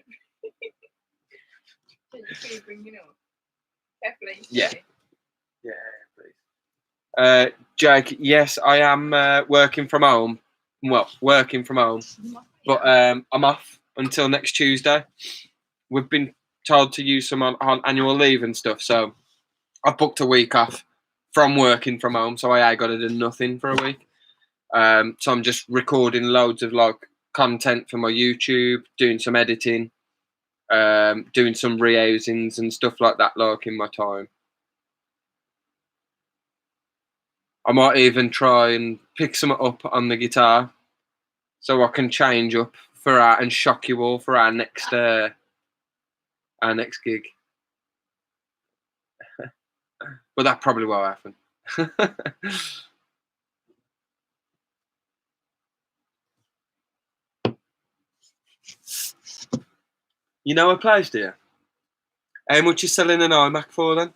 you bring it up? Carefully. Yeah. Yeah, please. Jake, yes, I am working from home. Well, working from home, but I'm off until next Tuesday. We've been told to use some on annual leave and stuff, so I've booked a week off from working from home, so I ain't got to do nothing for a week. So I'm just recording loads of like content for my YouTube, doing some editing, doing some rehousings and stuff like that, like in my time. I might even try and pick some up on the guitar, so I can change up for our and shock you all for our next gig. But that probably won't happen. You know a place, do you? How much you selling an iMac for then?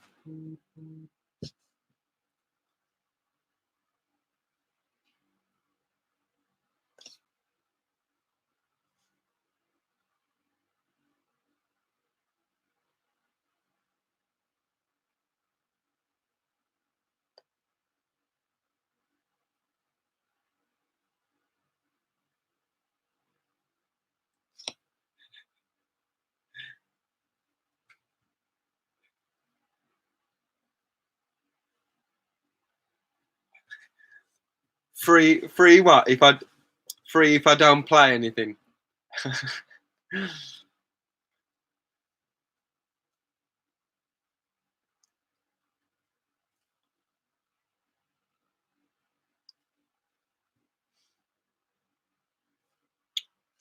Free what? If I don't play anything. Let's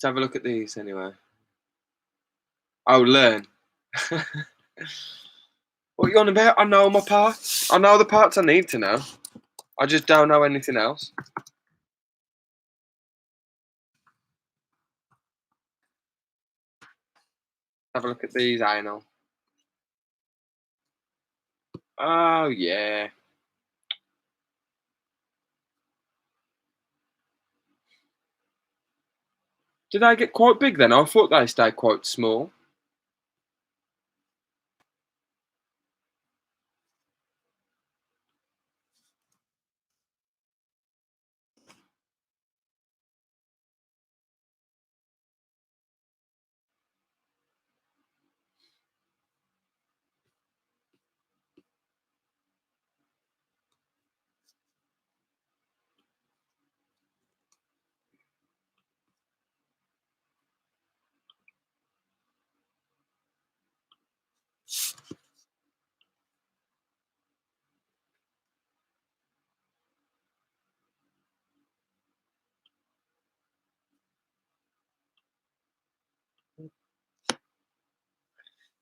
have a look at these anyway. Oh, learn. What are you on about? I know my parts. I know the parts I need to know. I just don't know anything else. Have a look at these, I know. Oh, yeah. Did they get quite big then? I thought they stayed quite small.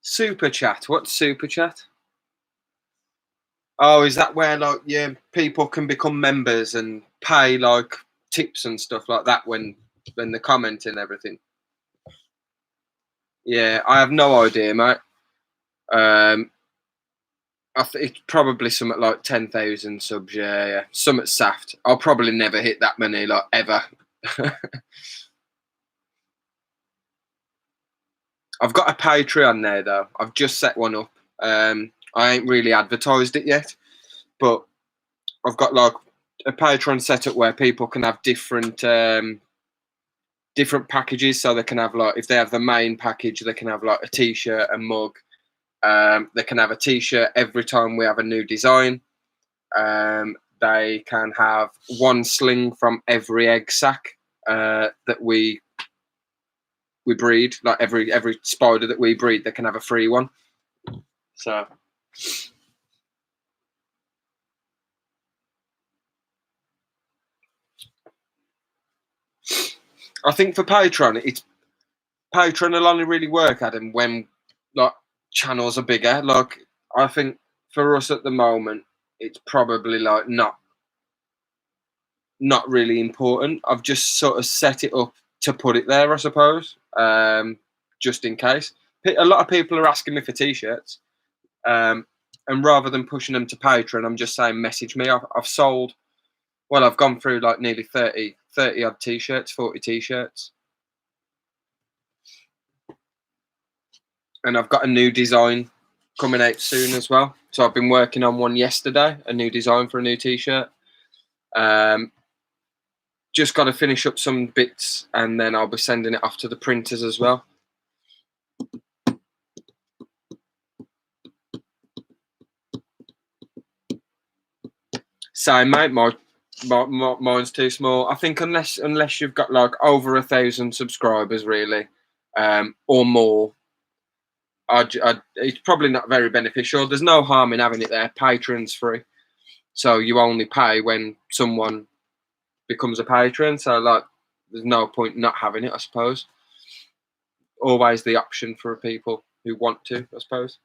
Super chat. What's super chat? Oh, is that where like people can become members and pay like tips and stuff like that when they comment and everything? Yeah, I have no idea, mate. It's probably something like 10,000 subs. Yeah. Something saft. I'll probably never hit that many, like ever. I've got a Patreon there though. I've just set one up. I ain't really advertised it yet, but I've got like a Patreon set up where people can have different packages. So they can have like, if they have the main package, they can have like a t-shirt, a mug. They can have a t-shirt every time we have a new design. They can have one sling from every egg sack that we breed. Like every spider that we breed, they can have a free one. So I think for Patreon will only really work, Adam, when like channels are bigger. Like I think for us at the moment, it's probably like not really important. I've just sort of set it up to put it there, I suppose, just in case. A lot of people are asking me for t-shirts, and rather than pushing them to Patreon, I'm just saying message me. I've sold, well, I've gone through like nearly 30 odd t-shirts, 40 t-shirts. and I've got a new design coming out soon as well. So I've been working on one yesterday, a new design for a new t-shirt. Just got to finish up some bits, and then I'll be sending it off to the printers as well. So, mate, mine's too small. I think unless you've got like over 1,000 subscribers, really, or more, it's probably not very beneficial. There's no harm in having it there. Patron's free, so you only pay when someone becomes a patron. So, like, there's no point not having it, I suppose. Always the option for people who want to, I suppose.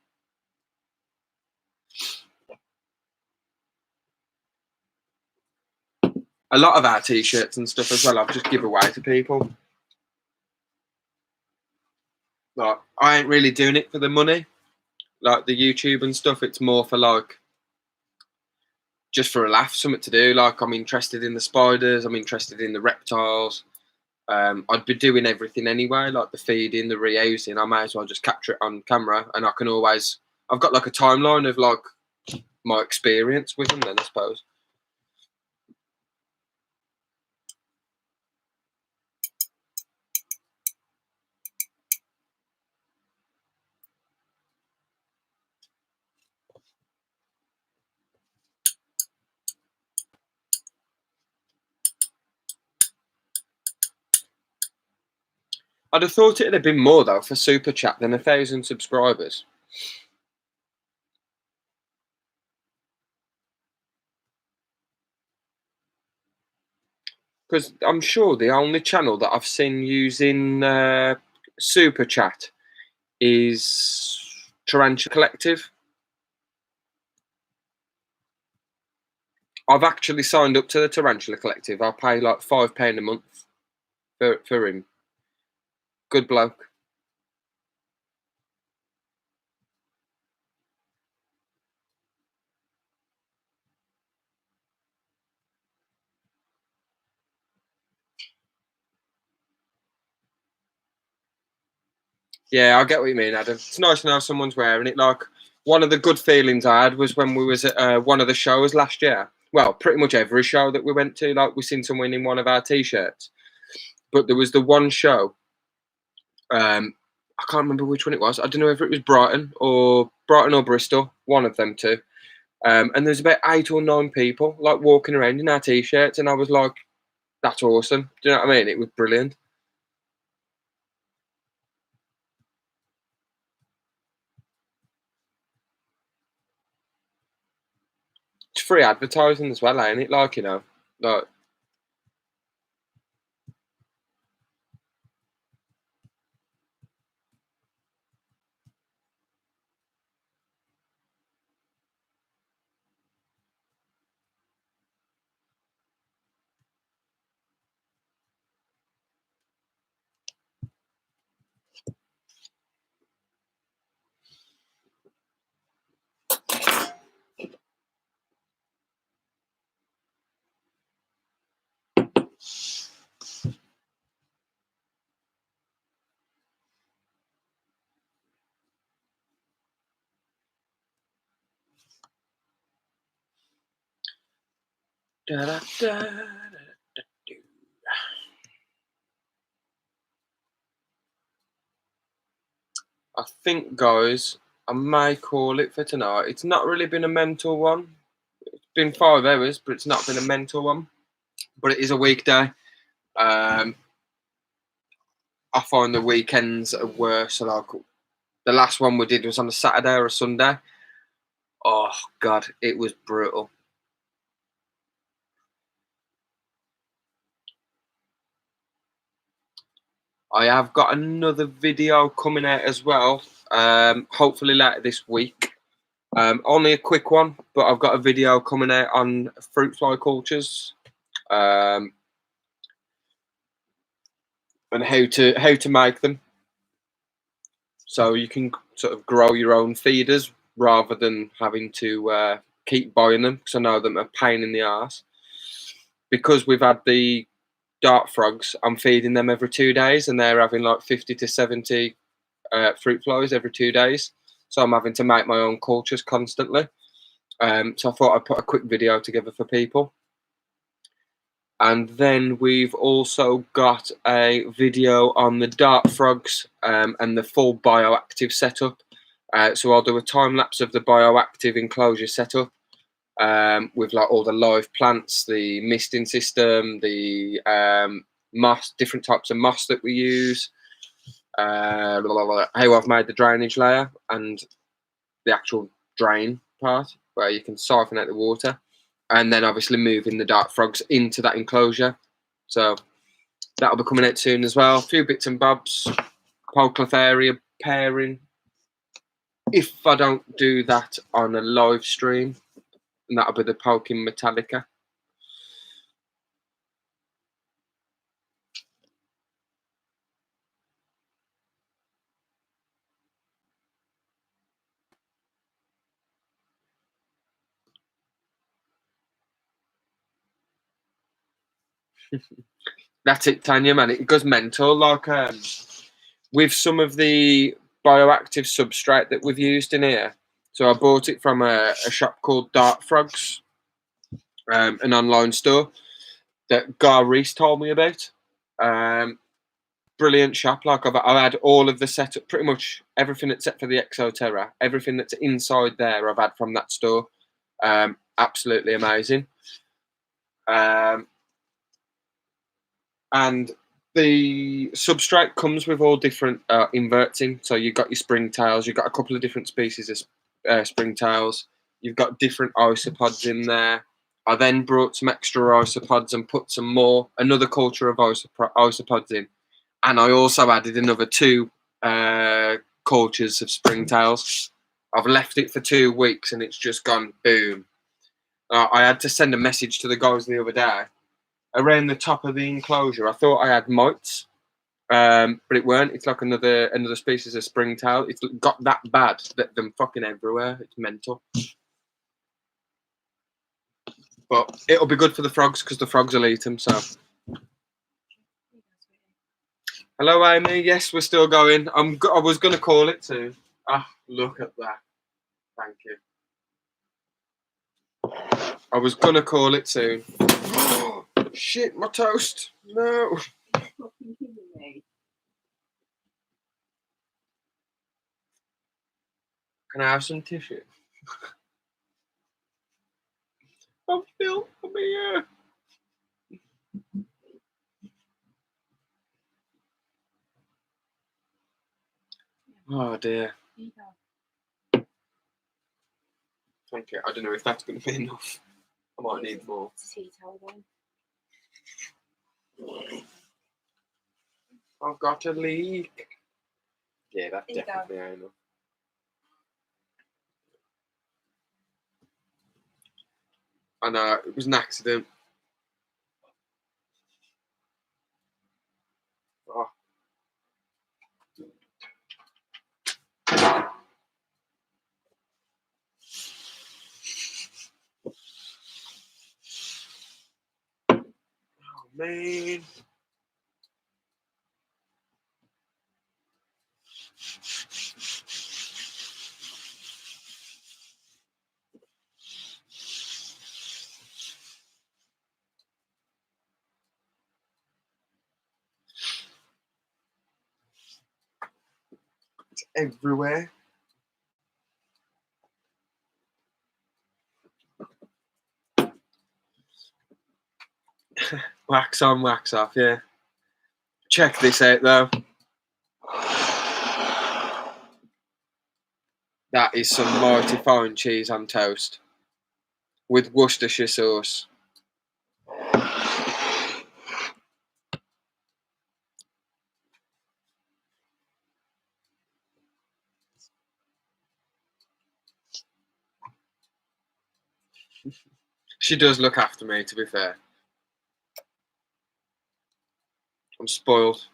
A lot of our t-shirts and stuff as well, I've just give away to people. Like, I ain't really doing it for the money, like the YouTube and stuff. It's more for like just for a laugh, something to do. Like, I'm interested in the spiders, I'm interested in the reptiles. I'd be doing everything anyway, like the feeding, the rehousing. I may as well just capture it on camera, and I can always. I've got like a timeline of like my experience with them. Then I suppose. I'd have thought it'd have been more though for Super Chat than 1,000 subscribers. Because I'm sure the only channel that I've seen using Super Chat is Tarantula Collective. I've actually signed up to the Tarantula Collective. I'll pay like £5 a month for him. Good bloke. Yeah, I get what you mean, Adam. It's nice to know someone's wearing it. Like, one of the good feelings I had was when we was at one of the shows last year. Well, pretty much every show that we went to, like, we seen someone in one of our t-shirts. But there was the one show. I can't remember which one it was. I don't know if it was Brighton or Bristol. One of them two. And there's about 8 or 9 people like walking around in our t-shirts, and I was like, "That's awesome." Do you know what I mean? It was brilliant. It's free advertising as well, ain't it? Like, you know, like. Da, da, da, da, do. I think, guys, I may call it for tonight. It's not really been a mental one. It's been 5 hours, but it's not been a mental one. But it is a weekday. I find the weekends are worse. So like, the last one we did was on a Saturday or a Sunday. Oh God, it was brutal. I have got another video coming out as well. Hopefully later this week. Only a quick one, but I've got a video coming out on fruit fly cultures, and how to make them, so you can sort of grow your own feeders rather than having to keep buying them, because I know them are a pain in the arse. Because we've had the dart frogs, I'm feeding them every 2 days, and they're having like 50 to 70 fruit flies every 2 days. So I'm having to make my own cultures constantly. So I thought I'd put a quick video together for people. And then we've also got a video on the dart frogs and the full bioactive setup. So I'll do a time lapse of the bioactive enclosure setup with like all the live plants, the misting system, the moss, different types of moss that we use, how I've made the drainage layer and the actual drain part where you can siphon out the water, and then obviously moving the dart frogs into that enclosure. So that'll be coming out soon as well. A few bits and bobs, Polclotheria pairing. If I don't do that on a live stream, and that'll be the Polkin Metallica. That's it, Tanya, man. It goes mental. Like with some of the bioactive substrate that we've used in here. So I bought it from a shop called Dart Frogs, an online store that Gar Reese told me about. Brilliant shop. Like I've had all of the setup, pretty much everything except for the Exoterra. Everything that's inside there I've had from that store. Absolutely amazing. And the substrate comes with all different inverting. So you've got your springtails, you've got a couple of different species of springtails, you've got different isopods in there. I then brought some extra isopods and put some more, another culture of isopods in. And I also added another 2 cultures of springtails. I've left it for 2 weeks and it's just gone boom. I had to send a message to the guys the other day. Around the top of the enclosure, I thought I had mites, but it weren't. It's like another species of springtail. It's got that bad that them fucking everywhere. It's mental. But it'll be good for the frogs because the frogs will eat them. So, hello, Amy. Yes, we're still going. I was going to call it soon. Ah, look at that. Thank you. I was going to call it soon. Shit, my toast. No. Can I have some tissue? I'm still here. Oh dear. Thank you. I don't know if that's going to be enough. I might need more. I've got a leak. Yeah, that's definitely enough. I know, it was an accident. Oh. Oh, man. It's everywhere. Wax on, wax off, yeah. Check this out, though. That is some mighty fine cheese on toast with Worcestershire sauce. She does look after me, to be fair. I'm spoiled.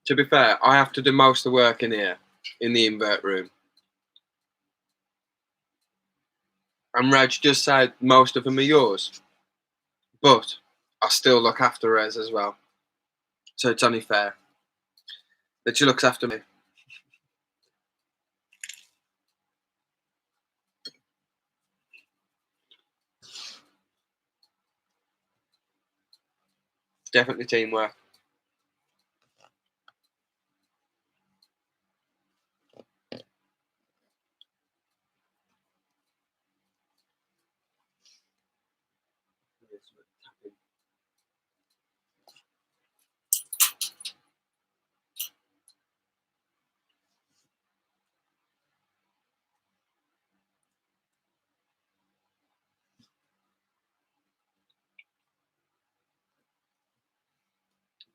To be fair, I have to do most of the work in here, in the invert room. And Reg just said most of them are yours. But I still look after Rez as well. So it's only fair that she looks after me. Definitely teamwork.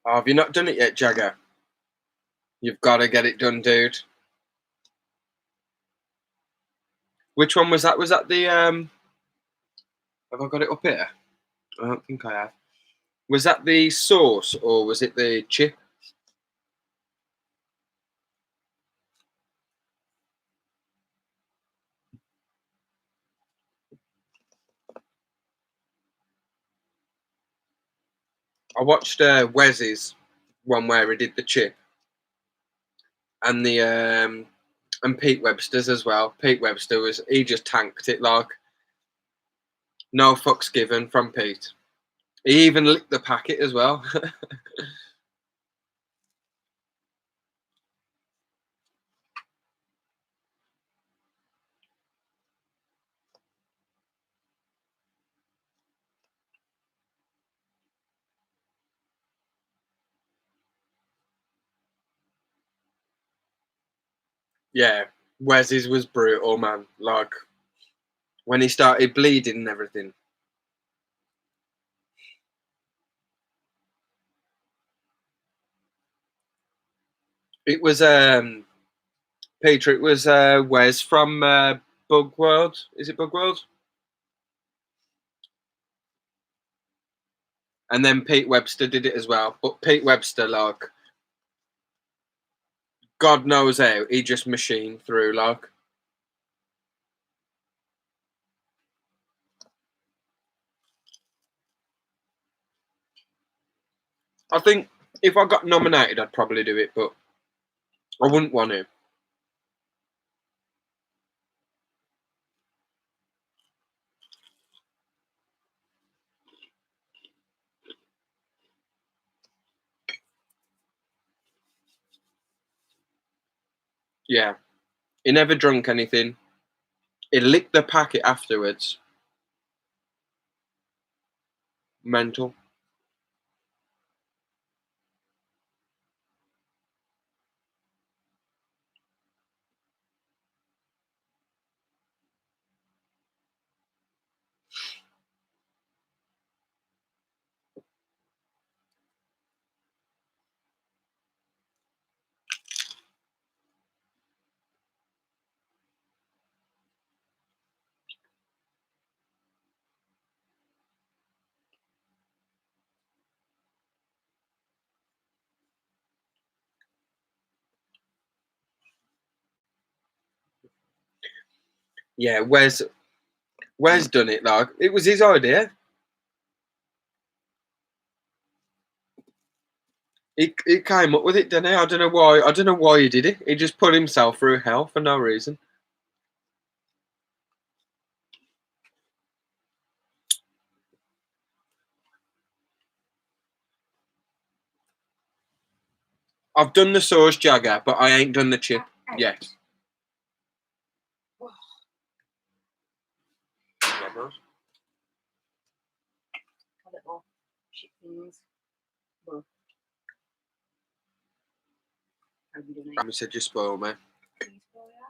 Oh, have you not done it yet, Jagger? You've got to get it done, dude. Which one was that? Was that the have I got it up here? I don't think I have. Was that the sauce or was it the chip? I watched Wes's one where he did the chip, and the and Pete Webster's as well. Pete Webster he just tanked it like no fucks given from Pete. He even licked the packet as well. Yeah, Wes's was brutal, man. Like when he started bleeding and everything. It was Peter. It was Wes from Bug World. Is it Bug World? And then Pete Webster did it as well. But Pete Webster, like, God knows how, he just machined through, like. I think if I got nominated, I'd probably do it, but I wouldn't want to. Yeah. He never drunk anything. He licked the packet afterwards. Mental. Yeah, Wes done it, like. It was his idea. He came up with it, didn't he? I don't know why. I don't know why he did it. He just put himself through hell for no reason. I've done the sauce Jagger, but I ain't done the chip yet. Yeah, bro. A little shit things. Well, how have you done it? I said you spoil me. Please, boy, yeah.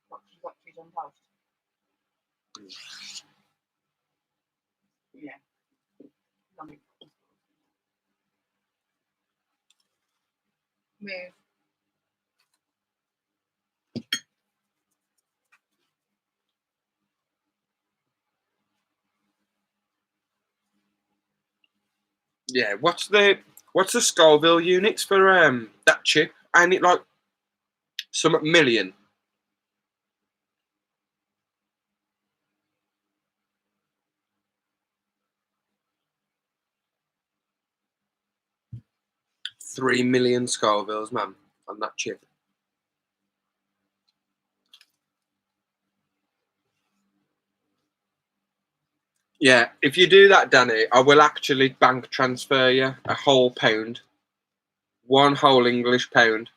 What, you got trees on toast? Yeah. Lovely. Move. Yeah, what's the Scoville units for that chip? Ain't it like some million? $3 million Scovilles, man, on that chip. Yeah, if you do that, Danny, I will actually bank transfer you a whole pound. One whole English pound.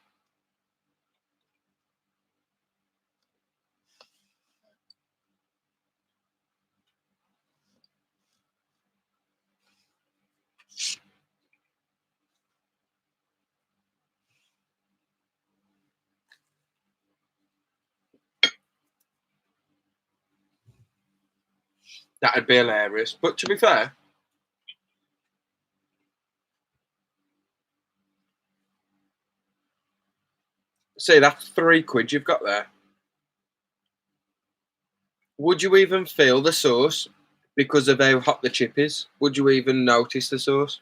That'd be hilarious. But to be fair, see, that's £3 you've got there. Would you even feel the sauce because of how hot the chip is? Would you even notice the sauce?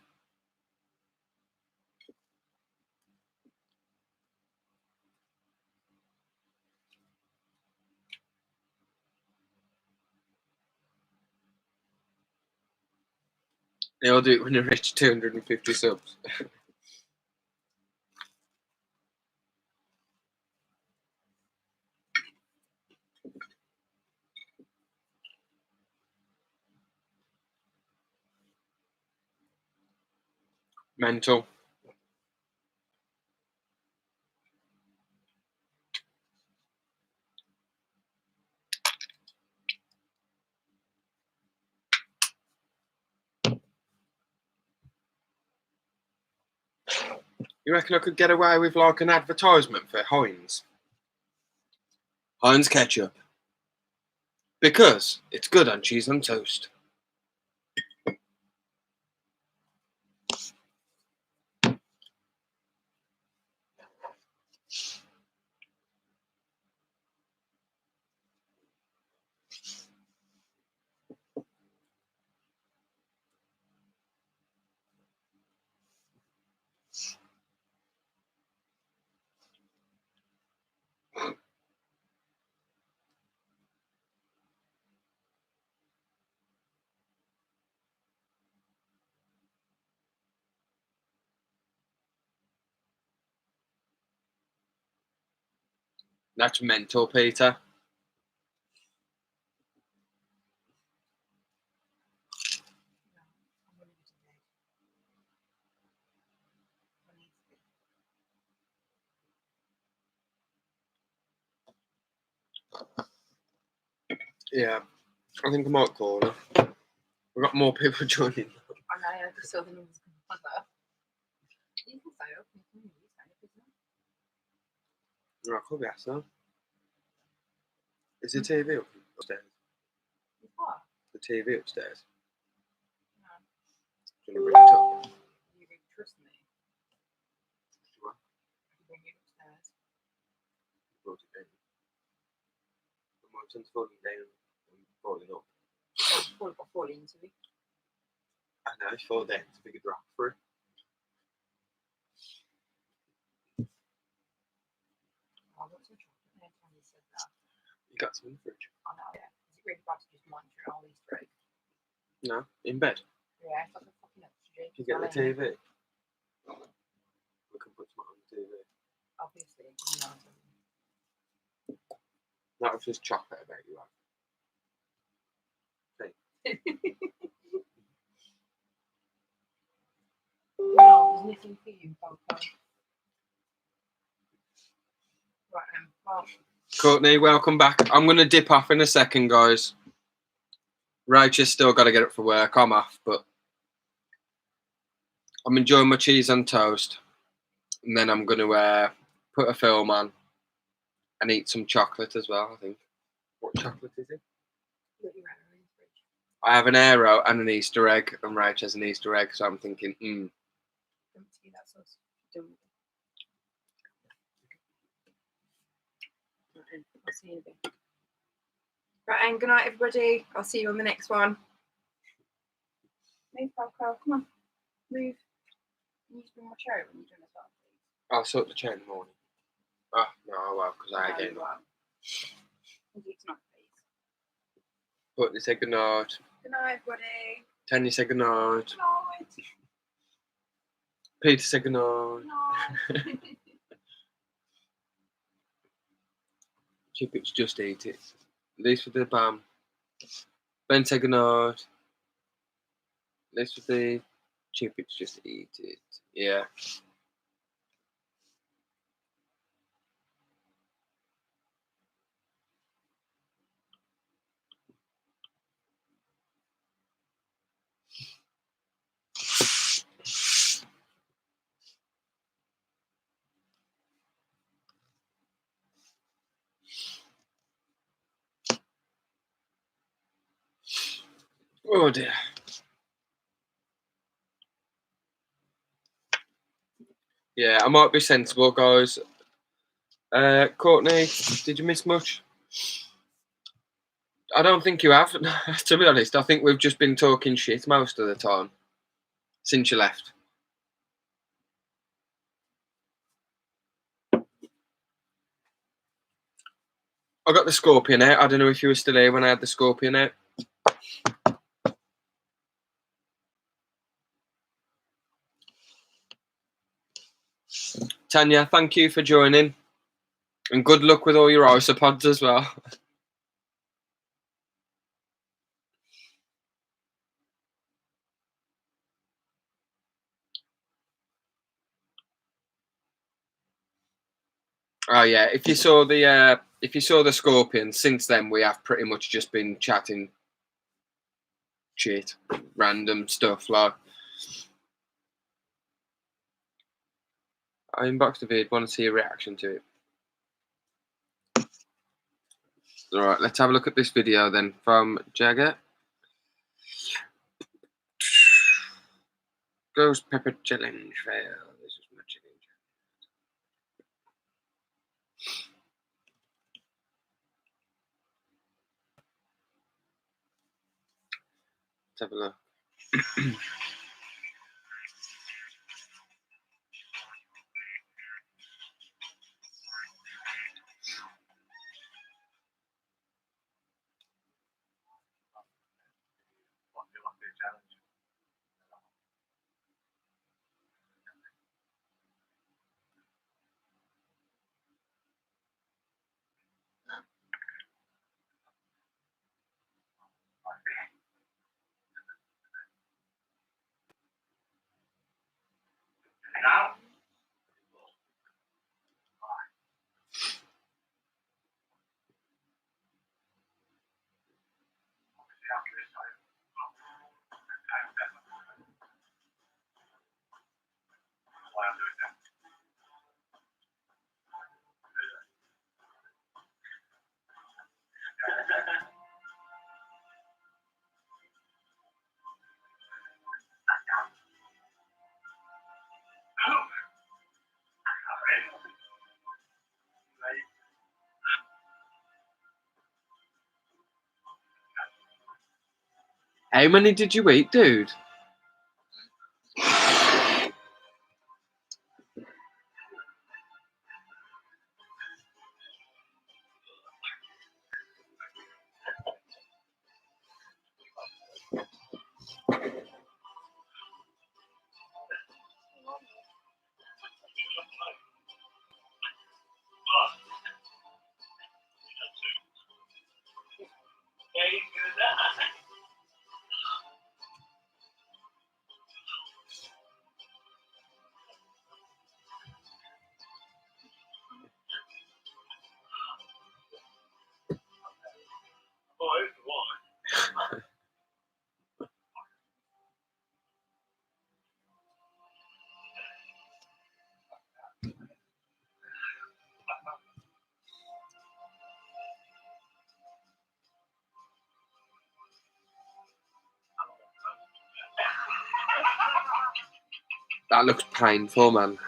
I'll do it when I reach 250 subs. Mental. You reckon I could get away with like an advertisement for Heinz? Heinz ketchup. Because it's good on cheese and toast. That's mental, Peter. Yeah, I think I might call her. We've got more people joining. I know, I just saw the numbers come up. You can say up. Right, could be asked. Is the TV upstairs? What? The TV upstairs. No. Do you want to bring it up? You really trust me. What? I can bring it upstairs. Brought it down. My son's falling down and falling up. Fall into it. I know, it's fall down. It's a big drop for it. I got some chocolate there when you said that. You got some in the fridge? I know, yeah. Is it really bad to just monitor all these three? No, in bed. Yeah, it's like a fucking oxygen. You get the TV. We can put some on the TV. Obviously, you know. That was just chocolate about you. No, there's nothing for you, Papa. Right, well. Courtney, welcome back. I'm going to dip off in a second, guys. Rachel's still got to get up for work. I'm off, but I'm enjoying my cheese and toast. And then I'm going to put a film on and eat some chocolate as well, I think. What chocolate is it? I have an Aero and an Easter egg, and Rach has an Easter egg, so I'm thinking, I'll see you in a bit. Right, and good night, everybody. I'll see you on the next one. Move, Carl. Come on. Move. Can you bring my chair when you're doing as well, please? I'll sort the chair in the morning. Oh, no, I won't, because I again. It's not, please. But you say good night. Good night, everybody. Tanya say good night. Good night. Peter say good night. Good night. Chippets just eat it. At least with the bam. Ben say good night. At least with the Chippets just eat it. Yeah. Oh dear. Yeah, I might be sensible, guys. Courtney, did you miss much? I don't think you have. To be honest, I think we've just been talking shit most of the time since you left. I got the scorpion out. I don't know if you were still here when I had the scorpion out. Tanya, thank you for joining. And good luck with all your isopods as well. Oh yeah, if you saw the scorpion, since then we have pretty much just been chatting shit, random stuff like. I inboxed the vid, want to see a reaction to it. Alright, let's have a look at this video then from Jagger. Ghost pepper challenge fail. This is my challenge. Let's have a look. How many did you eat, dude? That looks painful, man.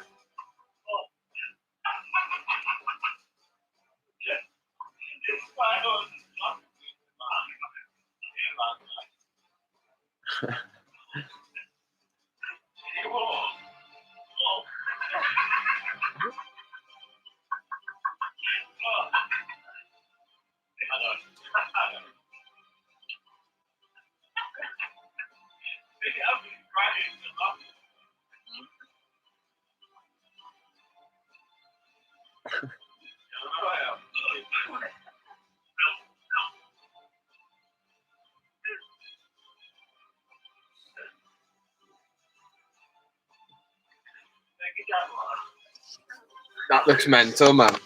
That looks mental, man.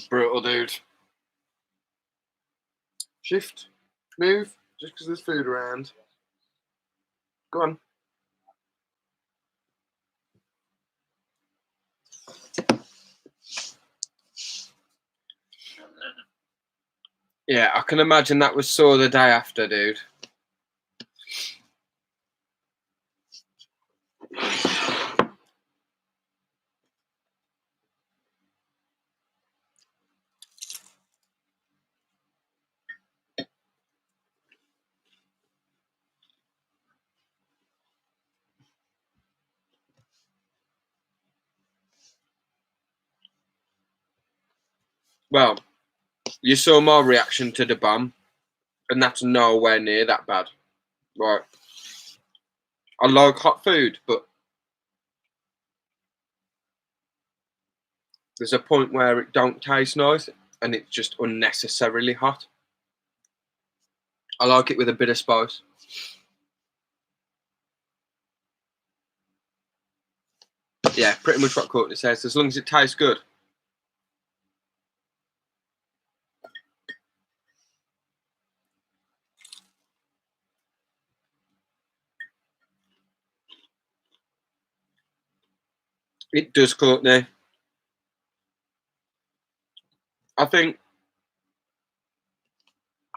Brutal, dude. Shift. Move. Just because there's food around. Go on. Yeah, I can imagine that was sore the day after, dude. Well, you saw my reaction to the bomb, and that's nowhere near that bad. Right. I like hot food, but there's a point where it don't taste nice, and it's just unnecessarily hot. I like it with a bit of spice. Yeah, pretty much what Courtney says. As long as it tastes good. It does, Courtney. I think,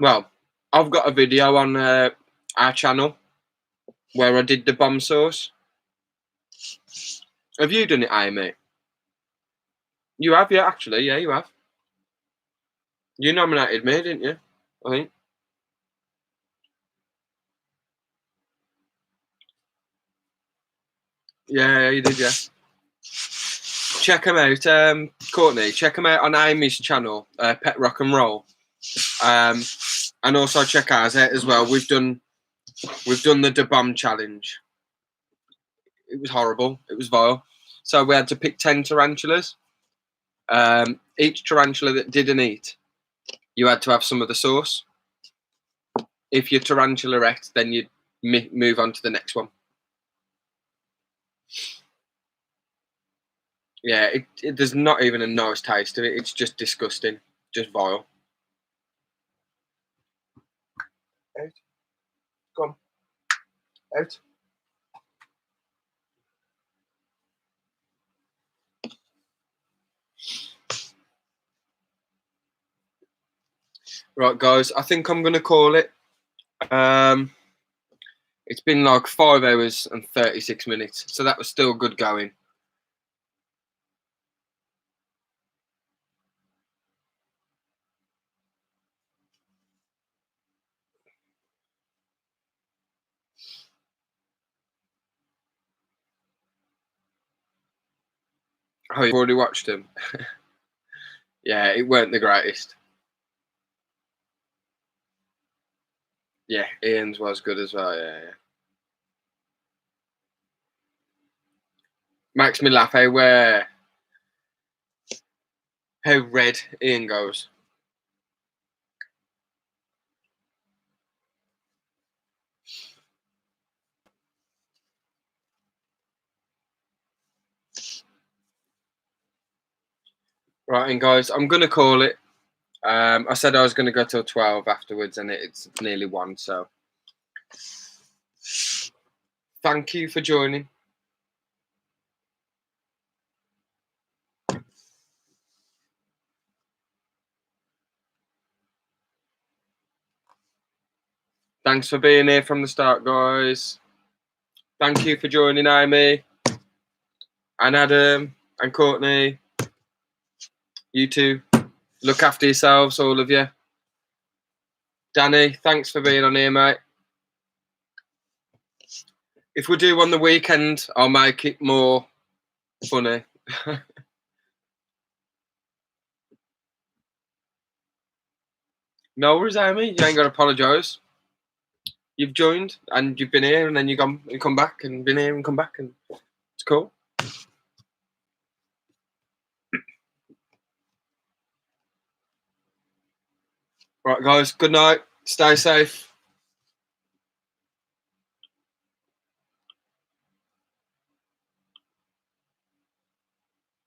well, I've got a video on our channel where I did the bomb sauce. Have you done it, Amy? You have, yeah, actually. Yeah, you have. You nominated me, didn't you? I think. Yeah, you did, yeah. Check them out, Courtney. Check them out on Amy's channel, Pet Rock and Roll, and also check ours out as well. We've done the Da Bomb challenge. It was horrible. It was vile. So we had to pick 10 tarantulas. Each tarantula that didn't eat, you had to have some of the sauce. If your tarantula ate, then you'd move on to the next one. Yeah, there's not even a nice taste to it. It's just disgusting, just vile. Out. Go on. Out. Right, guys, I think I'm going to call it. It's been like 5 hours and 36 minutes, so that was still good going. Oh, you've already watched him? Yeah, it weren't the greatest. Yeah, Ian's was good as well, yeah. Makes me laugh how red Ian goes. Right, and guys, I'm going to call it. I said I was going to go till 12 afterwards, and it's nearly 1, so. Thank you for joining. Thanks for being here from the start, guys. Thank you for joining Amy and Adam and Courtney. You two, look after yourselves, all of you. Danny, thanks for being on here, mate. If we do on the weekend, I'll make it more funny. No worries, Amy. You ain't got to apologise. You've joined and you've been here, and then you come back and been here and come back, and it's cool. Right, guys. Good night. Stay safe.